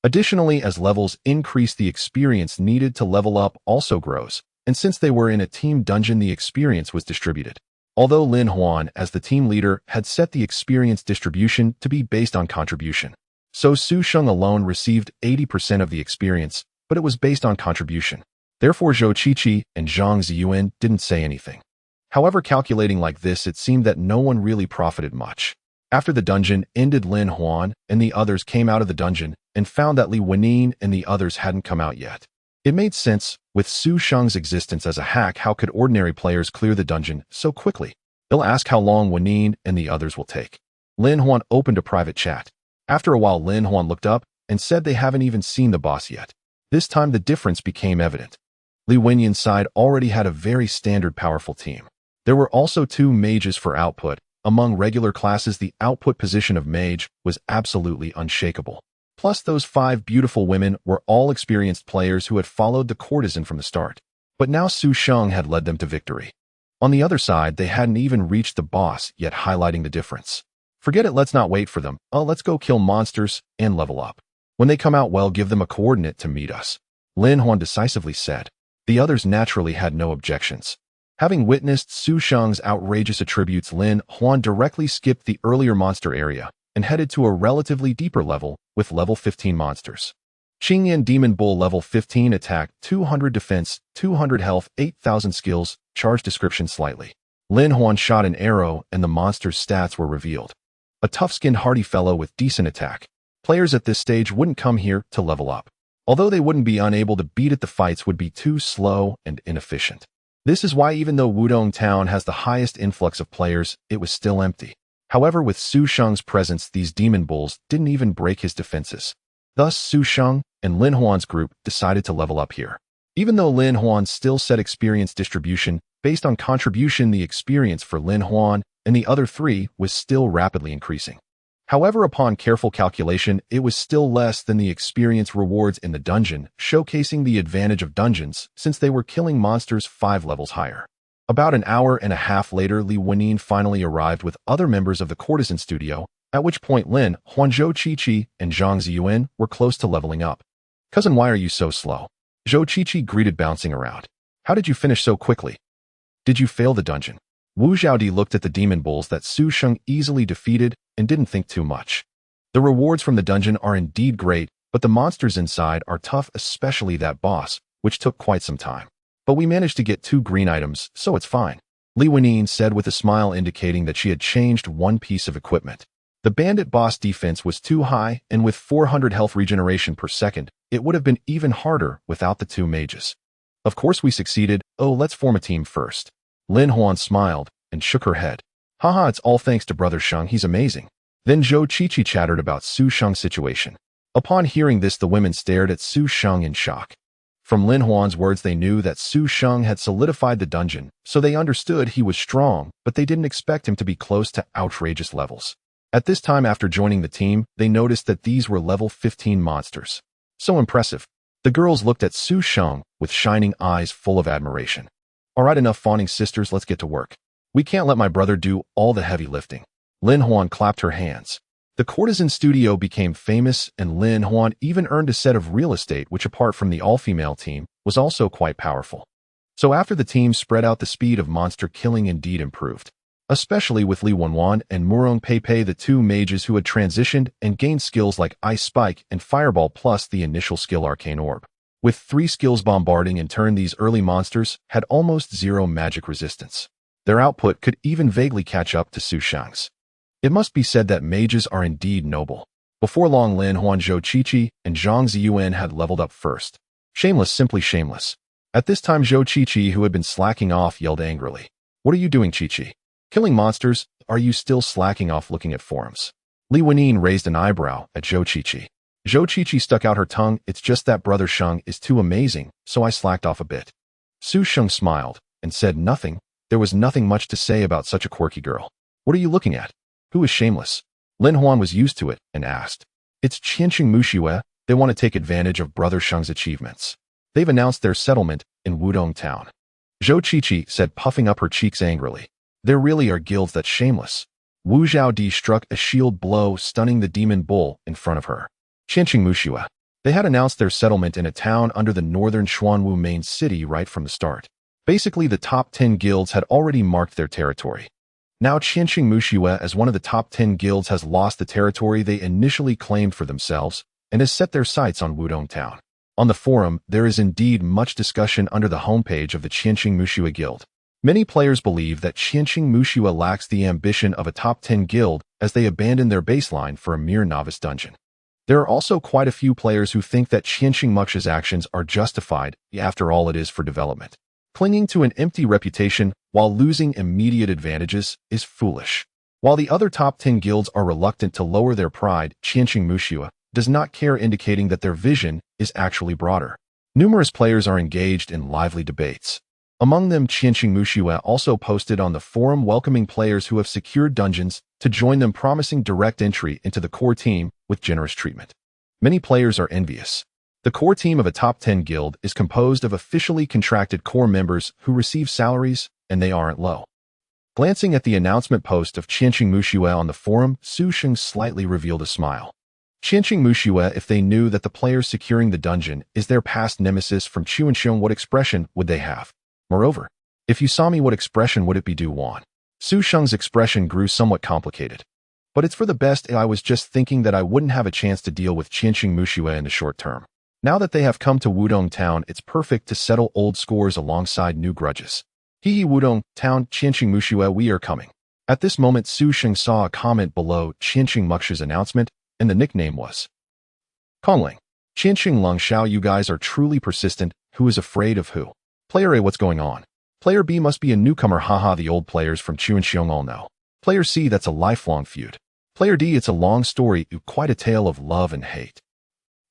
Additionally, as levels increase, the experience needed to level up also grows, and since they were in a team dungeon, the experience was distributed. Although Lin Huan, as the team leader, had set the experience distribution to be based on contribution. So Su Sheng alone received 80% of the experience, but it was based on contribution. Therefore, Zhou Qiqi and Zhang Ziyuan didn't say anything. However, calculating like this, it seemed that no one really profited much. After the dungeon ended, Lin Huan and the others came out of the dungeon and found that Li Wenyin and the others hadn't come out yet. It made sense. With Su Sheng's existence as a hack, how could ordinary players clear the dungeon so quickly? They'll ask how long Wenyin and the others will take. Lin Huan opened a private chat. After a while, Lin Huan looked up and said they haven't even seen the boss yet. This time the difference became evident. Li Wenyan's side already had a very standard powerful team. There were also 2 mages for output. Among regular classes, the output position of mage was absolutely unshakable. Plus, those 5 beautiful women were all experienced players who had followed the courtesan from the start. But now Su Sheng had led them to victory. On the other side, they hadn't even reached the boss yet, highlighting the difference. Forget it, let's not wait for them. Let's go kill monsters and level up. When they come out, well, give them a coordinate to meet us. Lin Huan decisively said. The others naturally had no objections. Having witnessed Su Sheng's outrageous attributes, Lin Huan directly skipped the earlier monster area and headed to a relatively deeper level with level 15 monsters. Qingyan Demon Bull, level 15, attack, 200 defense, 200 health, 8,000 skills, charge description slightly. Lin Huan shot an arrow and the monster's stats were revealed. A tough-skinned hardy fellow with decent attack. Players at this stage wouldn't come here to level up. Although they wouldn't be unable to beat it, the fights would be too slow and inefficient. This is why even though Wudong Town has the highest influx of players, it was still empty. However, with Su Sheng's presence, these demon bulls didn't even break his defenses. Thus, Su Sheng and Lin Huan's group decided to level up here. Even though Lin Huan still set experience distribution based on contribution, the experience for Lin Huan and the other three was still rapidly increasing. However, upon careful calculation, it was still less than the experience rewards in the dungeon, showcasing the advantage of dungeons since they were killing monsters 5 levels higher. About an hour and a half later, Li Wenin finally arrived with other members of the courtesan studio, at which point Lin, Huanzhou Qiqi, and Zhang Ziyuan were close to leveling up. "Cousin, why are you so slow?" Zhou Qiqi greeted, bouncing around. "How did you finish so quickly? Did you fail the dungeon?" Wu Zhaodi looked at the demon bulls that Su Sheng easily defeated and didn't think too much. "The rewards from the dungeon are indeed great, but the monsters inside are tough, especially that boss, which took quite some time. But we managed to get 2 green items, so it's fine," Li Wenin said with a smile indicating that she had changed one piece of equipment. The bandit boss defense was too high, and with 400 health regeneration per second, it would have been even harder without the 2 mages. "Of course we succeeded. Oh, let's form a team first." Lin Huan smiled and shook her head. "Haha, it's all thanks to Brother Sheng, he's amazing." Then Zhou Qiqi chattered about Su Sheng's situation. Upon hearing this, the women stared at Su Sheng in shock. From Lin Huan's words, they knew that Su Sheng had solidified the dungeon, so they understood he was strong, but they didn't expect him to be close to outrageous levels. At this time after joining the team, they noticed that these were level 15 monsters. So impressive. The girls looked at Su Sheng with shining eyes full of admiration. "All right, enough fawning, sisters, let's get to work. We can't let my brother do all the heavy lifting." Lin Huan clapped her hands. The courtesan studio became famous, and Lin Huan even earned a set of real estate which, apart from the all-female team, was also quite powerful. So after the team spread out, the speed of monster killing indeed improved, especially with Li Wenwan and Murong Peipei, the 2 mages who had transitioned and gained skills like Ice Spike and Fireball plus the initial skill Arcane Orb. With 3 skills bombarding in turn, these early monsters had almost 0 magic resistance. Their output could even vaguely catch up to Su Sheng's. It must be said that mages are indeed noble. Before long, Lin Huanzhou Qiqi and Zhang Ziyuan had leveled up first. Shameless, simply shameless. At this time, Zhou Qiqi, who had been slacking off, yelled angrily. "What are you doing, Qiqi? Killing monsters? Are you still slacking off looking at forums?" Li Wenin raised an eyebrow at Zhou Qiqi. Zhou Qiqi stuck out her tongue. "It's just that Brother Sheng is too amazing, so I slacked off a bit." Su Sheng smiled and said nothing. There was nothing much to say about such a quirky girl. "What are you looking at? Who is shameless?" Lin Huan was used to it and asked. "It's Qianqing Muxue. They want to take advantage of Brother Sheng's achievements. They've announced their settlement in Wudong Town." Zhou Qiqi said, puffing up her cheeks angrily. "There really are guilds that shameless." Wu Zhaodi struck a shield blow, stunning the demon bull in front of her. Qianqing Muxue. They had announced their settlement in a town under the northern Xuanwu main city right from the start. Basically, the top 10 guilds had already marked their territory. Now Qianqing Muxue, as one of the top 10 guilds, has lost the territory they initially claimed for themselves and has set their sights on Wudong Town. On the forum, there is indeed much discussion under the homepage of the Qianqing Muxue Guild. Many players believe that Qianqing Muxue lacks the ambition of a top 10 guild as they abandon their baseline for a mere novice dungeon. There are also quite a few players who think that Qianqing Muxue's actions are justified, after all it is for development. Clinging to an empty reputation while losing immediate advantages is foolish. While the other top 10 guilds are reluctant to lower their pride, Qianqing Muxue does not care, indicating that their vision is actually broader. Numerous players are engaged in lively debates. Among them, Qianqing Muxue also posted on the forum welcoming players who have secured dungeons to join them, promising direct entry into the core team with generous treatment. Many players are envious. The core team of a top 10 guild is composed of officially contracted core members who receive salaries, and they aren't low. Glancing at the announcement post of Qianqing Muxue on the forum, Su Sheng slightly revealed a smile. Qianqing Muxue, if they knew that the players securing the dungeon is their past nemesis from Chuanxiong, what expression would they have? Moreover, "If you saw me, what expression would it be, do Wan?" Su Sheng's expression grew somewhat complicated. "But it's for the best. I was just thinking that I wouldn't have a chance to deal with Qianqing Muxue in the short term. Now that they have come to Wudong Town, it's perfect to settle old scores alongside new grudges. Hehe, Wudong Town, Qianqing Muxue, we are coming." At this moment, Su Sheng saw a comment below Qianqing Muxue's announcement, and the nickname was Kongling. Qianqing Longshao, you guys are truly persistent. Who is afraid of who? Player A, what's going on? Player B must be a newcomer, haha, the old players from Chuanxiong all know. Player C, that's a lifelong feud. Player D, it's a long story, quite a tale of love and hate.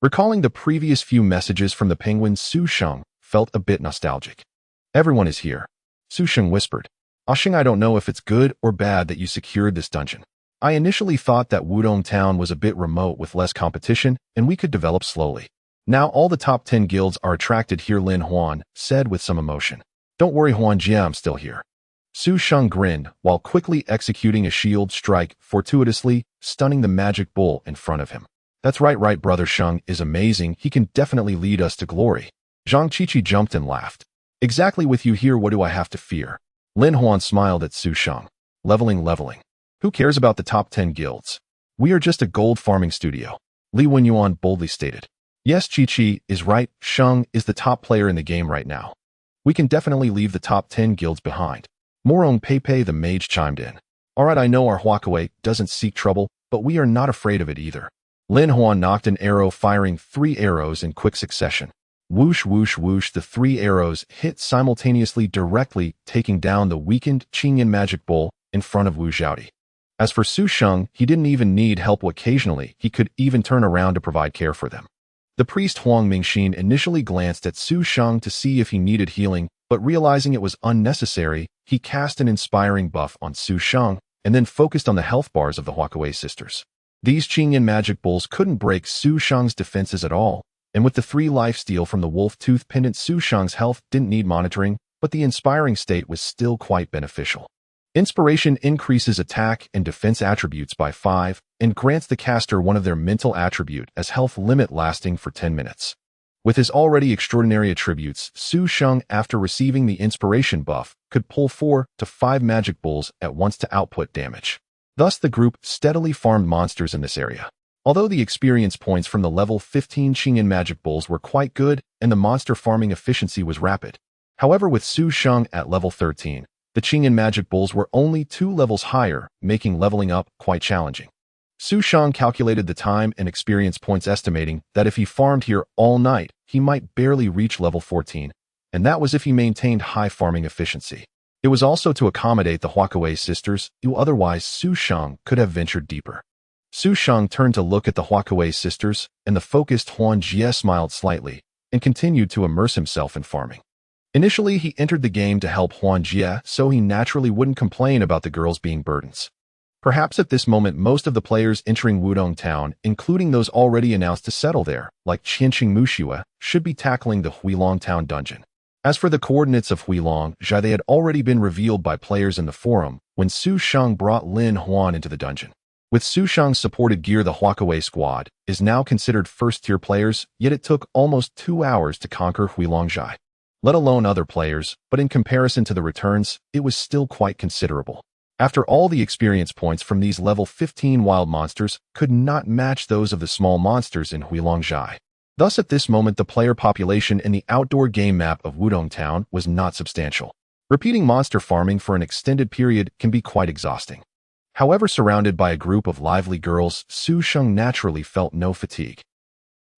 Recalling the previous few messages from the penguins, Su Sheng felt a bit nostalgic. Everyone is here, Su Sheng whispered. Ashing, I don't know if it's good or bad that you secured this dungeon. I initially thought that Wudong Town was a bit remote with less competition and we could develop slowly. Now all the top 10 guilds are attracted here, Lin Huan said with some emotion. Don't worry, Huan Jia, I'm still here. Su Sheng grinned while quickly executing a shield strike, fortuitously stunning the magic bull in front of him. That's right, brother Sheng is amazing. He can definitely lead us to glory. Zhang Qiqi jumped and laughed. Exactly, with you here, what do I have to fear? Lin Huan smiled at Su Sheng. Leveling. Who cares about the top 10 guilds? We are just a gold farming studio. Li Wenyuan boldly stated. Yes, Qiqi is right. Sheng is the top player in the game right now. We can definitely leave the top 10 guilds behind. Morong Pepe the mage chimed in. Alright, I know our Huakawei doesn't seek trouble, but we are not afraid of it either. Lin Huan knocked an arrow, firing 3 arrows in quick succession. Whoosh, whoosh, whoosh, the 3 arrows hit simultaneously, directly taking down the weakened Qingyan magic bull in front of Wu Zhaodi. As for Su Sheng, he didn't even need help. Occasionally, he could even turn around to provide care for them. The priest Huang Mingxin initially glanced at Su Sheng to see if he needed healing, but realizing it was unnecessary, he cast an inspiring buff on Su Sheng and then focused on the health bars of the Huakawei sisters. These Qingyan magic bulls couldn't break Su Sheng's defenses at all, and with the 3 lifesteal from the wolf tooth pendant, Su Sheng's health didn't need monitoring, but the inspiring state was still quite beneficial. Inspiration increases attack and defense attributes by 5 and grants the caster one of their mental attribute as health limit lasting for 10 minutes. With his already extraordinary attributes, Su Sheng, after receiving the inspiration buff, could pull 4 to 5 magic bulls at once to output damage. Thus, the group steadily farmed monsters in this area. Although the experience points from the level 15 Qingyan magic bulls were quite good and the monster farming efficiency was rapid. However, with Su Sheng at level 13, the Qingyan magic bulls were only 2 levels higher, making leveling up quite challenging. Su Sheng calculated the time and experience points, estimating that if he farmed here all night, he might barely reach level 14, and that was if he maintained high farming efficiency. It was also to accommodate the Huakawei sisters, who otherwise Su Sheng could have ventured deeper. Su Sheng turned to look at the Huakawei sisters, and the focused Huan Jie smiled slightly and continued to immerse himself in farming. Initially, he entered the game to help Huan Jie, so he naturally wouldn't complain about the girls being burdens. Perhaps at this moment, most of the players entering Wudong Town, including those already announced to settle there, like Qianqing Muxue, should be tackling the Huilong Town dungeon. As for the coordinates of Huilong Zhai, they had already been revealed by players in the forum when Su Sheng brought Lin Huan into the dungeon. With Su Sheng's supported gear, the Huakawei squad is now considered first-tier players, yet it took almost 2 hours to conquer Huilong Zhai. Let alone other players, but in comparison to the returns, it was still quite considerable. After all, the experience points from these level 15 wild monsters could not match those of the small monsters in Huilong Zhai. Thus, at this moment, the player population in the outdoor game map of Wudong Town was not substantial. Repeating monster farming for an extended period can be quite exhausting. However, surrounded by a group of lively girls, Su Sheng naturally felt no fatigue.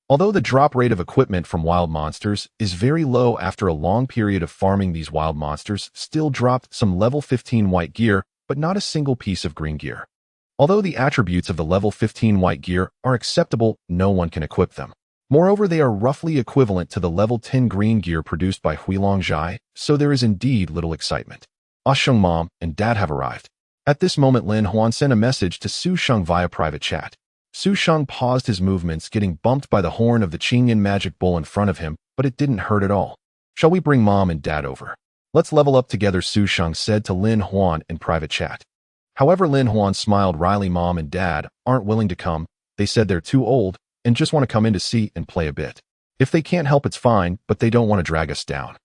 Although the drop rate of equipment from wild monsters is very low, after a long period of farming, these wild monsters still dropped some level 15 white gear, but not a single piece of green gear. Although the attributes of the level 15 white gear are acceptable, no one can equip them. Moreover, they are roughly equivalent to the level 10 green gear produced by Huilong Zhai, so there is indeed little excitement. Asheng, Mom and Dad have arrived. At this moment, Lin Huan sent a message to Su Sheng via private chat. Su Sheng paused his movements, getting bumped by the horn of the Qingyan magic bull in front of him, but it didn't hurt at all. Shall we bring Mom and Dad over? Let's level up together, Su Sheng said to Lin Huan in private chat. However, Lin Huan smiled wryly. Mom and Dad aren't willing to come. They said they're too old and just want to come in to see and play a bit. If they can't help, it's fine, but they don't want to drag us down.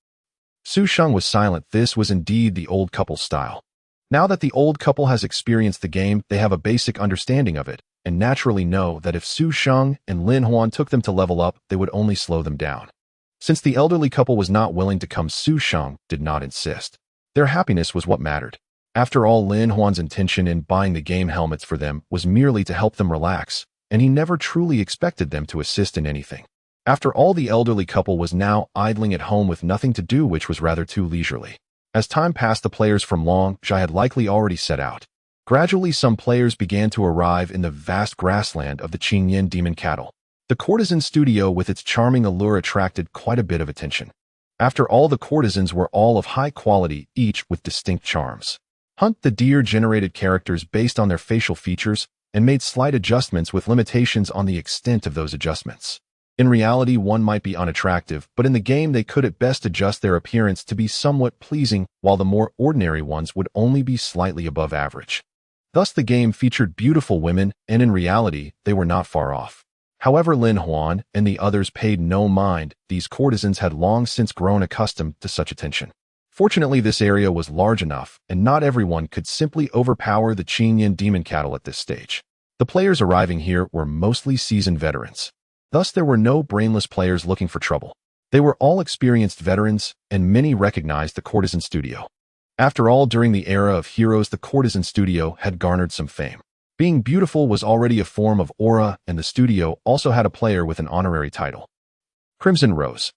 Su Sheng was silent. This was indeed the old couple style. Now that the old couple has experienced the game, they have a basic understanding of it, and naturally know that if Su Sheng and Lin Huan took them to level up, they would only slow them down. Since the elderly couple was not willing to come, Su Sheng did not insist. Their happiness was what mattered. After all, Lin Huan's intention in buying the game helmets for them was merely to help them relax, and he never truly expected them to assist in anything. After all, the elderly couple was now idling at home with nothing to do, which was rather too leisurely. As time passed, the players from Long Zhai had likely already set out. Gradually, some players began to arrive in the vast grassland of the Qingyan demon cattle. The courtesan studio with its charming allure attracted quite a bit of attention. After all, the courtesans were all of high quality, each with distinct charms. Hunt the Deer generated characters based on their facial features and made slight adjustments with limitations on the extent of those adjustments. In reality, one might be unattractive, but in the game they could at best adjust their appearance to be somewhat pleasing, while the more ordinary ones would only be slightly above average. Thus the game featured beautiful women, and in reality, they were not far off. However, Lin Huan and the others paid no mind. These courtesans had long since grown accustomed to such attention. Fortunately, this area was large enough, and not everyone could simply overpower the Qinyan demon cattle at this stage. The players arriving here were mostly seasoned veterans. Thus, there were no brainless players looking for trouble. They were all experienced veterans, and many recognized the courtesan studio. After all, during the era of heroes, the courtesan studio had garnered some fame. Being beautiful was already a form of aura, and the studio also had a player with an honorary title. Crimson Rose.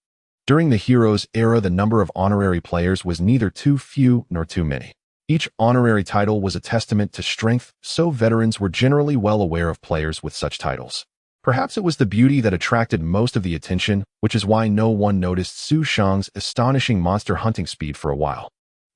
During the heroes era, the number of honorary players was neither too few nor too many. Each honorary title was a testament to strength, so veterans were generally well aware of players with such titles. Perhaps it was the beauty that attracted most of the attention, which is why no one noticed Su Sheng's astonishing monster hunting speed for a while.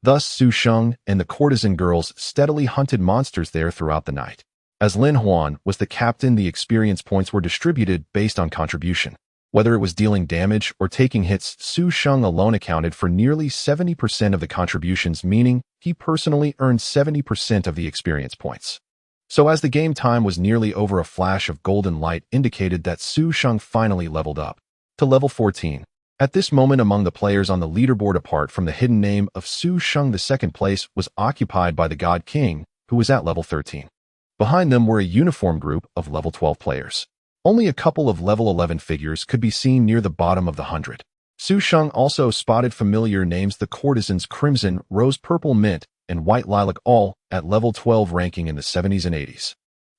Thus, Su Sheng and the courtesan girls steadily hunted monsters there throughout the night. As Lin Huan was the captain, the experience points were distributed based on contribution. Whether it was dealing damage or taking hits, Su Sheng alone accounted for nearly 70% of the contributions, meaning he personally earned 70% of the experience points. So as the game time was nearly over, a flash of golden light indicated that Su Sheng finally leveled up to level 14. At this moment, among the players on the leaderboard, apart from the hidden name of Su Sheng, the second place was occupied by the God King, who was at level 13. Behind them were a uniform group of level 12 players. Only a couple of level 11 figures could be seen near the bottom of the 100. Su Sheng also spotted familiar names: the courtesans Crimson, Rose, Purple Mint, and White Lilac, all at level 12, ranking in the 70s and 80s.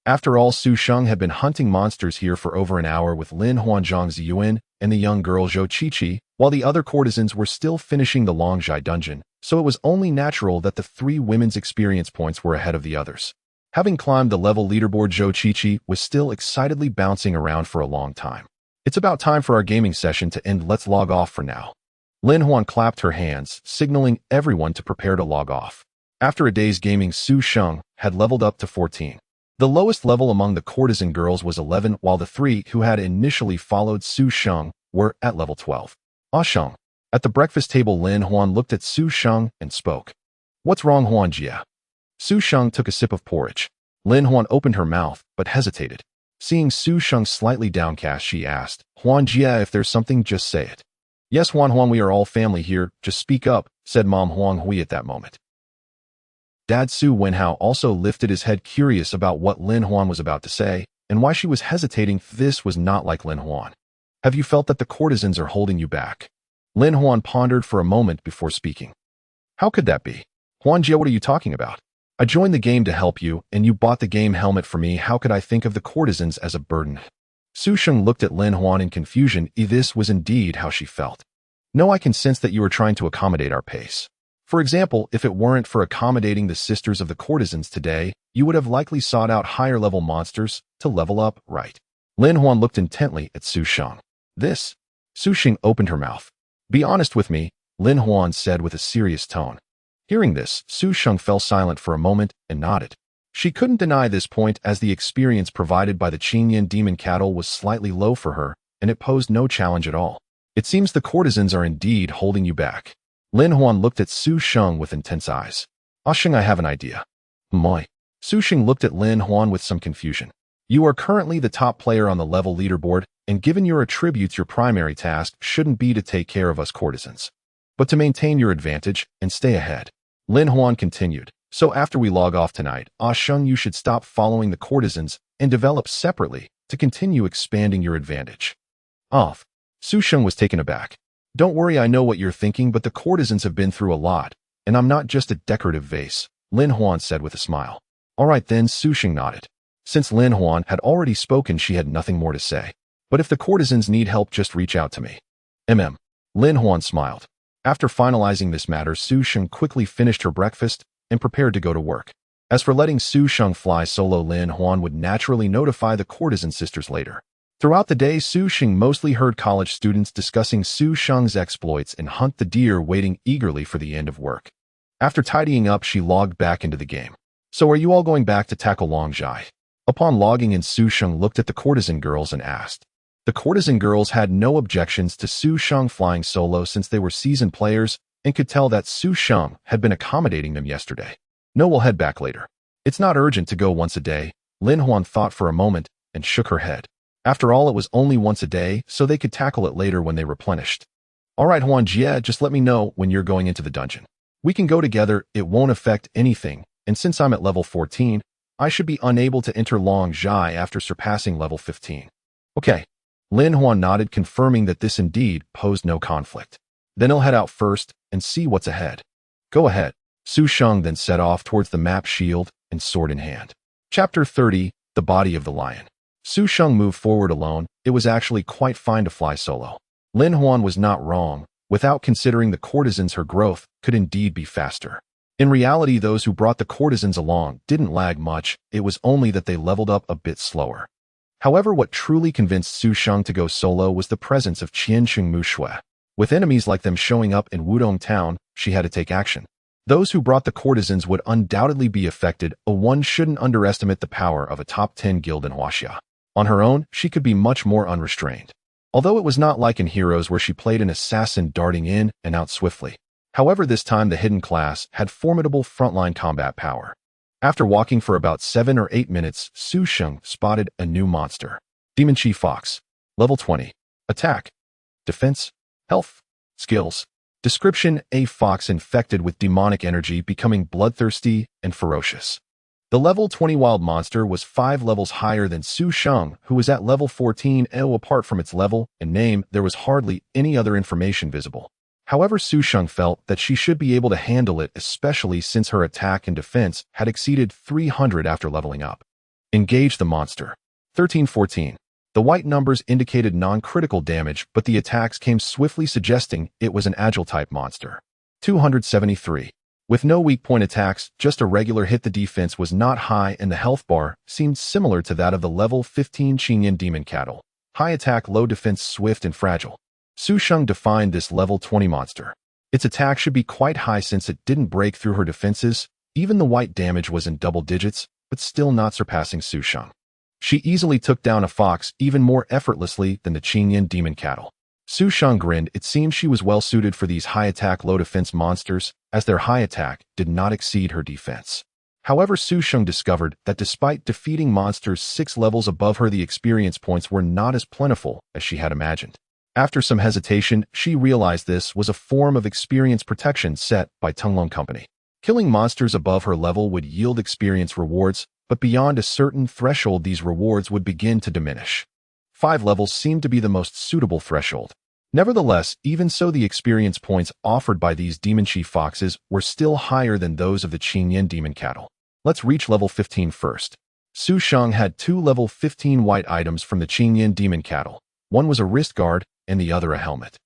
After all, Su Sheng had been hunting monsters here for over an hour with Lin Huanzhang Ziyuan and the young girl Zhou Qiqi, while the other courtesans were still finishing the Longjai dungeon, so it was only natural that the three women's experience points were ahead of the others. Having climbed the level leaderboard, Zhou Qiqi was still excitedly bouncing around for a long time. "It's about time for our gaming session to end. Let's log off for now." Lin Huan clapped her hands, signaling everyone to prepare to log off. After a day's gaming, Su Sheng had leveled up to 14. The lowest level among the courtesan girls was 11, while the three who had initially followed Su Sheng were at level 12. "Ah Sheng." At the breakfast table, Lin Huan looked at Su Sheng and spoke. "What's wrong, Huanjia?" Su Sheng took a sip of porridge. Lin Huan opened her mouth, but hesitated. Seeing Su Sheng slightly downcast, she asked, "Huanjia, if there's something, just say it." "Yes, Huan Huan, we are all family here. Just speak up," said Mom Huang Hui at that moment. Dad Su Wenhao also lifted his head, curious about what Lin Huan was about to say, and why she was hesitating. This was not like Lin Huan. "Have you felt that the courtesans are holding you back?" Lin Huan pondered for a moment before speaking. "How could that be? Huanjia, what are you talking about? I joined the game to help you, and you bought the game helmet for me. How could I think of the courtesans as a burden?" Su Sheng looked at Lin Huan in confusion. This was indeed how she felt. "No, I can sense that you are trying to accommodate our pace. For example, if it weren't for accommodating the sisters of the courtesans today, you would have likely sought out higher-level monsters to level up, right?" Lin Huan looked intently at Su Sheng. "This?" Su Sheng opened her mouth. "Be honest with me," Lin Huan said with a serious tone. Hearing this, Su Sheng fell silent for a moment and nodded. She couldn't deny this point, as the experience provided by the Qinyan demon cattle was slightly low for her, and it posed no challenge at all. "It seems the courtesans are indeed holding you back." Lin Huan looked at Su Sheng with intense eyes. "Ah Sheng, I have an idea." "Moi." Su Sheng looked at Lin Huan with some confusion. "You are currently the top player on the level leaderboard, and given your attributes, your primary task shouldn't be to take care of us courtesans, but to maintain your advantage and stay ahead." Lin Huan continued. "So after we log off tonight, Ah Sheng, you should stop following the courtesans and develop separately to continue expanding your advantage." "Off." Su Sheng was taken aback. "Don't worry, I know what you're thinking, but the courtesans have been through a lot, and I'm not just a decorative vase," Lin Huan said with a smile. "All right then," Su Sheng nodded. Since Lin Huan had already spoken, she had nothing more to say. "But if the courtesans need help, just reach out to me." Lin Huan smiled. After finalizing this matter, Su Sheng quickly finished her breakfast and prepared to go to work. As for letting Su Sheng fly solo, Lin Huan would naturally notify the courtesan sisters later. Throughout the day, Su Sheng mostly heard college students discussing Su Sheng's exploits and Hunt the Deer waiting eagerly for the end of work. After tidying up, she logged back into the game. So are you all going back to tackle Long Zhai? Upon logging in, Su Sheng looked at the courtesan girls and asked. The courtesan girls had no objections to Su Sheng flying solo since they were seasoned players and could tell that Su Sheng had been accommodating them yesterday. No, we'll head back later. It's not urgent to go once a day. Lin Huan thought for a moment and shook her head. After all, it was only once a day, so they could tackle it later when they replenished. All right, Huan Jie, just let me know when you're going into the dungeon. We can go together, it won't affect anything, and since I'm at level 14, I should be unable to enter Long Zhai after surpassing level 15. Okay. Lin Huan nodded, confirming that this indeed posed no conflict. Then he'll head out first and see what's ahead. Go ahead. Su Sheng then set off towards the map, shield and sword in hand. Chapter 30, The Body of the Lion. Su Sheng moved forward alone. It was actually quite fine to fly solo. Lin Huan was not wrong. Without considering the courtesans, her growth could indeed be faster. In reality, those who brought the courtesans along didn't lag much. It was only that they leveled up a bit slower. However, what truly convinced Su Sheng to go solo was the presence of Qiansheng Mushui. With enemies like them showing up in Wudong Town, she had to take action. Those who brought the courtesans would undoubtedly be affected. One shouldn't underestimate the power of a top 10 guild in Huaxia. On her own, she could be much more unrestrained. Although it was not like in Heroes where she played an assassin darting in and out swiftly. However, this time the hidden class had formidable frontline combat power. After walking for about 7 or 8 minutes, Su Sheng spotted a new monster. Demon Chi Fox. Level 20. Attack. Defense. Health. Skills. Description: a fox infected with demonic energy, becoming bloodthirsty and ferocious. The level 20 wild monster was 5 levels higher than Su Sheng, who was at level 14. Apart from its level and name, there was hardly any other information visible. However, Su Sheng felt that she should be able to handle it, especially since her attack and defense had exceeded 300 after leveling up. Engage the monster. 1314. The white numbers indicated non-critical damage, but the attacks came swiftly, suggesting it was an agile-type monster. 273. With no weak point attacks, just a regular hit. The defense was not high and the health bar seemed similar to that of the level 15 Qingyan Demon Cattle. High attack, low defense, swift and fragile. Su Sheng defined this level 20 monster. Its attack should be quite high since it didn't break through her defenses. Even the white damage was in double digits, but still not surpassing Su Sheng. She easily took down a fox even more effortlessly than the Qingyan Demon Cattle. Su Sheng grinned. It seemed she was well suited for these high attack, low defense monsters, as their high attack did not exceed her defense. However, Su Sheng discovered that despite defeating monsters 6 levels above her, the experience points were not as plentiful as she had imagined. After some hesitation, she realized this was a form of experience protection set by Tunglong Company. Killing monsters above her level would yield experience rewards, but beyond a certain threshold, these rewards would begin to diminish. 5 levels seemed to be the most suitable threshold. Nevertheless, even so, the experience points offered by these Demon Chi Foxes were still higher than those of the Qingyan Demon Cattle. Let's reach level 15 first. Su Sheng had 2 level 15 white items from the Qingyan Demon Cattle. One was a wrist guard and the other a helmet.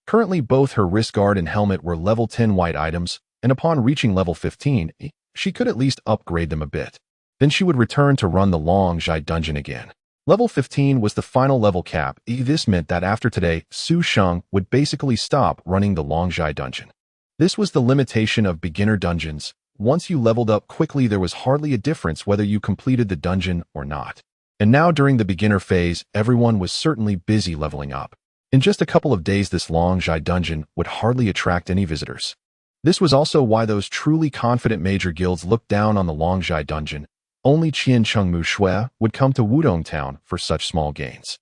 Currently, both her wrist guard and helmet were level 10 white items, and upon reaching level 15, she could at least upgrade them a bit. Then she would return to run the Long Zhai dungeon again. Level 15 was the final level cap. This meant that after today, Su Sheng would basically stop running the Long Zhai dungeon. This was the limitation of beginner dungeons. Once you leveled up quickly, there was hardly a difference whether you completed the dungeon or not. And now during the beginner phase, everyone was certainly busy leveling up. In just a couple of days, this Long Zhai dungeon would hardly attract any visitors. This was also why those truly confident major guilds looked down on the Long Zhai dungeon. Only Qiansheng Mushui would come to Wudong Town for such small gains.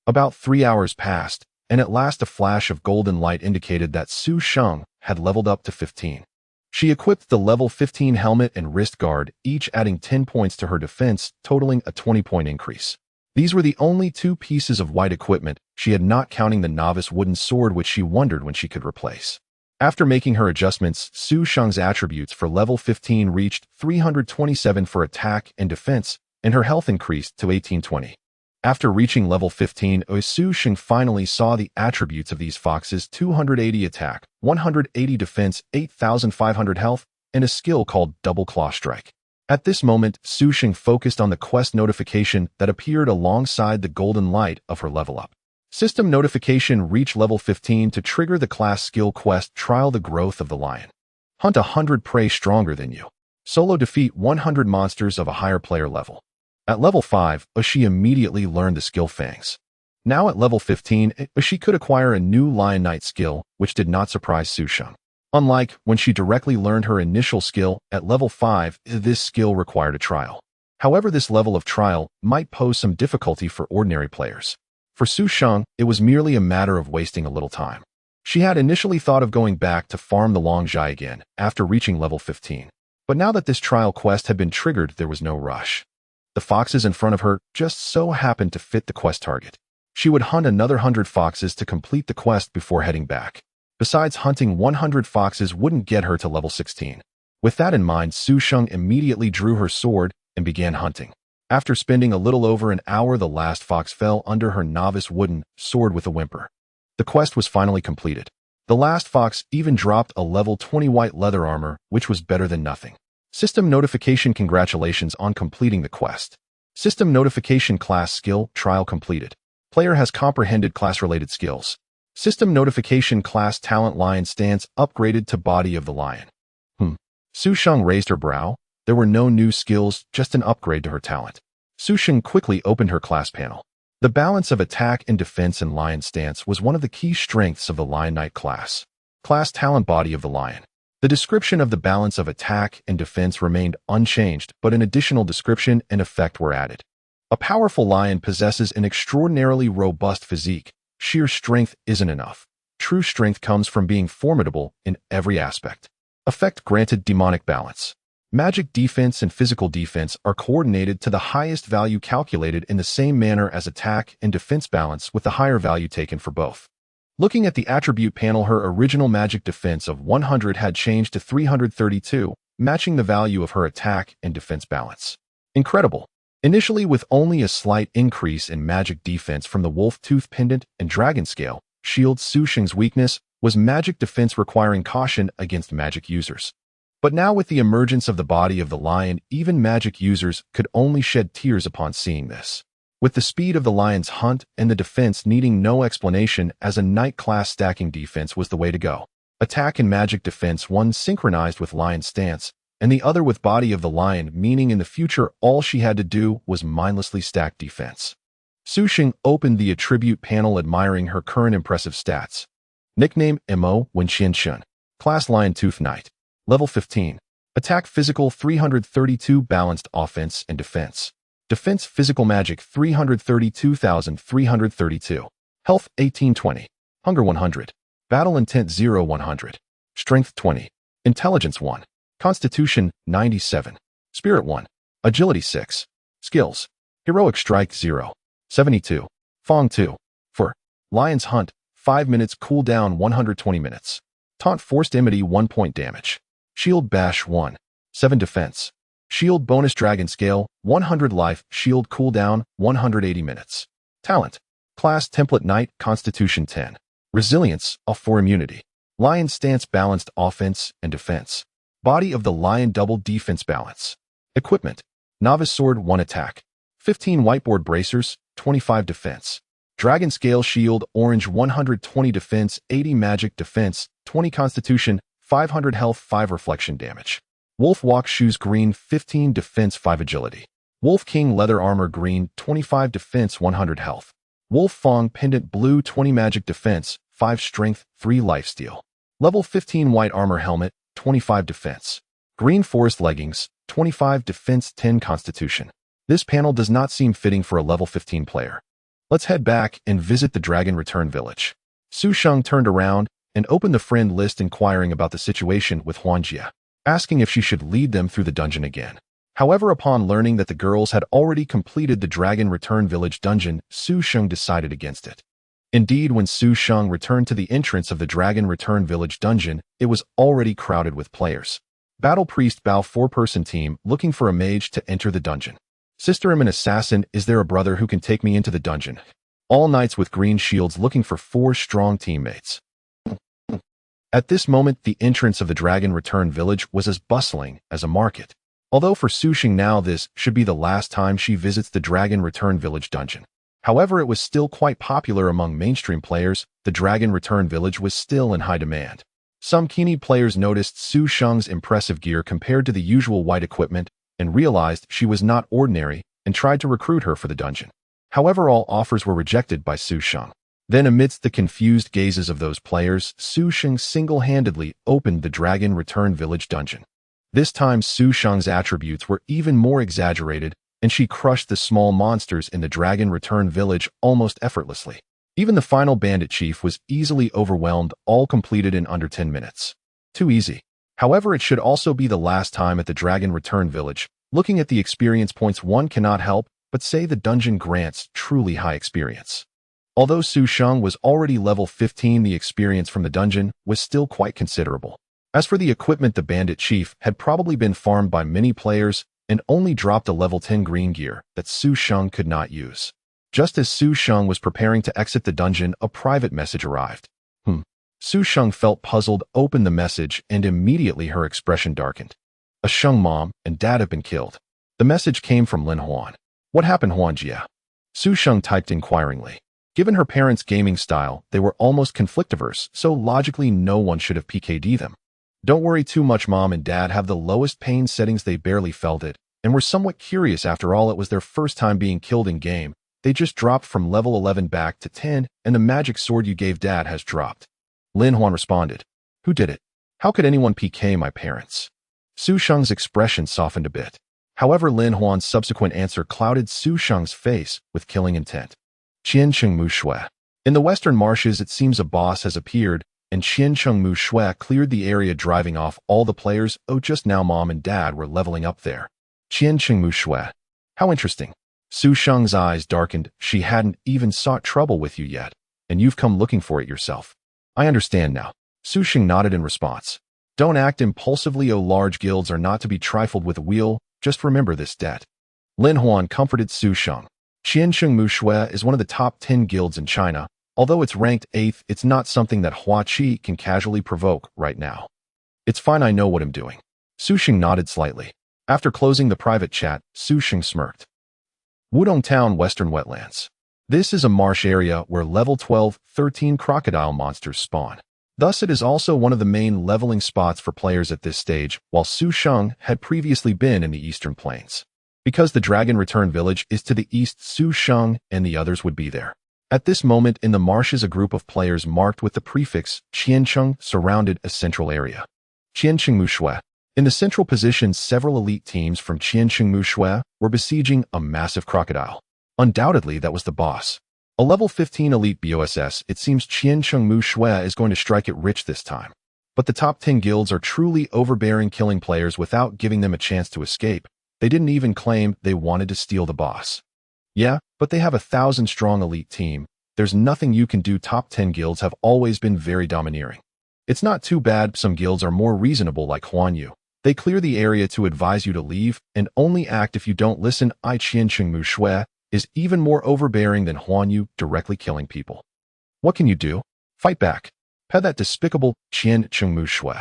About 3 hours passed, and at last a flash of golden light indicated that Su Sheng had leveled up to 15. She equipped the level 15 helmet and wrist guard, each adding 10 points to her defense, totaling a 20-point increase. These were the only 2 pieces of white equipment, she had not counting the novice wooden sword, which she wondered when she could replace. After making her adjustments, Su Sheng's attributes for level 15 reached 327 for attack and defense, and her health increased to 1820. After reaching level 15, Su Sheng finally saw the attributes of these foxes: 280 attack, 180 defense, 8,500 health, and a skill called Double Claw Strike. At this moment, Su Sheng focused on the quest notification that appeared alongside the golden light of her level up. System notification: reach level 15 to trigger the class skill quest Trial the Growth of the Lion. Hunt 100 prey stronger than you. Solo defeat 100 monsters of a higher player level. At level 5, she immediately learned the skill Fangs. Now at level 15, she could acquire a new Lion Knight skill, which did not surprise Su Sheng. Unlike when she directly learned her initial skill, at level 5, this skill required a trial. However, this level of trial might pose some difficulty for ordinary players. For Su Sheng, it was merely a matter of wasting a little time. She had initially thought of going back to farm the Longjai again after reaching level 15. But now that this trial quest had been triggered, there was no rush. The foxes in front of her just so happened to fit the quest target. She would hunt another 100 foxes to complete the quest before heading back. Besides, hunting 100 foxes wouldn't get her to level 16. With that in mind, Su Sheng immediately drew her sword and began hunting. After spending a little over an hour, the last fox fell under her novice wooden sword with a whimper. The quest was finally completed. The last fox even dropped a level 20 white leather armor, which was better than nothing. System notification: congratulations on completing the quest. System notification: class skill trial completed. Player has comprehended class-related skills. System notification: class talent Lion Stance upgraded to Body of the Lion. Su Sheng raised her brow. There were no new skills, just an upgrade to her talent. Su Sheng quickly opened her class panel. The balance of attack and defense in Lion Stance was one of the key strengths of the Lion Knight class. Class talent: Body of the Lion. The description of the balance of attack and defense remained unchanged, but an additional description and effect were added. A powerful lion possesses an extraordinarily robust physique. Sheer strength isn't enough. True strength comes from being formidable in every aspect. Effect granted: demonic balance. Magic defense and physical defense are coordinated to the highest value, calculated in the same manner as attack and defense balance, with the higher value taken for both. Looking at the attribute panel, her original magic defense of 100 had changed to 332, matching the value of her attack and defense balance. Incredible. Initially, with only a slight increase in magic defense from the wolf tooth pendant and dragon scale shield, Su Sheng's weakness was magic defense, requiring caution against magic users. But now, with the emergence of the Body of the Lion, even magic users could only shed tears upon seeing this. With the speed of the lion's hunt and the defense needing no explanation, as a knight class, stacking defense was the way to go. Attack and magic defense, one synchronized with Lion Stance, and the other with Body of the Lion, meaning in the future all she had to do was mindlessly stack defense. Su Sheng opened the attribute panel, admiring her current impressive stats. Nickname: Mo Wenxian. Class: Lion Tooth Knight. Level 15. Attack physical 332, balanced offense and defense. Defense physical magic 332,332. Health 1820. Hunger 100. Battle intent 0 100. Strength 20. Intelligence 1. Constitution 97. Spirit 1. Agility 6. Skills. Heroic Strike 0. 72. Fong 2. For Lion's Hunt, 5 minutes cooldown 120 minutes. Taunt Forced Enmity 1 point damage. Shield Bash 1. 7 defense. Shield bonus Dragon Scale 100 life. Shield cooldown 180 minutes. Talent. Class Template Knight. Constitution 10. Resilience 4 immunity. Lion Stance, balanced offense and defense. Body of the Lion, double defense balance. Equipment. Novice Sword 1 attack. 15 whiteboard bracers 25 defense. Dragon Scale Shield orange 120 defense 80 magic defense 20 constitution 500 health 5 reflection damage. Wolf Walk Shoes green 15 defense 5 agility. Wolf King Leather Armor green 25 defense 100 health. Wolf Fong Pendant blue 20 magic defense 5 strength 3 lifesteal. Level 15 White Armor Helmet 25 defense. Green Forest Leggings 25 defense 10 constitution. This panel does not seem fitting for a level 15 player. Let's head back and visit the Dragon Return Village. Su Sheng turned around and opened the friend list, inquiring about the situation with Huanjia, asking if she should lead them through the dungeon again. However, upon learning that the girls had already completed the Dragon Return Village dungeon, Su Sheng decided against it. Indeed, when Su Sheng returned to the entrance of the Dragon Return Village dungeon, it was already crowded with players. Battle Priest Bao 4-person team looking for a mage to enter the dungeon. Sister, I'm an assassin. Is there a brother who can take me into the dungeon? All knights with green shields looking for 4 strong teammates. At this moment, the entrance of the Dragon Return Village was as bustling as a market. Although for Su Sheng now this should be the last time she visits the Dragon Return Village dungeon. However, it was still quite popular among mainstream players. The Dragon Return Village was still in high demand. Some keen players noticed Su Sheng's impressive gear compared to the usual white equipment and realized she was not ordinary and tried to recruit her for the dungeon. However, all offers were rejected by Su Sheng. Then, amidst the confused gazes of those players, Su Sheng single-handedly opened the Dragon Return Village dungeon. This time, Su Sheng's attributes were even more exaggerated, and she crushed the small monsters in the Dragon Return Village almost effortlessly. Even the final bandit chief was easily overwhelmed, all completed in under 10 minutes. Too easy. However, it should also be the last time at the Dragon Return Village. Looking at the experience points, one cannot help but say the dungeon grants truly high experience. Although Su Sheng was already level 15, the experience from the dungeon was still quite considerable. As for the equipment, the bandit chief had probably been farmed by many players and only dropped a level 10 green gear that Su Sheng could not use. Just as Su Sheng was preparing to exit the dungeon, a private message arrived. Su Sheng felt puzzled, opened the message, and immediately her expression darkened. A Sheng mom and dad have been killed. The message came from Lin Huan. What happened, Huan Jia? Su Sheng typed inquiringly. Given her parents' gaming style, they were almost conflict-averse, so logically no one should have PK'd them. Don't worry too much, mom and dad have the lowest pain settings, they barely felt it, and were somewhat curious. After all, it was their first time being killed in game. They just dropped from level 11 back to 10, and the magic sword you gave dad has dropped. Lin Huan responded. Who did it? How could anyone PK my parents? Su Sheng's expression softened a bit. However, Lin Huan's subsequent answer clouded Su Sheng's face with killing intent. Qianchengmu Shui. In the western marshes, it seems a boss has appeared, and Qianchengmu Shui cleared the area, driving off all the players. Oh, just now mom and dad were leveling up there. Qianchengmu Shui. How interesting. Su Sheng's eyes darkened. She hadn't even sought trouble with you yet, and you've come looking for it yourself. I understand now. Su Sheng nodded in response. Don't act impulsively. Oh, large guilds are not to be trifled with. A wheel. Just remember this debt. Lin Huan comforted Su Sheng. Qianchengmu Shui is one of the top 10 guilds in China. Although it's ranked 8th, it's not something that Hua Qi can casually provoke right now. It's fine, I know what I'm doing. Su Sheng nodded slightly. After closing the private chat, Su Sheng smirked. Wudong Town, Western Wetlands. This is a marsh area where level 12, 13 crocodile monsters spawn. Thus, it is also one of the main leveling spots for players at this stage, while Su Sheng had previously been in the Eastern Plains. Because the Dragon Return Village is to the east, Su Sheng and the others would be there. At this moment in the marshes, a group of players marked with the prefix Qiancheng surrounded a central area. Qianchengmu Shui. In the central position, several elite teams from Qianchengmu Shui were besieging a massive crocodile. Undoubtedly, that was the boss. A level 15 elite BOSS, it seems Qianchengmu Shui is going to strike it rich this time. But the top 10 guilds are truly overbearing, killing players without giving them a chance to escape. They didn't even claim they wanted to steal the boss. Yeah, but they have a 1,000-strong elite team. There's nothing you can do. Top 10 guilds have always been very domineering. It's not too bad. Some guilds are more reasonable, like Huanyu. They clear the area to advise you to leave and only act if you don't listen. Qianchengmu Shui is even more overbearing than Huanyu, directly killing people. What can you do? Fight back. Pet that despicable Qianchengmu Shui.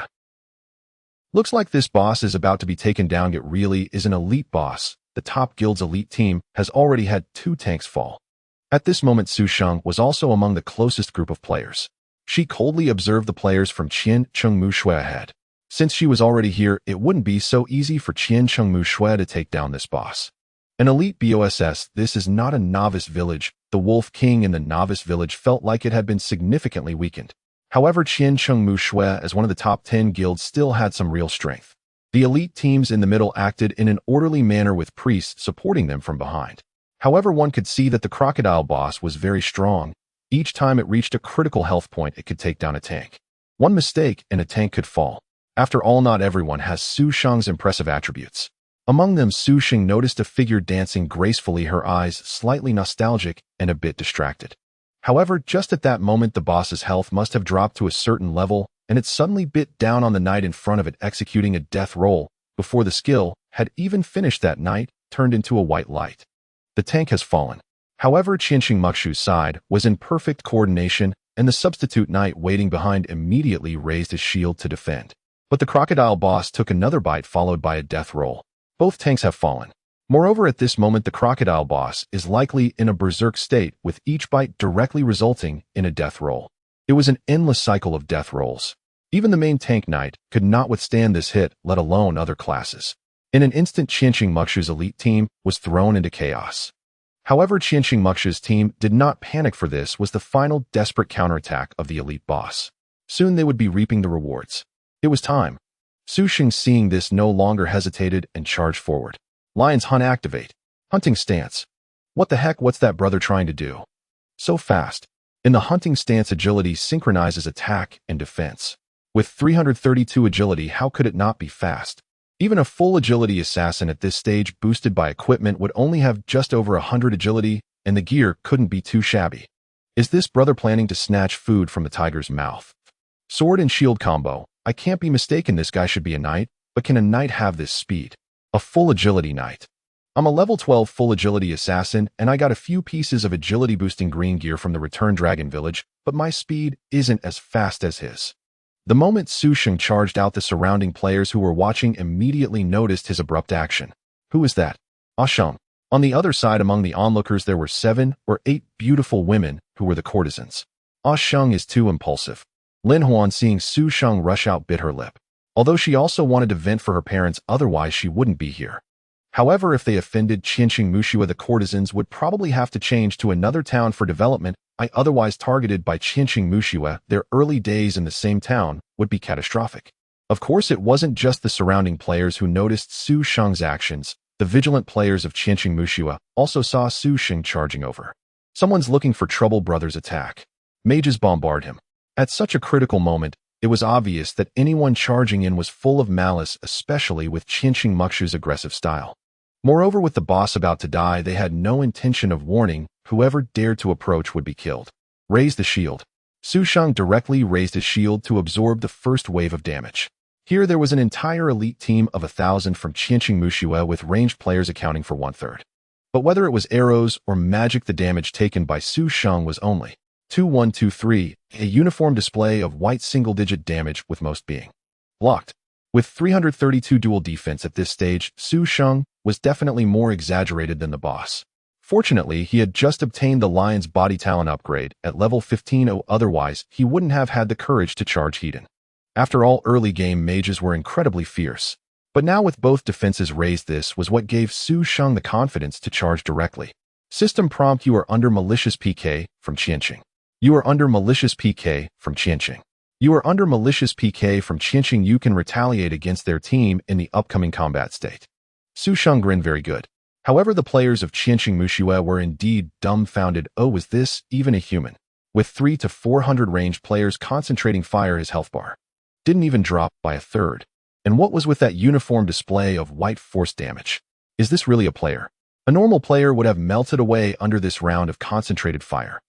Looks like this boss is about to be taken down. It really is an elite boss. The top guild's elite team has already had 2 tanks fall. At this moment, Su Sheng was also among the closest group of players. She coldly observed the players from Qianchengmu Shui ahead. Since she was already here, it wouldn't be so easy for Qianchengmu Shui to take down this boss. An elite BOSS, this is not a novice village. The Wolf King in the novice village felt like it had been significantly weakened. However, Qianchengmu Shui, as one of the top 10 guilds, still had some real strength. The elite teams in the middle acted in an orderly manner with priests supporting them from behind. However, one could see that the crocodile boss was very strong. Each time it reached a critical health point, it could take down a tank. One mistake and a tank could fall. After all, not everyone has Su Sheng's impressive attributes. Among them, Su Sheng noticed a figure dancing gracefully, her eyes slightly nostalgic and a bit distracted. However, just at that moment, the boss's health must have dropped to a certain level, and it suddenly bit down on the knight in front of it, executing a death roll. Before the skill had even finished, that knight turned into a white light. The tank has fallen. However, Qianchengmu side was in perfect coordination, and the substitute knight waiting behind immediately raised his shield to defend. But the crocodile boss took another bite, followed by a death roll. Both tanks have fallen. Moreover, at this moment the crocodile boss is likely in a berserk state, with each bite directly resulting in a death roll. It was an endless cycle of death rolls. Even the main tank knight could not withstand this hit, let alone other classes. In an instant, Qianqing Muxu's elite team was thrown into chaos. However, Qianqing Muxu's team did not panic, for this was the final desperate counterattack of the elite boss. Soon they would be reaping the rewards. It was time. Su Sheng, seeing this, no longer hesitated and charged forward. Lion's Hunt activate. Hunting stance. What the heck, what's that brother trying to do? So fast. In the hunting stance, agility synchronizes attack and defense. With 332 agility, how could it not be fast? Even a full agility assassin at this stage, boosted by equipment, would only have just over 100 agility, and the gear couldn't be too shabby. Is this brother planning to snatch food from the tiger's mouth? Sword and shield combo. I can't be mistaken, this guy should be a knight, but can a knight have this speed? A full agility knight. I'm a level 12 full agility assassin, and I got a few pieces of agility boosting green gear from the Return Dragon Village, but my speed isn't as fast as his. The moment Su Sheng charged out, the surrounding players who were watching immediately noticed his abrupt action. Who is that? Ah Sheng. On the other side, among the onlookers, there were 7 or 8 beautiful women who were the courtesans. Ah Sheng is too impulsive. Lin Huan, seeing Su Sheng rush out, bit her lip. Although she also wanted to vent for her parents, otherwise she wouldn't be here. However, if they offended Qianqing Muxu, the courtesans would probably have to change to another town for development. Otherwise targeted by Qianqing Muxu, their early days in the same town would be catastrophic. Of course, it wasn't just the surrounding players who noticed Su Sheng's actions. The vigilant players of Qianqing Muxu also saw Su Sheng charging over. Someone's looking for trouble, brothers attack. Mages bombard him. At such a critical moment, it was obvious that anyone charging in was full of malice, especially with Qianqing Muxu's aggressive style. Moreover, with the boss about to die, they had no intention of warning. Whoever dared to approach would be killed. Raise the shield. Su Sheng directly raised his shield to absorb the first wave of damage. Here there was an entire elite team of 1,000 from Qianqing Muxu, with ranged players accounting for 1/3. But whether it was arrows or magic, the damage taken by Su Sheng was only 2123, a uniform display of white single-digit damage, with most being blocked. With 332 dual defense at this stage, Su Sheng was definitely more exaggerated than the boss. Fortunately, he had just obtained the Lion's Body Talent upgrade at level 15, otherwise he wouldn't have had the courage to charge Hedon. After all, early game mages were incredibly fierce. But now with both defenses raised, this was what gave Su Sheng the confidence to charge directly. System prompt: you are under malicious PK from Qianqing. You are under malicious PK from Qianqing. You are under malicious PK from Qianqing. You can retaliate against their team in the upcoming combat state. Su Sheng grinned very good. However, the players of Qianqing Muxu were indeed dumbfounded. Oh, was this even a human? With 300 to 400 ranged players concentrating fire, his health bar didn't even drop by 1/3. And what was with that uniform display of white force damage? Is this really a player? A normal player would have melted away under this round of concentrated fire.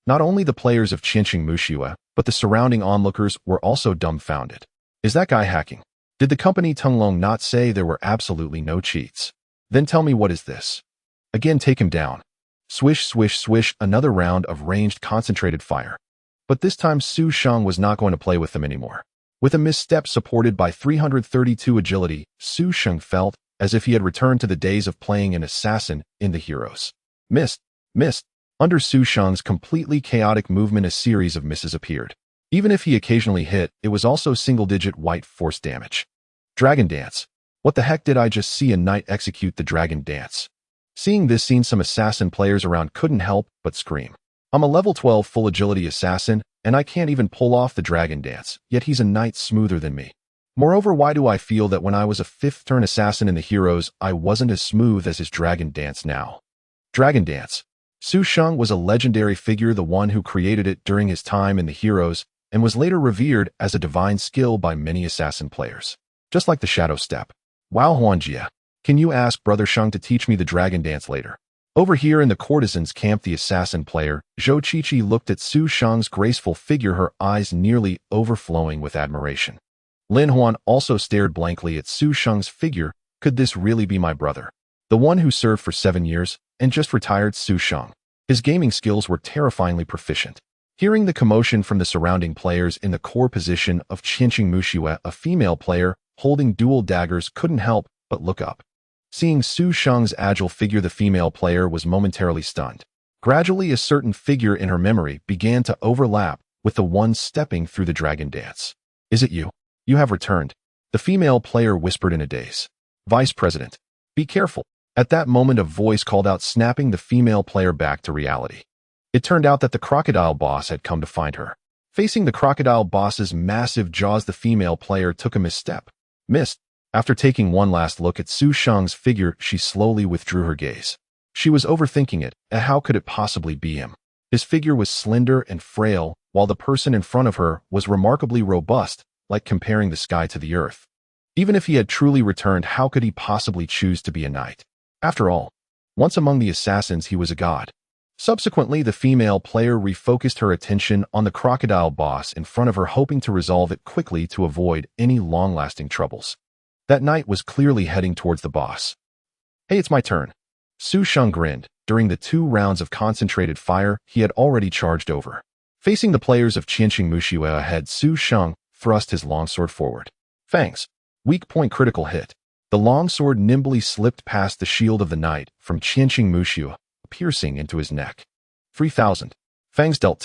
Not only the players of Qianqing Muxu, but the surrounding onlookers were also dumbfounded. Is that guy hacking? Did the company Tunglong not say there were absolutely no cheats? Then tell me, what is this? Again, take him down. Swish, swish, swish, another round of ranged concentrated fire. But this time Su Sheng was not going to play with them anymore. With a misstep supported by 332 agility, Su Sheng felt as if he had returned to the days of playing an assassin in the Heroes. Missed. Under Su Sheng's completely chaotic movement, a series of misses appeared. Even if he occasionally hit, it was also single-digit white force damage. Dragon Dance. What the heck, did I just see a knight execute the Dragon Dance? Seeing this scene, some assassin players around couldn't help but scream. I'm a level 12 full agility assassin, and I can't even pull off the Dragon Dance, yet he's a knight smoother than me. Moreover, why do I feel that when I was a 5th turn assassin in the Heroes, I wasn't as smooth as his Dragon Dance now? Dragon Dance. Su Sheng was a legendary figure, the one who created it during his time in the Heroes, and was later revered as a divine skill by many assassin players. Just like the Shadow Step. Wow, Huanjia, can you ask Brother Sheng to teach me the Dragon Dance later? Over here in the courtesan's camp, the assassin player, Zhou Qiqi, looked at Su Sheng's graceful figure, her eyes nearly overflowing with admiration. Lin Huan also stared blankly at Su Sheng's figure. Could this really be my brother? The one who served for 7 years and just retired? Su Sheng. His gaming skills were terrifyingly proficient. Hearing the commotion from the surrounding players in the core position of Qianqing Muxu, a female player holding dual daggers couldn't help but look up. Seeing Su Sheng's agile figure, the female player was momentarily stunned. Gradually, a certain figure in her memory began to overlap with the one stepping through the dragon dance. "Is it you? You have returned," the female player whispered in a daze. "Vice President, be careful." At that moment, a voice called out, snapping the female player back to reality. It turned out that the crocodile boss had come to find her. Facing the crocodile boss's massive jaws, the female player took a misstep. Missed. After taking one last look at Su Sheng's figure, she slowly withdrew her gaze. She was overthinking it. How could it possibly be him? His figure was slender and frail, while the person in front of her was remarkably robust, like comparing the sky to the earth. Even if he had truly returned, how could he possibly choose to be a knight? After all, once among the assassins, he was a god. Subsequently, the female player refocused her attention on the crocodile boss in front of her, hoping to resolve it quickly to avoid any long-lasting troubles. That knight was clearly heading towards the boss. "Hey, it's my turn." Su Sheng grinned. During the 2 rounds of concentrated fire, he had already charged over. Facing the players of Qianqing Muxue ahead, Su Sheng thrust his longsword forward. Fangs. Weak point critical hit. The longsword nimbly slipped past the shield of the knight from Qianqing Muxue, piercing into his neck. 3,000. Fangs dealt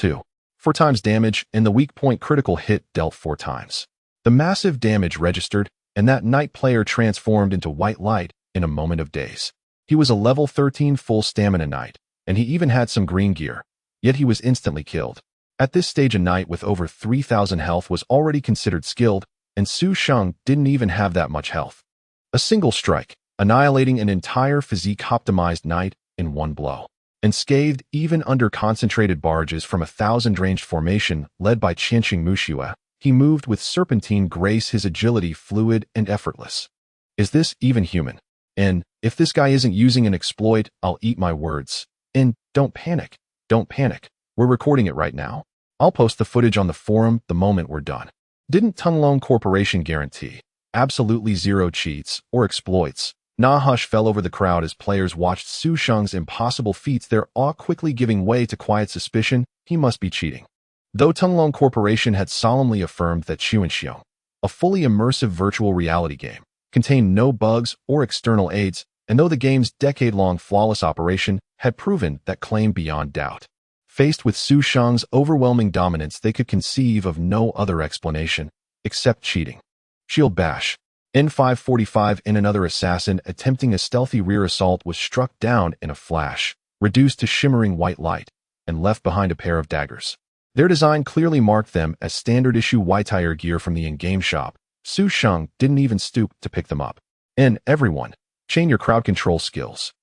4 times damage, and the weak point critical hit dealt 4 times. The massive damage registered, and that knight player transformed into white light in a moment of daze. He was a level 13 full stamina knight, and he even had some green gear, yet he was instantly killed. At this stage, a knight with over 3,000 health was already considered skilled, and Su Sheng didn't even have that much health. A single strike, annihilating an entire physique-optimized knight in one blow. Unscathed even under concentrated barrages from 1,000 ranged formation led by Qianqing Muxue, he moved with serpentine grace, his agility fluid and effortless. Is this even human? And if this guy isn't using an exploit, I'll eat my words. And don't panic. Don't panic. We're recording it right now. I'll post the footage on the forum the moment we're done. Didn't Tunlong Corporation guarantee absolutely zero cheats or exploits? Nah, hush fell over the crowd as players watched Su Sheng's impossible feats, their awe quickly giving way to quiet suspicion. He must be cheating. Though Tunlong Corporation had solemnly affirmed that Xiong, a fully immersive virtual reality game, contained no bugs or external aids, and though the game's decade-long flawless operation had proven that claim beyond doubt. Faced with Su Sheng's overwhelming dominance, they could conceive of no other explanation except cheating. Shield bash. N545 in another assassin attempting a stealthy rear assault was struck down in a flash, reduced to shimmering white light, and left behind a pair of daggers. Their design clearly marked them as standard-issue white-tire gear from the in-game shop. Su Sheng didn't even stoop to pick them up. And everyone, chain your crowd control skills.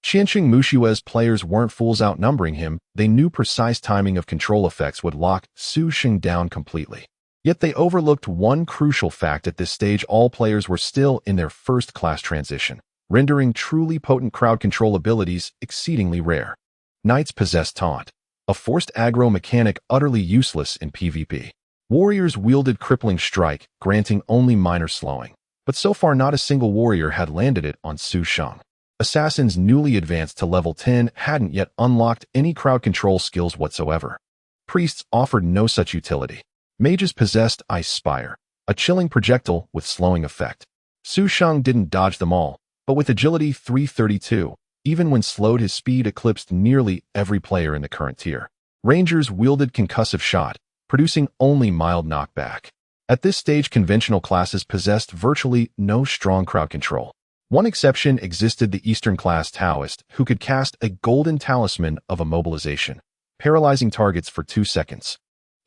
Qianqing Muxue's players weren't fools outnumbering him. They knew precise timing of control effects would lock Su Sheng down completely. Yet they overlooked one crucial fact. At this stage, all players were still in their first-class transition, rendering truly potent crowd control abilities exceedingly rare. Knights possessed taunt, a forced aggro mechanic utterly useless in PvP. Warriors wielded crippling strike, granting only minor slowing. But so far, not a single warrior had landed it on Su Sheng. Assassins newly advanced to level 10 hadn't yet unlocked any crowd control skills whatsoever. Priests offered no such utility. Mages possessed Ice Spire, a chilling projectile with slowing effect. Su Sheng didn't dodge them all, but with agility 332, even when slowed, his speed eclipsed nearly every player in the current tier. Rangers wielded concussive shot, producing only mild knockback. At this stage, conventional classes possessed virtually no strong crowd control. One exception existed: the Eastern class Taoist, who could cast a golden talisman of immobilization, paralyzing targets for 2 seconds.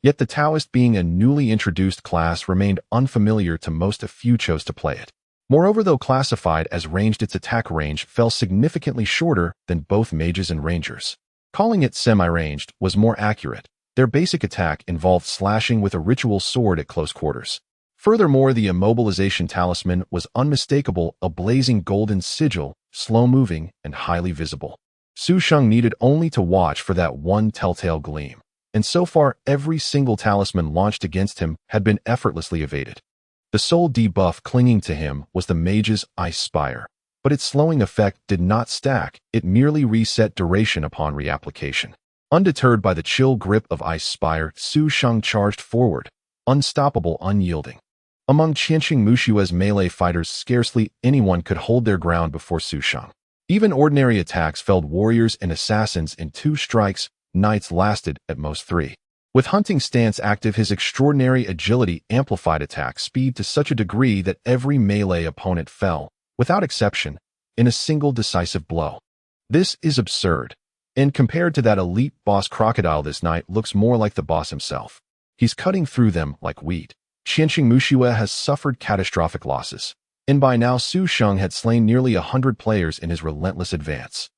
Yet the Taoist, being a newly introduced class, remained unfamiliar to most. A few chose to play it. Moreover, though classified as ranged, its attack range fell significantly shorter than both mages and rangers. Calling it semi-ranged was more accurate. Their basic attack involved slashing with a ritual sword at close quarters. Furthermore, the immobilization talisman was unmistakable, a blazing golden sigil, slow-moving and highly visible. Su Sheng needed only to watch for that one telltale gleam. And so far, every single talisman launched against him had been effortlessly evaded. The sole debuff clinging to him was the mage's Ice Spire, but its slowing effect did not stack, it merely reset duration upon reapplication. Undeterred by the chill grip of Ice Spire, Su Sheng charged forward, unstoppable, unyielding. Among Qianqing Mushua's melee fighters, scarcely anyone could hold their ground before Su Sheng. Even ordinary attacks felled warriors and assassins in 2 strikes, knights lasted at most 3. With hunting stance active, his extraordinary agility amplified attack speed to such a degree that every melee opponent fell, without exception, in a single decisive blow. This is absurd, and compared to that elite boss Crocodile, this knight looks more like the boss himself. He's cutting through them like wheat. Qianqing Mushua has suffered catastrophic losses, and by now Su Sheng had slain nearly 100 players in his relentless advance.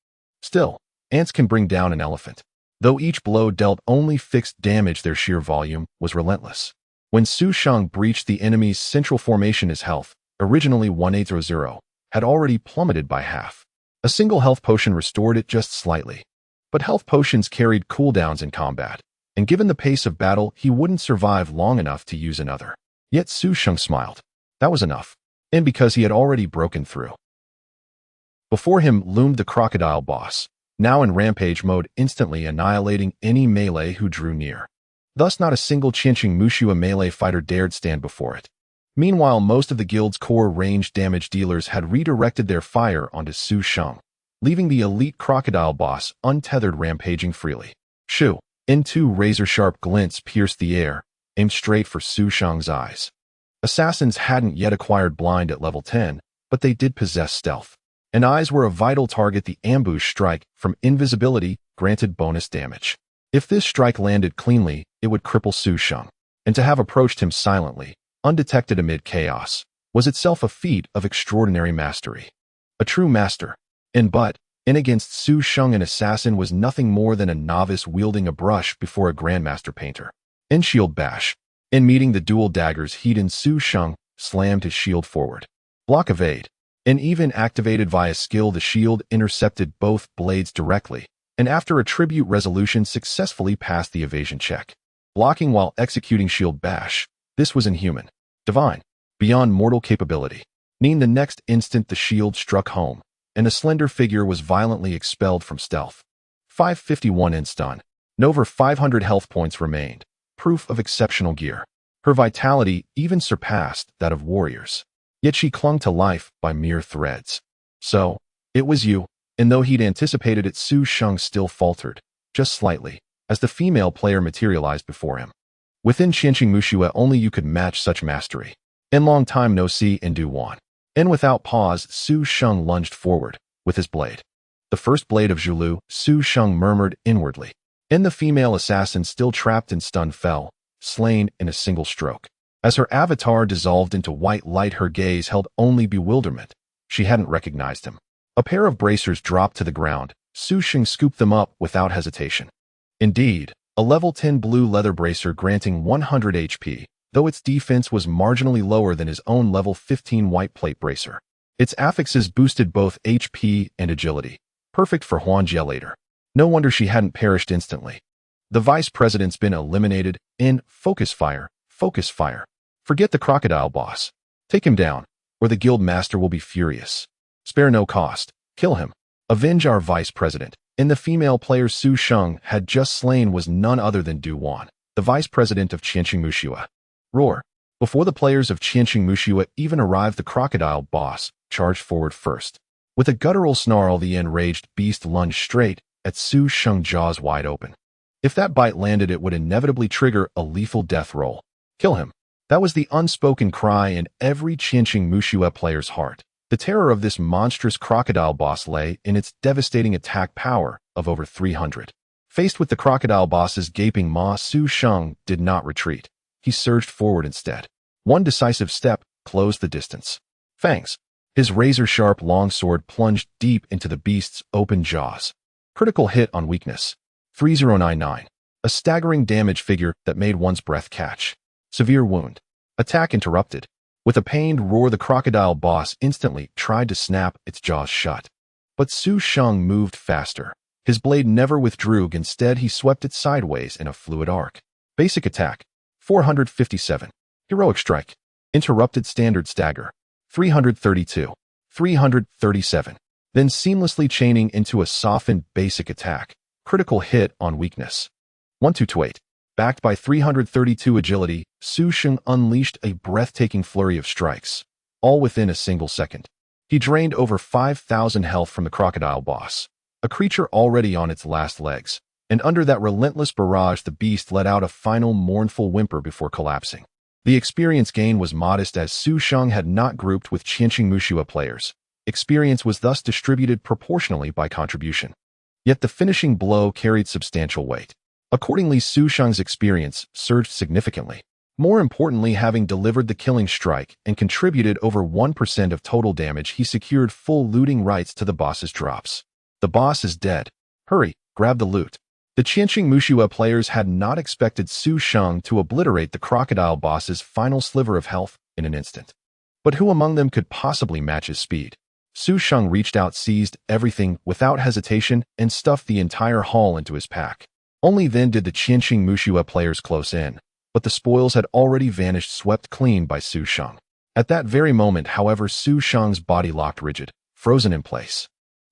Still, ants can bring down an elephant. Though each blow dealt only fixed damage, their sheer volume was relentless. When Su Sheng breached the enemy's central formation, his health, originally 180, had already plummeted by half. A single health potion restored it just slightly. But health potions carried cooldowns in combat, and given the pace of battle, he wouldn't survive long enough to use another. Yet Su Sheng smiled. That was enough, and because he had already broken through. Before him loomed the Crocodile boss, now in rampage mode, instantly annihilating any melee who drew near. Thus not a single Qianqing Mushua melee fighter dared stand before it. Meanwhile, most of the guild's core ranged damage dealers had redirected their fire onto Su Sheng, leaving the elite Crocodile boss untethered, rampaging freely. Shoo! In 2 razor-sharp glints pierced the air, aimed straight for Su Sheng's eyes. Assassins hadn't yet acquired blind at level 10, but they did possess stealth. And eyes were a vital target. The ambush strike from invisibility granted bonus damage. If this strike landed cleanly, it would cripple Su Sheng. And to have approached him silently, undetected amid chaos, was itself a feat of extraordinary mastery. A true master. But against Su Sheng, an assassin was nothing more than a novice wielding a brush before a grandmaster painter. Shield bash. In meeting the dual daggers, Su Sheng slammed his shield forward. Block evade. Even activated via skill, the shield intercepted both blades directly, and after a tribute resolution successfully passed the evasion check. Blocking while executing shield bash. This was inhuman. Divine. Beyond mortal capability. The next instant the shield struck home, and a slender figure was violently expelled from stealth. 551 in stun. Over 500 health points remained, proof of exceptional gear. Her vitality even surpassed that of warriors. Yet she clung to life by mere threads. So, it was you, and though he'd anticipated it, Su Sheng still faltered, just slightly, as the female player materialized before him. Within Qianqing Mushua, only you could match such mastery. Long time no see in Du-Wan. Without pause, Su Sheng lunged forward, with his blade. The first blade of Zhulu, Su Sheng murmured inwardly. The female assassin, still trapped in stun, fell, slain in a single stroke. As her avatar dissolved into white light, her gaze held only bewilderment. She hadn't recognized him. A pair of bracers dropped to the ground. Su Sheng scooped them up without hesitation. Indeed, a level 10 blue leather bracer granting 100 HP, though its defense was marginally lower than his own level 15 white plate bracer. Its affixes boosted both HP and agility, perfect for Huanjie later. No wonder she hadn't perished instantly. The vice president's been eliminated. Focus fire, focus fire. Forget the Crocodile boss. Take him down, or the guild master will be furious. Spare no cost. Kill him. Avenge our vice president. The female player Su Sheng had just slain was none other than Du-Wan, the vice president of Qianqing Mushua. Roar. Before the players of Qianqing Mushua even arrived, the Crocodile boss charged forward first. With a guttural snarl, the enraged beast lunged straight at Su Sheng, jaws wide open. If that bite landed, it would inevitably trigger a lethal death roll. Kill him. That was the unspoken cry in every Qianqing Mushua player's heart. The terror of this monstrous crocodile boss lay in its devastating attack power of over 300. Faced with the crocodile boss's gaping maw, Su Sheng did not retreat. He surged forward instead. One decisive step closed the distance. Fangs. His razor-sharp longsword plunged deep into the beast's open jaws. Critical hit on weakness. 3099. A staggering damage figure that made one's breath catch. Severe wound. Attack interrupted. With a pained roar, the crocodile boss instantly tried to snap its jaws shut. But Su Sheng moved faster. His blade never withdrew. Instead, he swept it sideways in a fluid arc. Basic attack. 457. Heroic strike. Interrupted standard stagger. 332. 337. Then seamlessly chaining into a softened basic attack. Critical hit on weakness. 1228. Backed by 332 agility, Su Sheng unleashed a breathtaking flurry of strikes, all within a single second. He drained over 5,000 health from the crocodile boss, a creature already on its last legs, and under that relentless barrage the beast let out a final mournful whimper before collapsing. The experience gain was modest as Su Sheng had not grouped with Qianqing Muxua players. Experience was thus distributed proportionally by contribution. Yet the finishing blow carried substantial weight. Accordingly, Su Sheng's experience surged significantly. More importantly, having delivered the killing strike and contributed over 1% of total damage, he secured full looting rights to the boss's drops. The boss is dead. Hurry, grab the loot. The Qianqing Muxua players had not expected Su Sheng to obliterate the crocodile boss's final sliver of health in an instant. But who among them could possibly match his speed? Su Sheng reached out, seized everything without hesitation, and stuffed the entire haul into his pack. Only then did the Qianqing Muxua players close in, but the spoils had already vanished, swept clean by Su Sheng. At that very moment, however, Su Sheng's body locked rigid, frozen in place.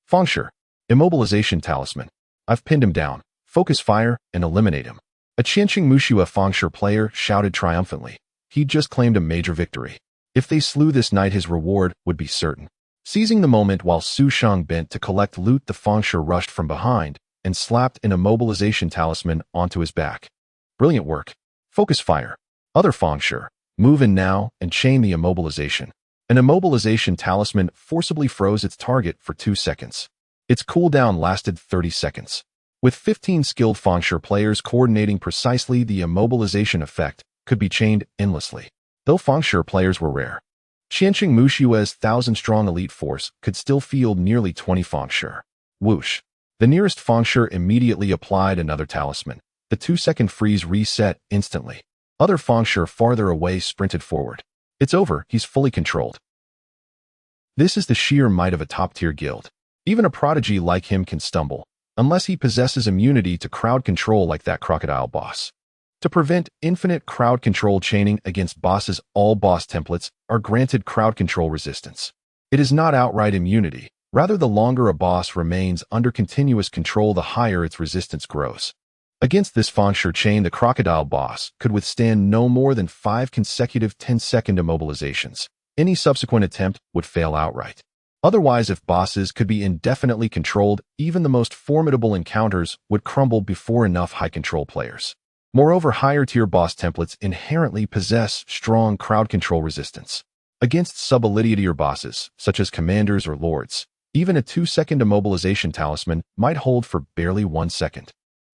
Fengshe, immobilization talisman. I've pinned him down. Focus fire and eliminate him. A Qianqing Muxua Fengshe player shouted triumphantly. He'd just claimed a major victory. If they slew this knight, his reward would be certain. Seizing the moment while Su Sheng bent to collect loot, the Fengshe rushed from behind and slapped an immobilization talisman onto his back. Brilliant work. Focus fire. Other Fengshe, move in now and chain the immobilization. An immobilization talisman forcibly froze its target for 2 seconds. Its cooldown lasted 30 seconds. With 15 skilled Fengshe players coordinating precisely, the immobilization effect could be chained endlessly. Though Fengshe players were rare, Qianqing Muxua's 1,000-strong elite force could still field nearly 20 Fengshe. Whoosh. The nearest Fengshe immediately applied another talisman. The 2-second freeze reset instantly. Other Fengshe farther away sprinted forward. It's over, he's fully controlled. This is the sheer might of a top-tier guild. Even a prodigy like him can stumble, unless he possesses immunity to crowd control like that crocodile boss. To prevent infinite crowd control chaining against bosses, all boss templates are granted crowd control resistance. It is not outright immunity. Rather, the longer a boss remains under continuous control, the higher its resistance grows. Against this Fengshe chain, the crocodile boss could withstand no more than 5 consecutive 10-second immobilizations. Any subsequent attempt would fail outright. Otherwise, if bosses could be indefinitely controlled, even the most formidable encounters would crumble before enough high-control players. Moreover, higher-tier boss templates inherently possess strong crowd control resistance. Against sub-elite tier bosses, such as commanders or lords, even a 2-second immobilization talisman might hold for barely 1 second.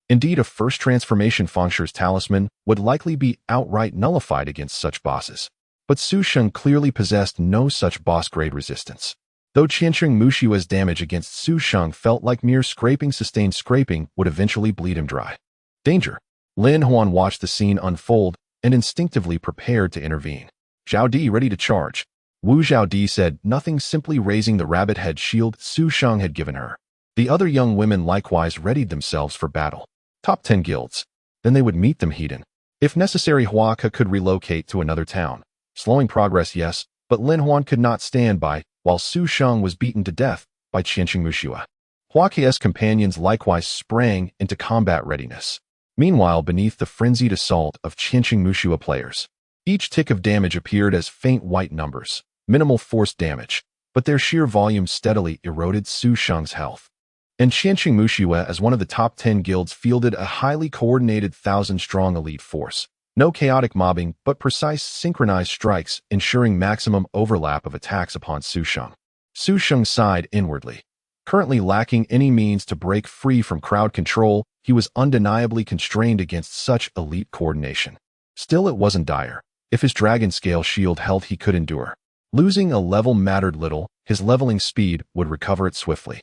Indeed, a first transformation Fengshe's talisman would likely be outright nullified against such bosses. But Su Sheng clearly possessed no such boss-grade resistance. Though Qianqing Muxua's damage against Su Sheng felt like mere scraping, sustained scraping would eventually bleed him dry. Danger! Lin Huan watched the scene unfold and instinctively prepared to intervene. Zhao Di, ready to charge. Wu Zhao Di said nothing, simply raising the rabbit head shield Su Sheng had given her. The other young women likewise readied themselves for battle. Top 10 guilds. Then they would meet them heathen. If necessary, Huaka could relocate to another town. Slowing progress, yes, but Lin Huan could not stand by while Su Sheng was beaten to death by Qianqing Muxua. Huaka's companions likewise sprang into combat readiness. Meanwhile, beneath the frenzied assault of Qianqing Muxua players, each tick of damage appeared as faint white numbers, minimal force damage, but their sheer volume steadily eroded Su Sheng's health. And Qianqing Muxua, as one of the top 10 guilds, fielded a highly coordinated 1,000-strong elite force. No chaotic mobbing, but precise, synchronized strikes, ensuring maximum overlap of attacks upon Su Sheng. Su Sheng sighed inwardly. Currently lacking any means to break free from crowd control, he was undeniably constrained against such elite coordination. Still, it wasn't dire. If his dragon scale shield held, he could endure. Losing a level mattered little, his leveling speed would recover it swiftly.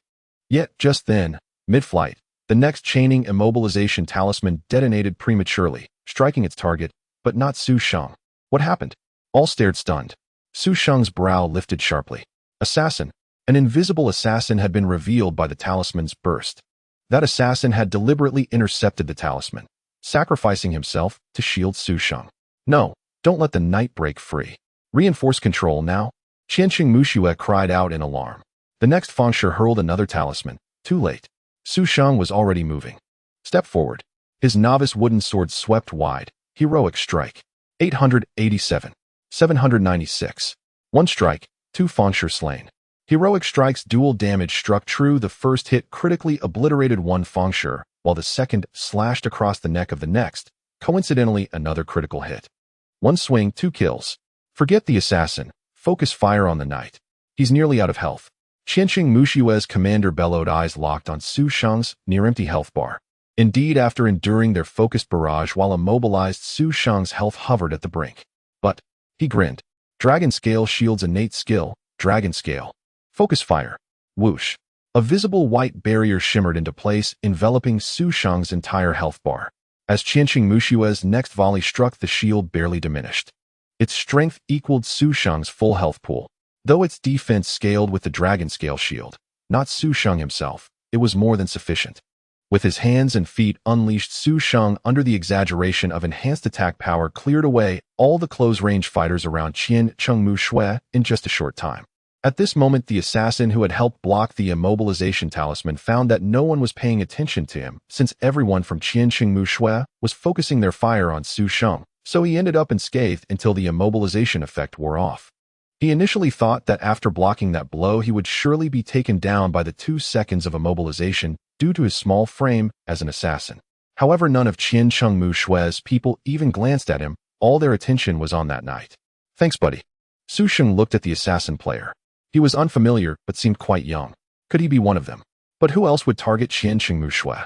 Yet, just then, mid-flight, the next chaining immobilization talisman detonated prematurely, striking its target, but not Su Sheng. What happened? All stared stunned. Su Sheng's brow lifted sharply. Assassin. An invisible assassin had been revealed by the talisman's burst. That assassin had deliberately intercepted the talisman, sacrificing himself to shield Su Sheng. No, don't let the knight break free. Reinforce control now. Qianqing Muxua cried out in alarm. The next Fengshe hurled another talisman. Too late. Su Sheng was already moving. Step forward. His novice wooden sword swept wide. Heroic strike. 887. 796. One strike, two Fansher slain. Heroic strike's dual damage struck true. The first hit critically obliterated one Fansher, while the second slashed across the neck of the next, coincidentally another critical hit. One swing, two kills. Forget the assassin. Focus fire on the knight. He's nearly out of health. Qianqing Mushue's commander bellowed, eyes locked on Su Sheng's near-empty health bar. Indeed, after enduring their focused barrage while immobilized, Su Sheng's health hovered at the brink. But he grinned. Dragon Scale Shield's innate skill, Dragon Scale. Focus fire. Whoosh. A visible white barrier shimmered into place, enveloping Su Sheng's entire health bar. As Qianqing Mushue's next volley struck, the shield barely diminished. Its strength equaled Su Sheng's full health pool. Though its defense scaled with the Dragon Scale shield, not Su Sheng himself, it was more than sufficient. With his hands and feet unleashed, Su Sheng, under the exaggeration of enhanced attack power, cleared away all the close-range fighters around Qianqing Mushue in just a short time. At this moment, the assassin who had helped block the immobilization talisman found that no one was paying attention to him, since everyone from Qianqing Mushue was focusing their fire on Su Sheng, so he ended up unscathed until the immobilization effect wore off. He initially thought that after blocking that blow he would surely be taken down by the 2 seconds of immobilization due to his small frame as an assassin. However, none of Qianqing Mushue's people even glanced at him. All their attention was on that knight. Thanks, buddy. Su Sheng looked at the assassin player. He was unfamiliar, but seemed quite young. Could he be one of them? But who else would target Qianqing Mushue?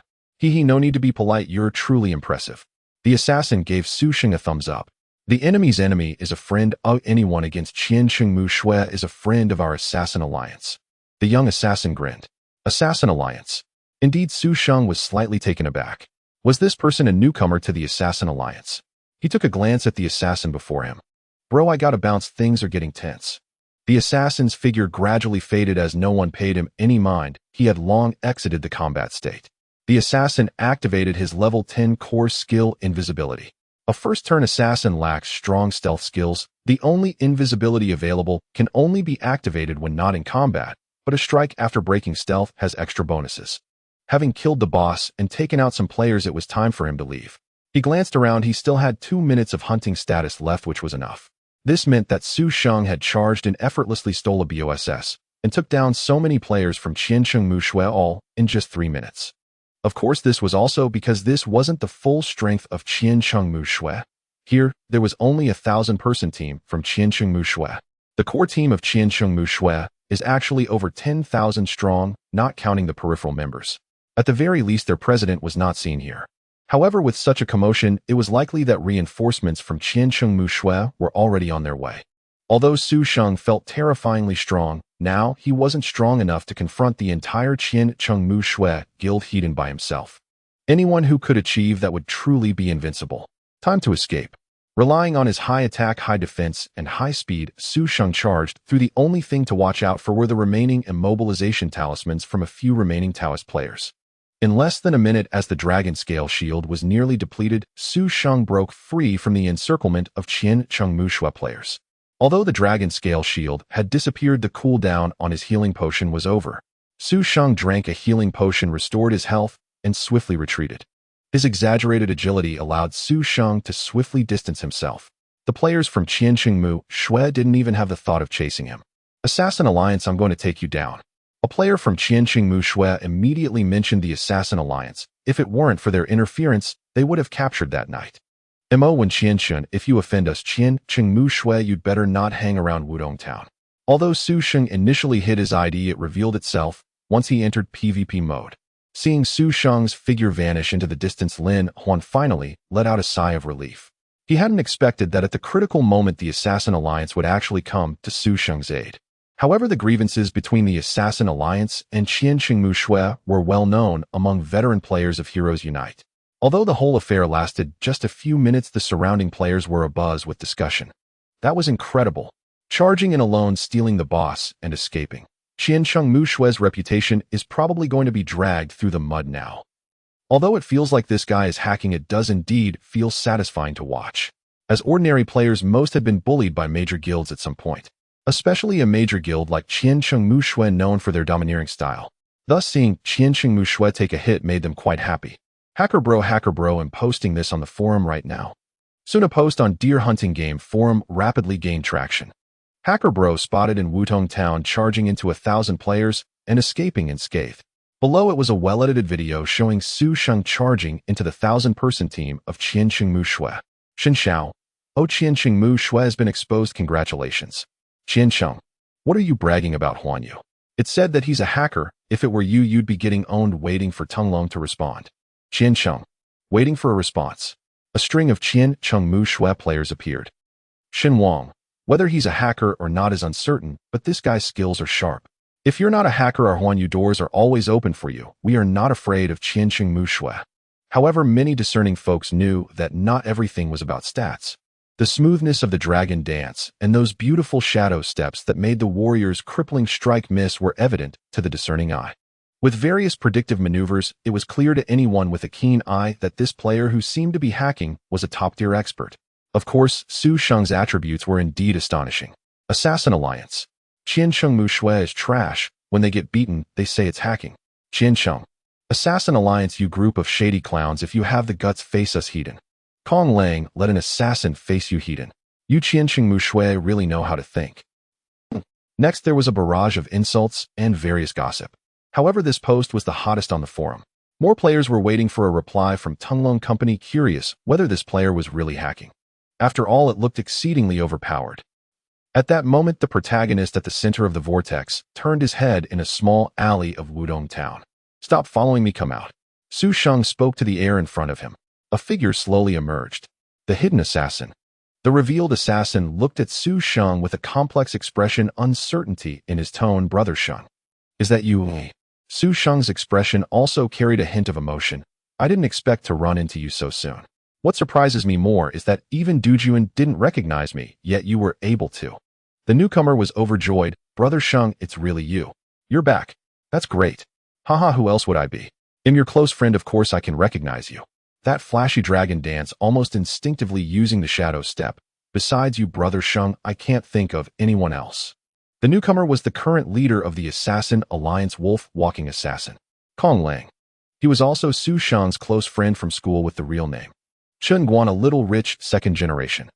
No need to be polite, you're truly impressive. The assassin gave Su Sheng a thumbs up. The enemy's enemy is a friend of anyone against Qianqing Mushue is a friend of our Assassin Alliance. The young assassin grinned. Assassin Alliance. Indeed, Su Sheng was slightly taken aback. Was this person a newcomer to the Assassin Alliance? He took a glance at the assassin before him. Bro, I gotta bounce, things are getting tense. The assassin's figure gradually faded as no one paid him any mind. He had long exited the combat state. The assassin activated his level 10 core skill, Invisibility. A first-turn assassin lacks strong stealth skills. The only invisibility available can only be activated when not in combat, but a strike after breaking stealth has extra bonuses. Having killed the boss and taken out some players, it was time for him to leave. He glanced around. He still had 2 minutes of hunting status left, which was enough. This meant that Su Sheng had charged and effortlessly stole a BOSS, and took down so many players from Qianqing Mushue all in just 3 minutes. Of course, this was also because this wasn't the full strength of Qianqing Mushue. Here, there was only a 1,000-person team from Qianqing Mushue. The core team of Qianqing Mushue is actually over 10,000 strong, not counting the peripheral members. At the very least, their president was not seen here. However, with such a commotion, it was likely that reinforcements from Qianqing Mushue were already on their way. Although Su Sheng felt terrifyingly strong, now he wasn't strong enough to confront the entire Qianqing Mushue guild hidden by himself. Anyone who could achieve that would truly be invincible. Time to escape. Relying on his high attack, high defense, and high speed, Su Sheng charged through. The only thing to watch out for were the remaining immobilization talismans from a few remaining Taoist players. In less than a minute, as the Dragon Scale shield was nearly depleted, Su Sheng broke free from the encirclement of Qianqing Mushue players. Although the Dragon Scale shield had disappeared, the cooldown on his healing potion was over. Su Sheng drank a healing potion, restored his health, and swiftly retreated. His exaggerated agility allowed Su Sheng to swiftly distance himself. The players from Qianqing Mushue didn't even have the thought of chasing him. Assassin Alliance, I'm going to take you down. A player from Qianqing Mushue immediately mentioned the Assassin Alliance. If it weren't for their interference, they would have captured that night. When Qianqing, if you offend us Qianqing Mushue, you'd better not hang around Wudong Town. Although Su Sheng initially hid his ID, it revealed itself once he entered PvP mode. Seeing Su Sheng's figure vanish into the distance, Lin Huan finally let out a sigh of relief. He hadn't expected that at the critical moment the Assassin Alliance would actually come to Su Sheng's aid. However, the grievances between the Assassin Alliance and Qianqing Mushue were well known among veteran players of Heroes Unite. Although the whole affair lasted just a few minutes, the surrounding players were abuzz with discussion. That was incredible. Charging in alone, stealing the boss, and escaping. Qianqing Mushue's reputation is probably going to be dragged through the mud now. Although it feels like this guy is hacking, it does indeed feel satisfying to watch. As ordinary players, most had been bullied by major guilds at some point. Especially a major guild like Qianqing Mushue, known for their domineering style. Thus, seeing Qianqing Mushue take a hit made them quite happy. Hacker bro, I'm posting this on the forum right now. Soon a post on deer hunting game forum rapidly gained traction. Hacker bro spotted in Wutong town charging into 1,000 players and escaping unscathed. Below it was a well-edited video showing Su Sheng charging into the 1,000-person team of Qianqingmu Shui. Xin Xiao. Oh, Qianqingmu Shui has been exposed, congratulations. Qiansheng. What are you bragging about, Huanyu? It said that he's a hacker. If it were you, you'd be getting owned waiting for Tunglong to respond. Qiansheng. Waiting for a response. A string of Qianqingmu Shui players appeared. Xin Wang. Whether he's a hacker or not is uncertain, but this guy's skills are sharp. If you're not a hacker, our Huanyu doors are always open for you. We are not afraid of Qianqingmu Shui. However, many discerning folks knew that not everything was about stats. The smoothness of the dragon dance and those beautiful shadow steps that made the warrior's crippling strike miss were evident to the discerning eye. With various predictive maneuvers, it was clear to anyone with a keen eye that this player who seemed to be hacking was a top-tier expert. Of course, Su Sheng's attributes were indeed astonishing. Assassin Alliance. Qianqingmu Shui is trash. When they get beaten, they say it's hacking. Qiansheng. Assassin Alliance, you group of shady clowns, if you have the guts, face us, heathen. Kong Lang, let an assassin face you, heathen. You Qianqingmu Shui really know how to think. Next, there was a barrage of insults and various gossip. However, this post was the hottest on the forum. More players were waiting for a reply from Tunglong Company, curious whether this player was really hacking. After all, it looked exceedingly overpowered. At that moment, the protagonist at the center of the vortex turned his head in a small alley of Wudong town. Stop following me, come out. Su Sheng spoke to the air in front of him. A figure slowly emerged. The hidden assassin. The revealed assassin looked at Su Sheng with a complex expression, uncertainty in his tone. Brother Sheng. Is that you? Su Sheng's expression also carried a hint of emotion. I didn't expect to run into you so soon. What surprises me more is that even Dujuan didn't recognize me, yet you were able to. The newcomer was overjoyed. Brother Sheng, it's really you. You're back. That's great. Haha, who else would I be? I'm your close friend, of course I can recognize you. That flashy dragon dance, almost instinctively using the shadow step. Besides you, Brother Sheng, I can't think of anyone else. The newcomer was the current leader of the Assassin Alliance, wolf-walking assassin. Kong Lang. He was also Su Sheng's close friend from school with the real name. Chen Guan, a little rich, second generation.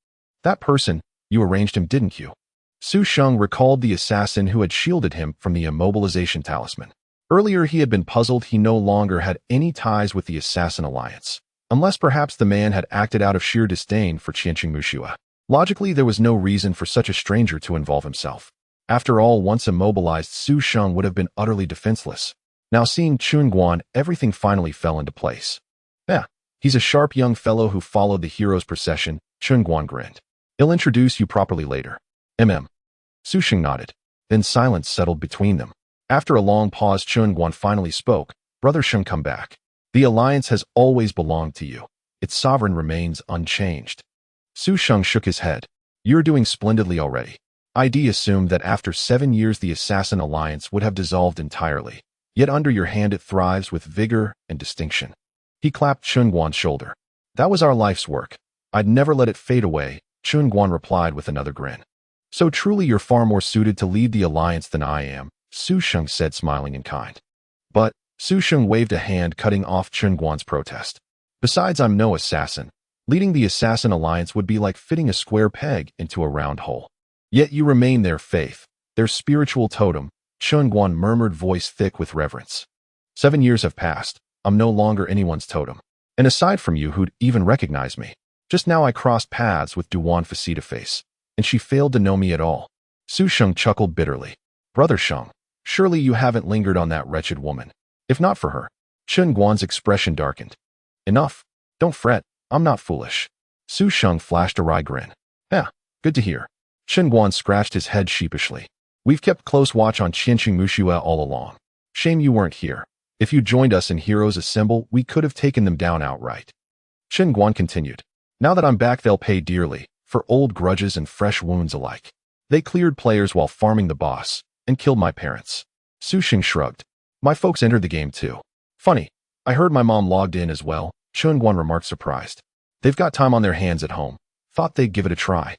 That person, you arranged him, didn't you? Su Sheng recalled the assassin who had shielded him from the immobilization talisman. Earlier he had been puzzled. He no longer had any ties with the Assassin Alliance. Unless perhaps the man had acted out of sheer disdain for Qianqingmu Shui. Logically, there was no reason for such a stranger to involve himself. After all, once immobilized, Su Sheng would have been utterly defenseless. Now seeing Chen Guan, everything finally fell into place. Yeah, he's a sharp young fellow who followed the hero's procession. Chen Guan grinned. I'll introduce you properly later. Su Sheng nodded. Then silence settled between them. After a long pause, Chen Guan finally spoke. Brother Sheng, come back. The alliance has always belonged to you. Its sovereign remains unchanged. Su Sheng shook his head. You're doing splendidly already. ID assumed that after 7 years the Assassin Alliance would have dissolved entirely. Yet under your hand it thrives with vigor and distinction. He clapped Chen Guan's shoulder. That was our life's work. I'd never let it fade away, Chen Guan replied with another grin. So truly you're far more suited to lead the alliance than I am, Su Sheng said, smiling in kind. But, Su Sheng waved a hand, cutting off Chen Guan's protest. Besides, I'm no assassin. Leading the Assassin Alliance would be like fitting a square peg into a round hole. Yet you remain their faith, their spiritual totem, Chen Guan murmured, voice thick with reverence. 7 years have passed. I'm no longer anyone's totem. And aside from you, who'd even recognize me? Just now I crossed paths with Duan Face, and she failed to know me at all. Su Sheng chuckled bitterly. Brother Sheng, surely you haven't lingered on that wretched woman. If not for her. Chen Guan's expression darkened. Enough. Don't fret. I'm not foolish. Su Sheng flashed a wry grin. Yeah, good to hear. Chen Guan scratched his head sheepishly. We've kept close watch on Qianqingmu Shui all along. Shame you weren't here. If you joined us in Heroes Assemble, we could have taken them down outright. Chen Guan continued. Now that I'm back, they'll pay dearly, for old grudges and fresh wounds alike. They cleared players while farming the boss, and killed my parents. Su Sheng shrugged. My folks entered the game too. Funny, I heard my mom logged in as well, Chen Guan remarked, surprised. They've got time on their hands at home. Thought they'd give it a try.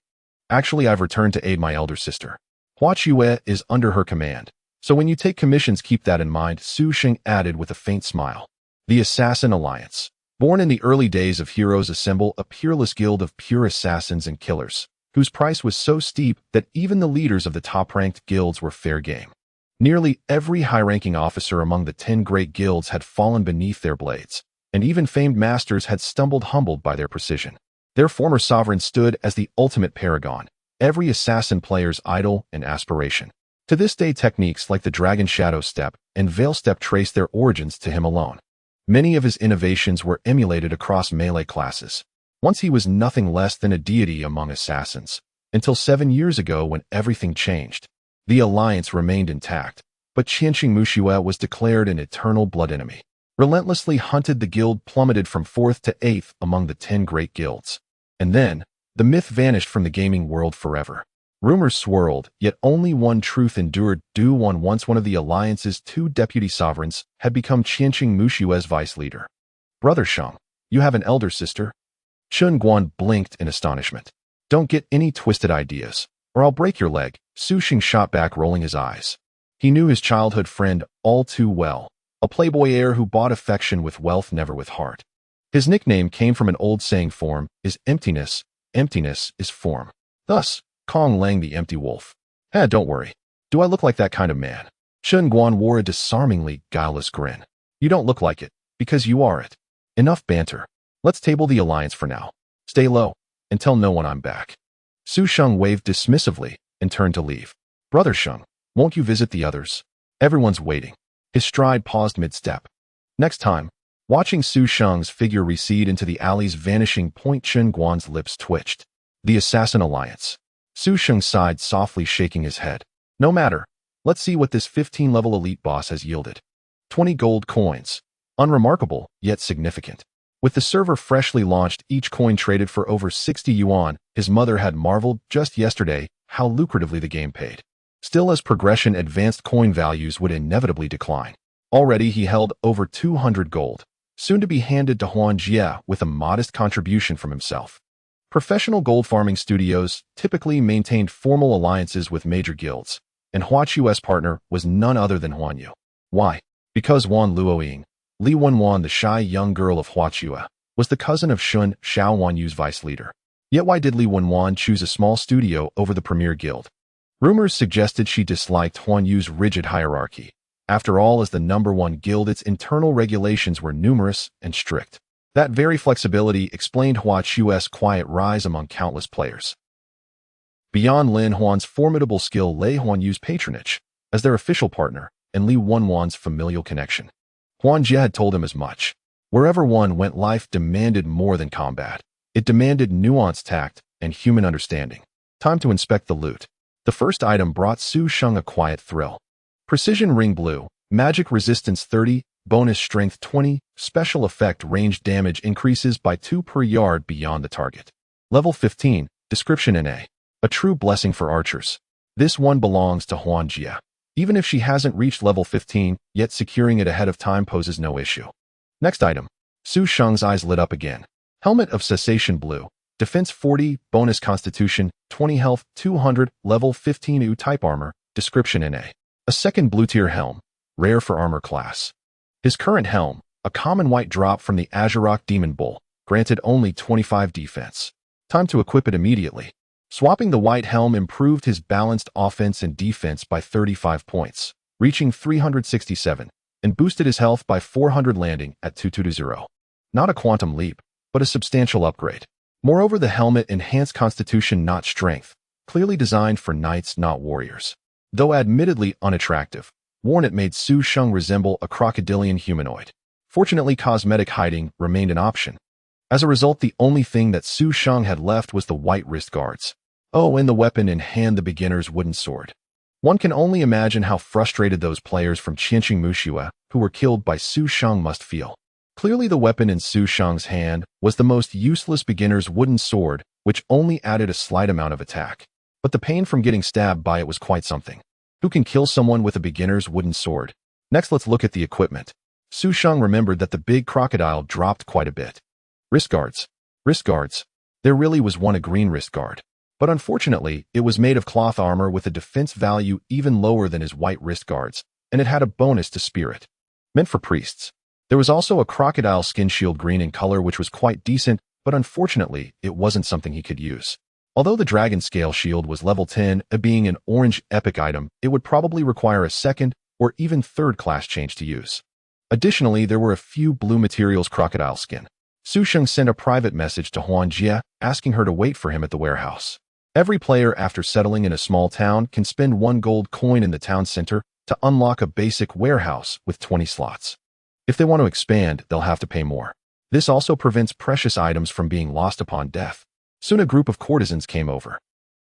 Actually, I've returned to aid my elder sister. Hua Yue is under her command. So when you take commissions, keep that in mind, Su Sheng added with a faint smile. The Assassin Alliance. Born in the early days of Heroes Assemble, a peerless guild of pure assassins and killers, whose price was so steep that even the leaders of the top-ranked guilds were fair game. Nearly every high-ranking officer among the 10 great guilds had fallen beneath their blades, and even famed masters had stumbled humbled by their precision. Their former sovereign stood as the ultimate paragon, every assassin player's idol and aspiration. To this day, techniques like the Dragon Shadow Step and Veil Step trace their origins to him alone. Many of his innovations were emulated across melee classes. Once he was nothing less than a deity among assassins, until 7 years ago when everything changed. The alliance remained intact, but Qianqing Muxue was declared an eternal blood enemy. Relentlessly hunted, the guild plummeted from 4th to 8th among the 10 great guilds. And then, the myth vanished from the gaming world forever. Rumors swirled, yet only one truth endured. Once one of the alliance's 2 deputy sovereigns had become Qianqing Muxue's vice leader. Brother Sheng, you have an elder sister? Chen Guan blinked in astonishment. Don't get any twisted ideas, or I'll break your leg, Su Xing shot back, rolling his eyes. He knew his childhood friend all too well, a playboy heir who bought affection with wealth, never with heart. His nickname came from an old saying: form is emptiness, emptiness is form. Thus, Kong Lang the empty wolf. Don't worry. Do I look like that kind of man? Chen Guan wore a disarmingly guileless grin. You don't look like it, because you are it. Enough banter. Let's table the alliance for now. Stay low, and tell no one I'm back. Su Sheng waved dismissively and turned to leave. Brother Sheng, won't you visit the others? Everyone's waiting. His stride paused mid-step. Next time, watching Su Sheng's figure recede into the alley's vanishing point, Chen Guan's lips twitched. The Assassin Alliance. Su Sheng sighed softly, shaking his head. No matter. Let's see what this 15-level elite boss has yielded. 20 gold coins. Unremarkable, yet significant. With the server freshly launched, each coin traded for over 60 yuan, his mother had marveled just yesterday how lucratively the game paid. Still, as progression advanced, coin values would inevitably decline. Already he held over 200 gold, soon to be handed to Huan Jie with a modest contribution from himself. Professional gold farming studios typically maintained formal alliances with major guilds, and Hua Chue's partner was none other than Huan Yu. Why? Because Wan Luoying, Li Wenwan, the shy young girl of Hua Chue, was the cousin of Shun Xiao Wan Yu's vice leader. Yet why did Li Wenwan choose a small studio over the premier guild? Rumors suggested she disliked Huan Yu's rigid hierarchy. After all, as the #1 guild, its internal regulations were numerous and strict. That very flexibility explained Hua Chue's quiet rise among countless players. Beyond Lin Huan's formidable skill lay Huan Yu's patronage as their official partner and Li Wenwan's familial connection. Huan Jie had told him as much. Wherever one went, life demanded more than combat. It demanded nuanced tact and human understanding. Time to inspect the loot. The first item brought Su Sheng a quiet thrill. Precision ring blue, magic resistance 30, bonus strength 20, special effect range damage increases by 2 per yard beyond the target. Level 15, description NA. A true blessing for archers. This one belongs to Huan Jie. Even if she hasn't reached level 15, yet securing it ahead of time poses no issue. Next item. Su Sheng's eyes lit up again. Helmet of Cessation Blue. Defense 40, bonus Constitution, 20 health, 200, level 15 U type armor, description NA. A second blue tier helm, rare for armor class. His current helm, a common white drop from the Azurok Demon Bull, granted only 25 defense. Time to equip it immediately. Swapping the white helm improved his balanced offense and defense by 35 points, reaching 367, and boosted his health by 400, landing at 220. Not a quantum leap, but a substantial upgrade. Moreover, the helmet enhanced constitution, not strength, clearly designed for knights, not warriors. Though admittedly unattractive, worn it made Su Sheng resemble a crocodilian humanoid. Fortunately, cosmetic hiding remained an option. As a result, the only thing that Su Sheng had left was the white wrist guards. Oh, and the weapon in hand, the beginner's wooden sword. One can only imagine how frustrated those players from Qianqing Muxue, who were killed by Su Sheng, must feel. Clearly, the weapon in Su Sheng's hand was the most useless beginner's wooden sword, which only added a slight amount of attack. But the pain from getting stabbed by it was quite something. Who can kill someone with a beginner's wooden sword? Next, let's look at the equipment. Su Sheng remembered that the big crocodile dropped quite a bit. Wrist guards. Wrist guards. There really was one, a green wrist guard. But unfortunately, it was made of cloth armor with a defense value even lower than his white wrist guards, and it had a bonus to spirit. Meant for priests. There was also a crocodile skin shield green in color which was quite decent, but unfortunately, it wasn't something he could use. Although the dragon scale shield was level 10, being an orange epic item, it would probably require a second or even third class change to use. Additionally, there were a few blue materials crocodile skin. Su Sheng sent a private message to Huan Jie, asking her to wait for him at the warehouse. Every player after settling in a small town can spend 1 gold coin in the town center to unlock a basic warehouse with 20 slots. If they want to expand, they'll have to pay more. This also prevents precious items from being lost upon death. Soon a group of courtesans came over.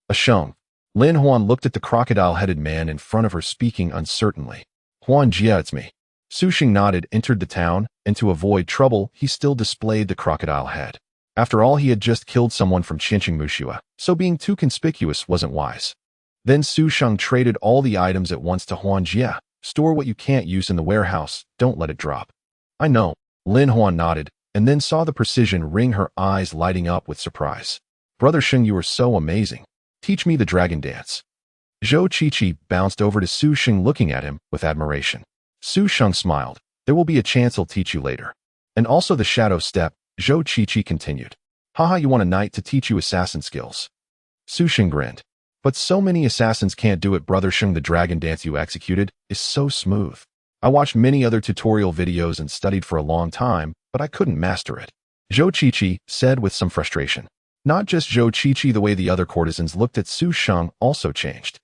A Sheng. Lin Huan looked at the crocodile-headed man in front of her, speaking uncertainly. Huan Jie, it's me. Su Sheng nodded, entered the town, and to avoid trouble, he still displayed the crocodile head. After all, he had just killed someone from Qianqing Muxue, so being too conspicuous wasn't wise. Then Su Sheng traded all the items at once to Huan Jie. Store what you can't use in the warehouse, don't let it drop. I know. Lin Huan nodded, and then saw the precision ring, her eyes lighting up with surprise. Brother Sheng, you are so amazing. Teach me the dragon dance. Zhou Qiqi bounced over to Su Sheng, looking at him with admiration. Su Sheng smiled. There will be a chance I'll teach you later. And also the shadow step, Zhou Qiqi continued. Haha, you want a knight to teach you assassin skills. Su Sheng grinned. But so many assassins can't do it, Brother Sheng. The dragon dance you executed is so smooth. I watched many other tutorial videos and studied for a long time, but I couldn't master it. Zhou Qiqi said with some frustration. Not just Zhou Qiqi, the way the other courtesans looked at Su Sheng also changed.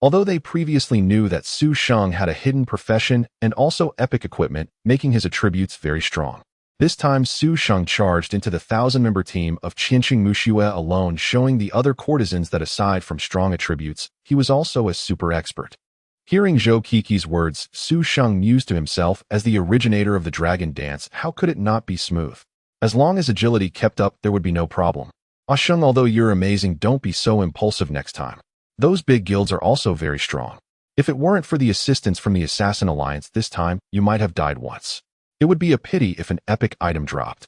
Although they previously knew that Su Sheng had a hidden profession and also epic equipment, making his attributes very strong. This time Su Sheng charged into the 1,000-member team of Qianqing Muxue alone, showing the other courtesans that aside from strong attributes, he was also a super expert. Hearing Zhou Qiqi's words, Su Sheng mused to himself, as the originator of the dragon dance, how could it not be smooth? As long as agility kept up, there would be no problem. Ah Sheng, although you're amazing, don't be so impulsive next time. Those big guilds are also very strong. If it weren't for the assistance from the Assassin Alliance this time, you might have died once. It would be a pity if an epic item dropped.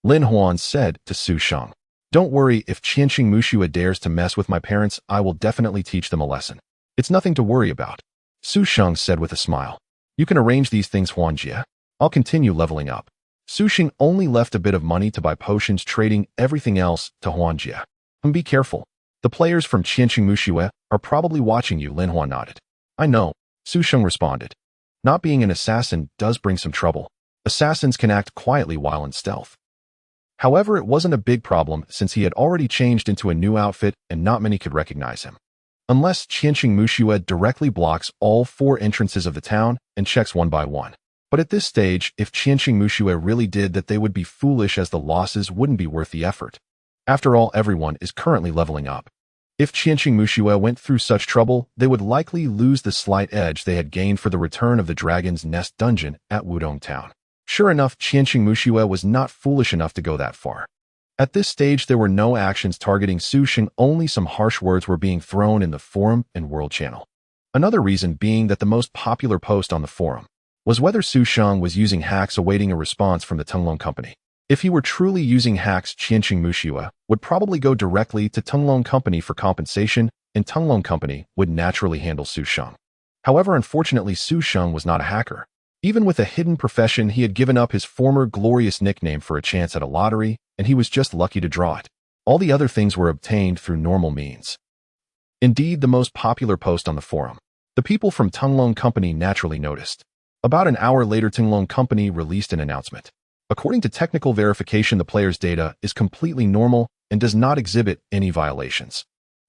Lin Huan said to Su Sheng. Don't worry, if Qianqing Muxue dares to mess with my parents, I will definitely teach them a lesson. It's nothing to worry about. Su Sheng said with a smile. You can arrange these things, Huan Jie. I'll continue leveling up. Su Sheng only left a bit of money to buy potions, trading everything else to Huan Jie. Be careful. The players from Qianqing Muxue are probably watching you, Lin Huan nodded. I know, Su Sheng responded. Not being an assassin does bring some trouble. Assassins can act quietly while in stealth. However, it wasn't a big problem since he had already changed into a new outfit and not many could recognize him. Unless Qianqing Muxue directly blocks all 4 entrances of the town and checks one by one. But at this stage, if Qianqing Muxue really did that, they would be foolish, as the losses wouldn't be worth the effort. After all, everyone is currently leveling up. If Qianqing Muxue went through such trouble, they would likely lose the slight edge they had gained for the return of the Dragon's Nest dungeon at Wudong Town. Sure enough, Qianqing Muxue was not foolish enough to go that far. At this stage, there were no actions targeting Su Sheng, only some harsh words were being thrown in the forum and world channel. Another reason being that the most popular post on the forum was whether Su Sheng was using hacks, awaiting a response from the Tunglong Company. If he were truly using hacks, Qianqing Muxue would probably go directly to Tunglong Company for compensation, and Tunglong Company would naturally handle Su Sheng. However, unfortunately, Su Sheng was not a hacker. Even with a hidden profession, he had given up his former glorious nickname for a chance at a lottery, and he was just lucky to draw it. All the other things were obtained through normal means. Indeed, the most popular post on the forum. The people from Tunglong Company naturally noticed. About an hour later, Tunglong Company released an announcement. According to technical verification, the player's data is completely normal and does not exhibit any violations.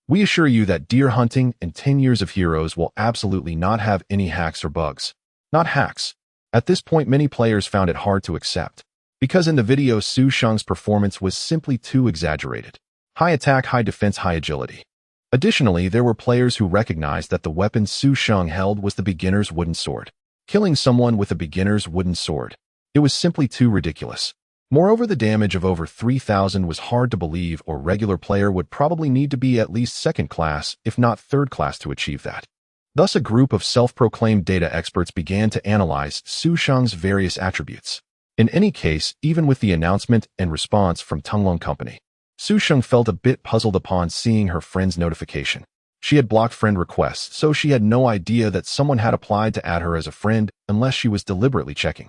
We assure you that deer hunting and 10 Years of Heroes will absolutely not have any hacks or bugs. Not hacks. At this point, many players found it hard to accept, because in the video, Su Sheng's performance was simply too exaggerated. High attack, high defense, high agility. Additionally, there were players who recognized that the weapon Su Sheng held was the beginner's wooden sword. Killing someone with a beginner's wooden sword. It was simply too ridiculous. Moreover, the damage of over 3,000 was hard to believe, or regular player would probably need to be at least 2nd class, if not 3rd class, to achieve that. Thus, a group of self-proclaimed data experts began to analyze Su Sheng's various attributes. In any case, even with the announcement and response from Tunglong Company, Su Sheng felt a bit puzzled upon seeing her friend's notification. She had blocked friend requests, so she had no idea that someone had applied to add her as a friend unless she was deliberately checking.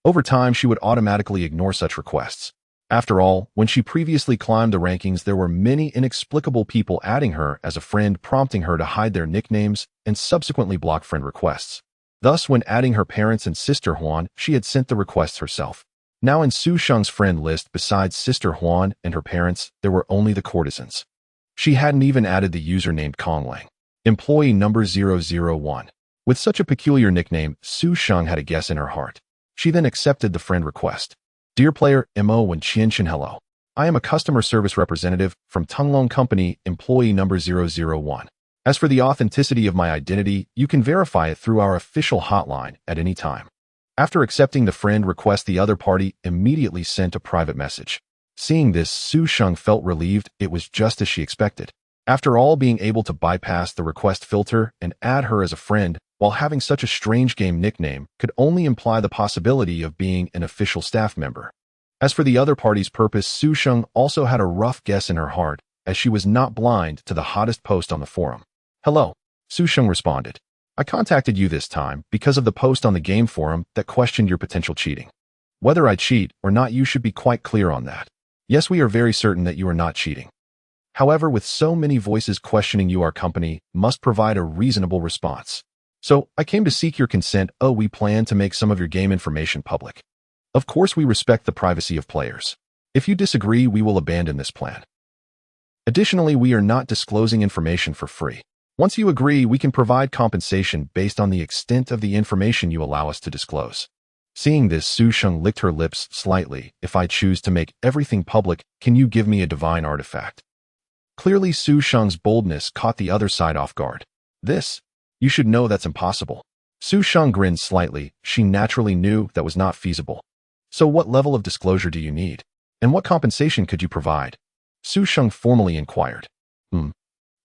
Over time, she would automatically ignore such requests. After all, when she previously climbed the rankings, there were many inexplicable people adding her as a friend, prompting her to hide their nicknames and subsequently block friend requests. Thus, when adding her parents and sister Huan, she had sent the requests herself. Now in Su Sheng's friend list, besides sister Huan and her parents, there were only the courtesans. She hadn't even added the user named Konglang, employee number 001. With such a peculiar nickname, Su Sheng had a guess in her heart. She then accepted the friend request. Dear player, Mo Wen Qianchen, hello. I am a customer service representative from Tunglong Company, employee number 001. As for the authenticity of my identity, you can verify it through our official hotline at any time. After accepting the friend request, the other party immediately sent a private message. Seeing this, Su Sheng felt relieved. It was just as she expected. After all, being able to bypass the request filter and add her as a friend while having such a strange game nickname could only imply the possibility of being an official staff member. As for the other party's purpose, Su Sheng also had a rough guess in her heart, as she was not blind to the hottest post on the forum. Hello, Su Sheng responded. I contacted you this time because of the post on the game forum that questioned your potential cheating. Whether I cheat or not, you should be quite clear on that. Yes, we are very certain that you are not cheating. However, with so many voices questioning you, our company must provide a reasonable response. So, I came to seek your consent. We plan to make some of your game information public. Of course, we respect the privacy of players. If you disagree, we will abandon this plan. Additionally, we are not disclosing information for free. Once you agree, we can provide compensation based on the extent of the information you allow us to disclose. Seeing this, Su Sheng licked her lips slightly. If I choose to make everything public, can you give me a divine artifact? Clearly, Su Sheng's boldness caught the other side off guard. This? You should know that's impossible. Su Sheng grinned slightly. She naturally knew that was not feasible. So what level of disclosure do you need? And what compensation could you provide? Su Sheng formally inquired.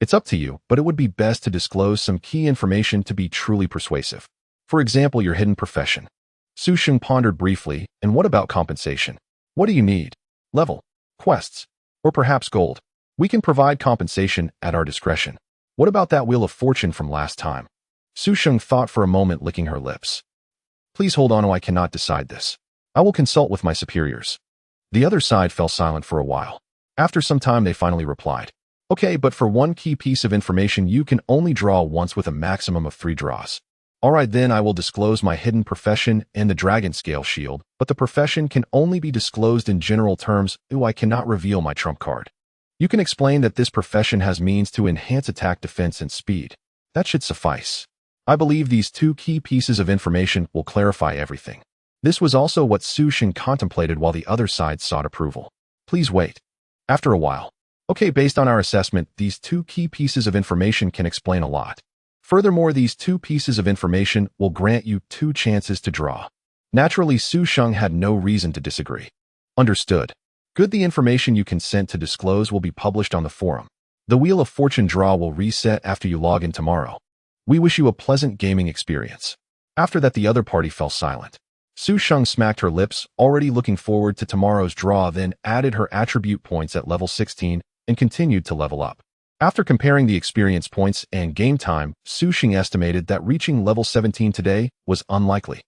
It's up to you, but it would be best to disclose some key information to be truly persuasive. For example, your hidden profession. Su Sheng pondered briefly. And what about compensation? What do you need? Level, quests, or perhaps gold? We can provide compensation at our discretion. What about that Wheel of Fortune from last time? Su Sheng thought for a moment, licking her lips. Please hold on, I cannot decide this. I will consult with my superiors. The other side fell silent for a while. After some time, they finally replied. Okay, but for one key piece of information, you can only draw once with a maximum of 3 draws. Alright then, I will disclose my hidden profession and the dragon scale shield, but the profession can only be disclosed in general terms. I cannot reveal my trump card. You can explain that this profession has means to enhance attack, defense, and speed. That should suffice. I believe these 2 key pieces of information will clarify everything. This was also what Su Sheng contemplated while the other side sought approval. Please wait. After a while. Okay, based on our assessment, these 2 key pieces of information can explain a lot. Furthermore, these 2 pieces of information will grant you 2 chances to draw. Naturally, Su Sheng had no reason to disagree. Understood. Good, the information you consent to disclose will be published on the forum. The Wheel of Fortune draw will reset after you log in tomorrow. We wish you a pleasant gaming experience. After that, the other party fell silent. Su Sheng smacked her lips, already looking forward to tomorrow's draw, then added her attribute points at level 16 and continued to level up. After comparing the experience points and game time, Su Sheng estimated that reaching level 17 today was unlikely.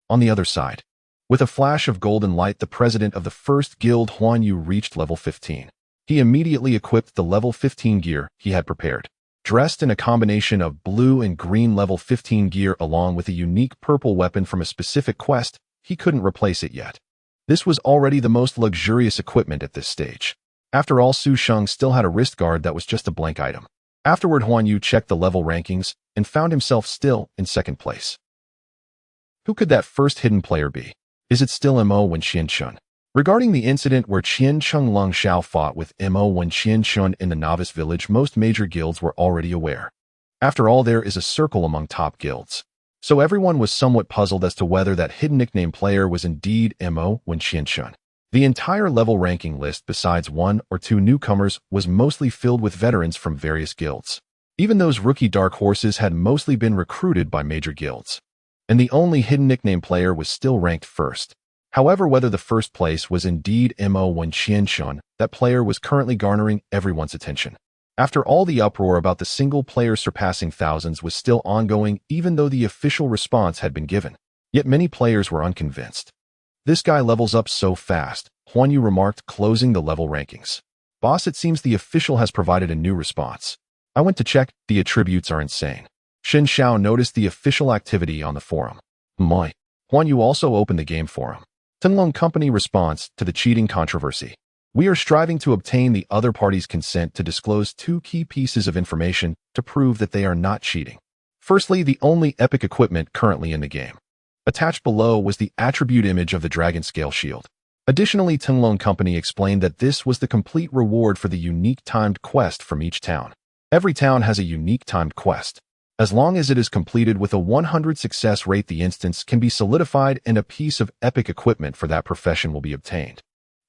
On the other side, with a flash of golden light, the president of the first guild, Huan Yu, reached level 15. He immediately equipped the level 15 gear he had prepared. Dressed in a combination of blue and green level 15 gear along with a unique purple weapon from a specific quest, he couldn't replace it yet. This was already the most luxurious equipment at this stage. After all, Su Sheng still had a wrist guard that was just a blank item. Afterward, Huan Yu checked the level rankings and found himself still in 2nd place. Who could that first hidden player be? Is it still Mo Wen Qianchen? Regarding the incident where Qian Cheng Lung Xiao fought with Mo Wen Qianchen in the novice village, most major guilds were already aware. After all, there is a circle among top guilds. So everyone was somewhat puzzled as to whether that hidden nickname player was indeed Mo Wen Qianchen. The entire level ranking list, besides 1 or 2 newcomers, was mostly filled with veterans from various guilds. Even those rookie dark horses had mostly been recruited by major guilds. And the only hidden nickname player was still ranked 1st. However, whether the 1st place was indeed Mo Wen Qianchen, that player was currently garnering everyone's attention. After all, the uproar about the single player surpassing thousands was still ongoing, even though the official response had been given. Yet many players were unconvinced. This guy levels up so fast, Huan Yu remarked, closing the level rankings. Boss, it seems the official has provided a new response. I went to check, the attributes are insane. Shen Xiao noticed the official activity on the forum. My. Huan Yu also opened the game forum. Tenlong Company response to the cheating controversy. We are striving to obtain the other party's consent to disclose two key pieces of information to prove that they are not cheating. Firstly, the only epic equipment currently in the game. Attached below was the attribute image of the dragon scale shield. Additionally, Tenlong Company explained that this was the complete reward for the unique timed quest from each town. Every town has a unique timed quest. As long as it is completed with a 100 success rate, the instance can be solidified and a piece of epic equipment for that profession will be obtained.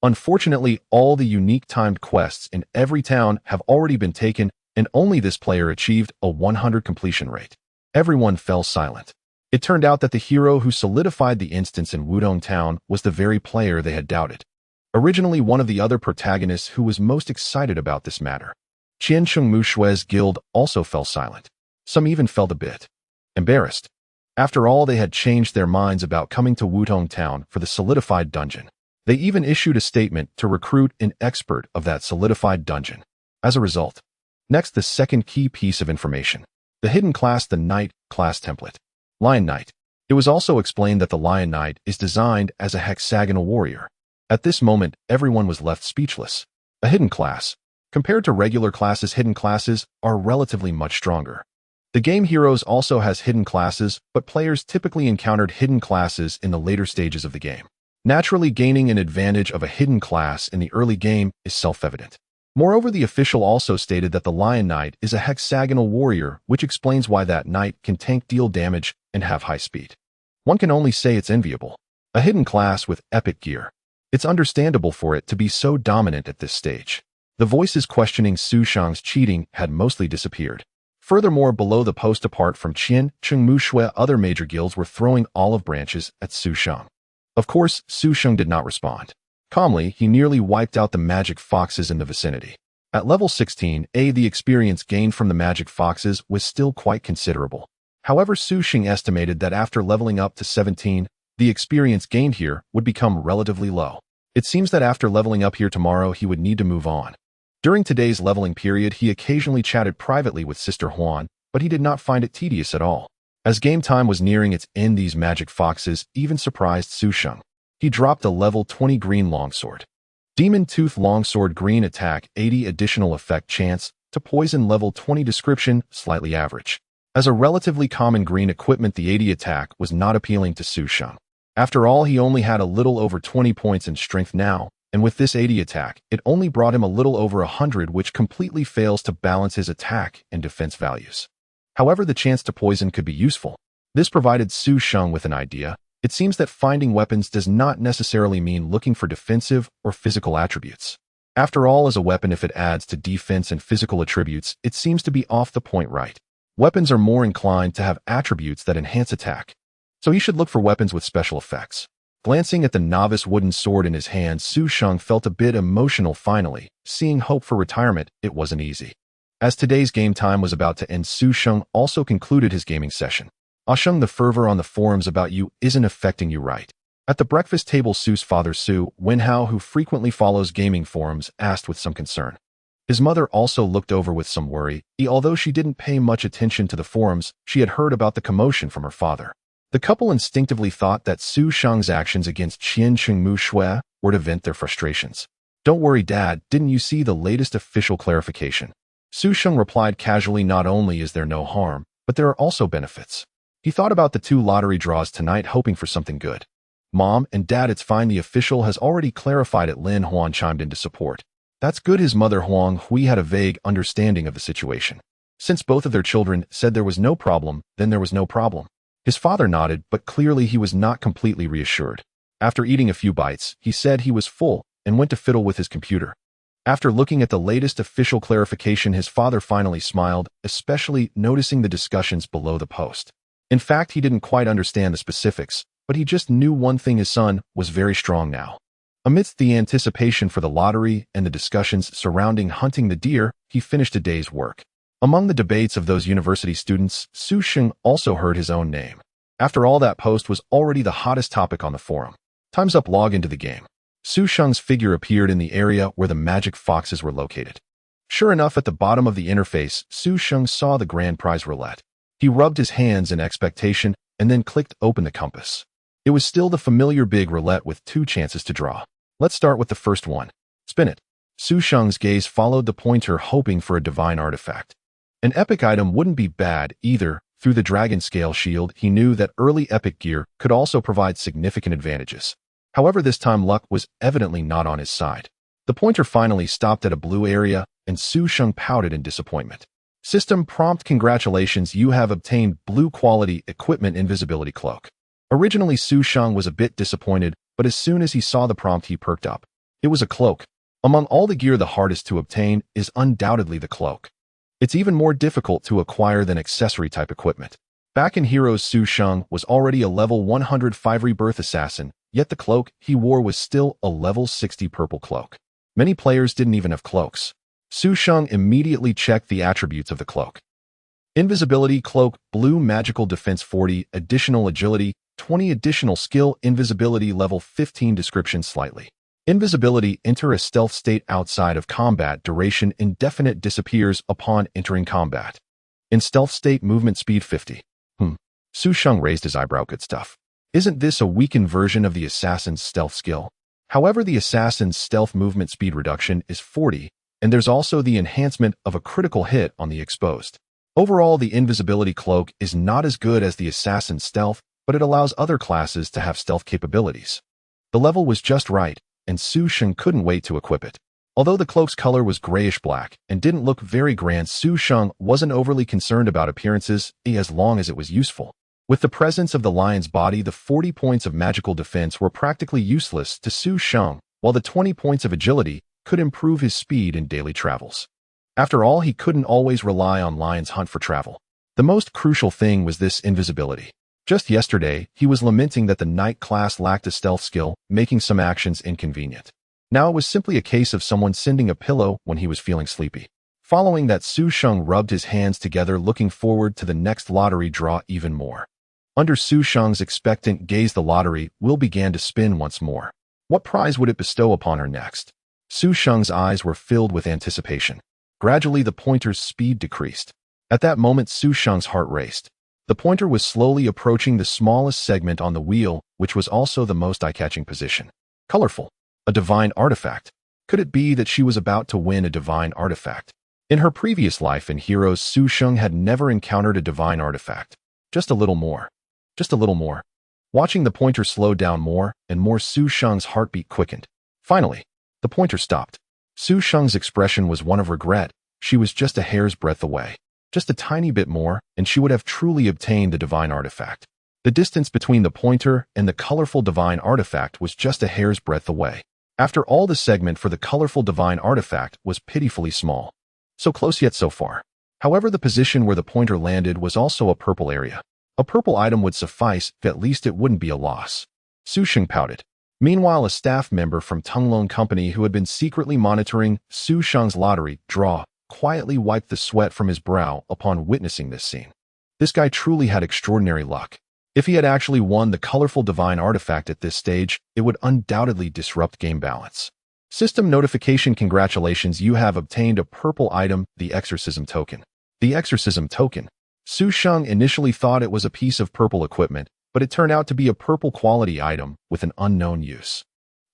Unfortunately, all the unique timed quests in every town have already been taken, and only this player achieved a 100 completion rate. Everyone fell silent. It turned out that the hero who solidified the instance in Wudong Town was the very player they had doubted. Originally one of the other protagonists who was most excited about this matter. Qian Chengmu Shui's guild also fell silent. Some even felt a bit embarrassed. After all, they had changed their minds about coming to Wudong Town for the solidified dungeon. They even issued a statement to recruit an expert of that solidified dungeon. As a result, next, the second key piece of information. The hidden class, the Knight class template. Lion Knight. It was also explained that the Lion Knight is designed as a hexagonal warrior. At this moment, everyone was left speechless. A hidden class. Compared to regular classes, hidden classes are relatively much stronger. The game Heroes also has hidden classes, but players typically encountered hidden classes in the later stages of the game. Naturally, gaining an advantage of a hidden class in the early game is self-evident. Moreover, the official also stated that the Lion Knight is a hexagonal warrior, which explains why that knight can tank, deal damage, and have high speed. One can only say it's enviable. A hidden class with epic gear. It's understandable for it to be so dominant at this stage. The voices questioning Su Shang's cheating had mostly disappeared. Furthermore, below the post, apart from Qian Chengmu Shui, other major guilds were throwing olive branches at Su Shang. Of course, Su Shang did not respond. Calmly, he nearly wiped out the magic foxes in the vicinity. At level 16A, the experience gained from the magic foxes was still quite considerable. However, Su Shang estimated that after leveling up to 17, the experience gained here would become relatively low. It seems that after leveling up here tomorrow, he would need to move on. During today's leveling period, he occasionally chatted privately with Sister Huan, but he did not find it tedious at all. As game time was nearing its end, these magic foxes even surprised Su Shang. He dropped a level 20 green longsword. Demon Tooth Longsword, green attack, 80 additional effect chance to poison, level 20 description, slightly average. As a relatively common green equipment, the 80 attack was not appealing to Su Shang. After all, he only had a little over 20 points in strength now, and with this 80 attack, it only brought him a little over 100, which completely fails to balance his attack and defense values. However, the chance to poison could be useful. This provided Su Shang with an idea. It seems that finding weapons does not necessarily mean looking for defensive or physical attributes. After all, as a weapon, if it adds to defense and physical attributes, it seems to be off the point right. Weapons are more inclined to have attributes that enhance attack. So he should look for weapons with special effects. Glancing at the novice wooden sword in his hand, Su Shang felt a bit emotional finally. Seeing hope for retirement, it wasn't easy. As today's game time was about to end, Su Shang also concluded his gaming session. Shang, the fervor on the forums about you isn't affecting you right. At the breakfast table, Su's father Su Wenhao, who frequently follows gaming forums, asked with some concern. His mother also looked over with some worry. Although she didn't pay much attention to the forums, she had heard about the commotion from her father. The couple instinctively thought that Su Shang's actions against Qian Chengmu Shui were to vent their frustrations. Don't worry, Dad, didn't you see the latest official clarification? Su Shang replied casually, not only is there no harm, but there are also benefits. He thought about the 2 lottery draws tonight, hoping for something good. Mom and Dad, it's fine, the official has already clarified it. Lin Huan chimed in to support. That's good. His mother Huang Hui had a vague understanding of the situation. Since both of their children said there was no problem, then there was no problem. His father nodded, but clearly he was not completely reassured. After eating a few bites, he said he was full and went to fiddle with his computer. After looking at the latest official clarification, his father finally smiled, especially noticing the discussions below the post. In fact, he didn't quite understand the specifics, but he just knew one thing: his son was very strong now. Amidst the anticipation for the lottery and the discussions surrounding hunting the deer, he finished a day's work. Among the debates of those university students, Su Shang also heard his own name. After all, that post was already the hottest topic on the forum. Time's up, log into the game. Su Sheng's figure appeared in the area where the magic foxes were located. Sure enough, at the bottom of the interface, Su Sheng saw the grand prize roulette. He rubbed his hands in expectation and then clicked open the compass. It was still the familiar big roulette with 2 chances to draw. Let's start with the first one. Spin it. Su Sheng's gaze followed the pointer, hoping for a divine artifact. An epic item wouldn't be bad either. Through the dragon scale shield, he knew that early epic gear could also provide significant advantages. However, this time luck was evidently not on his side. The pointer finally stopped at a blue area, and Su Sheng pouted in disappointment. System prompt: congratulations, you have obtained blue quality equipment invisibility cloak. Originally, Su Sheng was a bit disappointed, but as soon as he saw the prompt, he perked up. It was a cloak. Among all the gear, the hardest to obtain is undoubtedly the cloak. It's even more difficult to acquire than accessory-type equipment. Back in Heroes, Su Sheng was already a level 105 rebirth assassin, yet the cloak he wore was still a level 60 purple cloak. Many players didn't even have cloaks. Su Sheng immediately checked the attributes of the cloak. Invisibility cloak, blue magical defense 40, additional agility, 20 additional skill, invisibility level 15, description slightly. Invisibility, enter a stealth state outside of combat, duration indefinite, disappears upon entering combat. In stealth state, movement speed 50. Su Sheng raised his eyebrow. Good stuff. Isn't this a weakened version of the assassin's stealth skill? However, the assassin's stealth movement speed reduction is 40, and there's also the enhancement of a critical hit on the exposed. Overall, the invisibility cloak is not as good as the assassin's stealth, but it allows other classes to have stealth capabilities. The level was just right, and Su Sheng couldn't wait to equip it. Although the cloak's color was grayish-black and didn't look very grand, Su Sheng wasn't overly concerned about appearances as long as it was useful. With the presence of the lion's body, the 40 points of magical defense were practically useless to Su Sheng, while the 20 points of agility could improve his speed in daily travels. After all, he couldn't always rely on Lion's hunt for travel. The most crucial thing was this invisibility. Just yesterday, he was lamenting that the knight class lacked a stealth skill, making some actions inconvenient. Now it was simply a case of someone sending a pillow when he was feeling sleepy. Following that, Su Sheng rubbed his hands together, looking forward to the next lottery draw even more. Under Su Sheng's expectant gaze, the lottery wheel began to spin once more. What prize would it bestow upon her next? Su Sheng's eyes were filled with anticipation. Gradually, the pointer's speed decreased. At that moment, Su Sheng's heart raced. The pointer was slowly approaching the smallest segment on the wheel, which was also the most eye-catching position. Colorful. A divine artifact. Could it be that she was about to win a divine artifact? In her previous life in Heroes, Su Sheng had never encountered a divine artifact. Just a little more. Just a little more. Watching the pointer slow down more and more, Su Sheng's heartbeat quickened. Finally, the pointer stopped. Su Sheng's expression was one of regret. She was just a hair's breadth away. Just a tiny bit more, and she would have truly obtained the divine artifact. The distance between the pointer and the colorful divine artifact was just a hair's breadth away. After all, the segment for the colorful divine artifact was pitifully small. So close yet so far. However, the position where the pointer landed was also a purple area. A purple item would suffice, at least it wouldn't be a loss. Su Sheng pouted. Meanwhile, a staff member from Tunglong Company who had been secretly monitoring Su Sheng's lottery draw quietly wiped the sweat from his brow upon witnessing this scene. This guy truly had extraordinary luck. If he had actually won the colorful divine artifact at this stage, it would undoubtedly disrupt game balance. System notification: congratulations, you have obtained a purple item, the exorcism token. The exorcism token. Su Sheng initially thought it was a piece of purple equipment, but it turned out to be a purple quality item with an unknown use.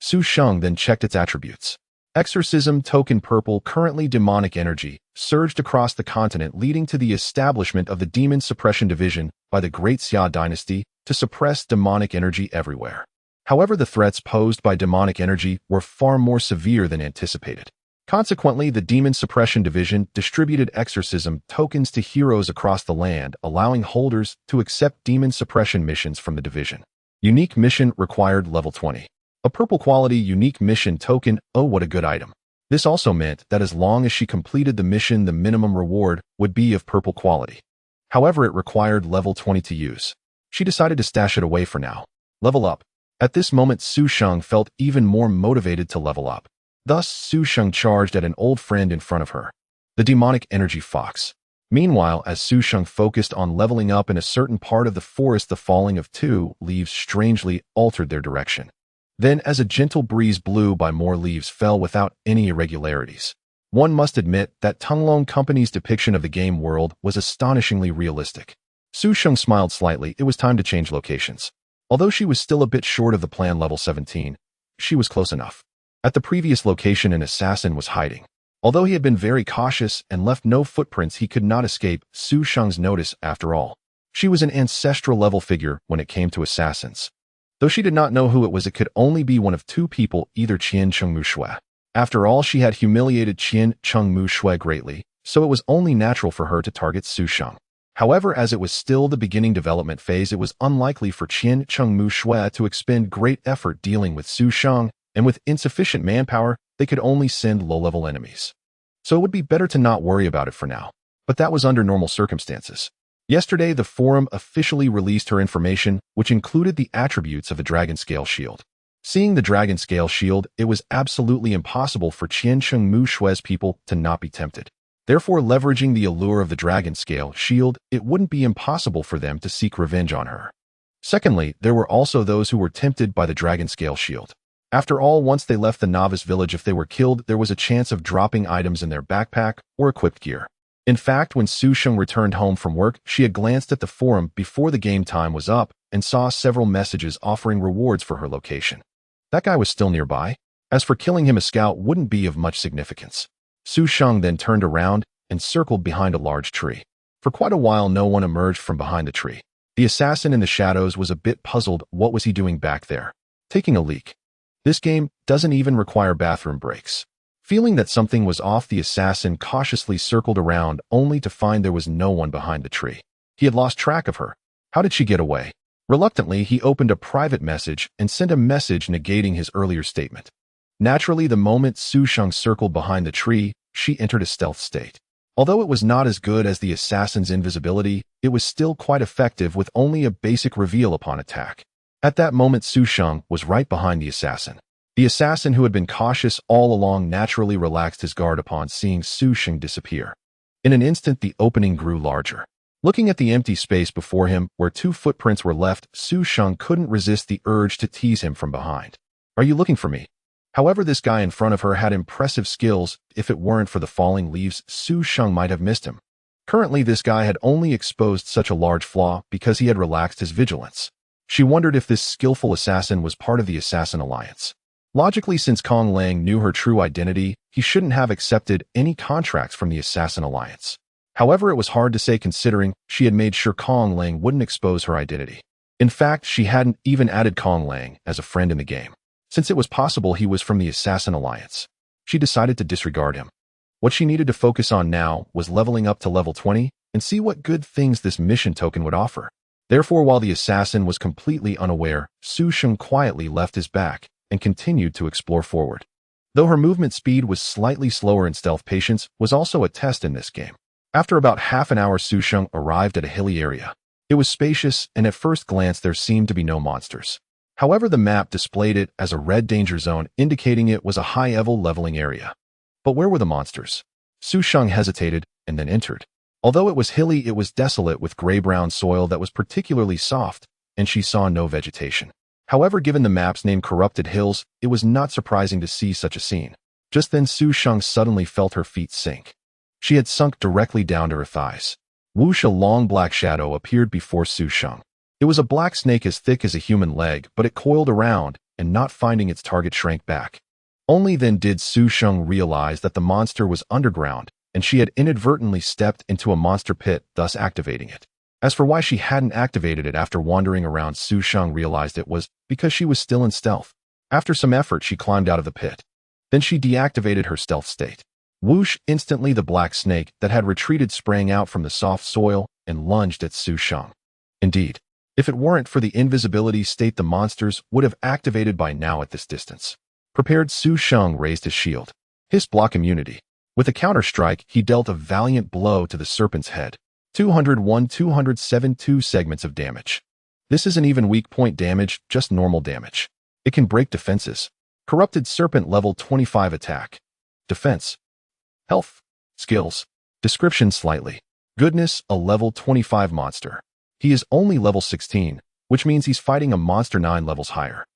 Su Sheng then checked its attributes. Exorcism token purple, currently demonic energy, surged across the continent, leading to the establishment of the Demon Suppression Division by the Great Xia Dynasty to suppress demonic energy everywhere. However, the threats posed by demonic energy were far more severe than anticipated. Consequently, the Demon Suppression Division distributed exorcism tokens to heroes across the land, allowing holders to accept demon suppression missions from the division. Unique mission required level 20. A purple quality unique mission token. Oh, what a good item. This also meant that as long as she completed the mission, the minimum reward would be of purple quality. However, it required level 20 to use. She decided to stash it away for now. Level up. At this moment, Su Sheng felt even more motivated to level up. Thus, Su Sheng charged at an old friend in front of her, the demonic energy fox. Meanwhile, as Su Sheng focused on leveling up in a certain part of the forest, the falling of 2 leaves strangely altered their direction. Then, as a gentle breeze blew by, more leaves fell without any irregularities. One must admit that Tunglong Company's depiction of the game world was astonishingly realistic. Su Sheng smiled slightly. It was time to change locations. Although she was still a bit short of the plan level 17, she was close enough. At the previous location, an assassin was hiding. Although he had been very cautious and left no footprints, he could not escape Su Sheng's notice after all. She was an ancestral-level figure when it came to assassins. Though she did not know who it was, it could only be one of two people, either Qian Chengmu Shui. After all, she had humiliated Qian Chengmu Shui greatly, so it was only natural for her to target Su Sheng. However, as it was still the beginning development phase, it was unlikely for Qian Chengmu Shui to expend great effort dealing with Su Sheng, and with insufficient manpower, they could only send low-level enemies. So it would be better to not worry about it for now. But that was under normal circumstances. Yesterday, the forum officially released her information, which included the attributes of a dragon scale shield. Seeing the dragon scale shield, it was absolutely impossible for Qian Chengmu Shui's people to not be tempted. Therefore, leveraging the allure of the dragon scale shield, it wouldn't be impossible for them to seek revenge on her. Secondly, there were also those who were tempted by the dragon scale shield. After all, once they left the novice village, if they were killed, there was a chance of dropping items in their backpack or equipped gear. In fact, when Su Sheng returned home from work, she had glanced at the forum before the game time was up and saw several messages offering rewards for her location. That guy was still nearby. As for killing him, a scout wouldn't be of much significance. Su Sheng then turned around and circled behind a large tree. For quite a while, no one emerged from behind the tree. The assassin in the shadows was a bit puzzled. What was he doing back there? Taking a leak. This game doesn't even require bathroom breaks. Feeling that something was off, the assassin cautiously circled around, only to find there was no one behind the tree. He had lost track of her. How did she get away? Reluctantly, he opened a private message and sent a message negating his earlier statement. Naturally, the moment Su Sheng circled behind the tree, she entered a stealth state. Although it was not as good as the assassin's invisibility, it was still quite effective with only a basic reveal upon attack. At that moment, Su Sheng was right behind the assassin. The assassin, who had been cautious all along, naturally relaxed his guard upon seeing Su Sheng disappear. In an instant, the opening grew larger. Looking at the empty space before him, where two footprints were left, Su Sheng couldn't resist the urge to tease him from behind. "Are you looking for me?" However, this guy in front of her had impressive skills. If it weren't for the falling leaves, Su Sheng might have missed him. Currently, this guy had only exposed such a large flaw because he had relaxed his vigilance. She wondered if this skillful assassin was part of the Assassin Alliance. Logically, since Kong Lang knew her true identity, he shouldn't have accepted any contracts from the Assassin Alliance. However, it was hard to say considering she had made sure Kong Lang wouldn't expose her identity. In fact, she hadn't even added Kong Lang as a friend in the game, since it was possible he was from the Assassin Alliance. She decided to disregard him. What she needed to focus on now was leveling up to level 20 and see what good things this mission token would offer. Therefore, while the assassin was completely unaware, Su Sheng quietly left his back and continued to explore forward. Though her movement speed was slightly slower, in stealth, patience was also a test in this game. After about half an hour, Su Sheng arrived at a hilly area. It was spacious, and at first glance there seemed to be no monsters. However, the map displayed it as a red danger zone, indicating it was a high-level leveling area. But where were the monsters? Su Sheng hesitated and then entered. Although it was hilly, it was desolate with gray-brown soil that was particularly soft, and she saw no vegetation. However, given the map's name, Corrupted Hills, it was not surprising to see such a scene. Just then, Su Sheng suddenly felt her feet sink. She had sunk directly down to her thighs. Whoosh! A long black shadow appeared before Su Sheng. It was a black snake as thick as a human leg, but it coiled around, and not finding its target, shrank back. Only then did Su Sheng realize that the monster was underground, and she had inadvertently stepped into a monster pit, thus activating it. As for why she hadn't activated it after wandering around, Su Sheng realized it was because she was still in stealth. After some effort, she climbed out of the pit. Then she deactivated her stealth state. Whoosh! Instantly, the black snake that had retreated sprang out from the soft soil and lunged at Su Sheng. Indeed, if it weren't for the invisibility state, the monsters would have activated by now at this distance. Prepared, Su Sheng raised his shield. His block immunity. With a counter-strike, he dealt a valiant blow to the serpent's head. 201-207 segments of damage. This isn't even weak point damage, just normal damage. It can break defenses. Corrupted Serpent, level 25 attack. Defense. Health. Skills. Description: slightly. Goodness, a level 25 monster. He is only level 16, which means he's fighting a monster 9 levels higher.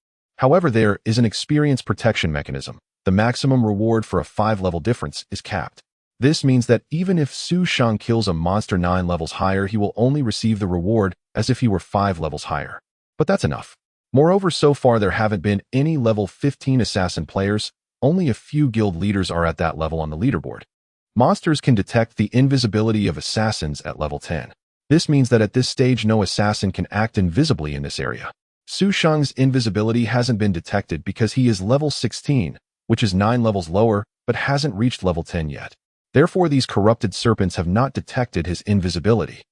However, there is an experience protection mechanism. The maximum reward for a 5-level difference is capped. This means that even if Su Sheng kills a monster 9 levels higher, he will only receive the reward as if he were 5 levels higher. But that's enough. Moreover, so far there haven't been any level 15 assassin players. Only a few guild leaders are at that level on the leaderboard. Monsters can detect the invisibility of assassins at level 10. This means that at this stage no assassin can act invisibly in this area. Su Sheng's invisibility hasn't been detected because he is level 16, which is 9 levels lower, but hasn't reached level 10 yet. Therefore, these corrupted serpents have not detected his invisibility.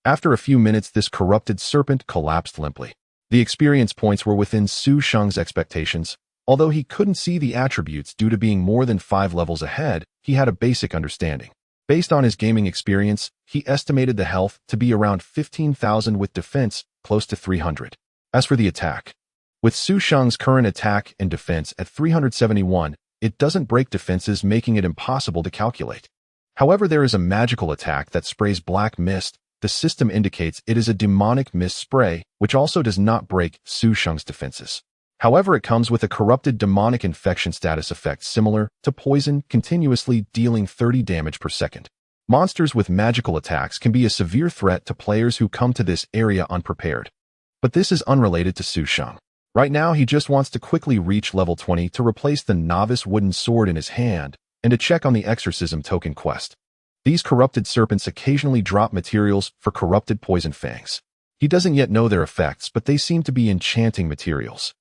After a few minutes, this corrupted serpent collapsed limply. The experience points were within Su Sheng's expectations. Although he couldn't see the attributes due to being more than 5 levels ahead, he had a basic understanding. Based on his gaming experience, he estimated the health to be around 15,000 with defense close to 300. As for the attack, with Su Sheng's current attack and defense at 371, it doesn't break defenses, making it impossible to calculate. However, there is a magical attack that sprays black mist. The system indicates it is a demonic mist spray, which also does not break Su Sheng's defenses. However, it comes with a corrupted demonic infection status effect similar to poison, continuously dealing 30 damage per second. Monsters with magical attacks can be a severe threat to players who come to this area unprepared. But this is unrelated to Su Sheng. Right now, he just wants to quickly reach level 20 to replace the novice wooden sword in his hand and to check on the exorcism token quest. These corrupted serpents occasionally drop materials for corrupted poison fangs. He doesn't yet know their effects, but they seem to be enchanting materials.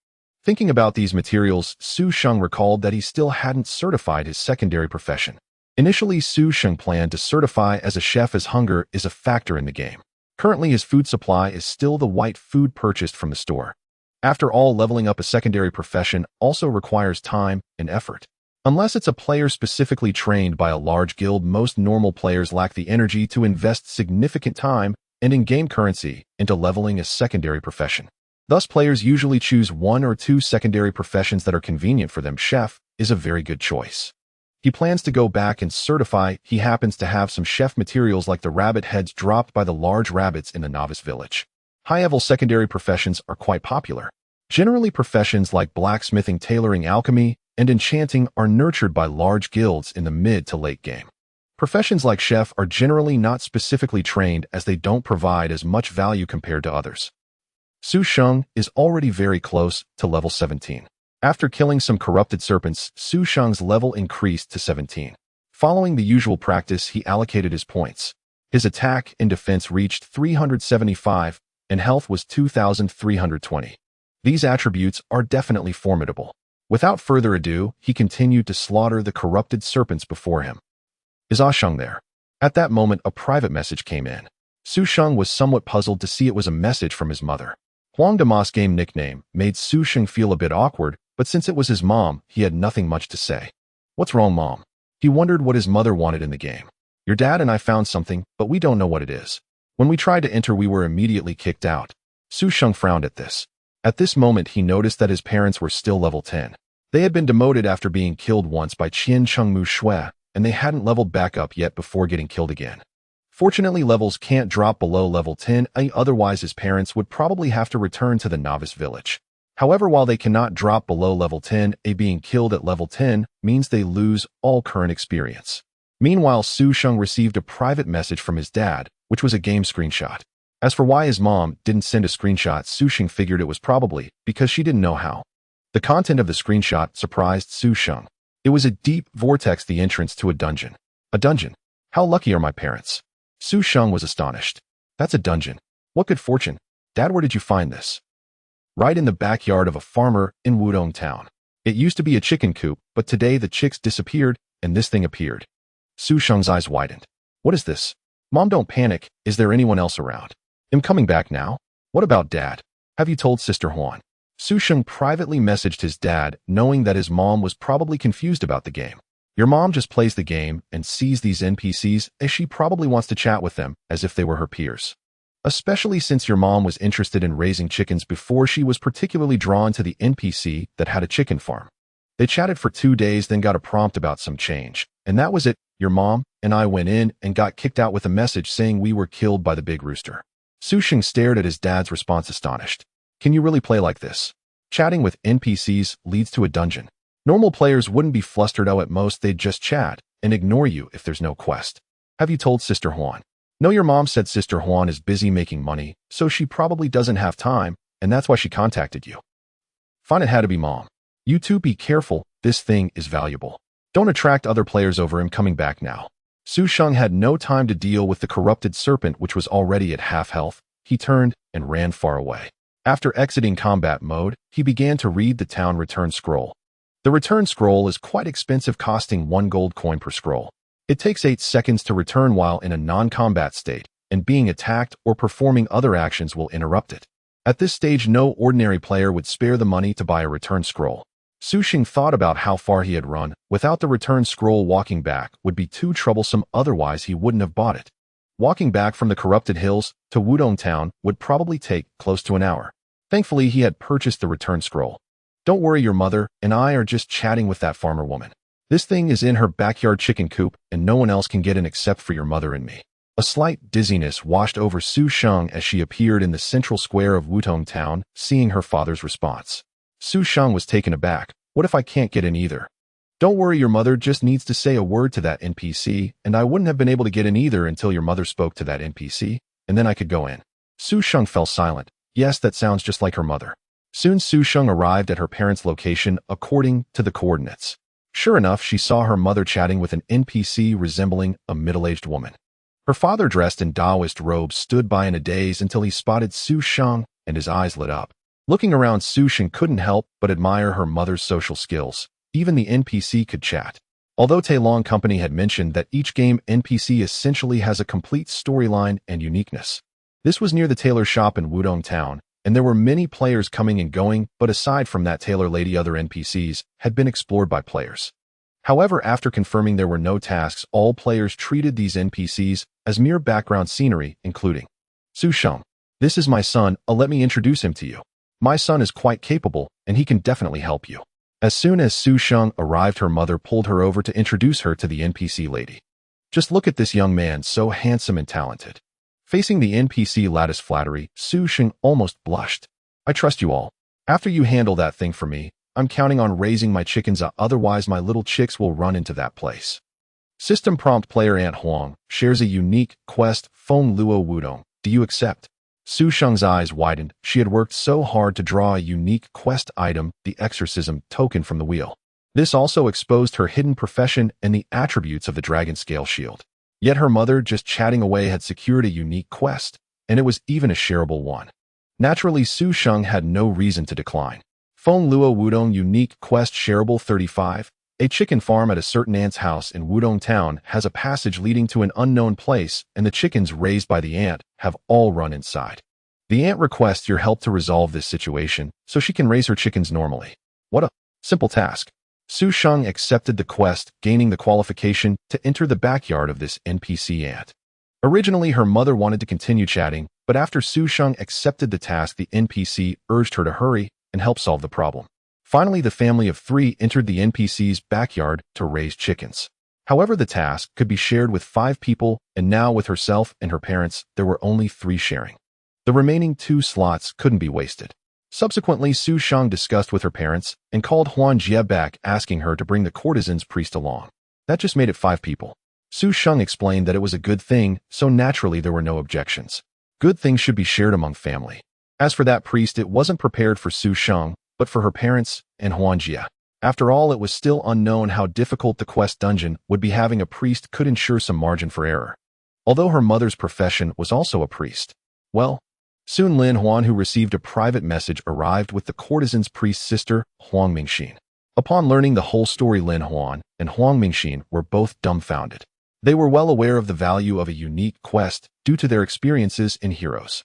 Thinking about these materials, Su Sheng recalled that he still hadn't certified his secondary profession. Initially, Su Sheng planned to certify as a chef, as hunger is a factor in the game. Currently, his food supply is still the white food purchased from the store. After all, leveling up a secondary profession also requires time and effort. Unless it's a player specifically trained by a large guild, most normal players lack the energy to invest significant time and in-game currency into leveling a secondary profession. Thus, players usually choose 1 or 2 secondary professions that are convenient for them. Chef is a very good choice. He plans to go back and certify. He happens to have some chef materials like the rabbit heads dropped by the large rabbits in the novice village. High-level secondary professions are quite popular. Generally, professions like blacksmithing, tailoring, alchemy, and enchanting are nurtured by large guilds in the mid to late game. Professions like chef are generally not specifically trained, as they don't provide as much value compared to others. Su Sheng is already very close to level 17. After killing some corrupted serpents, Su Sheng's level increased to 17. Following the usual practice, he allocated his points. His attack and defense reached 375, and health was 2,320. These attributes are definitely formidable. Without further ado, he continued to slaughter the corrupted serpents before him. Is Ah Sheng there? At that moment, a private message came in. Su Sheng was somewhat puzzled to see it was a message from his mother. Huang Damas' game nickname made Su Sheng feel a bit awkward, but since it was his mom, he had nothing much to say. What's wrong, Mom? He wondered what his mother wanted in the game. Your dad and I found something, but we don't know what it is. When we tried to enter, we were immediately kicked out. Su Sheng frowned at this. At this moment, he noticed that his parents were still level 10. They had been demoted after being killed once by Qian Chengmu Shui, and they hadn't leveled back up yet before getting killed again. Fortunately, levels can't drop below level 10, otherwise his parents would probably have to return to the novice village. However, while they cannot drop below level 10, being killed at level 10 means they lose all current experience. Meanwhile, Su Sheng received a private message from his dad, which was a game screenshot. As for why his mom didn't send a screenshot, Su Sheng figured it was probably because she didn't know how. The content of the screenshot surprised Su Sheng. It was a deep vortex, the entrance to a dungeon. A dungeon? How lucky are my parents? Su Sheng was astonished. That's a dungeon. What good fortune. Dad, where did you find this? Right in the backyard of a farmer in Wudong town. It used to be a chicken coop, but today the chicks disappeared and this thing appeared. Su Sheng's eyes widened. What is this? Mom, don't panic. Is there anyone else around? I'm coming back now. What about Dad? Have you told Sister Huan? Su Sheng privately messaged his dad, knowing that his mom was probably confused about the game. Your mom just plays the game and sees these NPCs as she probably wants to chat with them as if they were her peers. Especially since your mom was interested in raising chickens before she was particularly drawn to the NPC that had a chicken farm. They chatted for 2 days, then got a prompt about some change. And that was it. Your mom and I went in and got kicked out with a message saying we were killed by the big rooster. Su Sheng stared at his dad's response, astonished. Can you really play like this? Chatting with NPCs leads to a dungeon. Normal players wouldn't be flustered. At most they'd just chat and ignore you if there's no quest. Have you told Sister Juan? No, your mom said Sister Juan is busy making money, so she probably doesn't have time, and that's why she contacted you. Fine, it had to be mom. You two be careful, this thing is valuable. Don't attract other players over him coming back now. Su Sheng had no time to deal with the corrupted serpent which was already at half health. He turned and ran far away. After exiting combat mode, he began to read the town return scroll. The return scroll is quite expensive, costing 1 gold coin per scroll. It takes 8 seconds to return while in a non-combat state, and being attacked or performing other actions will interrupt it. At this stage, no ordinary player would spare the money to buy a return scroll. Su Sheng thought about how far he had run. Without the return scroll, walking back would be too troublesome, otherwise he wouldn't have bought it. Walking back from the corrupted hills to Wudong Town would probably take close to an hour. Thankfully, he had purchased the return scroll. Don't worry, your mother and I are just chatting with that farmer woman. This thing is in her backyard chicken coop, and no one else can get in except for your mother and me. A slight dizziness washed over Su Sheng as she appeared in the central square of Wudong Town, seeing her father's response. Su Sheng was taken aback. What if I can't get in either? Don't worry, your mother just needs to say a word to that NPC, and I wouldn't have been able to get in either until your mother spoke to that NPC, and then I could go in. Su Sheng fell silent. Yes, that sounds just like her mother. Soon Su Sheng arrived at her parents' location according to the coordinates. Sure enough, she saw her mother chatting with an NPC resembling a middle-aged woman. Her father, dressed in Taoist robes, stood by in a daze until he spotted Su Sheng, and his eyes lit up. Looking around, Su Sheng couldn't help but admire her mother's social skills. Even the NPC could chat. Although Tailong Company had mentioned that each game NPC essentially has a complete storyline and uniqueness. This was near the tailor shop in Wudong Town, and there were many players coming and going, but aside from that tailor lady, other NPCs had been explored by players. However, after confirming there were no tasks, all players treated these NPCs as mere background scenery, including Su Sheng. This is my son, let me introduce him to you. My son is quite capable, and he can definitely help you. As soon as Su Sheng arrived, her mother pulled her over to introduce her to the NPC lady. Just look at this young man, so handsome and talented. Facing the NPC lattice flattery, Su Sheng almost blushed. I trust you all. After you handle that thing for me, I'm counting on raising my chickens, otherwise my little chicks will run into that place. System prompt: player Aunt Huang shares a unique quest, Feng Luo Wudong. Do you accept? Su Sheng's eyes widened. She had worked so hard to draw a unique quest item, the exorcism token, from the wheel. This also exposed her hidden profession and the attributes of the dragon scale shield. Yet her mother, just chatting away, had secured a unique quest, and it was even a shareable one. Naturally, Su Sheng had no reason to decline. Feng Luo Wudong unique quest shareable 35. A chicken farm at a certain ant's house in Wudong Town has a passage leading to an unknown place, and the chickens raised by the ant have all run inside. The ant requests your help to resolve this situation so she can raise her chickens normally. What a simple task. Su Sheng accepted the quest, gaining the qualification to enter the backyard of this NPC ant. Originally, her mother wanted to continue chatting, but after Su Sheng accepted the task, the NPC urged her to hurry and help solve the problem. Finally, the family of 3 entered the NPC's backyard to raise chickens. However, the task could be shared with 5 people, and now with herself and her parents, there were only 3 sharing. The remaining 2 slots couldn't be wasted. Subsequently, Su Sheng discussed with her parents and called Huan Jie back, asking her to bring the courtesan's priest along. That just made it 5 people. Su Sheng explained that it was a good thing, so naturally there were no objections. Good things should be shared among family. As for that priest, it wasn't prepared for Su Sheng, but for her parents and Huan Jie. After all, it was still unknown how difficult the quest dungeon would be. Having a priest could ensure some margin for error. Although her mother's profession was also a priest. Well, soon Lin Huan, who received a private message, arrived with the courtesan's priest's sister, Huang Mingxin. Upon learning the whole story, Lin Huan and Huang Mingxin were both dumbfounded. They were well aware of the value of a unique quest due to their experiences in Heroes.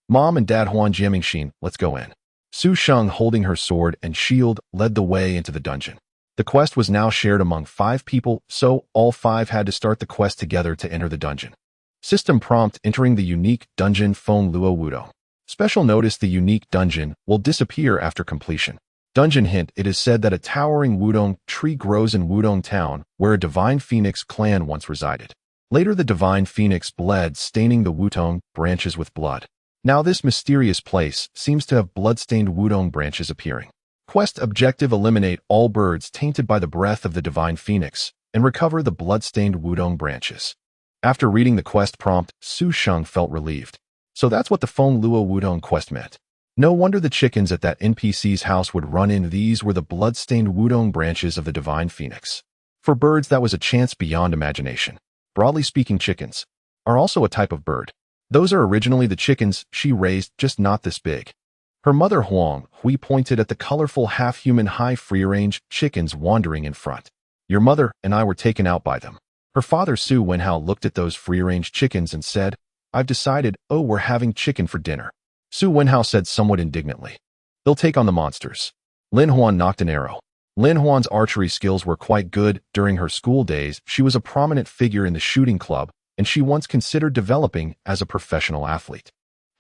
Mom and Dad Huan Jie Mingxin, let's go in. Su Sheng, holding her sword and shield, led the way into the dungeon. The quest was now shared among 5 people, so all 5 had to start the quest together to enter the dungeon. System prompt: entering the unique dungeon Feng Luo Wudong. Special notice: the unique dungeon will disappear after completion. Dungeon hint: it is said that a towering Wudong tree grows in Wudong Town, where a divine phoenix clan once resided. Later, the divine phoenix bled, staining the Wudong branches with blood. Now this mysterious place seems to have blood-stained Wudong branches appearing. Quest objective: eliminate all birds tainted by the breath of the divine phoenix and recover the blood-stained wudong branches. After reading the quest prompt, Su Sheng felt relieved. So that's what the Feng Luo Wudong quest meant. No wonder the chickens at that NPC's house would run in. These were the blood-stained wudong branches of the divine phoenix. For birds, that was a chance beyond imagination. Broadly speaking, chickens are also a type of bird. Those are originally the chickens she raised, just not this big. Her mother Huang Hui pointed at the colorful half-human high free-range chickens wandering in front. Your mother and I were taken out by them. Her father Su Wenhao looked at those free-range chickens and said, I've decided, oh, we're having chicken for dinner. Su Wenhao said somewhat indignantly. They'll take on the monsters. Lin Huan knocked an arrow. Lin Huan's archery skills were quite good. During her school days, she was a prominent figure in the shooting club, and she once considered developing as a professional athlete.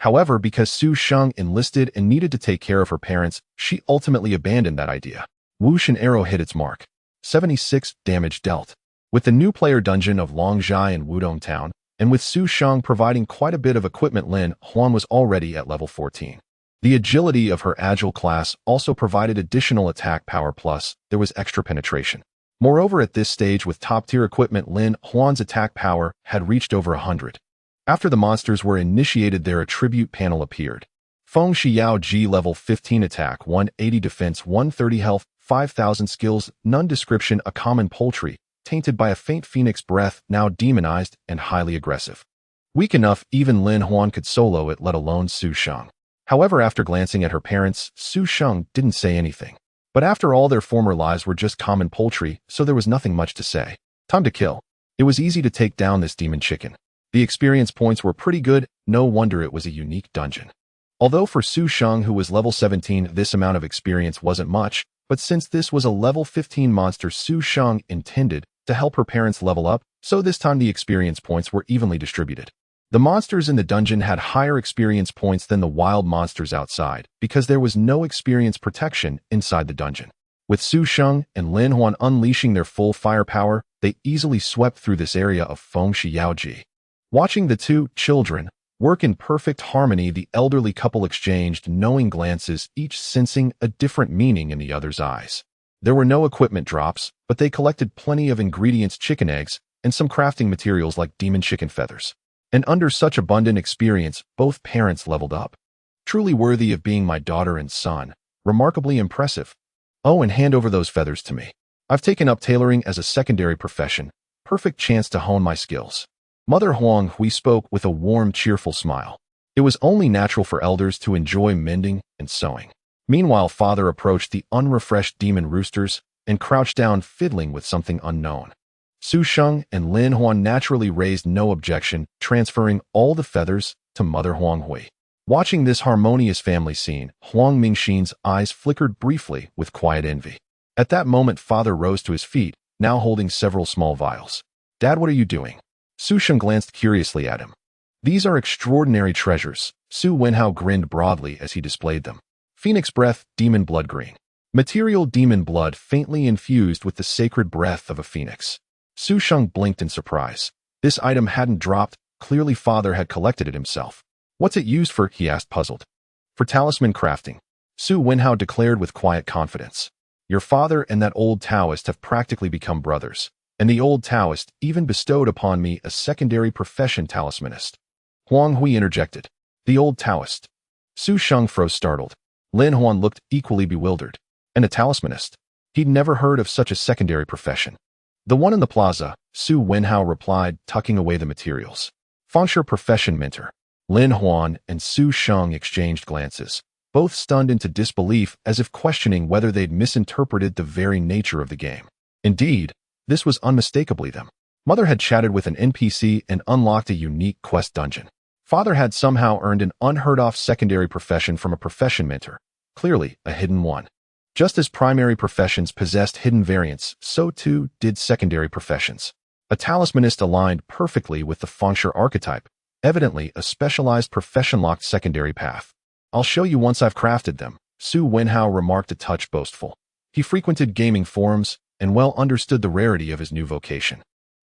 However, because Su Sheng enlisted and needed to take care of her parents, she ultimately abandoned that idea. Wu Shen arrow hit its mark. 76 damage dealt. With the new player dungeon of Longzhai and Wudong Town, and with Su Sheng providing quite a bit of equipment, Lin Huan was already at level 14. The agility of her agile class also provided additional attack power, plus there was extra penetration. Moreover, at this stage with top-tier equipment, Lin Huan's attack power had reached over 100. After the monsters were initiated, their attribute panel appeared. Feng Xiao Ji level 15 attack, 180 defense, 130 health, 5,000 skills, none description, a common poultry, tainted by a faint phoenix breath, now demonized and highly aggressive. Weak enough, even Lin Huan could solo it, let alone Su Sheng. However, after glancing at her parents, Su Sheng didn't say anything. But after all, their former lives were just common poultry, so there was nothing much to say. Time to kill. It was easy to take down this demon chicken. The experience points were pretty good, no wonder it was a unique dungeon. Although for Su Sheng, who was level 17, this amount of experience wasn't much, but since this was a level 15 monster, Su Sheng intended to help her parents level up, so this time the experience points were evenly distributed. The monsters in the dungeon had higher experience points than the wild monsters outside, because there was no experience protection inside the dungeon. With Su Sheng and Lin Huan unleashing their full firepower, they easily swept through this area of Feng Xiaoji. Watching the two children work in perfect harmony, the elderly couple exchanged knowing glances, each sensing a different meaning in the other's eyes. There were no equipment drops, but they collected plenty of ingredients, chicken eggs, and some crafting materials like demon chicken feathers. And under such abundant experience, both parents leveled up. Truly worthy of being my daughter and son. Remarkably impressive. Oh, and hand over those feathers to me. I've taken up tailoring as a secondary profession. Perfect chance to hone my skills. Mother Huang Hui spoke with a warm, cheerful smile. It was only natural for elders to enjoy mending and sewing. Meanwhile, father approached the unrefreshed demon roosters and crouched down, fiddling with something unknown. Su Sheng and Lin Huan naturally raised no objection, transferring all the feathers to Mother Huang Hui. Watching this harmonious family scene, Huang Mingxin's eyes flickered briefly with quiet envy. At that moment, father rose to his feet, now holding several small vials. Dad, what are you doing? Su Sheng glanced curiously at him. These are extraordinary treasures. Su Wenhao grinned broadly as he displayed them. Phoenix breath, demon blood green. Material demon blood faintly infused with the sacred breath of a phoenix. Su Sheng blinked in surprise. This item hadn't dropped, clearly father had collected it himself. What's it used for? He asked, puzzled. For talisman crafting. Su Wenhao declared with quiet confidence. Your father and that old Taoist have practically become brothers. And the old Taoist even bestowed upon me a secondary profession, talismanist. Huang Hui interjected. The old Taoist. Su Sheng froze, startled. Lin Huan looked equally bewildered. And a talismanist? He'd never heard of such a secondary profession. The one in the plaza, Su Wenhao replied, tucking away the materials. Fengshe profession mentor. Lin Huan and Su Sheng exchanged glances, both stunned into disbelief as if questioning whether they'd misinterpreted the very nature of the game. Indeed, this was unmistakably them. Mother had chatted with an NPC and unlocked a unique quest dungeon. Father had somehow earned an unheard-of secondary profession from a profession mentor, clearly a hidden one. Just as primary professions possessed hidden variants, so too did secondary professions. A talismanist aligned perfectly with the Fengshe archetype, evidently a specialized profession-locked secondary path. I'll show you once I've crafted them, Su Wenhao remarked, a touch boastful. He frequented gaming forums and well understood the rarity of his new vocation.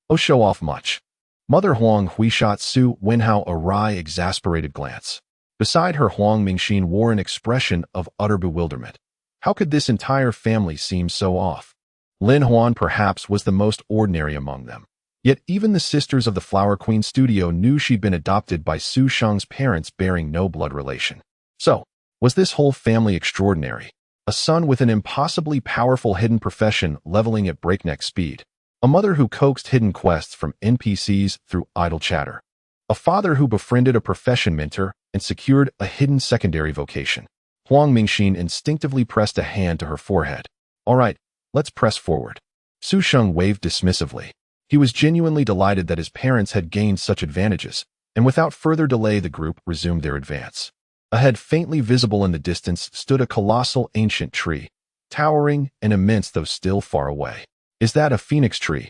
Oh, show off much. Mother Huang Hui shot Su Wenhao a wry, exasperated glance. Beside her, Huang Mingxin wore an expression of utter bewilderment. How could this entire family seem so off? Lin Huan perhaps was the most ordinary among them. Yet even the sisters of the Flower Queen studio knew she'd been adopted by Su Sheng's parents bearing no blood relation. So, was this whole family extraordinary? A son with an impossibly powerful hidden profession leveling at breakneck speed. A mother who coaxed hidden quests from NPCs through idle chatter. A father who befriended a profession mentor and secured a hidden secondary vocation. Huang Mingxin instinctively pressed a hand to her forehead. All right, let's press forward. Su Sheng waved dismissively. He was genuinely delighted that his parents had gained such advantages, and without further delay the group resumed their advance. Ahead, faintly visible in the distance, stood a colossal ancient tree, towering and immense though still far away. Is that a phoenix tree?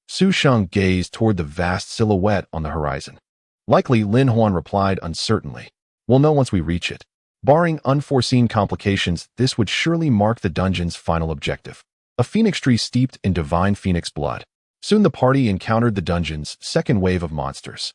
Su Sheng gazed toward the vast silhouette on the horizon. Likely, Lin Huan replied uncertainly. We'll know once we reach it. Barring unforeseen complications, this would surely mark the dungeon's final objective. A phoenix tree steeped in divine phoenix blood. Soon the party encountered the dungeon's second wave of monsters.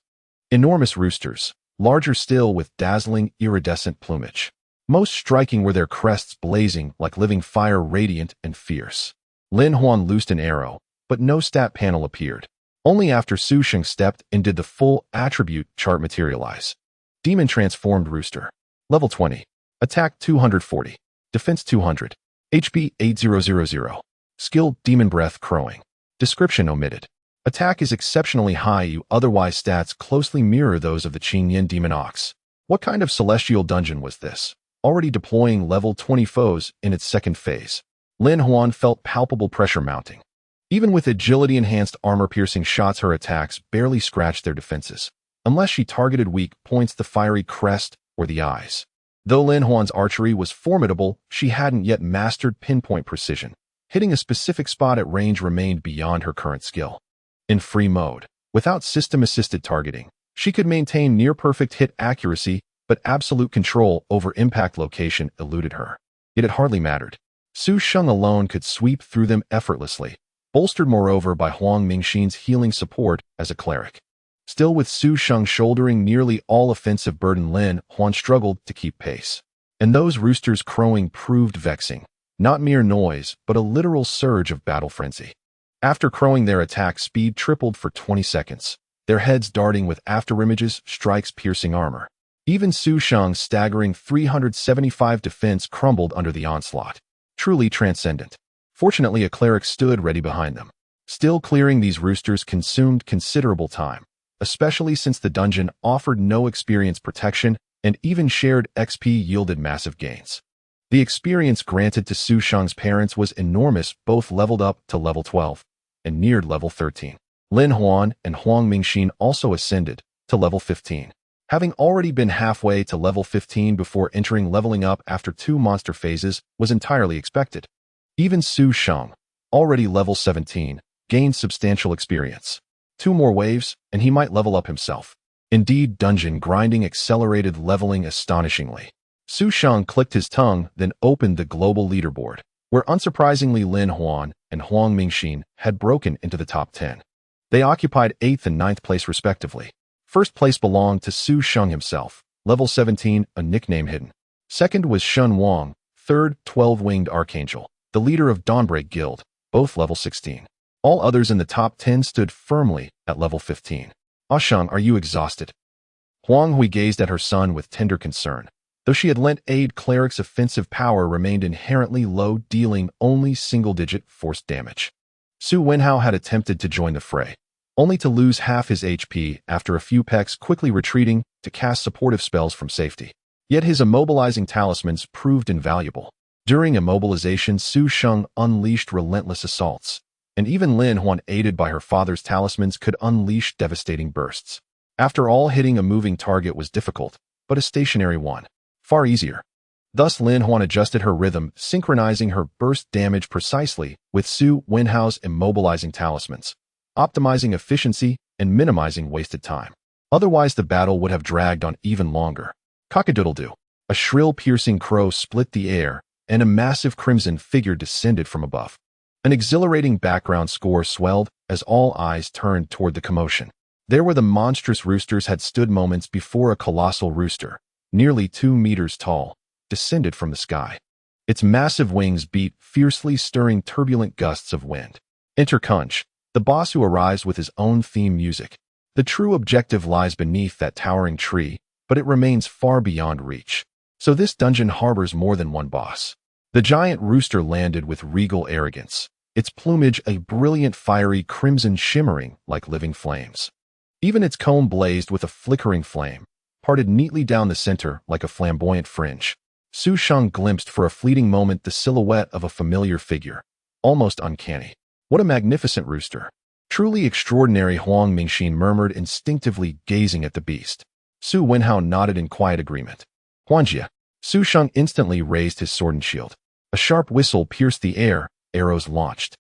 Enormous roosters, larger still with dazzling, iridescent plumage. Most striking were their crests blazing like living fire, radiant and fierce. Lin Huan loosed an arrow, but no stat panel appeared. Only after Su Sheng stepped in did the full attribute chart materialize. Demon Transformed Rooster. Level 20. Attack 240. Defense 200. HP 8000. Skill Demon Breath Crowing. Description omitted. Attack is exceptionally high. Otherwise stats closely mirror those of the Qingyan Demon Ox. What kind of celestial dungeon was this? Already deploying level 20 foes in its second phase. Lin Huan felt palpable pressure mounting. Even with agility-enhanced armor-piercing shots, her attacks barely scratched their defenses, unless she targeted weak points, the fiery crest or the eyes. Though Lin Huan's archery was formidable, she hadn't yet mastered pinpoint precision. Hitting a specific spot at range remained beyond her current skill. In free mode, without system-assisted targeting, she could maintain near-perfect hit accuracy, but absolute control over impact location eluded her. Yet it hardly mattered. Su Sheng alone could sweep through them effortlessly, bolstered moreover by Huang Mingxin's healing support as a cleric. Still, with Su Sheng shouldering nearly all offensive burden, Lin Huan struggled to keep pace. And those roosters crowing proved vexing. Not mere noise, but a literal surge of battle frenzy. After crowing, their attack speed tripled for 20 seconds, their heads darting with afterimages strikes piercing armor. Even Su Sheng's staggering 375 defense crumbled under the onslaught. Truly transcendent. Fortunately, a cleric stood ready behind them. Still, clearing these roosters consumed considerable time, especially since the dungeon offered no experience protection and even shared XP yielded massive gains. The experience granted to Su Sheng's parents was enormous, both leveled up to level 12 and neared level 13. Lin Huan and Huang Mingxin also ascended to level 15, having already been halfway to level 15 before entering. Leveling up after 2 monster phases was entirely expected. Even Su Sheng, already level 17, gained substantial experience. 2 more waves, and he might level up himself. Indeed, dungeon grinding accelerated leveling astonishingly. Su Sheng clicked his tongue, then opened the global leaderboard, where unsurprisingly Lin Huan and Huang Mingxin had broken into the top 10. They occupied 8th and 9th place respectively. First place belonged to Su Sheng himself, level 17, a nickname hidden. Second was Shun Wang, third, 12-winged archangel, the leader of Dawnbreak Guild, both level 16. All others in the top 10 stood firmly at level 15. Ah Sheng, are you exhausted? Huang Hui gazed at her son with tender concern. Though she had lent aid, cleric's offensive power remained inherently low, dealing only single-digit force damage. Su Wenhao had attempted to join the fray, only to lose half his HP after a few pecks, quickly retreating to cast supportive spells from safety. Yet his immobilizing talismans proved invaluable. During immobilization, Su Sheng unleashed relentless assaults, and even Lin Huan, aided by her father's talismans, could unleash devastating bursts. After all, hitting a moving target was difficult, but a stationary one far easier. Thus, Lin Huan adjusted her rhythm, synchronizing her burst damage precisely with Su Wenhao's immobilizing talismans, optimizing efficiency and minimizing wasted time. Otherwise, the battle would have dragged on even longer. Cock-a-doodle-doo. A shrill, piercing crow split the air, and a massive crimson figure descended from above. An exhilarating background score swelled as all eyes turned toward the commotion. There where the monstrous roosters had stood moments before, a colossal rooster, nearly 2 meters tall, descended from the sky. Its massive wings beat fiercely, stirring turbulent gusts of wind. Enter Kunj, the boss who arrives with his own theme music. The true objective lies beneath that towering tree, but it remains far beyond reach. So this dungeon harbors more than one boss. The giant rooster landed with regal arrogance, its plumage a brilliant fiery crimson shimmering like living flames. Even its comb blazed with a flickering flame, parted neatly down the center like a flamboyant fringe. Su Sheng glimpsed for a fleeting moment the silhouette of a familiar figure, almost uncanny. What a magnificent rooster! Truly extraordinary, Huang Mingxin murmured instinctively, gazing at the beast. Su Wenhao nodded in quiet agreement. Huanjia. Su Sheng instantly raised his sword and shield. A sharp whistle pierced the air, arrows launched.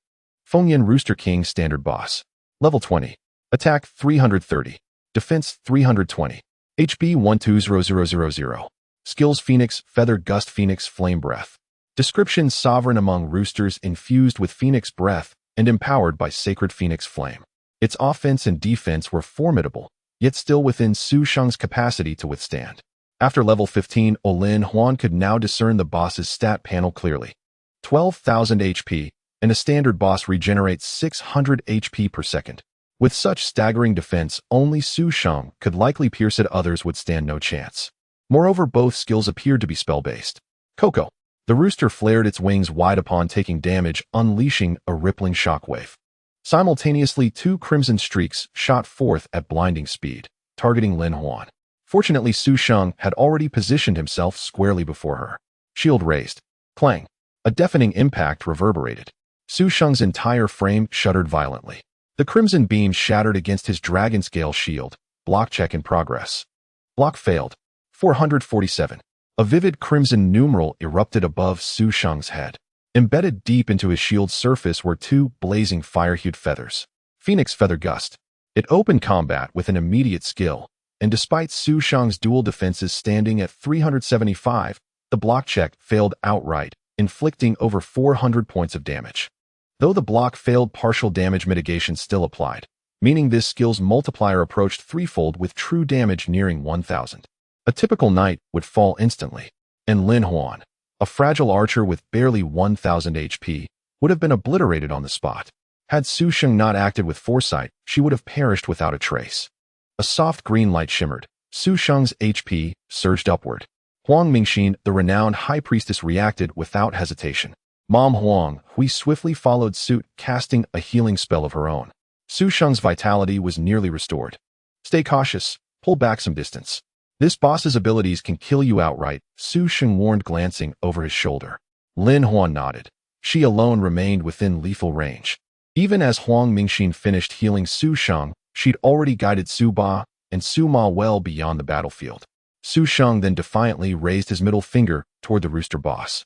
Fengyan Rooster King Standard Boss. Level 20. Attack 330. Defense 320. HP 120000. Skills Phoenix, Feather Gust, Phoenix Flame Breath. Description: sovereign among roosters, infused with Phoenix Breath, and empowered by Sacred Phoenix Flame. Its offense and defense were formidable, yet still within Su Sheng's capacity to withstand. After level 15, Olin Huan could now discern the boss's stat panel clearly. 12,000 HP, and a standard boss regenerates 600 HP per second. With such staggering defense, only Su Sheng could likely pierce it, others would stand no chance. Moreover, both skills appeared to be spell-based. Coco. The rooster flared its wings wide upon taking damage, unleashing a rippling shockwave. Simultaneously, two crimson streaks shot forth at blinding speed, targeting Lin Huan. Fortunately, Su Sheng had already positioned himself squarely before her. Shield raised. Clang. A deafening impact reverberated. Su Sheng's entire frame shuddered violently. The crimson beam shattered against his dragon scale shield. Block check in progress. Block failed. 447. A vivid crimson numeral erupted above Su Sheng's head. Embedded deep into his shield's surface were two blazing fire-hued feathers. Phoenix Feather Gust. It opened combat with an immediate skill, and despite Su Sheng's dual defenses standing at 375, the block check failed outright, inflicting over 400 points of damage. Though the block failed, partial damage mitigation still applied, meaning this skill's multiplier approached threefold with true damage nearing 1,000. A typical knight would fall instantly, and Lin Huan, a fragile archer with barely 1,000 HP, would have been obliterated on the spot. Had Su Sheng not acted with foresight, she would have perished without a trace. A soft green light shimmered. Su Sheng's HP surged upward. Huang Mingxin, the renowned high priestess, reacted without hesitation. Mom Huang Hui swiftly followed suit, casting a healing spell of her own. Su Sheng's vitality was nearly restored. Stay cautious, pull back some distance. This boss's abilities can kill you outright, Su Sheng warned, glancing over his shoulder. Lin Huan nodded. She alone remained within lethal range. Even as Huang Mingxin finished healing Su Sheng, she'd already guided Su Ba and Su Ma well beyond the battlefield. Su Sheng then defiantly raised his middle finger toward the rooster boss.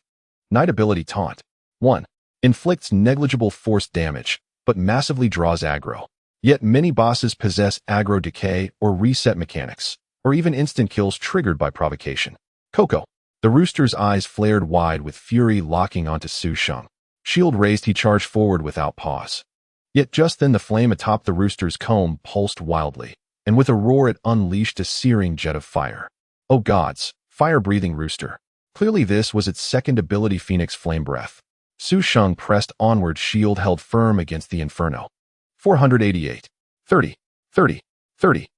Knight ability Taunt. 1. Inflicts negligible force damage, but massively draws aggro. Yet many bosses possess aggro decay or reset mechanics, or even instant kills triggered by provocation. Coco. The rooster's eyes flared wide with fury, locking onto Su Sheng. Shield raised, he charged forward without pause. Yet just then the flame atop the rooster's comb pulsed wildly, and with a roar it unleashed a searing jet of fire. Oh gods, fire-breathing rooster. Clearly this was its second ability, Phoenix Flame Breath. Su Sheng pressed onward, shield held firm against the inferno. 488. 30. 30. 30.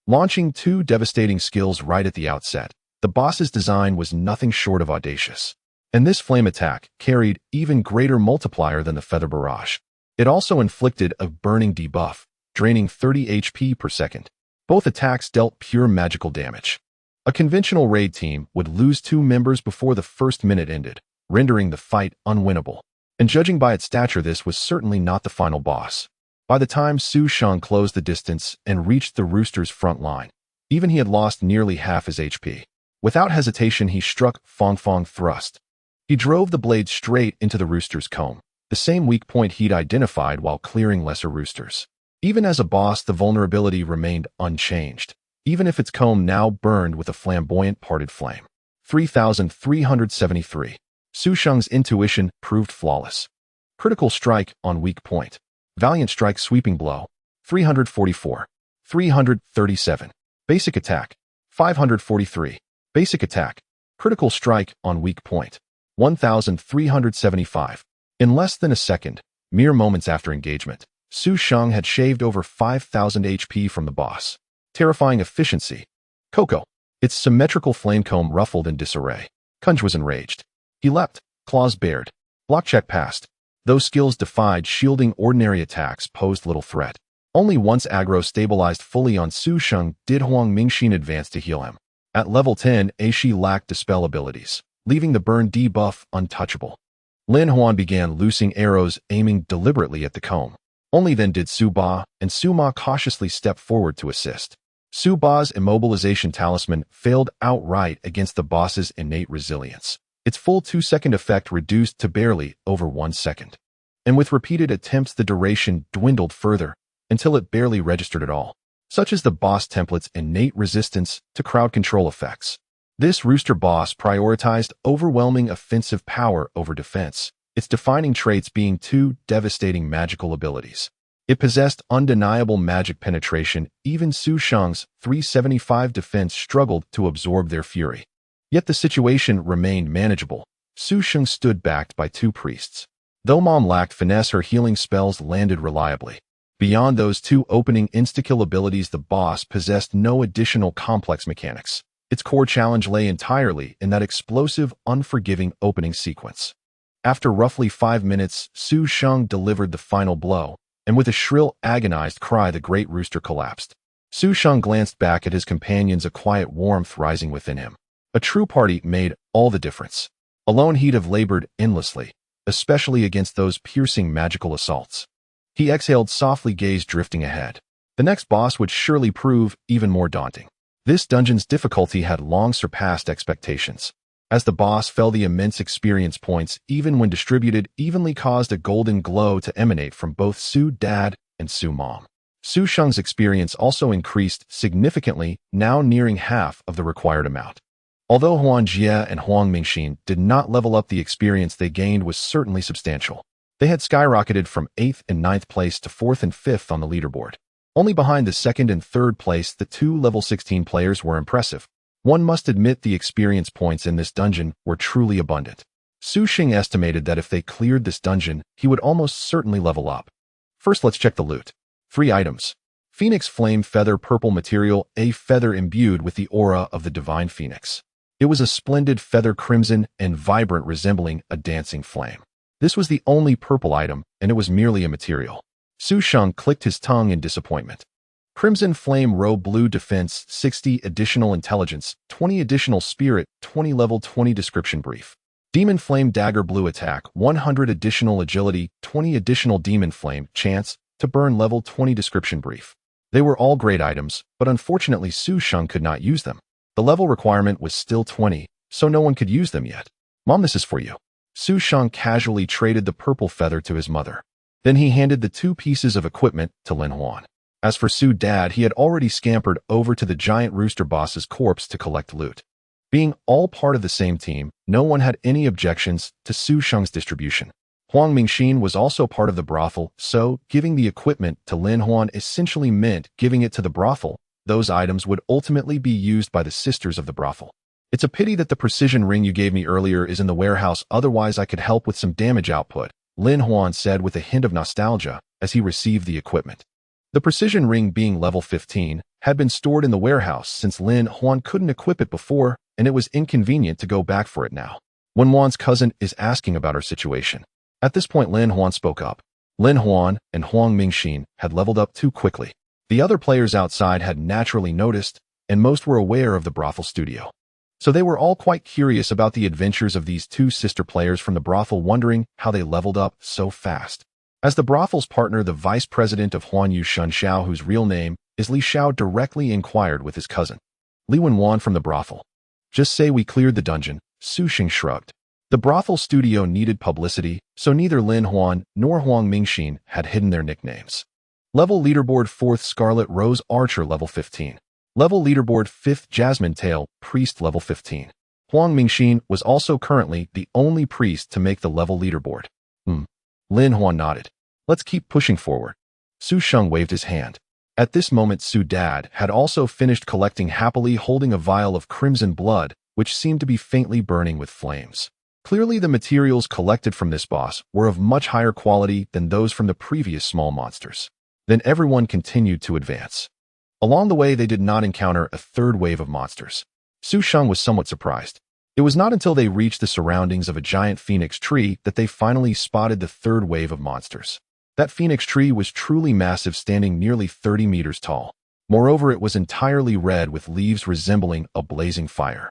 Launching two devastating skills right at the outset, the boss's design was nothing short of audacious. And this flame attack carried even greater multiplier than the feather barrage. It also inflicted a burning debuff, draining 30 HP per second. Both attacks dealt pure magical damage. A conventional raid team would lose 2 members before the first minute ended, rendering the fight unwinnable. And judging by its stature, this was certainly not the final boss. By the time Su Sheng closed the distance and reached the rooster's front line, even he had lost nearly half his HP. Without hesitation, he struck Fong Fong Thrust. He drove the blade straight into the rooster's comb, the same weak point he'd identified while clearing lesser roosters. Even as a boss, the vulnerability remained unchanged, even if its comb now burned with a flamboyant parted flame. 3,373. Su Sheng's intuition proved flawless. Critical strike on weak point. Valiant strike, sweeping blow. 344. 337. Basic attack. 543. Basic attack. Critical strike on weak point. 1,375. In less than a second, mere moments after engagement, Su Sheng had shaved over 5,000 HP from the boss. Terrifying efficiency. Coco. Its symmetrical flame comb ruffled in disarray. Kunj was enraged. He leapt, claws bared. Block check passed. Those skills defied, shielding ordinary attacks posed little threat. Only once aggro stabilized fully on Su Sheng did Huang Mingxin advance to heal him. At level 10, Aishi lacked dispel abilities, leaving the burn debuff untouchable. Lin Huan began loosing arrows, aiming deliberately at the comb. Only then did Su Ba and Su Ma cautiously step forward to assist. Su Ba's immobilization talisman failed outright against the boss's innate resilience. Its full 2-second effect reduced to barely over 1 second. And with repeated attempts the duration dwindled further, until it barely registered at all. Such is the boss template's innate resistance to crowd control effects. This rooster boss prioritized overwhelming offensive power over defense, its defining traits being 2 devastating magical abilities. It possessed undeniable magic penetration. Even Su Sheng's 375 defense struggled to absorb their fury. Yet the situation remained manageable. Su Sheng stood backed by 2 priests. Though Mom lacked finesse, her healing spells landed reliably. Beyond those 2 opening insta-kill abilities, the boss possessed no additional complex mechanics. Its core challenge lay entirely in that explosive, unforgiving opening sequence. After roughly 5 minutes, Su Sheng delivered the final blow, and with a shrill, agonized cry the great rooster collapsed. Su Sheng glanced back at his companions, a quiet warmth rising within him. A true party made all the difference. Alone he'd have labored endlessly, especially against those piercing magical assaults. He exhaled softly, gaze drifting ahead. The next boss would surely prove even more daunting. This dungeon's difficulty had long surpassed expectations. As the boss fell, the immense experience points, even when distributed evenly, caused a golden glow to emanate from both Su Dad and Su Mom. Su Sheng's experience also increased significantly, now nearing half of the required amount. Although Huang Jie and Huang Mingxin did not level up, the experience they gained was certainly substantial. They had skyrocketed from 8th and 9th place to 4th and 5th on the leaderboard. Only behind the 2nd and 3rd place, the 2 level 16 players were impressive. One must admit the experience points in this dungeon were truly abundant. Su Sheng estimated that if they cleared this dungeon, he would almost certainly level up. First, let's check the loot. 3 items. Phoenix Flame Feather, purple material, a feather imbued with the aura of the divine phoenix. It was a splendid feather, crimson and vibrant, resembling a dancing flame. This was the only purple item, and it was merely a material. Su Sheng clicked his tongue in disappointment. Crimson Flame Robe, blue defense, 60 additional intelligence, 20 additional spirit, 20 level 20 description brief. Demon Flame Dagger, blue attack, 100 additional agility, 20 additional Demon Flame, chance to burn, level 20 description brief. They were all great items, but unfortunately Su Sheng could not use them. The level requirement was still 20, so no one could use them yet. Mom, this is for you. Su Sheng casually traded the purple feather to his mother. Then he handed the 2 pieces of equipment to Lin Huan. As for Su Dad, he had already scampered over to the giant rooster boss's corpse to collect loot. Being all part of the same team, no one had any objections to Su Sheng's distribution. Huang Mingxin was also part of the brothel, so giving the equipment to Lin Huan essentially meant giving it to the brothel. Those items would ultimately be used by the sisters of the brothel. It's a pity that the precision ring you gave me earlier is in the warehouse, otherwise I could help with some damage output, Lin Huan said with a hint of nostalgia as he received the equipment. The precision ring, being level 15, had been stored in the warehouse since Lin Huan couldn't equip it before, and it was inconvenient to go back for it now. Wen Huan's cousin is asking about our situation. At this point, Lin Huan spoke up. Lin Huan and Huang Mingxin had leveled up too quickly. The other players outside had naturally noticed, and most were aware of the brothel studio. So they were all quite curious about the adventures of these 2 sister players from the brothel, wondering how they leveled up so fast. As the brothel's partner, the vice president of Huanyu Shun Xiao, whose real name is Li Xiao, directly inquired with his cousin, Li Wenwan from the brothel. Just say we cleared the dungeon, Su Sheng shrugged. The brothel studio needed publicity, so neither Lin Huan nor Huang Mingxin had hidden their nicknames. Level leaderboard 4th Scarlet Rose Archer, level 15. Level leaderboard 5th Jasmine Tail Priest, level 15. Huang Mingxin was also currently the only priest to make the level leaderboard. Lin Huan nodded. Let's keep pushing forward. Su Sheng waved his hand. At this moment, Su Dad had also finished collecting, happily holding a vial of crimson blood, which seemed to be faintly burning with flames. Clearly, the materials collected from this boss were of much higher quality than those from the previous small monsters. Then everyone continued to advance. Along the way, they did not encounter a third wave of monsters. Su Sheng was somewhat surprised. It was not until they reached the surroundings of a giant phoenix tree that they finally spotted the third wave of monsters. That phoenix tree was truly massive, standing nearly 30 meters tall. Moreover, it was entirely red with leaves resembling a blazing fire.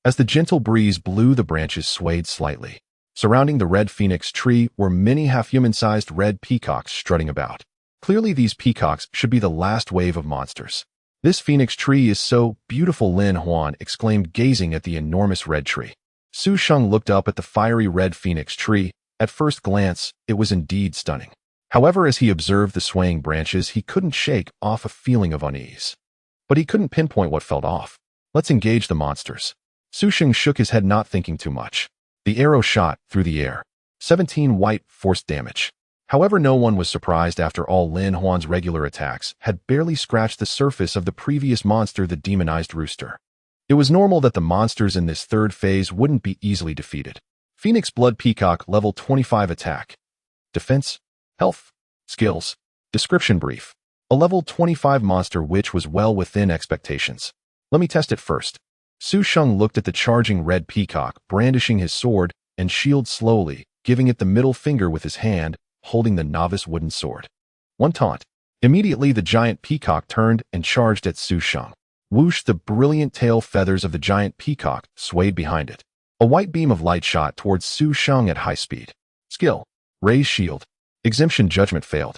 As the gentle breeze blew, the branches swayed slightly. Surrounding the red phoenix tree were many half-human-sized red peacocks strutting about. Clearly, these peacocks should be the last wave of monsters. This phoenix tree is so beautiful, Lin Huan exclaimed, gazing at the enormous red tree. Su Sheng looked up at the fiery red phoenix tree. At first glance, it was indeed stunning. However, as he observed the swaying branches, he couldn't shake off a feeling of unease. But he couldn't pinpoint what felt off. Let's engage the monsters. Su Sheng shook his head, not thinking too much. The arrow shot through the air. 17 white force damage. However, no one was surprised. After all, Lin Huan's regular attacks had barely scratched the surface of the previous monster, the demonized rooster. It was normal that the monsters in this third phase wouldn't be easily defeated. Phoenix Blood Peacock, level 25 attack. Defense, health, skills, description brief. A level 25 monster, which was well within expectations. Let me test it first. Su Sheng looked at the charging red peacock, brandishing his sword and shield slowly, giving it the middle finger with his hand, holding the novice wooden sword. One taunt. Immediately, the giant peacock turned and charged at Su Sheng. Whoosh! The brilliant tail feathers of the giant peacock swayed behind it. A white beam of light shot towards Su Sheng at high speed. Skill. Raise shield. Exemption judgment failed.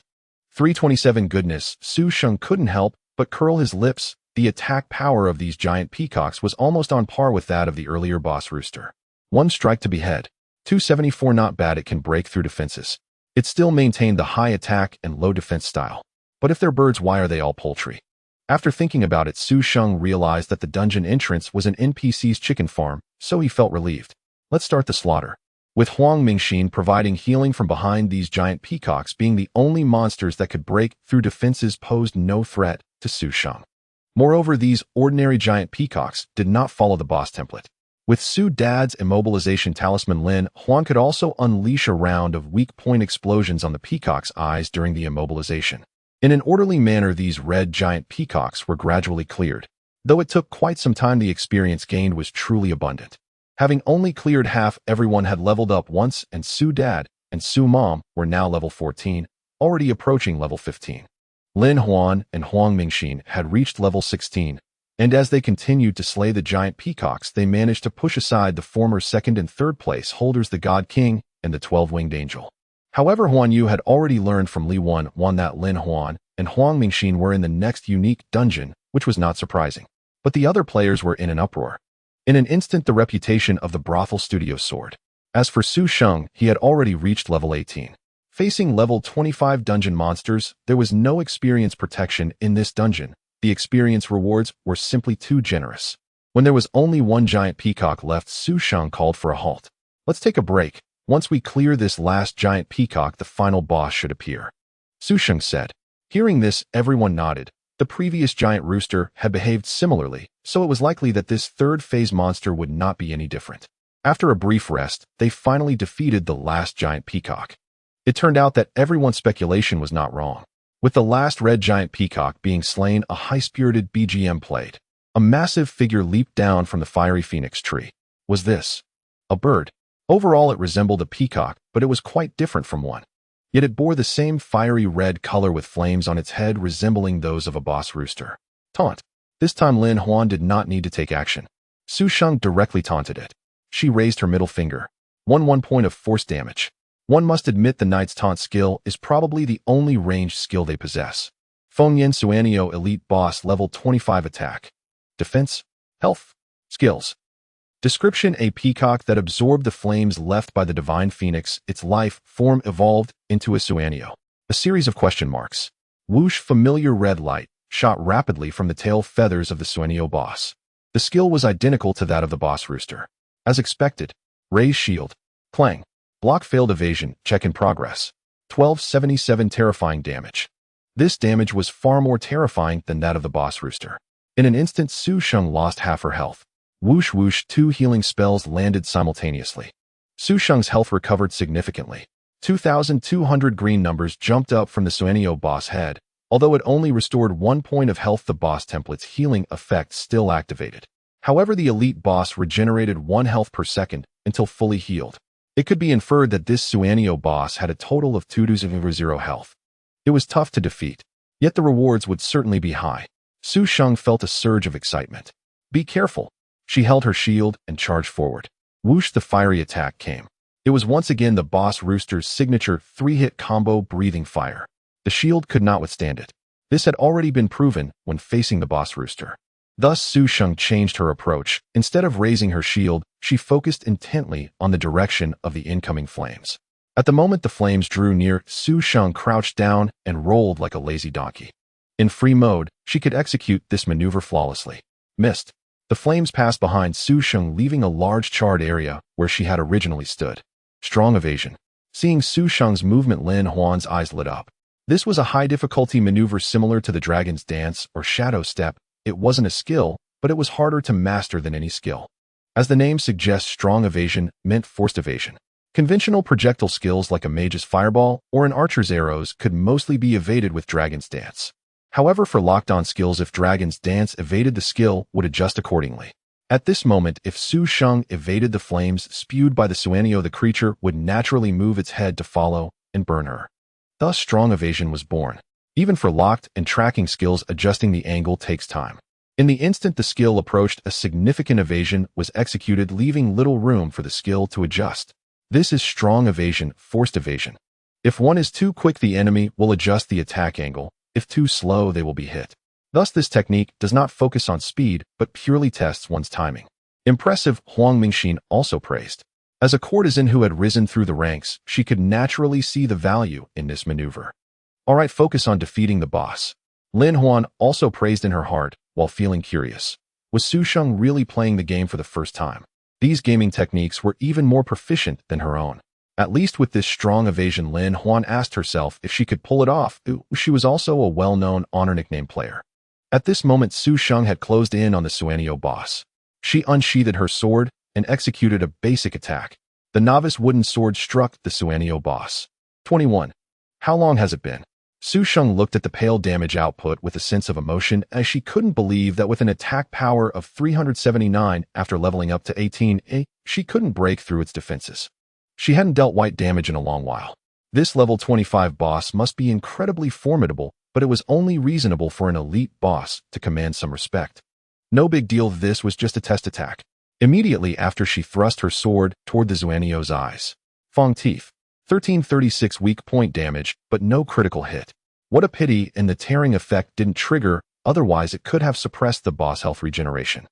327. Goodness, Su Sheng couldn't help but curl his lips. The attack power of these giant peacocks was almost on par with that of the earlier boss rooster. One strike to behead. 274. Not bad. It can break through defenses. It still maintained the high attack and low defense style. But if they're birds, why are they all poultry? After thinking about it, Su Sheng realized that the dungeon entrance was an NPC's chicken farm, so he felt relieved. Let's start the slaughter. With Huang Mingxin providing healing from behind, these giant peacocks being the only monsters that could break through defenses posed no threat to Su Sheng. Moreover, these ordinary giant peacocks did not follow the boss template. With Su Dad's immobilization talisman, Lin Huan could also unleash a round of weak point explosions on the peacock's eyes during the immobilization. In an orderly manner, these red giant peacocks were gradually cleared. Though it took quite some time, the experience gained was truly abundant. Having only cleared half, everyone had leveled up once, and Su Dad and Su Mom were now level 14, already approaching level 15. Lin Huan and Huang Mingxin had reached level 16, and as they continued to slay the giant peacocks, they managed to push aside the former second and third place holders, the God King and the 12-winged angel. However, Huan Yu had already learned from Li Wan that Lin Huan and Huang Mingxin were in the next unique dungeon, which was not surprising. But the other players were in an uproar. In an instant, the reputation of the brothel studio soared. As for Su Sheng, he had already reached level 18. Facing level 25 dungeon monsters, there was no experience protection in this dungeon. The experience rewards were simply too generous. When there was only one giant peacock left, Su Sheng called for a halt. Let's take a break. Once we clear this last giant peacock, the final boss should appear. Su Sheng said. Hearing this, everyone nodded. The previous giant rooster had behaved similarly, so it was likely that this third phase monster would not be any different. After a brief rest, they finally defeated the last giant peacock. It turned out that everyone's speculation was not wrong. With the last red giant peacock being slain, a high-spirited BGM played. A massive figure leaped down from the fiery phoenix tree. Was this a bird? Overall, it resembled a peacock, but it was quite different from one. Yet it bore the same fiery red color with flames on its head resembling those of a boss rooster. Taunt. This time Lin Huan did not need to take action. Su Sheng directly taunted it. She raised her middle finger. 1 point of force damage. One must admit the knight's taunt skill is probably the only ranged skill they possess. Fengyan Suanio Elite Boss level 25 attack. Defense, health, skills. Description: a peacock that absorbed the flames left by the divine phoenix, its life form evolved into a Suanio. A series of question marks. Whoosh! Familiar red light shot rapidly from the tail feathers of the Suanio boss. The skill was identical to that of the boss rooster. As expected, raise shield. Clang. Block failed evasion, check in progress. 1277 terrifying damage. This damage was far more terrifying than that of the boss rooster. In an instant, Su Sheng lost half her health. Whoosh whoosh, 2 healing spells landed simultaneously. Su Sheng's health recovered significantly. 2,200 green numbers jumped up from the Suanio boss head. Although it only restored 1 point of health, the boss template's healing effect still activated. However, the elite boss regenerated 1 health per second until fully healed. It could be inferred that this Suanio boss had a total of 2,000 health. It was tough to defeat, yet the rewards would certainly be high. Su Sheng felt a surge of excitement. Be careful. She held her shield and charged forward. Whoosh, the fiery attack came. It was once again the boss rooster's signature 3-hit combo, breathing fire. The shield could not withstand it. This had already been proven when facing the boss rooster. Thus, Su Sheng changed her approach. Instead of raising her shield, she focused intently on the direction of the incoming flames. At the moment the flames drew near, Su Sheng crouched down and rolled like a lazy donkey. In free mode, she could execute this maneuver flawlessly. Missed. The flames passed behind Su Sheng, leaving a large charred area where she had originally stood. Strong evasion. Seeing Su Sheng's movement, Lin Huan's eyes lit up. This was a high-difficulty maneuver similar to the Dragon's Dance or Shadow Step. It wasn't a skill, but it was harder to master than any skill. As the name suggests, strong evasion meant forced evasion. Conventional projectile skills like a mage's fireball or an archer's arrows could mostly be evaded with Dragon's Dance. However, for locked-on skills, if Dragon's Dance evaded, the skill would adjust accordingly. At this moment, if Su Sheng evaded the flames spewed by the Suanio, the creature would naturally move its head to follow and burn her. Thus, strong evasion was born. Even for locked and tracking skills, adjusting the angle takes time. In the instant the skill approached, a significant evasion was executed, leaving little room for the skill to adjust. This is strong evasion, forced evasion. If one is too quick, the enemy will adjust the attack angle. If too slow, they will be hit. Thus, this technique does not focus on speed, but purely tests one's timing. Impressive, Huang Mingxin also praised. As a courtesan who had risen through the ranks, she could naturally see the value in this maneuver. Alright, focus on defeating the boss. Lin Huan also praised in her heart, while feeling curious. Was Su Sheng really playing the game for the first time? These gaming techniques were even more proficient than her own. At least with this strong evasion, Lin Huan asked herself if she could pull it off. She was also a well-known honor nickname player. At this moment, Su Sheng had closed in on the Suanio boss. She unsheathed her sword and executed a basic attack. The novice wooden sword struck the Suanio boss. 21. How long has it been? Su Sheng looked at the pale damage output with a sense of emotion, as she couldn't believe that with an attack power of 379 after leveling up to 18, she couldn't break through its defenses. She hadn't dealt white damage in a long while. This level 25 boss must be incredibly formidable, but it was only reasonable for an elite boss to command some respect. No big deal, this was just a test attack. Immediately after, she thrust her sword toward the Suanio's eyes. Fong teeth. 1336 weak point damage, but no critical hit. What a pity, and the tearing effect didn't trigger, otherwise it could have suppressed the boss health regeneration.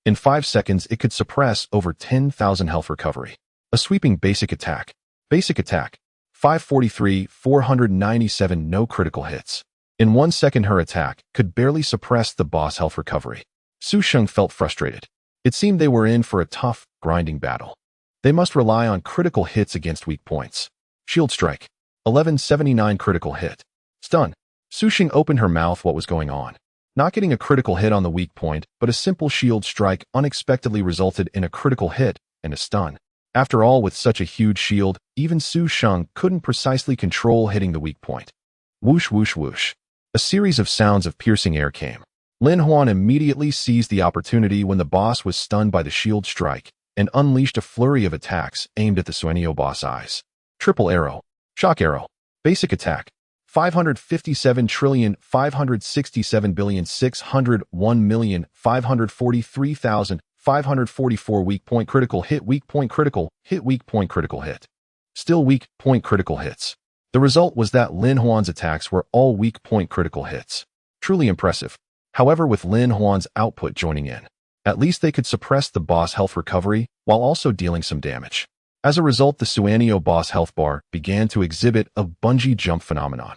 In 5 seconds, it could suppress over 10,000 health recovery. A sweeping basic attack. Basic attack. 543, 497, no critical hits. In 1 second, her attack could barely suppress the boss health recovery. Su Sheng felt frustrated. It seemed they were in for a tough, grinding battle. They must rely on critical hits against weak points. Shield strike. 1179 critical hit. Stun. Su Sheng opened her mouth. What was going on? Not getting a critical hit on the weak point, but a simple shield strike unexpectedly resulted in a critical hit and a stun. After all, with such a huge shield, even Su Sheng couldn't precisely control hitting the weak point. Whoosh, whoosh, whoosh. A series of sounds of piercing air came. Lin Huan immediately seized the opportunity when the boss was stunned by the shield strike and unleashed a flurry of attacks aimed at the Suanio boss eyes. Triple arrow. Shock arrow. Basic attack. 557,567,601,543,544 weak point critical hit, weak point critical hit, weak point critical hit. Still weak point critical hits. The result was that Lin Huan's attacks were all weak point critical hits. Truly impressive. However, with Lin Huan's output joining in, at least they could suppress the boss health recovery while also dealing some damage. As a result, the Suanio boss health bar began to exhibit a bungee jump phenomenon.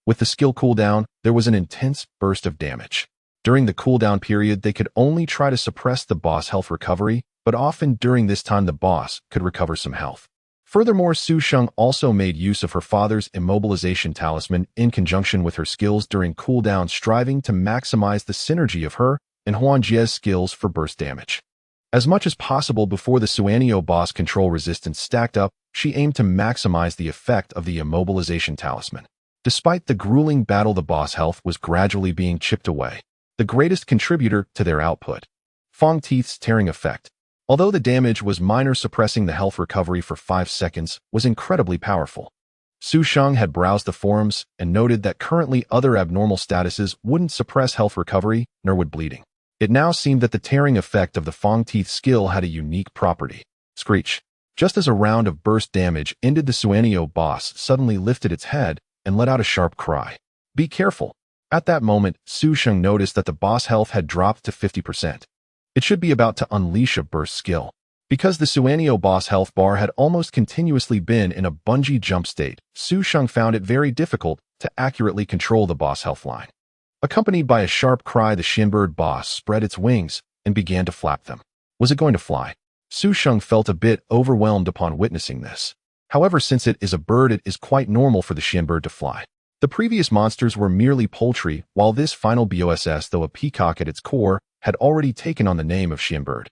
With the skill cooldown, there was an intense burst of damage. During the cooldown period, they could only try to suppress the boss health recovery, but often during this time the boss could recover some health. Furthermore, Su Sheng also made use of her father's immobilization talisman in conjunction with her skills during cooldown, striving to maximize the synergy of her and Huan Jie's skills for burst damage. As much as possible before the Suanio boss control resistance stacked up, she aimed to maximize the effect of the immobilization talisman. Despite the grueling battle, the boss health was gradually being chipped away, the greatest contributor to their output. Fang Teeth's tearing effect, although the damage was minor, suppressing the health recovery for 5 seconds, was incredibly powerful. Su Sheng had browsed the forums and noted that currently other abnormal statuses wouldn't suppress health recovery, nor would bleeding. It now seemed that the tearing effect of the Fang Teeth skill had a unique property. Screech. Just as a round of burst damage ended, the Suanio boss suddenly lifted its head and let out a sharp cry. Be careful. At that moment, Su Sheng noticed that the boss health had dropped to 50%. It should be about to unleash a burst skill. Because the Suanio boss health bar had almost continuously been in a bungee jump state, Su Sheng found it very difficult to accurately control the boss health line. Accompanied by a sharp cry, the Shinbird boss spread its wings and began to flap them. Was it going to fly? Su Sheng felt a bit overwhelmed upon witnessing this. However, since it is a bird, it is quite normal for the Shinbird to fly. The previous monsters were merely poultry, while this final BOSS, though a peacock at its core, had already taken on the name of Shinbird.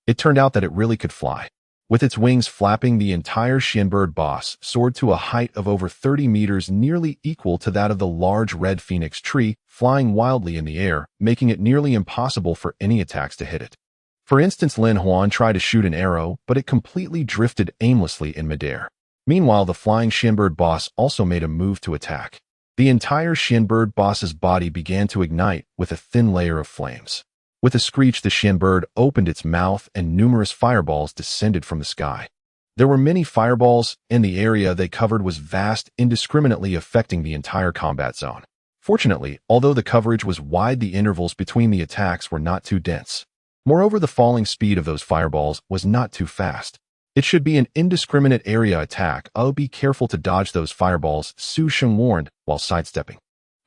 It turned out that it really could fly. With its wings flapping, the entire Shinbird boss soared to a height of over 30 meters, nearly equal to that of the large red phoenix tree, flying wildly in the air, making it nearly impossible for any attacks to hit it. For instance, Lin Huan tried to shoot an arrow, but it completely drifted aimlessly in midair. Meanwhile, the flying Shinbird boss also made a move to attack. The entire Shinbird boss's body began to ignite with a thin layer of flames. With a screech, the Shinbird opened its mouth and numerous fireballs descended from the sky. There were many fireballs, and the area they covered was vast, indiscriminately affecting the entire combat zone. Fortunately, although the coverage was wide, the intervals between the attacks were not too dense. Moreover, the falling speed of those fireballs was not too fast. It should be an indiscriminate area attack. Oh, be careful to dodge those fireballs, Su Sheng warned while sidestepping.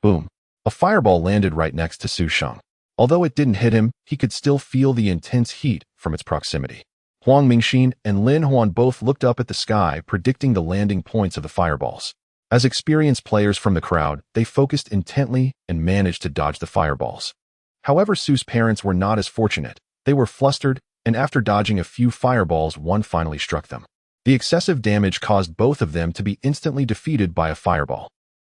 Boom. A fireball landed right next to Su Sheng. Although it didn't hit him, he could still feel the intense heat from its proximity. Huang Mingxin and Lin Huan both looked up at the sky, predicting the landing points of the fireballs. As experienced players from the crowd, they focused intently and managed to dodge the fireballs. However, Su's parents were not as fortunate. They were flustered, and after dodging a few fireballs, one finally struck them. The excessive damage caused both of them to be instantly defeated by a fireball.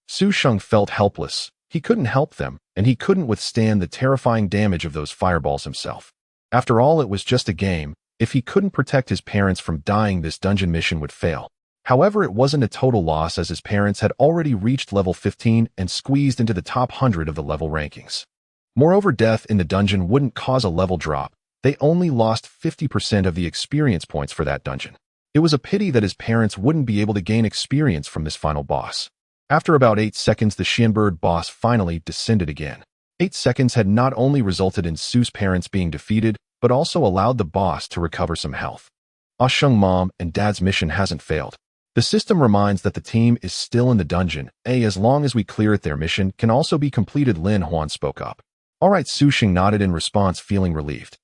Su Sheng felt helpless. He couldn't help them, and he couldn't withstand the terrifying damage of those fireballs himself. After all, it was just a game. If he couldn't protect his parents from dying, this dungeon mission would fail. However, it wasn't a total loss, as his parents had already reached level 15 and squeezed into the top 100 of the level rankings. Moreover, death in the dungeon wouldn't cause a level drop. They only lost 50% of the experience points for that dungeon. It was a pity that his parents wouldn't be able to gain experience from this final boss. After about 8 seconds, the Shinbird boss finally descended again. 8 seconds had not only resulted in Su's parents being defeated, but also allowed the boss to recover some health. Ah Sheng mom and dad's mission hasn't failed. The system reminds that the team is still in the dungeon. As long as we clear it, their mission can also be completed, Lin Huan spoke up. Alright, Su Sheng nodded in response, feeling relieved.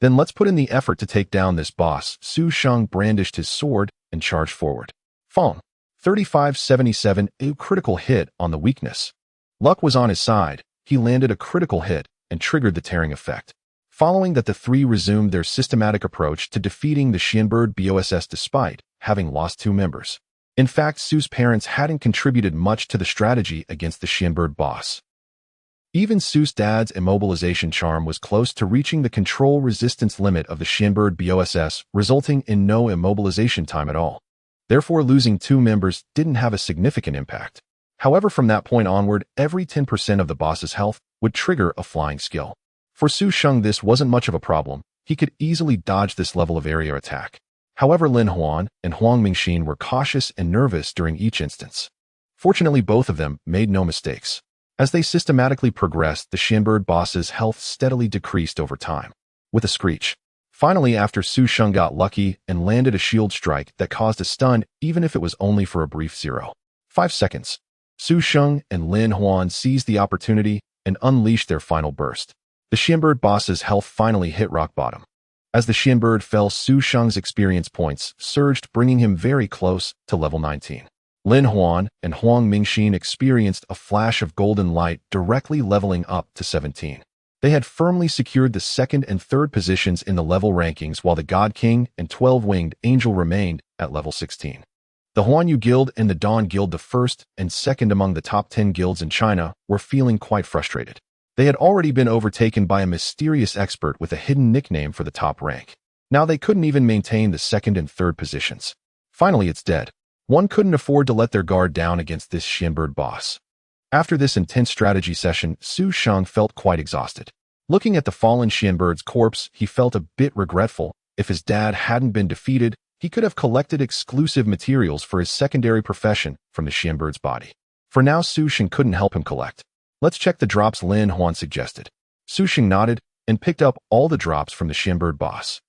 Then let's put in the effort to take down this boss. Su Sheng brandished his sword and charged forward. Fong. 3577, a critical hit on the weakness. Luck was on his side. He landed a critical hit and triggered the tearing effect. Following that, the three resumed their systematic approach to defeating the Shinbird BOSS despite having lost 2 members. In fact, Su's parents hadn't contributed much to the strategy against the Shinbird boss. Even Su's dad's immobilization charm was close to reaching the control resistance limit of the Shinbird BOSS, resulting in no immobilization time at all. Therefore, losing 2 members didn't have a significant impact. However, from that point onward, every 10% of the boss's health would trigger a flying skill. For Su Sheng, this wasn't much of a problem. He could easily dodge this level of area attack. However, Lin Huan and Huang Mingxin were cautious and nervous during each instance. Fortunately, both of them made no mistakes. As they systematically progressed, the Shinbird boss's health steadily decreased over time. With a screech. Finally, after Su Sheng got lucky and landed a shield strike that caused a stun, even if it was only for a brief 0.5 seconds. Su Sheng and Lin Huan seized the opportunity and unleashed their final burst. The Shinbird boss's health finally hit rock bottom. As the Shinbird fell, Su Sheng's experience points surged, bringing him very close to level 19. Lin Huan and Huang Mingxin experienced a flash of golden light, directly leveling up to 17. They had firmly secured the second and third positions in the level rankings, while the God King and 12-winged Angel remained at level 16. The Huanyu Guild and the Dawn Guild, the first and second among the top 10 guilds in China, were feeling quite frustrated. They had already been overtaken by a mysterious expert with a hidden nickname for the top rank. Now they couldn't even maintain the second and third positions. Finally, it's dead. One couldn't afford to let their guard down against this Xianbird boss. After this intense strategy session, Su Sheng felt quite exhausted. Looking at the fallen Xianbird's corpse, he felt a bit regretful. If his dad hadn't been defeated, he could have collected exclusive materials for his secondary profession from the Xianbird's body. For now, Su Sheng couldn't help him collect. Let's check the drops, Lin Huan suggested. Su Sheng nodded and picked up all the drops from the Xianbird boss.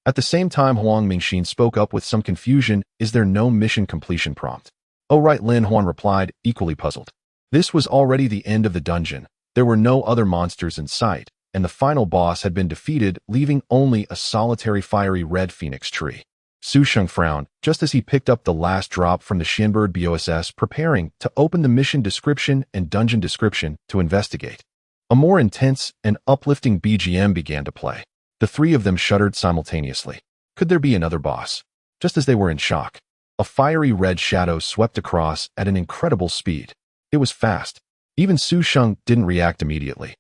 At the same time, Huang Mingxin spoke up with some confusion. Is there no mission completion prompt? Oh right, Lin Huan replied, equally puzzled. This was already the end of the dungeon. There were no other monsters in sight, and the final boss had been defeated, leaving only a solitary fiery red phoenix tree. Su Sheng frowned, just as he picked up the last drop from the Xianbird BOSS, preparing to open the mission description and dungeon description to investigate. A more intense and uplifting BGM began to play. The three of them shuddered simultaneously. Could there be another boss? Just as they were in shock, a fiery red shadow swept across at an incredible speed. It was fast. Even Su Sheng didn't react immediately.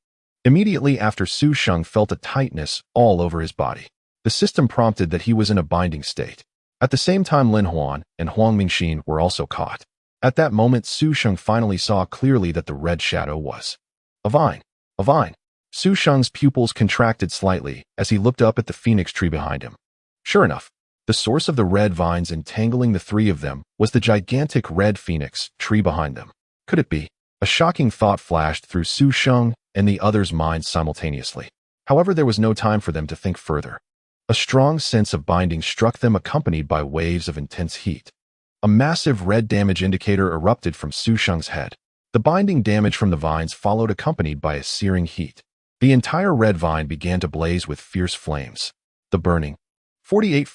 Immediately after, Su Sheng felt a tightness all over his body. The system prompted that he was in a binding state. At the same time, Lin Huan and Huang Mingxin were also caught. At that moment, Su Sheng finally saw clearly that the red shadow was a vine. A vine. Su Sheng's pupils contracted slightly as he looked up at the phoenix tree behind him. Sure enough, the source of the red vines entangling the three of them was the gigantic red phoenix tree behind them. Could it be? A shocking thought flashed through Su Sheng and the others' minds simultaneously. However, there was no time for them to think further. A strong sense of binding struck them, accompanied by waves of intense heat. A massive red damage indicator erupted from Su Sheng's head. The binding damage from the vines followed, accompanied by a searing heat. The entire red vine began to blaze with fierce flames. The burning. 48.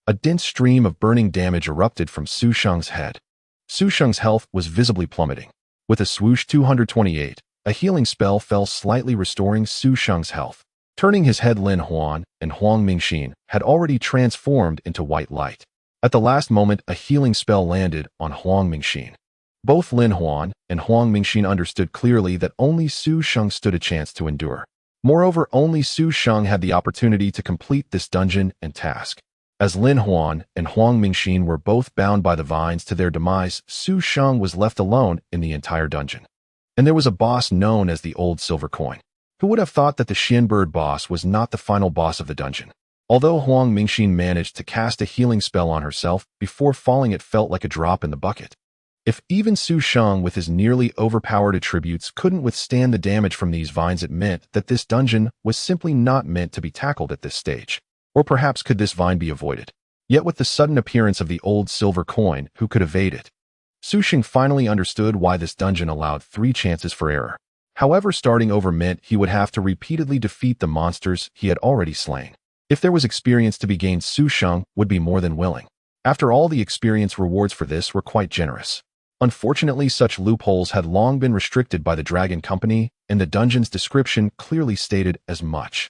A dense stream of burning damage erupted from Su Sheng's head. Su Sheng's health was visibly plummeting. With a swoosh, 228, a healing spell fell slightly, restoring Su Sheng's health. Turning his head, Lin Huan and Huang Mingxin had already transformed into white light. At the last moment, a healing spell landed on Huang Mingxin. Both Lin Huan and Huang Mingxin understood clearly that only Su Sheng stood a chance to endure. Moreover, only Su Sheng had the opportunity to complete this dungeon and task. As Lin Huan and Huang Mingxin were both bound by the vines to their demise, Su Sheng was left alone in the entire dungeon. And there was a boss known as the Old Silver Coin. Who would have thought that the Xianbird boss was not the final boss of the dungeon? Although Huang Mingxin managed to cast a healing spell on herself before falling, it felt like a drop in the bucket. If even Su Sheng with his nearly overpowered attributes couldn't withstand the damage from these vines, it meant that this dungeon was simply not meant to be tackled at this stage. Or perhaps could this vine be avoided? Yet with the sudden appearance of the Old Silver Coin, who could evade it? Su Sheng finally understood why this dungeon allowed 3 chances for error. However, starting over meant he would have to repeatedly defeat the monsters he had already slain. If there was experience to be gained, Su Sheng would be more than willing. After all, the experience rewards for this were quite generous. Unfortunately, such loopholes had long been restricted by the Dragon Company, and the dungeon's description clearly stated as much.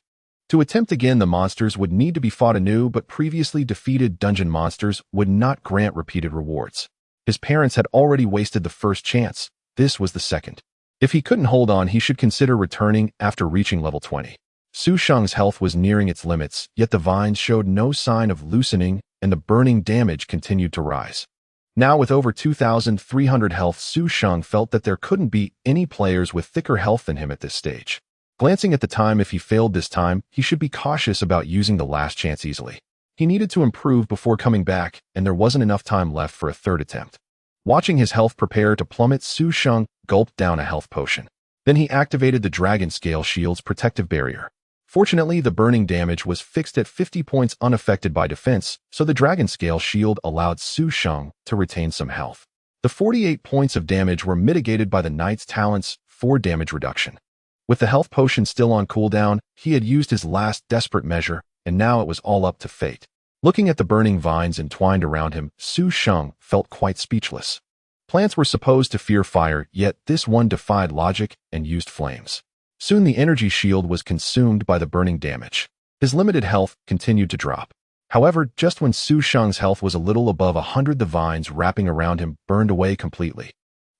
To attempt again, the monsters would need to be fought anew, but previously defeated dungeon monsters would not grant repeated rewards. His parents had already wasted the first chance. This was the second. If he couldn't hold on, he should consider returning after reaching level 20. Su Sheng's health was nearing its limits, yet the vines showed no sign of loosening, and the burning damage continued to rise. Now with over 2,300 health, Su Sheng felt that there couldn't be any players with thicker health than him at this stage. Glancing at the time, if he failed this time, he should be cautious about using the last chance easily. He needed to improve before coming back, and there wasn't enough time left for a third attempt. Watching his health prepare to plummet, Su Sheng gulped down a health potion. Then he activated the Dragon Scale Shield's protective barrier. Fortunately, the burning damage was fixed at 50 points, unaffected by defense, so the Dragon Scale Shield allowed Su Sheng to retain some health. The 48 points of damage were mitigated by the Knight's Talent's 4 damage reduction. With the health potion still on cooldown, he had used his last desperate measure, and now it was all up to fate. Looking at the burning vines entwined around him, Su Sheng felt quite speechless. Plants were supposed to fear fire, yet this one defied logic and used flames. Soon the energy shield was consumed by the burning damage. His limited health continued to drop. However, just when Su Sheng's health was a little above 100, the vines wrapping around him burned away completely.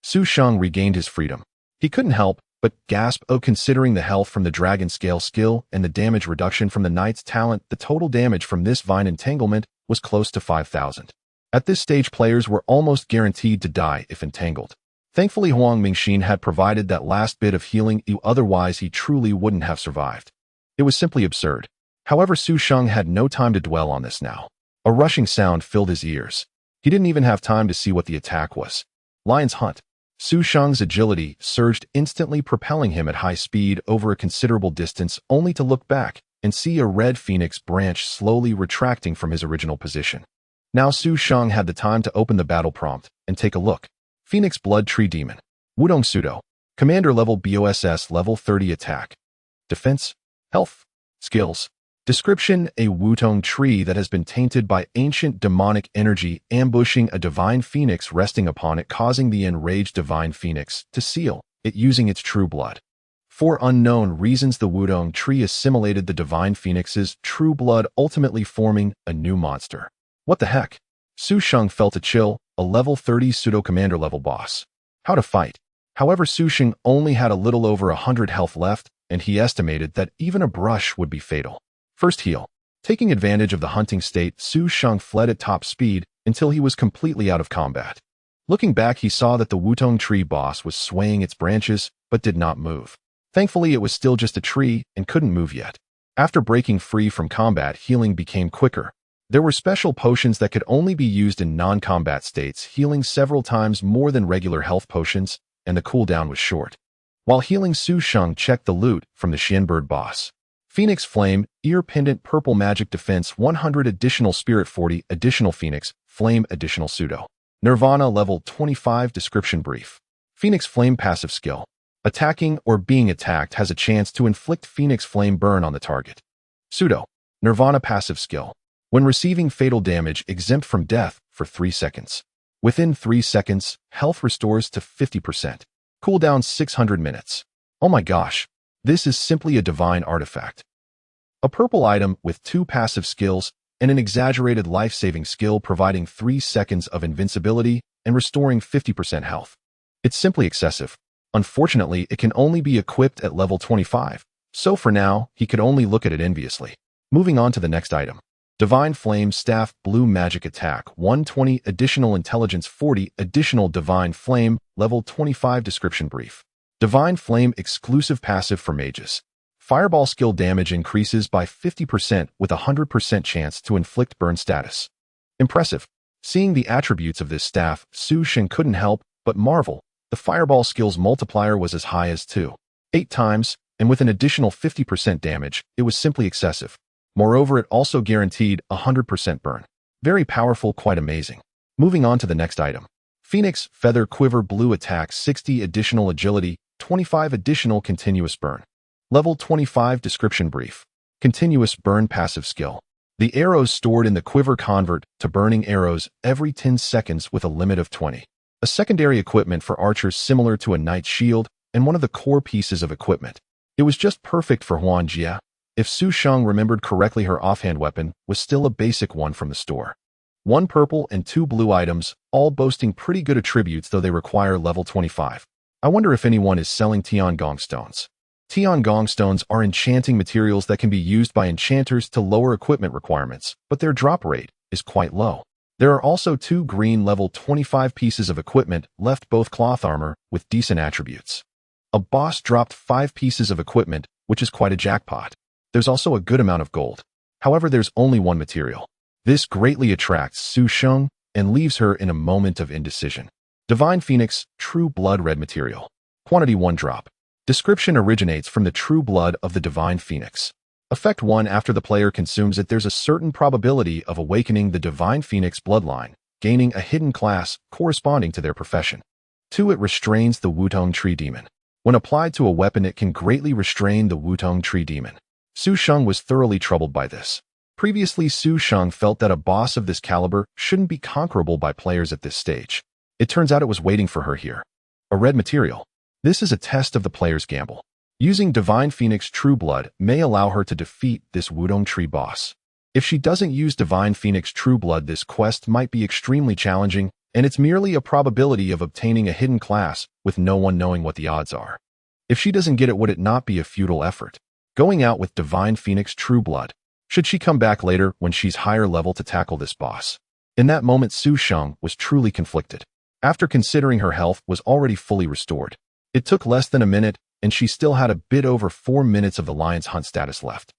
Su Sheng regained his freedom. He couldn't help but gasp, oh, considering the health from the dragon scale skill and the damage reduction from the knight's talent, the total damage from this vine entanglement was close to 5,000. At this stage, players were almost guaranteed to die if entangled. Thankfully, Huang Mingxin had provided that last bit of healing, otherwise he truly wouldn't have survived. It was simply absurd. However, Su Sheng had no time to dwell on this now. A rushing sound filled his ears. He didn't even have time to see what the attack was. Lion's Hunt. Su Sheng's agility surged, instantly propelling him at high speed over a considerable distance, only to look back and see a red phoenix branch slowly retracting from his original position. Now Su Sheng had the time to open the battle prompt and take a look. Phoenix Blood Tree Demon. Wudong Pseudo. Commander level BOSS level 30 attack. Defense. Health. Skills. Description: a Wudong tree that has been tainted by ancient demonic energy, ambushing a divine phoenix resting upon it, causing the enraged divine phoenix to seal it using its true blood. For unknown reasons, the Wudong tree assimilated the divine phoenix's true blood, ultimately forming a new monster. What the heck? Su Sheng felt a chill, a level 30 pseudo-commander level boss. How to fight? However, Su Sheng only had a little over 100 health left, and he estimated that even a brush would be fatal. First heal. Taking advantage of the hunting state, Su Sheng fled at top speed until he was completely out of combat. Looking back, he saw that the Wudong tree boss was swaying its branches, but did not move. Thankfully, it was still just a tree and couldn't move yet. After breaking free from combat, healing became quicker. There were special potions that could only be used in non-combat states, healing several times more than regular health potions, and the cooldown was short. While healing, Su Sheng checked the loot from the Xianbird boss. Phoenix Flame, Ear Pendant, Purple Magic Defense 100, Additional Spirit 40, Additional Phoenix Flame, Additional Pseudo. Nirvana level 25. Description brief. Phoenix Flame passive skill. Attacking or being attacked has a chance to inflict Phoenix Flame burn on the target. Pseudo. Nirvana passive skill. When receiving fatal damage, exempt from death for 3 seconds. Within 3 seconds, health restores to 50%. Cooldown 600 minutes. Oh my gosh. This is simply a divine artifact. A purple item with 2 passive skills and an exaggerated life-saving skill providing 3 seconds of invincibility and restoring 50% health. It's simply excessive. Unfortunately, it can only be equipped at level 25, so for now, he could only look at it enviously. Moving on to the next item. Divine Flame Staff, Blue Magic Attack 120, Additional Intelligence 40, Additional Divine Flame, level 25. Description brief. Divine Flame exclusive passive for mages. Fireball skill damage increases by 50% with a 100% chance to inflict burn status. Impressive. Seeing the attributes of this staff, Su Sheng couldn't help but marvel. The fireball skill's multiplier was as high as 2.8 times, and with an additional 50% damage, it was simply excessive. Moreover, it also guaranteed 100% burn. Very powerful, quite amazing. Moving on to the next item. Phoenix Feather Quiver Blue Attack 60, Additional Agility 25, Additional Continuous Burn. Level 25. Description brief. Continuous Burn passive skill. The arrows stored in the quiver convert to burning arrows every 10 seconds with a limit of 20. A secondary equipment for archers similar to a knight's shield and one of the core pieces of equipment. It was just perfect for Huan Jia. If Su Sheng remembered correctly, her offhand weapon was still a basic one from the store. 1 purple and 2 blue items, all boasting pretty good attributes, though they require level 25. I wonder if anyone is selling Tiangong stones. Tiangong stones are enchanting materials that can be used by enchanters to lower equipment requirements, but their drop rate is quite low. There are also 2 green level 25 pieces of equipment left, both cloth armor with decent attributes. A boss dropped 5 pieces of equipment, which is quite a jackpot. There's also a good amount of gold. However, there's only 1 material. This greatly attracts Su Sheng and leaves her in a moment of indecision. Divine Phoenix True Blood Red Material. Quantity 1 drop. Description originates from the true blood of the Divine Phoenix. Effect 1. After the player consumes it, there's a certain probability of awakening the Divine Phoenix bloodline, gaining a hidden class corresponding to their profession. 2. It restrains the Wudong Tree Demon. When applied to a weapon, it can greatly restrain the Wudong Tree Demon. Su Sheng was thoroughly troubled by this. Previously, Su Sheng felt that a boss of this caliber shouldn't be conquerable by players at this stage. It turns out it was waiting for her here. A red material. This is a test of the player's gamble. Using Divine Phoenix Trueblood may allow her to defeat this Wudong Tree boss. If she doesn't use Divine Phoenix Trueblood, this quest might be extremely challenging, and it's merely a probability of obtaining a hidden class with no one knowing what the odds are. If she doesn't get it, would it not be a futile effort? Going out with Divine Phoenix Trueblood. Should she come back later when she's higher level to tackle this boss? In that moment, Su Sheng was truly conflicted. After considering her health was already fully restored, it took less than a minute, and she still had a bit over 4 minutes of the Lion's Hunt status left.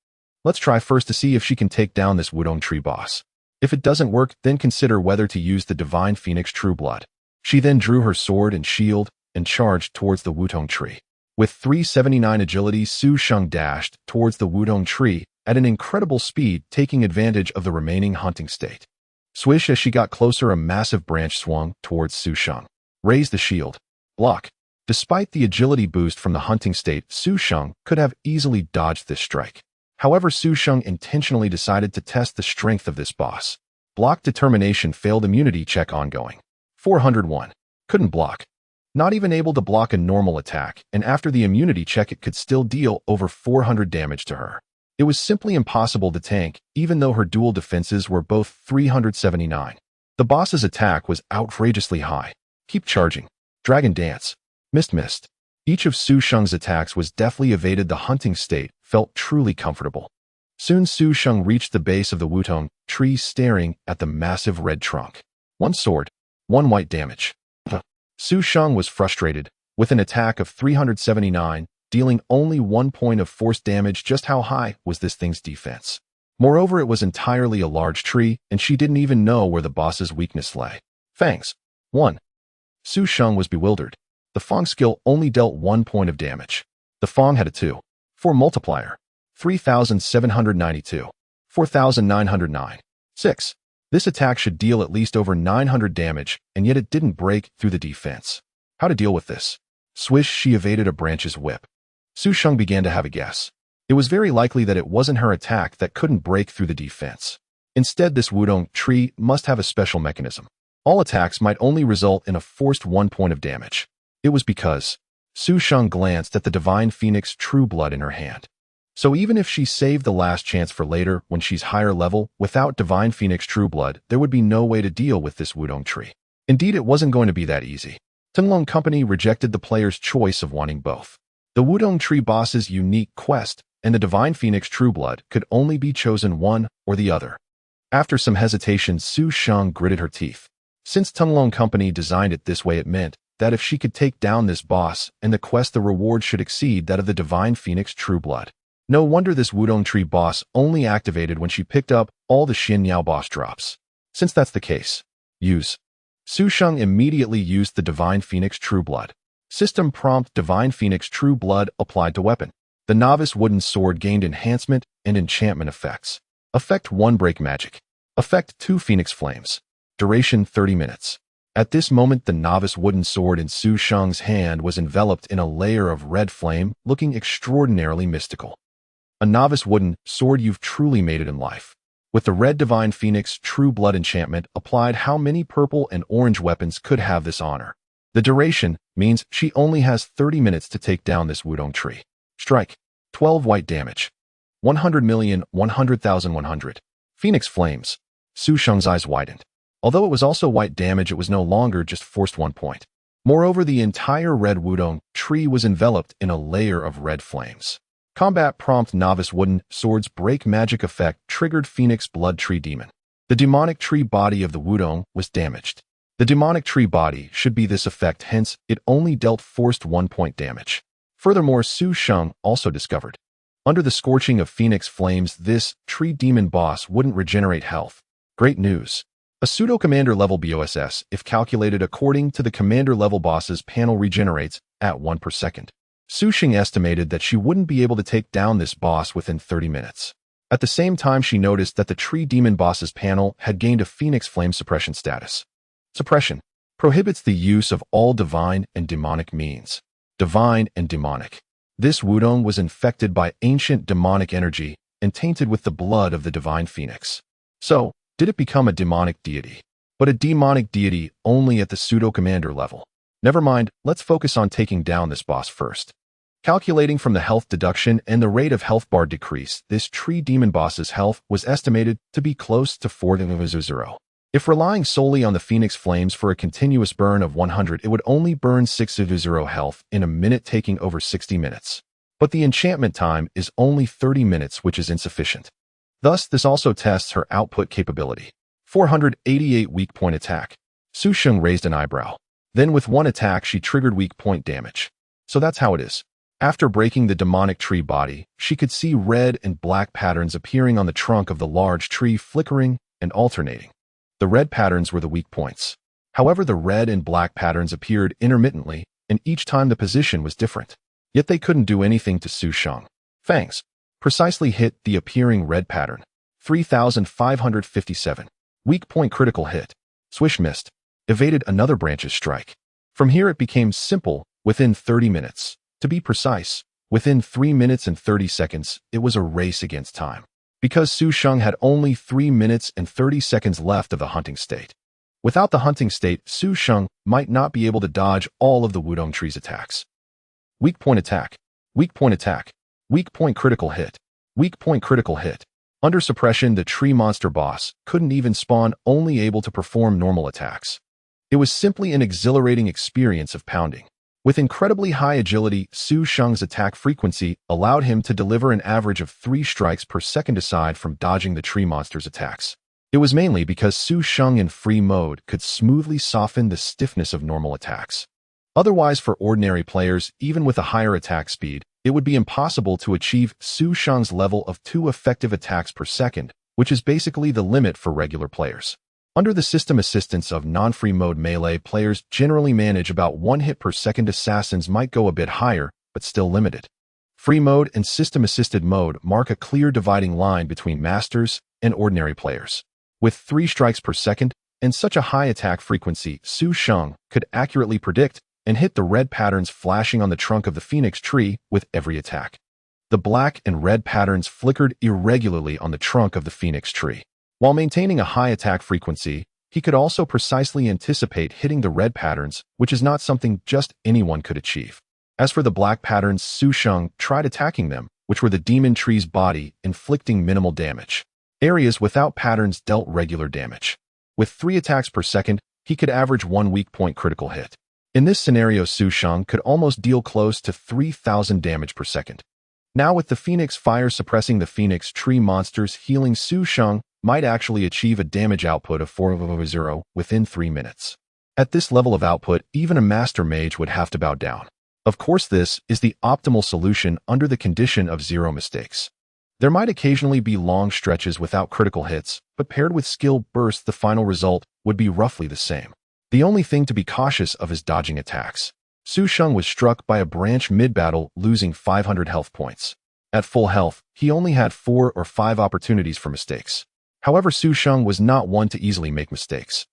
Let's try first to see if she can take down this Wudong Tree boss. If it doesn't work, then consider whether to use the Divine Phoenix Trueblood. She then drew her sword and shield and charged towards the Wudong Tree. With 379 agility, Su Sheng dashed towards the Wudong Tree at an incredible speed, taking advantage of the remaining hunting state. Swish, as she got closer, a massive branch swung towards Su Sheng. Raise the shield. Block. Despite the agility boost from the hunting state, Su Sheng could have easily dodged this strike. However, Su Sheng intentionally decided to test the strength of this boss. Block determination failed immunity check ongoing. 401. Couldn't block. Not even able to block a normal attack, and after the immunity check it could still deal over 400 damage to her. It was simply impossible to tank, even though her dual defenses were both 379. The boss's attack was outrageously high. Keep charging. Dragon Dance. Missed. Each of Su Sheng's attacks was deftly evaded. The hunting state felt truly comfortable. Soon Su Sheng reached the base of the Wudong Tree, staring at the massive red trunk. 1 sword, 1 white damage. Su Sheng was frustrated, with an attack of 379, dealing only 1 point of force damage. Just how high was this thing's defense? Moreover, it was entirely a large tree, and she didn't even know where the boss's weakness lay. Fangs. 1. Su Sheng was bewildered. The Fang skill only dealt 1 point of damage. The Fang had a 2/4 multiplier. 3,792. 4,909. 6. This attack should deal at least over 900 damage, and yet it didn't break through the defense. How to deal with this? Swish, she evaded a branch's whip. Su Sheng began to have a guess. It was very likely that it wasn't her attack that couldn't break through the defense. Instead, this Wudong Tree must have a special mechanism. All attacks might only result in a forced 1 point of damage. It was because Su Sheng glanced at the Divine Phoenix Trueblood in her hand. So even if she saved the last chance for later when she's higher level, without Divine Phoenix Trueblood, there would be no way to deal with this Wudong Tree. Indeed, it wasn't going to be that easy. Tunlong Company rejected the player's choice of wanting both. The Wudong Tree boss's unique quest and the Divine Phoenix Trueblood could only be chosen one or the other. After some hesitation, Su Sheng gritted her teeth. Since Tunlong Company designed it this way, it meant that if she could take down this boss and the quest, the reward should exceed that of the Divine Phoenix Trueblood. No wonder this Wudong Tree boss only activated when she picked up all the Xin Yao boss drops. Since that's the case, use. Su Sheng immediately used the Divine Phoenix Trueblood. System prompt: Divine Phoenix Trueblood applied to weapon. The novice wooden sword gained enhancement and enchantment effects. Effect 1: Break Magic. Effect 2: Phoenix Flames. Duration 30 minutes. At this moment, the novice wooden sword in Su Sheng's hand was enveloped in a layer of red flame, looking extraordinarily mystical. A novice wooden sword, you've truly made it in life. With the red Divine Phoenix Trueblood enchantment applied, how many purple and orange weapons could have this honor? The duration means she only has 30 minutes to take down this Wudong Tree. Strike. 12 white damage. 100,100,100. Phoenix Flames. Su Sheng's eyes widened. Although it was also white damage, it was no longer just forced 1 point. Moreover, the entire red Wudong Tree was enveloped in a layer of red flames. Combat prompt: Novice wooden swords break magic effect triggered Phoenix Blood Tree Demon. The demonic tree body of the Wudong was damaged. The demonic tree body should be this effect, hence it only dealt forced 1 point damage. Furthermore, Su Sheng also discovered, under the scorching of Phoenix Flames, this tree demon boss wouldn't regenerate health. Great news. A pseudo-commander level BOSS, if calculated according to the commander level boss's panel, regenerates at 1 per second. Su Sheng estimated that she wouldn't be able to take down this boss within 30 minutes. At the same time, she noticed that the tree demon boss's panel had gained a Phoenix Flame suppression status. Suppression prohibits the use of all divine and demonic means. Divine and demonic. This Wudong was infected by ancient demonic energy and tainted with the blood of the Divine Phoenix. So, did it become a demonic deity? But a demonic deity only at the pseudo-commander level. Never mind, let's focus on taking down this boss first. Calculating from the health deduction and the rate of health bar decrease, this tree demon boss's health was estimated to be close to 4,000. If relying solely on the Phoenix Flames for a continuous burn of 100, it would only burn 6,000 health in a minute, taking over 60 minutes. But the enchantment time is only 30 minutes, which is insufficient. Thus, this also tests her output capability. 488 weak point attack. Su Sheng raised an eyebrow. Then with one attack, she triggered weak point damage. So that's how it is. After breaking the demonic tree body, she could see red and black patterns appearing on the trunk of the large tree, flickering and alternating. The red patterns were the weak points. However, the red and black patterns appeared intermittently, and each time the position was different. Yet they couldn't do anything to Su Sheng. Fangs precisely hit the appearing red pattern. 3,557. Weak point critical hit. Swish missed. Evaded another branch's strike. From here it became simple within 30 minutes. To be precise, within 3 minutes and 30 seconds, it was a race against time. Because Su Sheng had only 3 minutes and 30 seconds left of the hunting state. Without the hunting state, Su Sheng might not be able to dodge all of the Wudong tree's attacks. Weak point attack. Weak point attack. Weak point critical hit. Weak point critical hit. Under suppression, the tree monster boss couldn't even spawn, only able to perform normal attacks. It was simply an exhilarating experience of pounding. With incredibly high agility, Su Sheng's attack frequency allowed him to deliver an average of 3 strikes per second aside from dodging the tree monster's attacks. It was mainly because Su Sheng in free mode could smoothly soften the stiffness of normal attacks. Otherwise, for ordinary players, even with a higher attack speed, it would be impossible to achieve Su Sheng's level of 2 effective attacks per second, which is basically the limit for regular players. Under the system assistance of non-free mode, melee players generally manage about 1 hit per second. Assassins might go a bit higher, but still limited. Free mode and system-assisted mode mark a clear dividing line between masters and ordinary players. With 3 strikes per second and such a high attack frequency, Su Sheng could accurately predict and hit the red patterns flashing on the trunk of the phoenix tree with every attack. The black and red patterns flickered irregularly on the trunk of the phoenix tree. While maintaining a high attack frequency, he could also precisely anticipate hitting the red patterns, which is not something just anyone could achieve. As for the black patterns, Su Sheng tried attacking them, which were the demon tree's body, inflicting minimal damage. Areas without patterns dealt regular damage. With 3 attacks per second, he could average 1 weak point critical hit. In this scenario, Su Sheng could almost deal close to 3,000 damage per second. Now with the Phoenix Fire suppressing the Phoenix Tree monsters healing, Su Sheng might actually achieve a damage output of 4,000 within 3 minutes. At this level of output, even a master mage would have to bow down. Of course, this is the optimal solution under the condition of 0 mistakes. There might occasionally be long stretches without critical hits, but paired with skill bursts, the final result would be roughly the same. The only thing to be cautious of is dodging attacks. Su Sheng was struck by a branch mid-battle, losing 500 health points. At full health, he only had 4 or 5 opportunities for mistakes. However, Su Sheng was not one to easily make mistakes.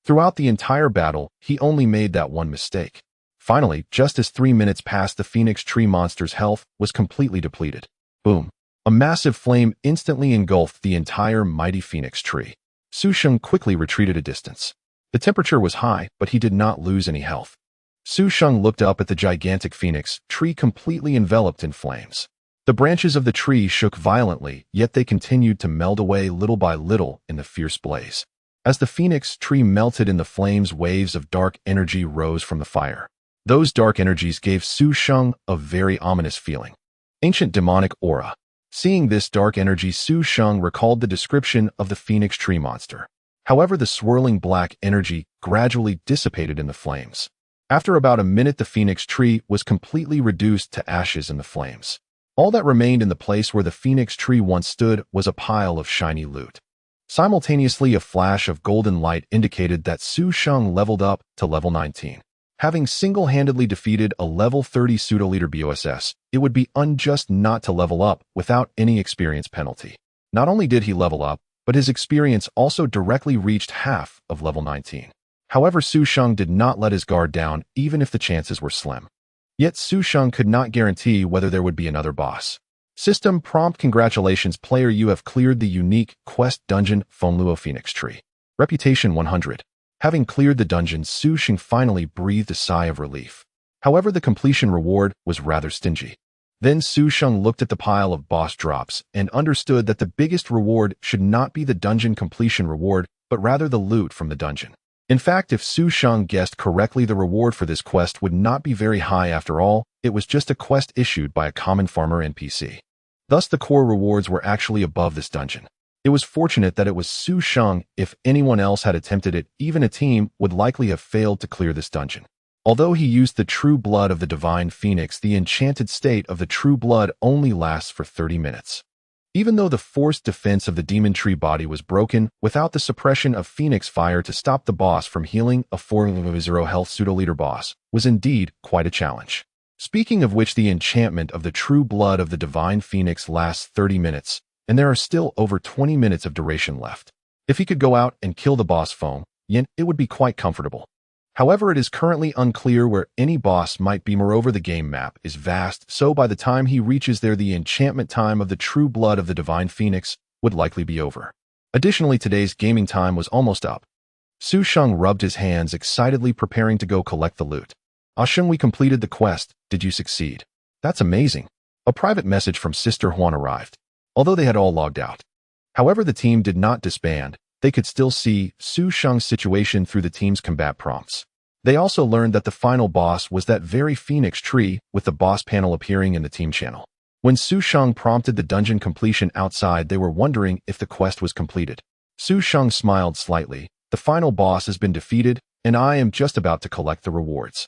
Throughout the entire battle, he only made that one mistake. Finally, just as 3 minutes passed, the Phoenix Tree monster's health was completely depleted. Boom. A massive flame instantly engulfed the entire mighty Phoenix Tree. Su Sheng quickly retreated a distance. The temperature was high, but he did not lose any health. Su Sheng looked up at the gigantic Phoenix Tree completely enveloped in flames. The branches of the tree shook violently, yet they continued to melt away little by little in the fierce blaze. As the Phoenix Tree melted in the flames, waves of dark energy rose from the fire. Those dark energies gave Su Sheng a very ominous feeling. Ancient demonic aura. Seeing this dark energy, Su Sheng recalled the description of the Phoenix Tree monster. However, the swirling black energy gradually dissipated in the flames. After about a minute, the Phoenix Tree was completely reduced to ashes in the flames. All that remained in the place where the Phoenix Tree once stood was a pile of shiny loot. Simultaneously, a flash of golden light indicated that Su Sheng leveled up to level 19. Having single-handedly defeated a level 30 pseudo-leader BOSS, it would be unjust not to level up without any experience penalty. Not only did he level up, but his experience also directly reached half of level 19. However, Su Sheng did not let his guard down, even if the chances were slim. Yet Su Sheng could not guarantee whether there would be another boss. System prompt: congratulations player, you have cleared the unique quest dungeon Fonluo Phoenix Tree. Reputation 100. Having cleared the dungeon, Su Sheng finally breathed a sigh of relief. However, the completion reward was rather stingy. Then Su Sheng looked at the pile of boss drops and understood that the biggest reward should not be the dungeon completion reward, but rather the loot from the dungeon. In fact, if Su Sheng guessed correctly, the reward for this quest would not be very high after all. It was just a quest issued by a common farmer NPC. Thus, the core rewards were actually above this dungeon. It was fortunate that it was Su Sheng. If anyone else had attempted it, even a team would likely have failed to clear this dungeon. Although he used the true blood of the divine phoenix, the enchanted state of the true blood only lasts for 30 minutes. Even though the forced defense of the demon tree body was broken, without the suppression of phoenix fire to stop the boss from healing, a 4-0 health pseudo-leader boss was indeed quite a challenge. Speaking of which, the enchantment of the true blood of the divine phoenix lasts 30 minutes, and there are still over 20 minutes of duration left. If he could go out and kill the boss foam, it would be quite comfortable. However, it is currently unclear where any boss might be. Moreover, the game map is vast, so by the time he reaches there, the enchantment time of the true blood of the divine phoenix would likely be over. Additionally, today's gaming time was almost up. Su Sheng rubbed his hands excitedly, preparing to go collect the loot. "Ah Sheng, we completed the quest. Did you succeed?" "That's amazing." A private message from Sister Huan arrived, although they had all logged out. However, the team did not disband. They could still see Su Sheng's situation through the team's combat prompts. They also learned that the final boss was that very phoenix tree, with the boss panel appearing in the team channel. When Su Sheng prompted the dungeon completion outside, they were wondering if the quest was completed. Su Sheng smiled slightly. "The final boss has been defeated, and I am just about to collect the rewards.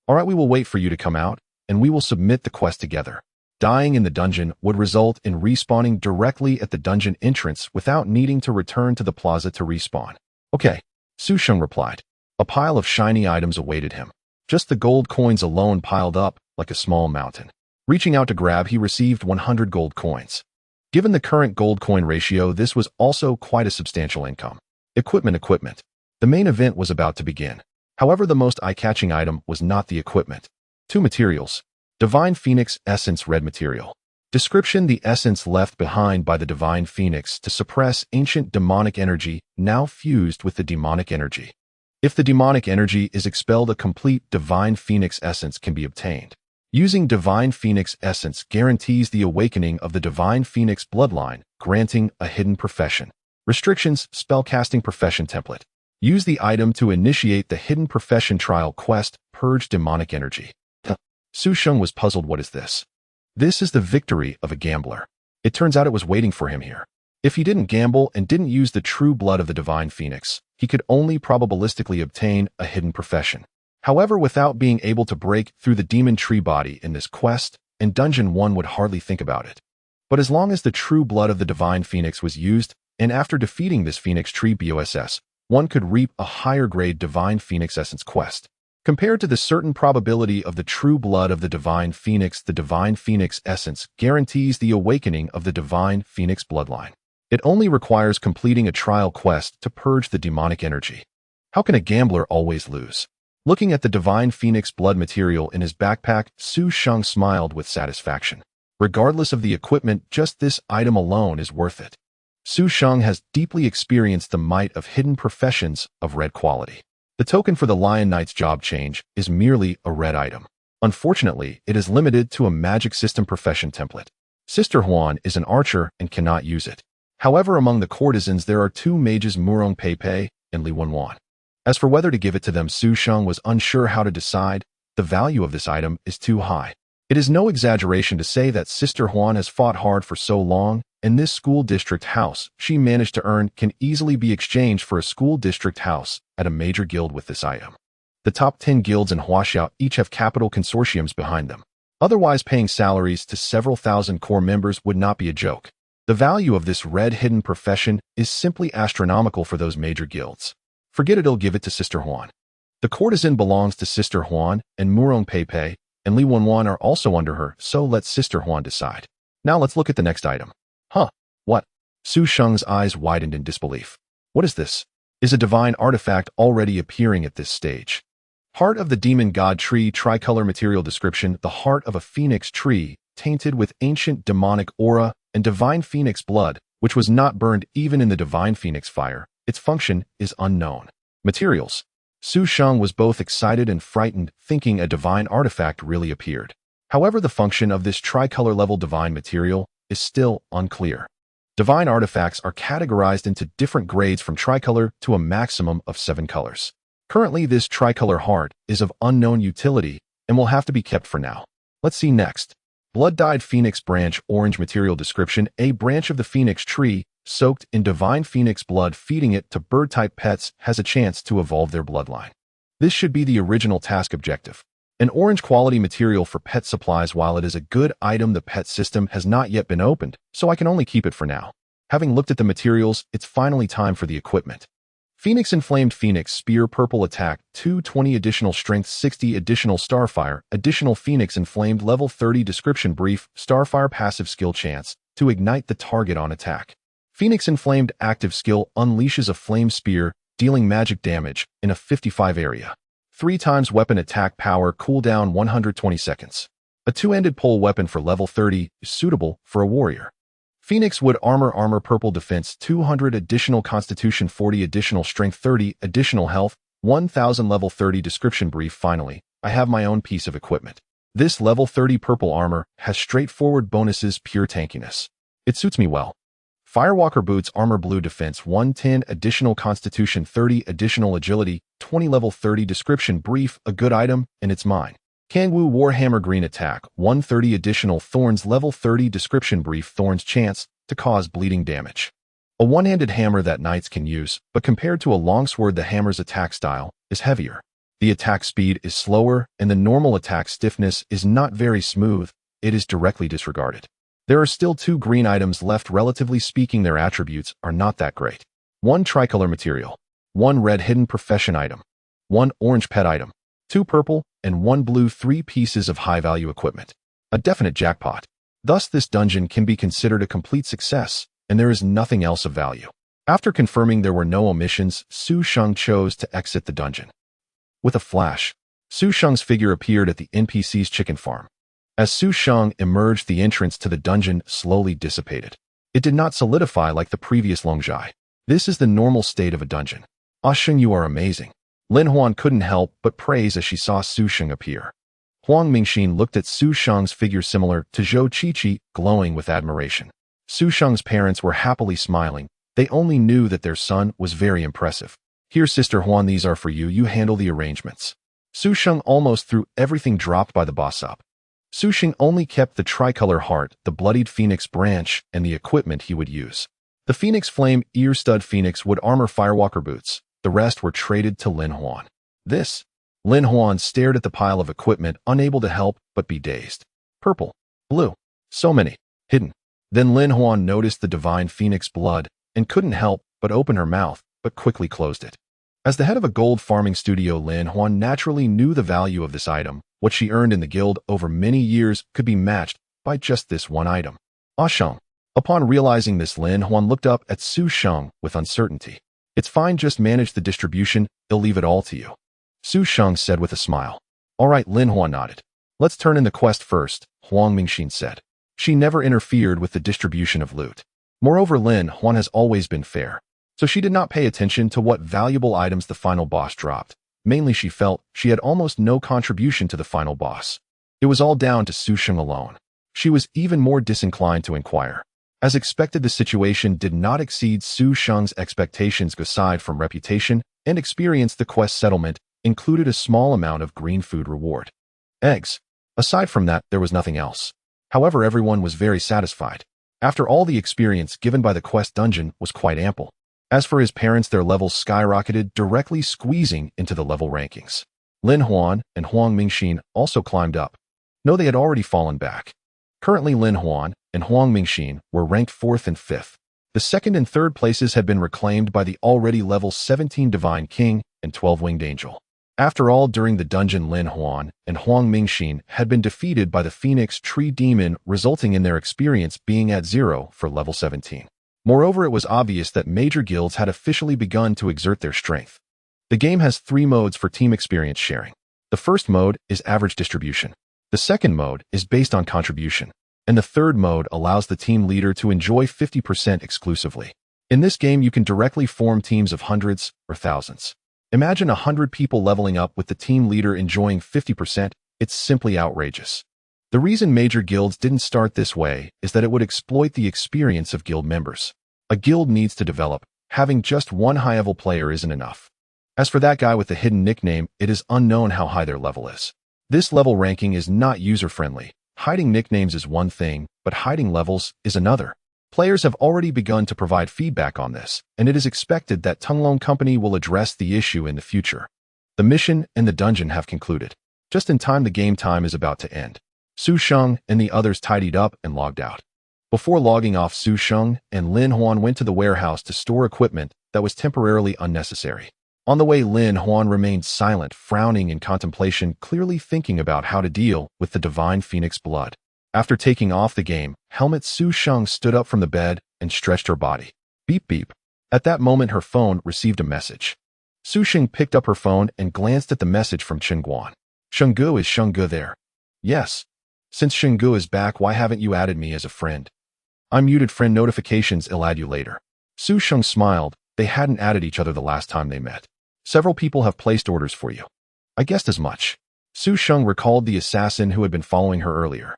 Alright, we will wait for you to come out, and we will submit the quest together." Dying in the dungeon would result in respawning directly at the dungeon entrance without needing to return to the plaza to respawn. "Okay," Su Sheng replied. A pile of shiny items awaited him. Just the gold coins alone piled up like a small mountain. Reaching out to grab, he received 100 gold coins. Given the current gold coin ratio, this was also quite a substantial income. Equipment. The main event was about to begin. However, the most eye-catching item was not the equipment. 2 materials. Divine Phoenix Essence Red Material. Description: the essence left behind by the Divine Phoenix to suppress ancient demonic energy, now fused with the demonic energy. If the demonic energy is expelled, a complete Divine Phoenix Essence can be obtained. Using Divine Phoenix Essence guarantees the awakening of the Divine Phoenix bloodline, granting a hidden profession. Restrictions: spellcasting profession template. Use the item to initiate the hidden profession trial quest, purge demonic energy. Su Sheng was puzzled. What is this? This is the victory of a gambler. It turns out it was waiting for him here. If he didn't gamble and didn't use the true blood of the Divine Phoenix, he could only probabilistically obtain a hidden profession. However, without being able to break through the demon tree body in this quest, in Dungeon 1 would hardly think about it. But as long as the true blood of the Divine Phoenix was used, and after defeating this Phoenix tree BOSS, one could reap a higher grade Divine Phoenix Essence quest. Compared to the certain probability of the true blood of the Divine Phoenix, the Divine Phoenix Essence guarantees the awakening of the Divine Phoenix bloodline. It only requires completing a trial quest to purge the demonic energy. How can a gambler always lose? Looking at the Divine Phoenix blood material in his backpack, Su Sheng smiled with satisfaction. Regardless of the equipment, just this item alone is worth it. Su Sheng has deeply experienced the might of hidden professions of red quality. The token for the Lion Knight's job change is merely a red item. Unfortunately, it is limited to a magic system profession template. Sister Huan is an archer and cannot use it. However, among the courtesans there are 2 mages, Murong Pei Pei and Li Wenwan. As for whether to give it to them, Su Sheng was unsure how to decide. The value of this item is too high. It is no exaggeration to say that Sister Huan has fought hard for so long, and this school district house she managed to earn can easily be exchanged for a school district house at a major guild with this item. The top 10 guilds in Huaxiao each have capital consortiums behind them. Otherwise, paying salaries to several thousand core members would not be a joke. The value of this red hidden profession is simply astronomical for those major guilds. Forget it, I'll give it to Sister Huan. The courtesan belongs to Sister Huan, and Murong Pei Pei and Li Wenwan are also under her, so let Sister Huan decide. Now let's look at the next item. Huh, what? Su Sheng's eyes widened in disbelief. What is this? Is a divine artifact already appearing at this stage? Heart of the Demon God Tree, tricolor material description: the heart of a phoenix tree, tainted with ancient demonic aura and divine phoenix blood, which was not burned even in the divine phoenix fire. Its function is unknown. Materials: Su Sheng was both excited and frightened, thinking a divine artifact really appeared. However, the function of this tricolor-level divine material is still unclear. Divine artifacts are categorized into different grades from tricolor to a maximum of 7 colors. Currently, this tricolor heart is of unknown utility and will have to be kept for now. Let's see next. Blood-dyed Phoenix Branch. Orange material description. A branch of the Phoenix tree, soaked in divine Phoenix blood. Feeding it to bird-type pets has a chance to evolve their bloodline. This should be the original task objective. An orange quality material for pet supplies. While it is a good item, the pet system has not yet been opened, so I can only keep it for now. Having looked at the materials, it's finally time for the equipment. Phoenix Inflamed Phoenix Spear. Purple attack, 220 additional strength, 60 additional starfire, additional Phoenix Inflamed level 30 description brief, starfire passive skill chance to ignite the target on attack. Phoenix Inflamed active skill unleashes a flame spear, dealing magic damage in a 55 area. 3 times weapon attack power, cooldown 120 seconds. A 2-ended pole weapon for level 30 is suitable for a warrior. Phoenix Wood Armor. Purple defense, 200 additional constitution, 40 additional strength, 30 additional health, 1000 level 30 description brief. Finally, I have my own piece of equipment. This level 30 purple armor has straightforward bonuses, pure tankiness. It suits me well. Firewalker Boots. Armor. Blue defense, 110 additional constitution, 30 additional agility, 20 level 30 description brief, a good item, and it's mine. Kangwoo Warhammer. Green attack, 130 additional thorns, level 30 description brief, thorns chance to cause bleeding damage. A one-handed hammer that knights can use, but compared to a longsword, the hammer's attack style is heavier. The attack speed is slower, and the normal attack stiffness is not very smooth. It is directly disregarded. There are still 2 green items left. Relatively speaking, their attributes are not that great. 1 tricolor material, 1 red hidden profession item, 1 orange pet item, 2 purple, and 1 blue. 3 pieces of high-value equipment. A definite jackpot. Thus, this dungeon can be considered a complete success, and there is nothing else of value. After confirming there were no omissions, Su Sheng chose to exit the dungeon. With a flash, Su Sheng's figure appeared at the NPC's chicken farm. As Su Sheng emerged, the entrance to the dungeon slowly dissipated. It did not solidify like the previous Longjai. This is the normal state of a dungeon. Ah Sheng, you are amazing. Lin Huan couldn't help but praise as she saw Su Sheng appear. Huang Mingxin looked at Su Sheng's figure, similar to Zhou Qiqi, glowing with admiration. Su Sheng's parents were happily smiling. They only knew that their son was very impressive. Here, Sister Huan, these are for you. You handle the arrangements. Su Sheng almost threw everything dropped by the boss up. Su Sheng only kept the tricolor heart, the bloodied Phoenix branch, and the equipment he would use. The Phoenix Flame Ear Stud, Phoenix Wood Armor, Firewalker Boots. The rest were traded to Lin Huan. This? Lin Huan stared at the pile of equipment, unable to help but be dazed. Purple. Blue. So many. Hidden. Then Lin Huan noticed the divine Phoenix blood and couldn't help but open her mouth, but quickly closed it. As the head of a gold farming studio, Lin Huan naturally knew the value of this item. What she earned in the guild over many years could be matched by just this one item. Ah Sheng. Upon realizing this, Lin Huan looked up at Su Sheng with uncertainty. It's fine, just manage the distribution, they'll leave it all to you. Su Sheng said with a smile. All right, Lin Huan nodded. Let's turn in the quest first, Huang Mingxin said. She never interfered with the distribution of loot. Moreover, Lin Huan has always been fair, so she did not pay attention to what valuable items the final boss dropped. Mainly, she felt she had almost no contribution to the final boss. It was all down to Su Sheng alone. She was even more disinclined to inquire. As expected, the situation did not exceed Su Sheng's expectations. Aside from reputation and experience, the quest settlement included a small amount of green food reward. Eggs. Aside from that, there was nothing else. However, everyone was very satisfied. After all, the experience given by the quest dungeon was quite ample. As for his parents, their levels skyrocketed, directly squeezing into the level rankings. Lin Huan and Huang Mingxin also climbed up. No, they had already fallen back. Currently, Lin Huan and Huang Mingxin were ranked 4th and 5th. The 2nd and 3rd places had been reclaimed by the already level 17 Divine King and 12-Winged Angel. After all, during the dungeon, Lin Huan and Huang Mingxin had been defeated by the Phoenix Tree Demon, resulting in their experience being at 0 for level 17. Moreover, it was obvious that major guilds had officially begun to exert their strength. The game has 3 modes for team experience sharing. The first mode is average distribution. The second mode is based on contribution. And the third mode allows the team leader to enjoy 50% exclusively. In this game, you can directly form teams of hundreds or thousands. Imagine 100 people leveling up with the team leader enjoying 50%. It's simply outrageous. The reason major guilds didn't start this way is that it would exploit the experience of guild members. A guild needs to develop. Having just one high-level player isn't enough. As for that guy with the hidden nickname, it is unknown how high their level is. This level ranking is not user-friendly. Hiding nicknames is one thing, but hiding levels is another. Players have already begun to provide feedback on this, and it is expected that Tunglong Company will address the issue in the future. The mission and the dungeon have concluded. Just in time, the game time is about to end. Su Sheng and the others tidied up and logged out. Before logging off, Su Sheng and Lin Huan went to the warehouse to store equipment that was temporarily unnecessary. On the way, Lin Huan remained silent, frowning in contemplation, clearly thinking about how to deal with the divine phoenix blood. After taking off the game helmet, Su Sheng stood up from the bed and stretched her body. Beep beep. At that moment, her phone received a message. Su Sheng picked up her phone and glanced at the message from Chen Guan. Shenggu, is Shenggu there? Yes. Since Shenggu is back, why haven't you added me as a friend? I muted friend notifications, I'll add you later. Su Sheng smiled. They hadn't added each other the last time they met. Several people have placed orders for you. I guessed as much. Su Sheng recalled the assassin who had been following her earlier.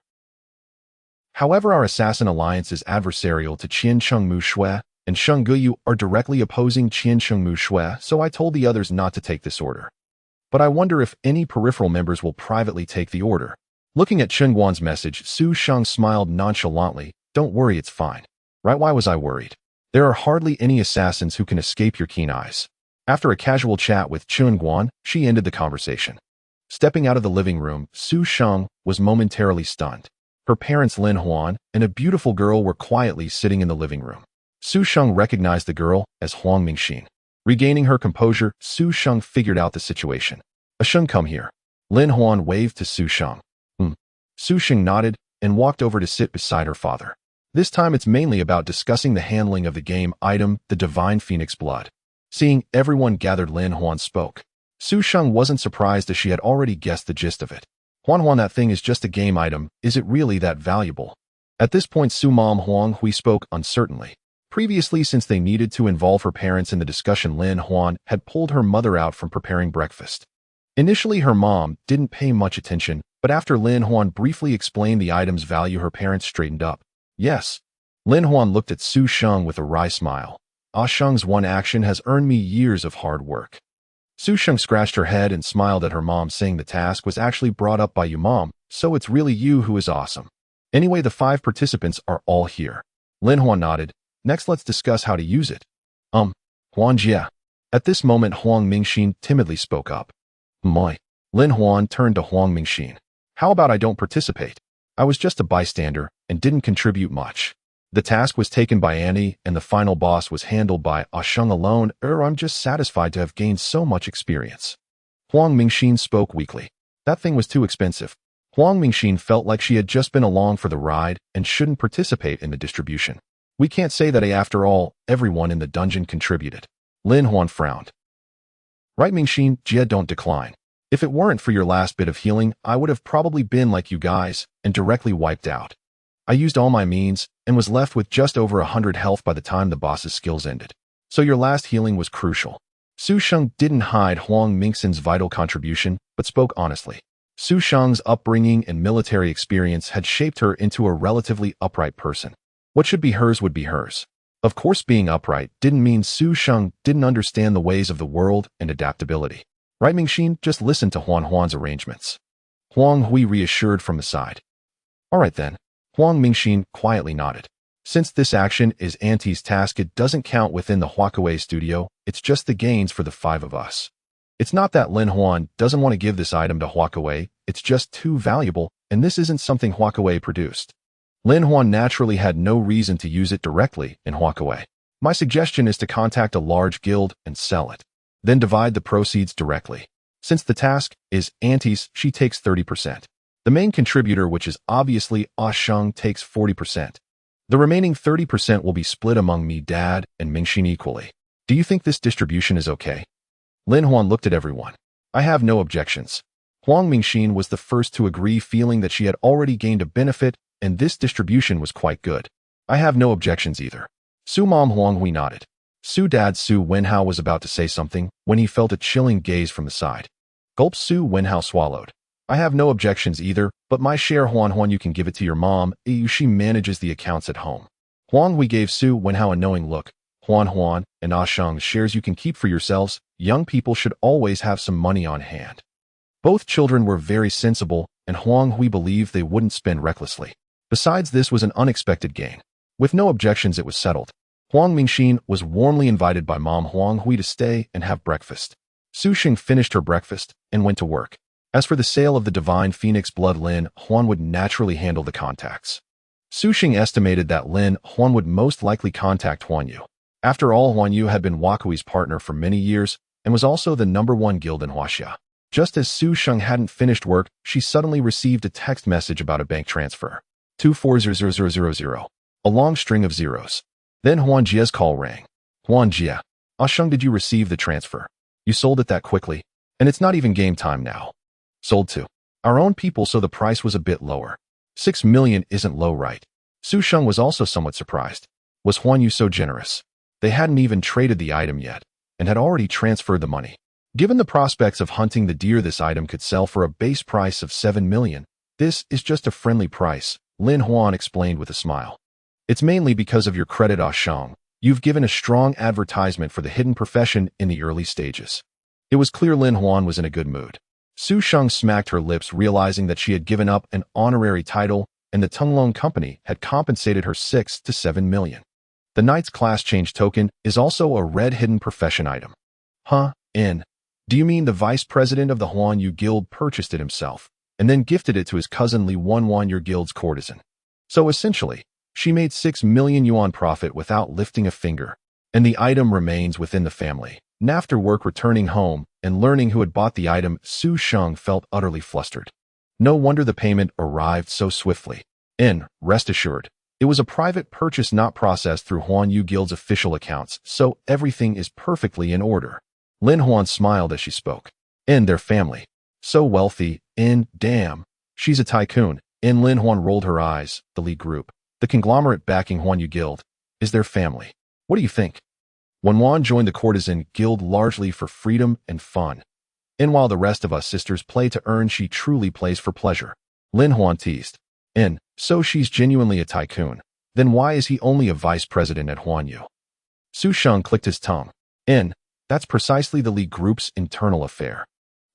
However, our assassin alliance is adversarial to Qian Chengmu Shui, and Sheng Guyu are directly opposing Qian Chengmu Shui, so I told the others not to take this order. But I wonder if any peripheral members will privately take the order. Looking at Chen Guan's message, Su Sheng smiled nonchalantly. Don't worry, it's fine. Right, why was I worried? There are hardly any assassins who can escape your keen eyes. After a casual chat with Chen Guan, she ended the conversation. Stepping out of the living room, Su Sheng was momentarily stunned. Her parents Lin Huan and a beautiful girl were quietly sitting in the living room. Su Sheng recognized the girl as Huang Mingxin. Regaining her composure, Su Sheng figured out the situation. Sheng, come here. Lin Huan waved to Su Sheng. Su Sheng nodded and walked over to sit beside her father. This time it's mainly about discussing the handling of the game item, the divine phoenix blood. Seeing everyone gathered, Lin Huan spoke. Su Sheng wasn't surprised as she had already guessed the gist of it. Huan, that thing is just a game item. Is it really that valuable? At this point, Su Mom Huang Hui spoke uncertainly. Previously, since they needed to involve her parents in the discussion, Lin Huan had pulled her mother out from preparing breakfast. Initially, her mom didn't pay much attention, but after Lin Huan briefly explained the item's value, her parents straightened up. Yes. Lin Huan looked at Su Sheng with a wry smile. Sheng's one action has earned me years of hard work. Su Sheng scratched her head and smiled at her mom, saying the task was actually brought up by you, Mom, so it's really you who is awesome. Anyway, the 5 participants are all here. Lin Huan nodded. Next, let's discuss how to use it. Huan Jia. At this moment, Huang Mingxin timidly spoke up. Moi. Lin Huan turned to Huang Mingxin. How about I don't participate? I was just a bystander and didn't contribute much. The task was taken by Annie, and the final boss was handled by Sheng alone. I'm just satisfied to have gained so much experience. Huang Mingxin spoke weakly. That thing was too expensive. Huang Mingxin felt like she had just been along for the ride and shouldn't participate in the distribution. We can't say that after all, everyone in the dungeon contributed. Lin Huan frowned. Right, Mingxin, Jia, don't decline. If it weren't for your last bit of healing, I would have probably been like you guys and directly wiped out. I used all my means and was left with just over 100 health by the time the boss's skills ended. So your last healing was crucial. Su Sheng didn't hide Huang Mingxin's vital contribution, but spoke honestly. Su Sheng's upbringing and military experience had shaped her into a relatively upright person. What should be hers would be hers. Of course, being upright didn't mean Su Sheng didn't understand the ways of the world and adaptability. Right, Mingxin? Just listen to Huan's arrangements. Huang Hui reassured from the side. All right then. Huang Mingxin quietly nodded. Since this action is Auntie's task, it doesn't count within the Huakue studio, it's just the gains for the 5 of us. It's not that Lin Huan doesn't want to give this item to Huakue, it's just too valuable, and this isn't something Huakue produced. Lin Huan naturally had no reason to use it directly in Huakue. My suggestion is to contact a large guild and sell it. Then divide the proceeds directly. Since the task is Auntie's, she takes 30%. The main contributor, which is obviously Sheng, takes 40%. The remaining 30% will be split among me, Dad, and Mingxin equally. Do you think this distribution is okay? Lin Huan looked at everyone. I have no objections. Huang Mingxin was the first to agree, feeling that she had already gained a benefit, and this distribution was quite good. I have no objections either. Su Mom Huang Hui nodded. Su Dad Su Wenhao was about to say something when he felt a chilling gaze from the side. Gulp. Su Wenhao swallowed. I have no objections either, but my share Huan you can give it to your mom, she manages the accounts at home. Huang Hui gave Su Wenhao a knowing look. Huan and Sheng's shares you can keep for yourselves. Young people should always have some money on hand. Both children were very sensible, and Huang Hui believed they wouldn't spend recklessly. Besides, this was an unexpected gain. With no objections, it was settled. Huang Mingxin was warmly invited by Mom Huang Hui to stay and have breakfast. Su Xing finished her breakfast and went to work. As for the sale of the divine phoenix blood, Lin Huan would naturally handle the contacts. Su Xing estimated that Lin Huan would most likely contact Huan Yu. After all, Huan Yu had been Wakui's partner for many years and was also the #1 guild in Huaxia. Just as Su Xing hadn't finished work, she suddenly received a text message about a bank transfer. 240000. A long string of zeros. Then Huan Jia's call rang. Huan Jia. Sheng, did you receive the transfer? You sold it that quickly? And it's not even game time now. Sold to our own people, so the price was a bit lower. 6 million isn't low, right? Su Xing was also somewhat surprised. Was Huan Yu so generous? They hadn't even traded the item yet, and had already transferred the money. Given the prospects of hunting the deer, this item could sell for a base price of 7 million. This is just a friendly price, Lin Huan explained with a smile. It's mainly because of your credit, Sheng. You've given a strong advertisement for the hidden profession in the early stages. It was clear Lin Huan was in a good mood. Su Xing smacked her lips, realizing that she had given up an honorary title and the Tunglong company had compensated her 6 to 7 million. The Knight's class change token is also a red hidden profession item. Huh? Do you mean the vice president of the Huan Yu guild purchased it himself and then gifted it to his cousin Li Wan, your guild's courtesan? So essentially, she made 6 million yuan profit without lifting a finger, and the item remains within the family. And after work, returning home and learning who had bought the item, Su Xing felt utterly flustered. No wonder the payment arrived so swiftly. Rest assured, it was a private purchase not processed through Huan Yu Guild's official accounts, so everything is perfectly in order. Lin Huan smiled as she spoke. Their family. So wealthy. Damn. She's a tycoon. Lin Huan rolled her eyes. The Li Group, the conglomerate backing Huan Yu Guild, is their family. What do you think? Wen Wan joined the courtesan guild largely for freedom and fun. While the rest of us sisters play to earn, she truly plays for pleasure. Lin Huan teased. So she's genuinely a tycoon. Then why is he only a vice president at Huan Yu? Su Xing clicked his tongue. That's precisely the Li Group's internal affair.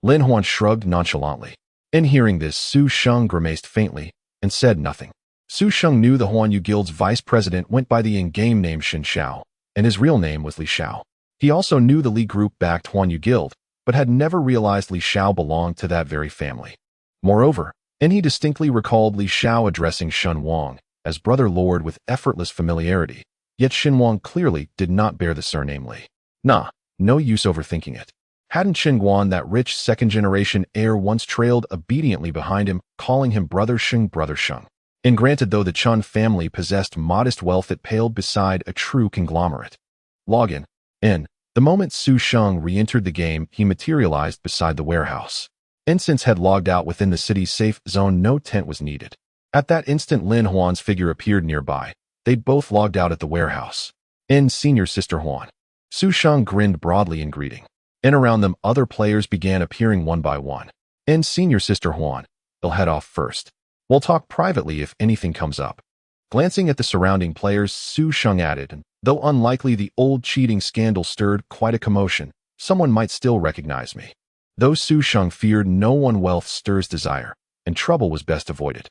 Lin Huan shrugged nonchalantly. Hearing this, Su Xing grimaced faintly and said nothing. Su Xing knew the Huan Yu Guild's vice president went by the in-game name Xin Xiao, and his real name was Li Xiao. He also knew the Li Group backed Huan Yu Guild, but had never realized Li Xiao belonged to that very family. Moreover, he distinctly recalled Li Xiao addressing Shen Wang as brother lord with effortless familiarity, yet Shen Wang clearly did not bear the surname Li. No use overthinking it. Hadn't Shen Guan, that rich second-generation heir, once trailed obediently behind him, calling him Brother Sheng? And granted, though the Chun family possessed modest wealth that paled beside a true conglomerate. Login. The moment Su Xing re-entered the game, he materialized beside the warehouse. Since had logged out within the city's safe zone, no tent was needed. At that instant, Lin Huan's figure appeared nearby. They'd both logged out at the warehouse. Senior Sister Huan. Su Xing grinned broadly in greeting. Around them, other players began appearing one by one. Senior Sister Huan. They'll head off first. We'll talk privately if anything comes up. Glancing at the surrounding players, Su Xing added, and though unlikely the old cheating scandal stirred quite a commotion, someone might still recognize me. Though Su Xing feared no one, wealth stirs desire, and trouble was best avoided.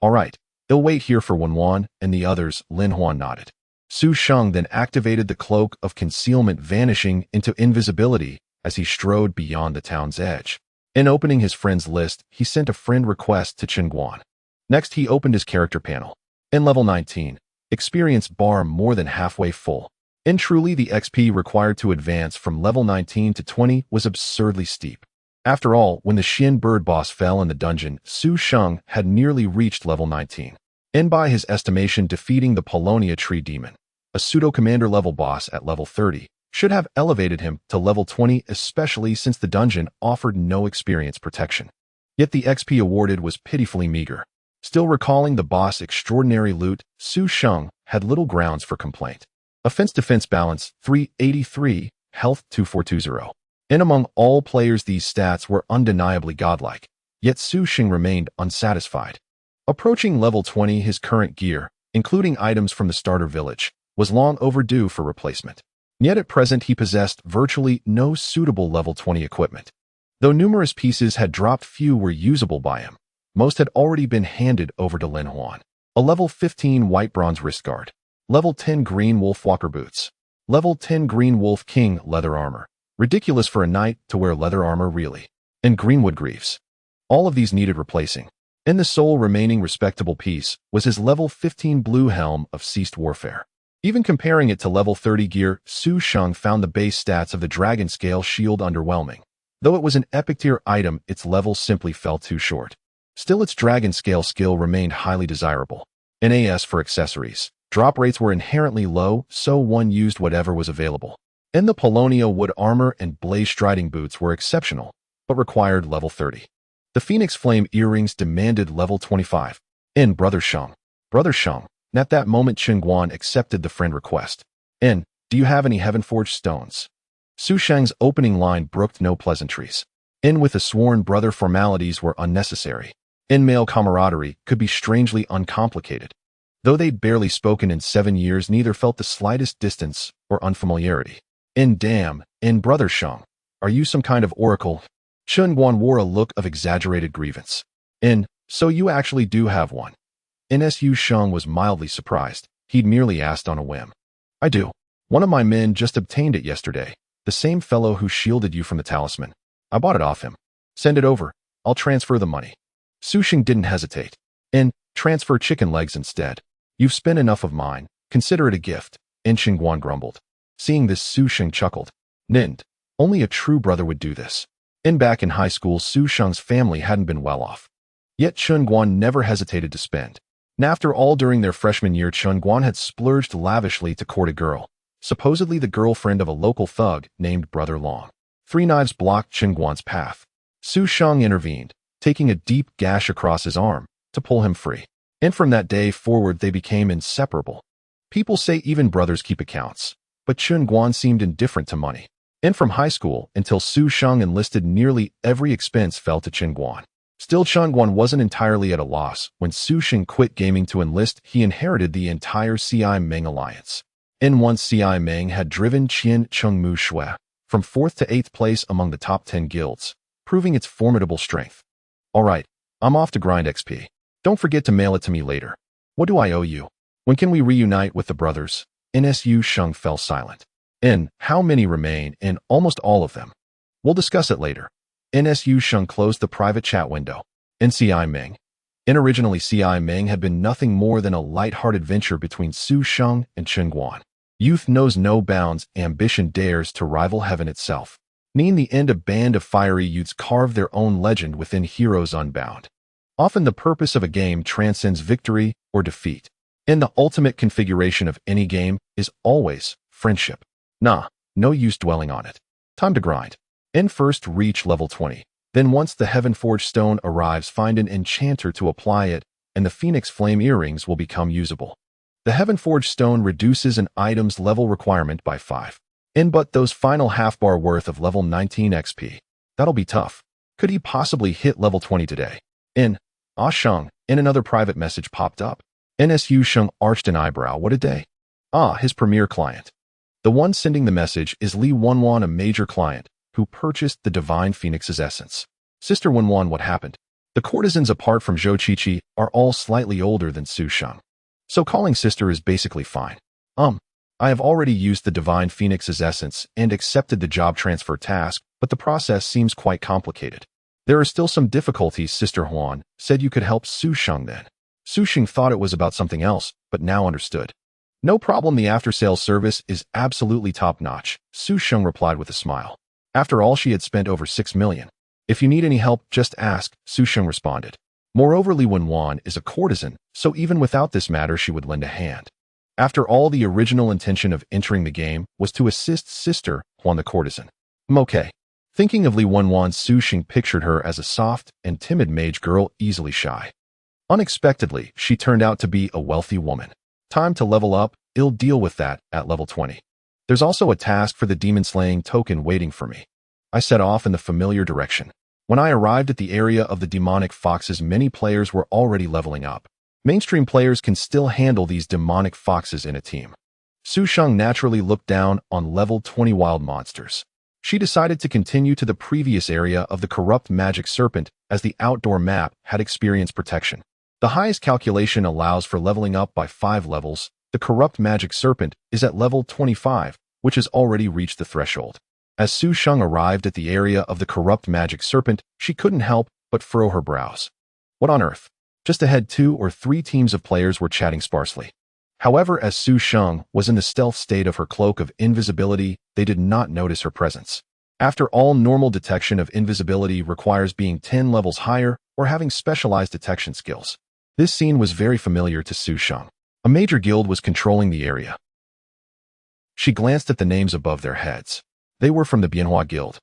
All right, they'll wait here for Wen Wan and the others, Lin Huan nodded. Su Xing then activated the cloak of concealment, vanishing into invisibility as he strode beyond the town's edge. Opening his friends list, he sent a friend request to Chen Guan. Next, he opened his character panel. Level 19, experience bar more than halfway full. Truly, the XP required to advance from level 19 to 20 was absurdly steep. After all, when the Xin bird boss fell in the dungeon, Su Xing had nearly reached level 19. By his estimation, defeating the Polonia tree demon, a pseudo-commander level boss at level 30, should have elevated him to level 20, especially since the dungeon offered no experience protection. Yet the XP awarded was pitifully meager. Still recalling the boss' extraordinary loot, Su Xing had little grounds for complaint. Offense-defense balance 383, health 2420. And among all players these stats were undeniably godlike, yet Su Sheng remained unsatisfied. Approaching level 20, his current gear, including items from the starter village, was long overdue for replacement. Yet at present he possessed virtually no suitable level 20 equipment. Though numerous pieces had dropped, few were usable by him. Most had already been handed over to Lin Huan. A level 15 white bronze wrist guard, level 10 green wolf walker boots, level 10 green wolf king leather armor. Ridiculous for a knight to wear leather armor really. And greenwood greaves. All of these needed replacing. And the sole remaining respectable piece was his level 15 blue helm of ceased warfare. Even comparing it to level 30 gear, Su Sheng found the base stats of the dragon scale shield underwhelming. Though it was an epic tier item, its level simply fell too short. Still, its dragon scale skill remained highly desirable. NAS for accessories. Drop rates were inherently low, so one used whatever was available. And the Polonia wood armor and blaze striding boots were exceptional, but required level 30. The Phoenix Flame earrings demanded level 25. And Brother Sheng. At that moment Chen Guan accepted the friend request. And, do you have any heaven-forged stones? Su Sheng's opening line brooked no pleasantries. And with a sworn brother, formalities were unnecessary. And male camaraderie could be strangely uncomplicated. Though they'd barely spoken in 7 years, neither felt the slightest distance or unfamiliarity. And damn, and Brother Sheng, are you some kind of oracle? Chen Guan wore a look of exaggerated grievance. And, so you actually do have one? Su Sheng was mildly surprised. He'd merely asked on a whim. I do. One of my men just obtained it yesterday. The same fellow who shielded you from the talisman. I bought it off him. Send it over. I'll transfer the money. Su Sheng didn't hesitate. And, transfer chicken legs instead. You've spent enough of mine. Consider it a gift. And Chen Guan grumbled. Seeing this, Su Sheng chuckled. Nind. Only a true brother would do this. And back in high school, Su Sheng's family hadn't been well off. Yet Chen Guan never hesitated to spend. And after all, during their freshman year, Chen Guan had splurged lavishly to court a girl, supposedly the girlfriend of a local thug named Brother Long. 3 knives blocked Chen Guan's path. Su Sheng intervened, taking a deep gash across his arm to pull him free. And from that day forward, they became inseparable. People say even brothers keep accounts, but Chen Guan seemed indifferent to money. And from high school until Su Sheng enlisted, nearly every expense fell to Chen Guan. Still, Chen Guan wasn't entirely at a loss. When Su Sheng quit gaming to enlist, he inherited the entire CI Meng alliance. And once CI Meng had driven Qian Chengmu Shui from 4th to 8th place among the top 10 guilds, proving its formidable strength. Alright, I'm off to grind XP. Don't forget to mail it to me later. What do I owe you? When can we reunite with the brothers? Su Sheng fell silent. How many remain? Almost all of them. We'll discuss it later. Su Sheng closed the private chat window. CI Meng. Originally CI Meng had been nothing more than a light-hearted venture between Su Sheng and Chen Guan. Youth knows no bounds, ambition dares to rival heaven itself. In the end, a band of fiery youths carved their own legend within Heroes Unbound. Often the purpose of a game transcends victory or defeat. And the ultimate configuration of any game is always friendship. Nah, no use dwelling on it. Time to grind. First reach level 20. Then once the Heaven-Forged Stone arrives, find an enchanter to apply it, and the Phoenix Flame earrings will become usable. The Heaven-Forged Stone reduces an item's level requirement by 5. But those final half-bar worth of level 19 XP. That'll be tough. Could he possibly hit level 20 today? Sheng, another private message popped up. Su Sheng arched an eyebrow. What a day. His premier client. The one sending the message is Li Wenwan, a major client, who purchased the Divine Phoenix's essence. Sister Wenwan, what happened? The courtesans apart from Zhou Qiqi are all slightly older than Su Sheng. So calling sister is basically fine. I have already used the Divine Phoenix's essence and accepted the job transfer task, but the process seems quite complicated. There are still some difficulties. Sister Huan said you could help Su Sheng then. Su Sheng thought it was about something else, but now understood. No problem, the after-sales service is absolutely top-notch, Su Sheng replied with a smile. After all, she had spent over 6 million. If you need any help, just ask, Su Sheng responded. Moreover, Li Wenwan is a courtesan, so even without this matter she would lend a hand. After all, the original intention of entering the game was to assist Sister Huan the courtesan. Okay. Thinking of Li Wenwan, Su Sheng pictured her as a soft and timid mage girl, easily shy. Unexpectedly, she turned out to be a wealthy woman. Time to level up. I'll deal with that at level 20. There's also a task for the demon-slaying token waiting for me. I set off in the familiar direction. When I arrived at the area of the demonic foxes, many players were already leveling up. Mainstream players can still handle these demonic foxes in a team. Su Sheng naturally looked down on level 20 wild monsters. She decided to continue to the previous area of the corrupt magic serpent as the outdoor map had experienced protection. The highest calculation allows for leveling up by 5 levels. The corrupt magic serpent is at level 25, which has already reached the threshold. As Su Sheng arrived at the area of the corrupt magic serpent, she couldn't help but furrow her brows. What on earth? Just ahead 2 or 3 teams of players were chatting sparsely. However, as Su Sheng was in the stealth state of her cloak of invisibility, they did not notice her presence. After all, normal detection of invisibility requires being 10 levels higher or having specialized detection skills. This scene was very familiar to Su Sheng. A major guild was controlling the area. She glanced at the names above their heads. They were from the Bianhua Guild.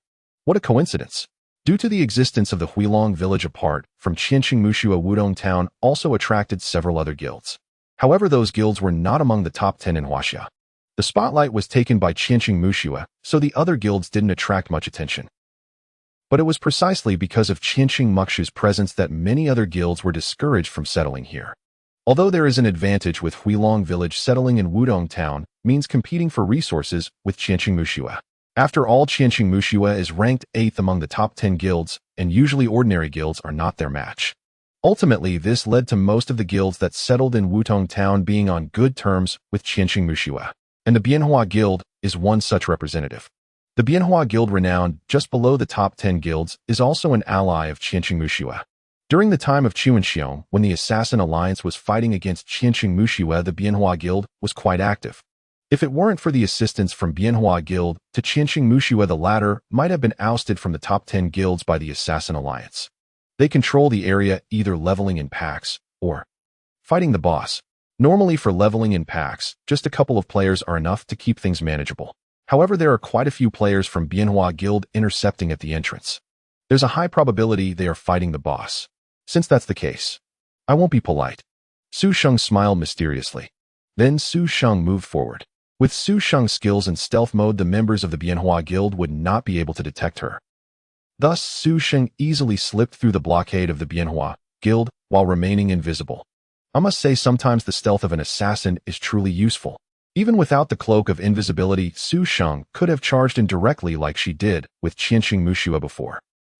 What a coincidence! Due to the existence of the Huilong village apart from Qianqing Mushua, Wudong town also attracted several other guilds. However, those guilds were not among the top 10 in Huaxia. The spotlight was taken by Qianqing Mushua, so the other guilds didn't attract much attention. But it was precisely because of Qianqing Muxu's presence that many other guilds were discouraged from settling here. Although there is an advantage with Huilong village, settling in Wudong town means competing for resources with Qianqing Mushua. After all, Qianqing Mushua is ranked 8th among the top 10 guilds, and usually ordinary guilds are not their match. Ultimately, this led to most of the guilds that settled in Wudong town being on good terms with Qianqing Mushua, and the Bianhua Guild is one such representative. The Bianhua Guild, renowned just below the top 10 guilds, is also an ally of Qianqing Mushua. During the time of Chuanxiong, when the Assassin Alliance was fighting against Qianqing Mushua, the Bianhua Guild was quite active. If it weren't for the assistance from Bianhua Guild to Qianqing Mushua, the latter might have been ousted from the top 10 guilds by the Assassin Alliance. They control the area, either leveling in packs or fighting the boss. Normally, for leveling in packs, just a couple of players are enough to keep things manageable. However, there are quite a few players from Bianhua Guild intercepting at the entrance. There's a high probability they are fighting the boss. Since that's the case, I won't be polite. Su Sheng smiled mysteriously. Then Su Sheng moved forward. With Su Sheng's skills in stealth mode, the members of the Bianhua Guild would not be able to detect her. Thus, Su Sheng easily slipped through the blockade of the Bianhua Guild while remaining invisible. I must say, sometimes the stealth of an assassin is truly useful. Even without the cloak of invisibility, Su Sheng could have charged in directly like she did with Qianqing Mushua before.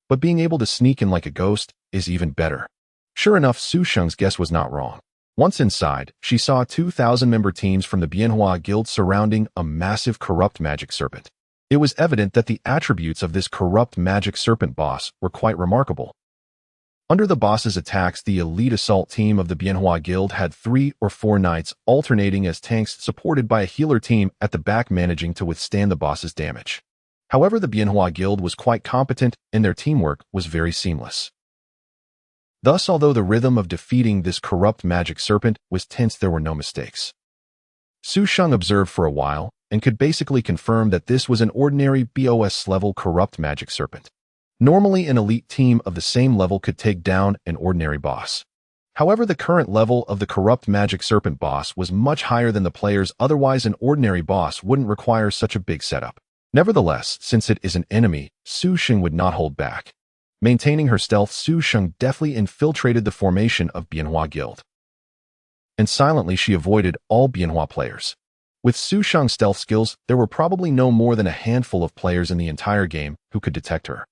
But being able to sneak in like a ghost is even better. Sure enough, Su Sheng's guess was not wrong. Once inside, she saw 2,000-member teams from the Bianhua Guild surrounding a massive corrupt magic serpent. It was evident that the attributes of this corrupt magic serpent boss were quite remarkable. Under the boss's attacks, the elite assault team of the Bianhua Guild had 3 or 4 knights alternating as tanks, supported by a healer team at the back managing to withstand the boss's damage. However, the Bianhua Guild was quite competent and their teamwork was very seamless. Thus, although the rhythm of defeating this corrupt magic serpent was tense, there were no mistakes. Su Sheng observed for a while and could basically confirm that this was an ordinary BOS-level corrupt magic serpent. Normally, an elite team of the same level could take down an ordinary boss. However, the current level of the corrupt magic serpent boss was much higher than the players, otherwise an ordinary boss wouldn't require such a big setup. Nevertheless, since it is an enemy, Su Sheng would not hold back. Maintaining her stealth, Su Sheng deftly infiltrated the formation of Bianhua Guild. And silently she avoided all Bianhua players. With Su Sheng's stealth skills, there were probably no more than a handful of players in the entire game who could detect her.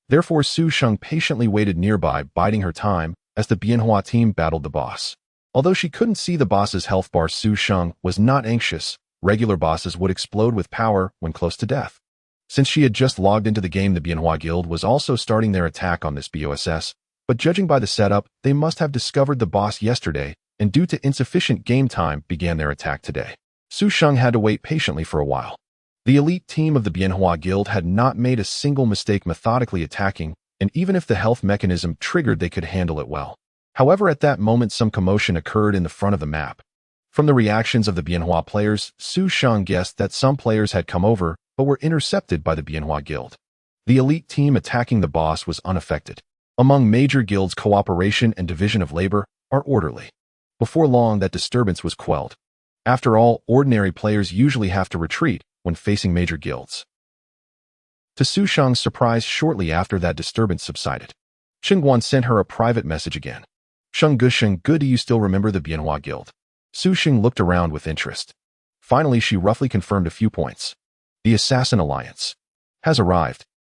Therefore, Su Sheng patiently waited nearby, biding her time as the Bianhua team battled the boss. Although she couldn't see the boss's health bar, Su Sheng was not anxious. Regular bosses would explode with power when close to death. Since she had just logged into the game, the Bianhua Guild was also starting their attack on this BOSS, but judging by the setup, they must have discovered the boss yesterday, and due to insufficient game time, began their attack today. Su Sheng had to wait patiently for a while. The elite team of the Bianhua Guild had not made a single mistake methodically attacking, and even if the health mechanism triggered, they could handle it well. However, at that moment, some commotion occurred in the front of the map. From the reactions of the Bianhua players, Su Sheng guessed that some players had come over, but were intercepted by the Bianhua Guild. The elite team attacking the boss was unaffected. Among major guilds, cooperation and division of labor are orderly. Before long, that disturbance was quelled. After all, ordinary players usually have to retreat when facing major guilds. To Su Sheng's surprise, shortly after that disturbance subsided, Guan sent her a private message again. Sheng Good, do you still remember the Bianhua Guild? Su Sheng looked around with interest. Finally, she roughly confirmed a few points. The Assassin Alliance has arrived.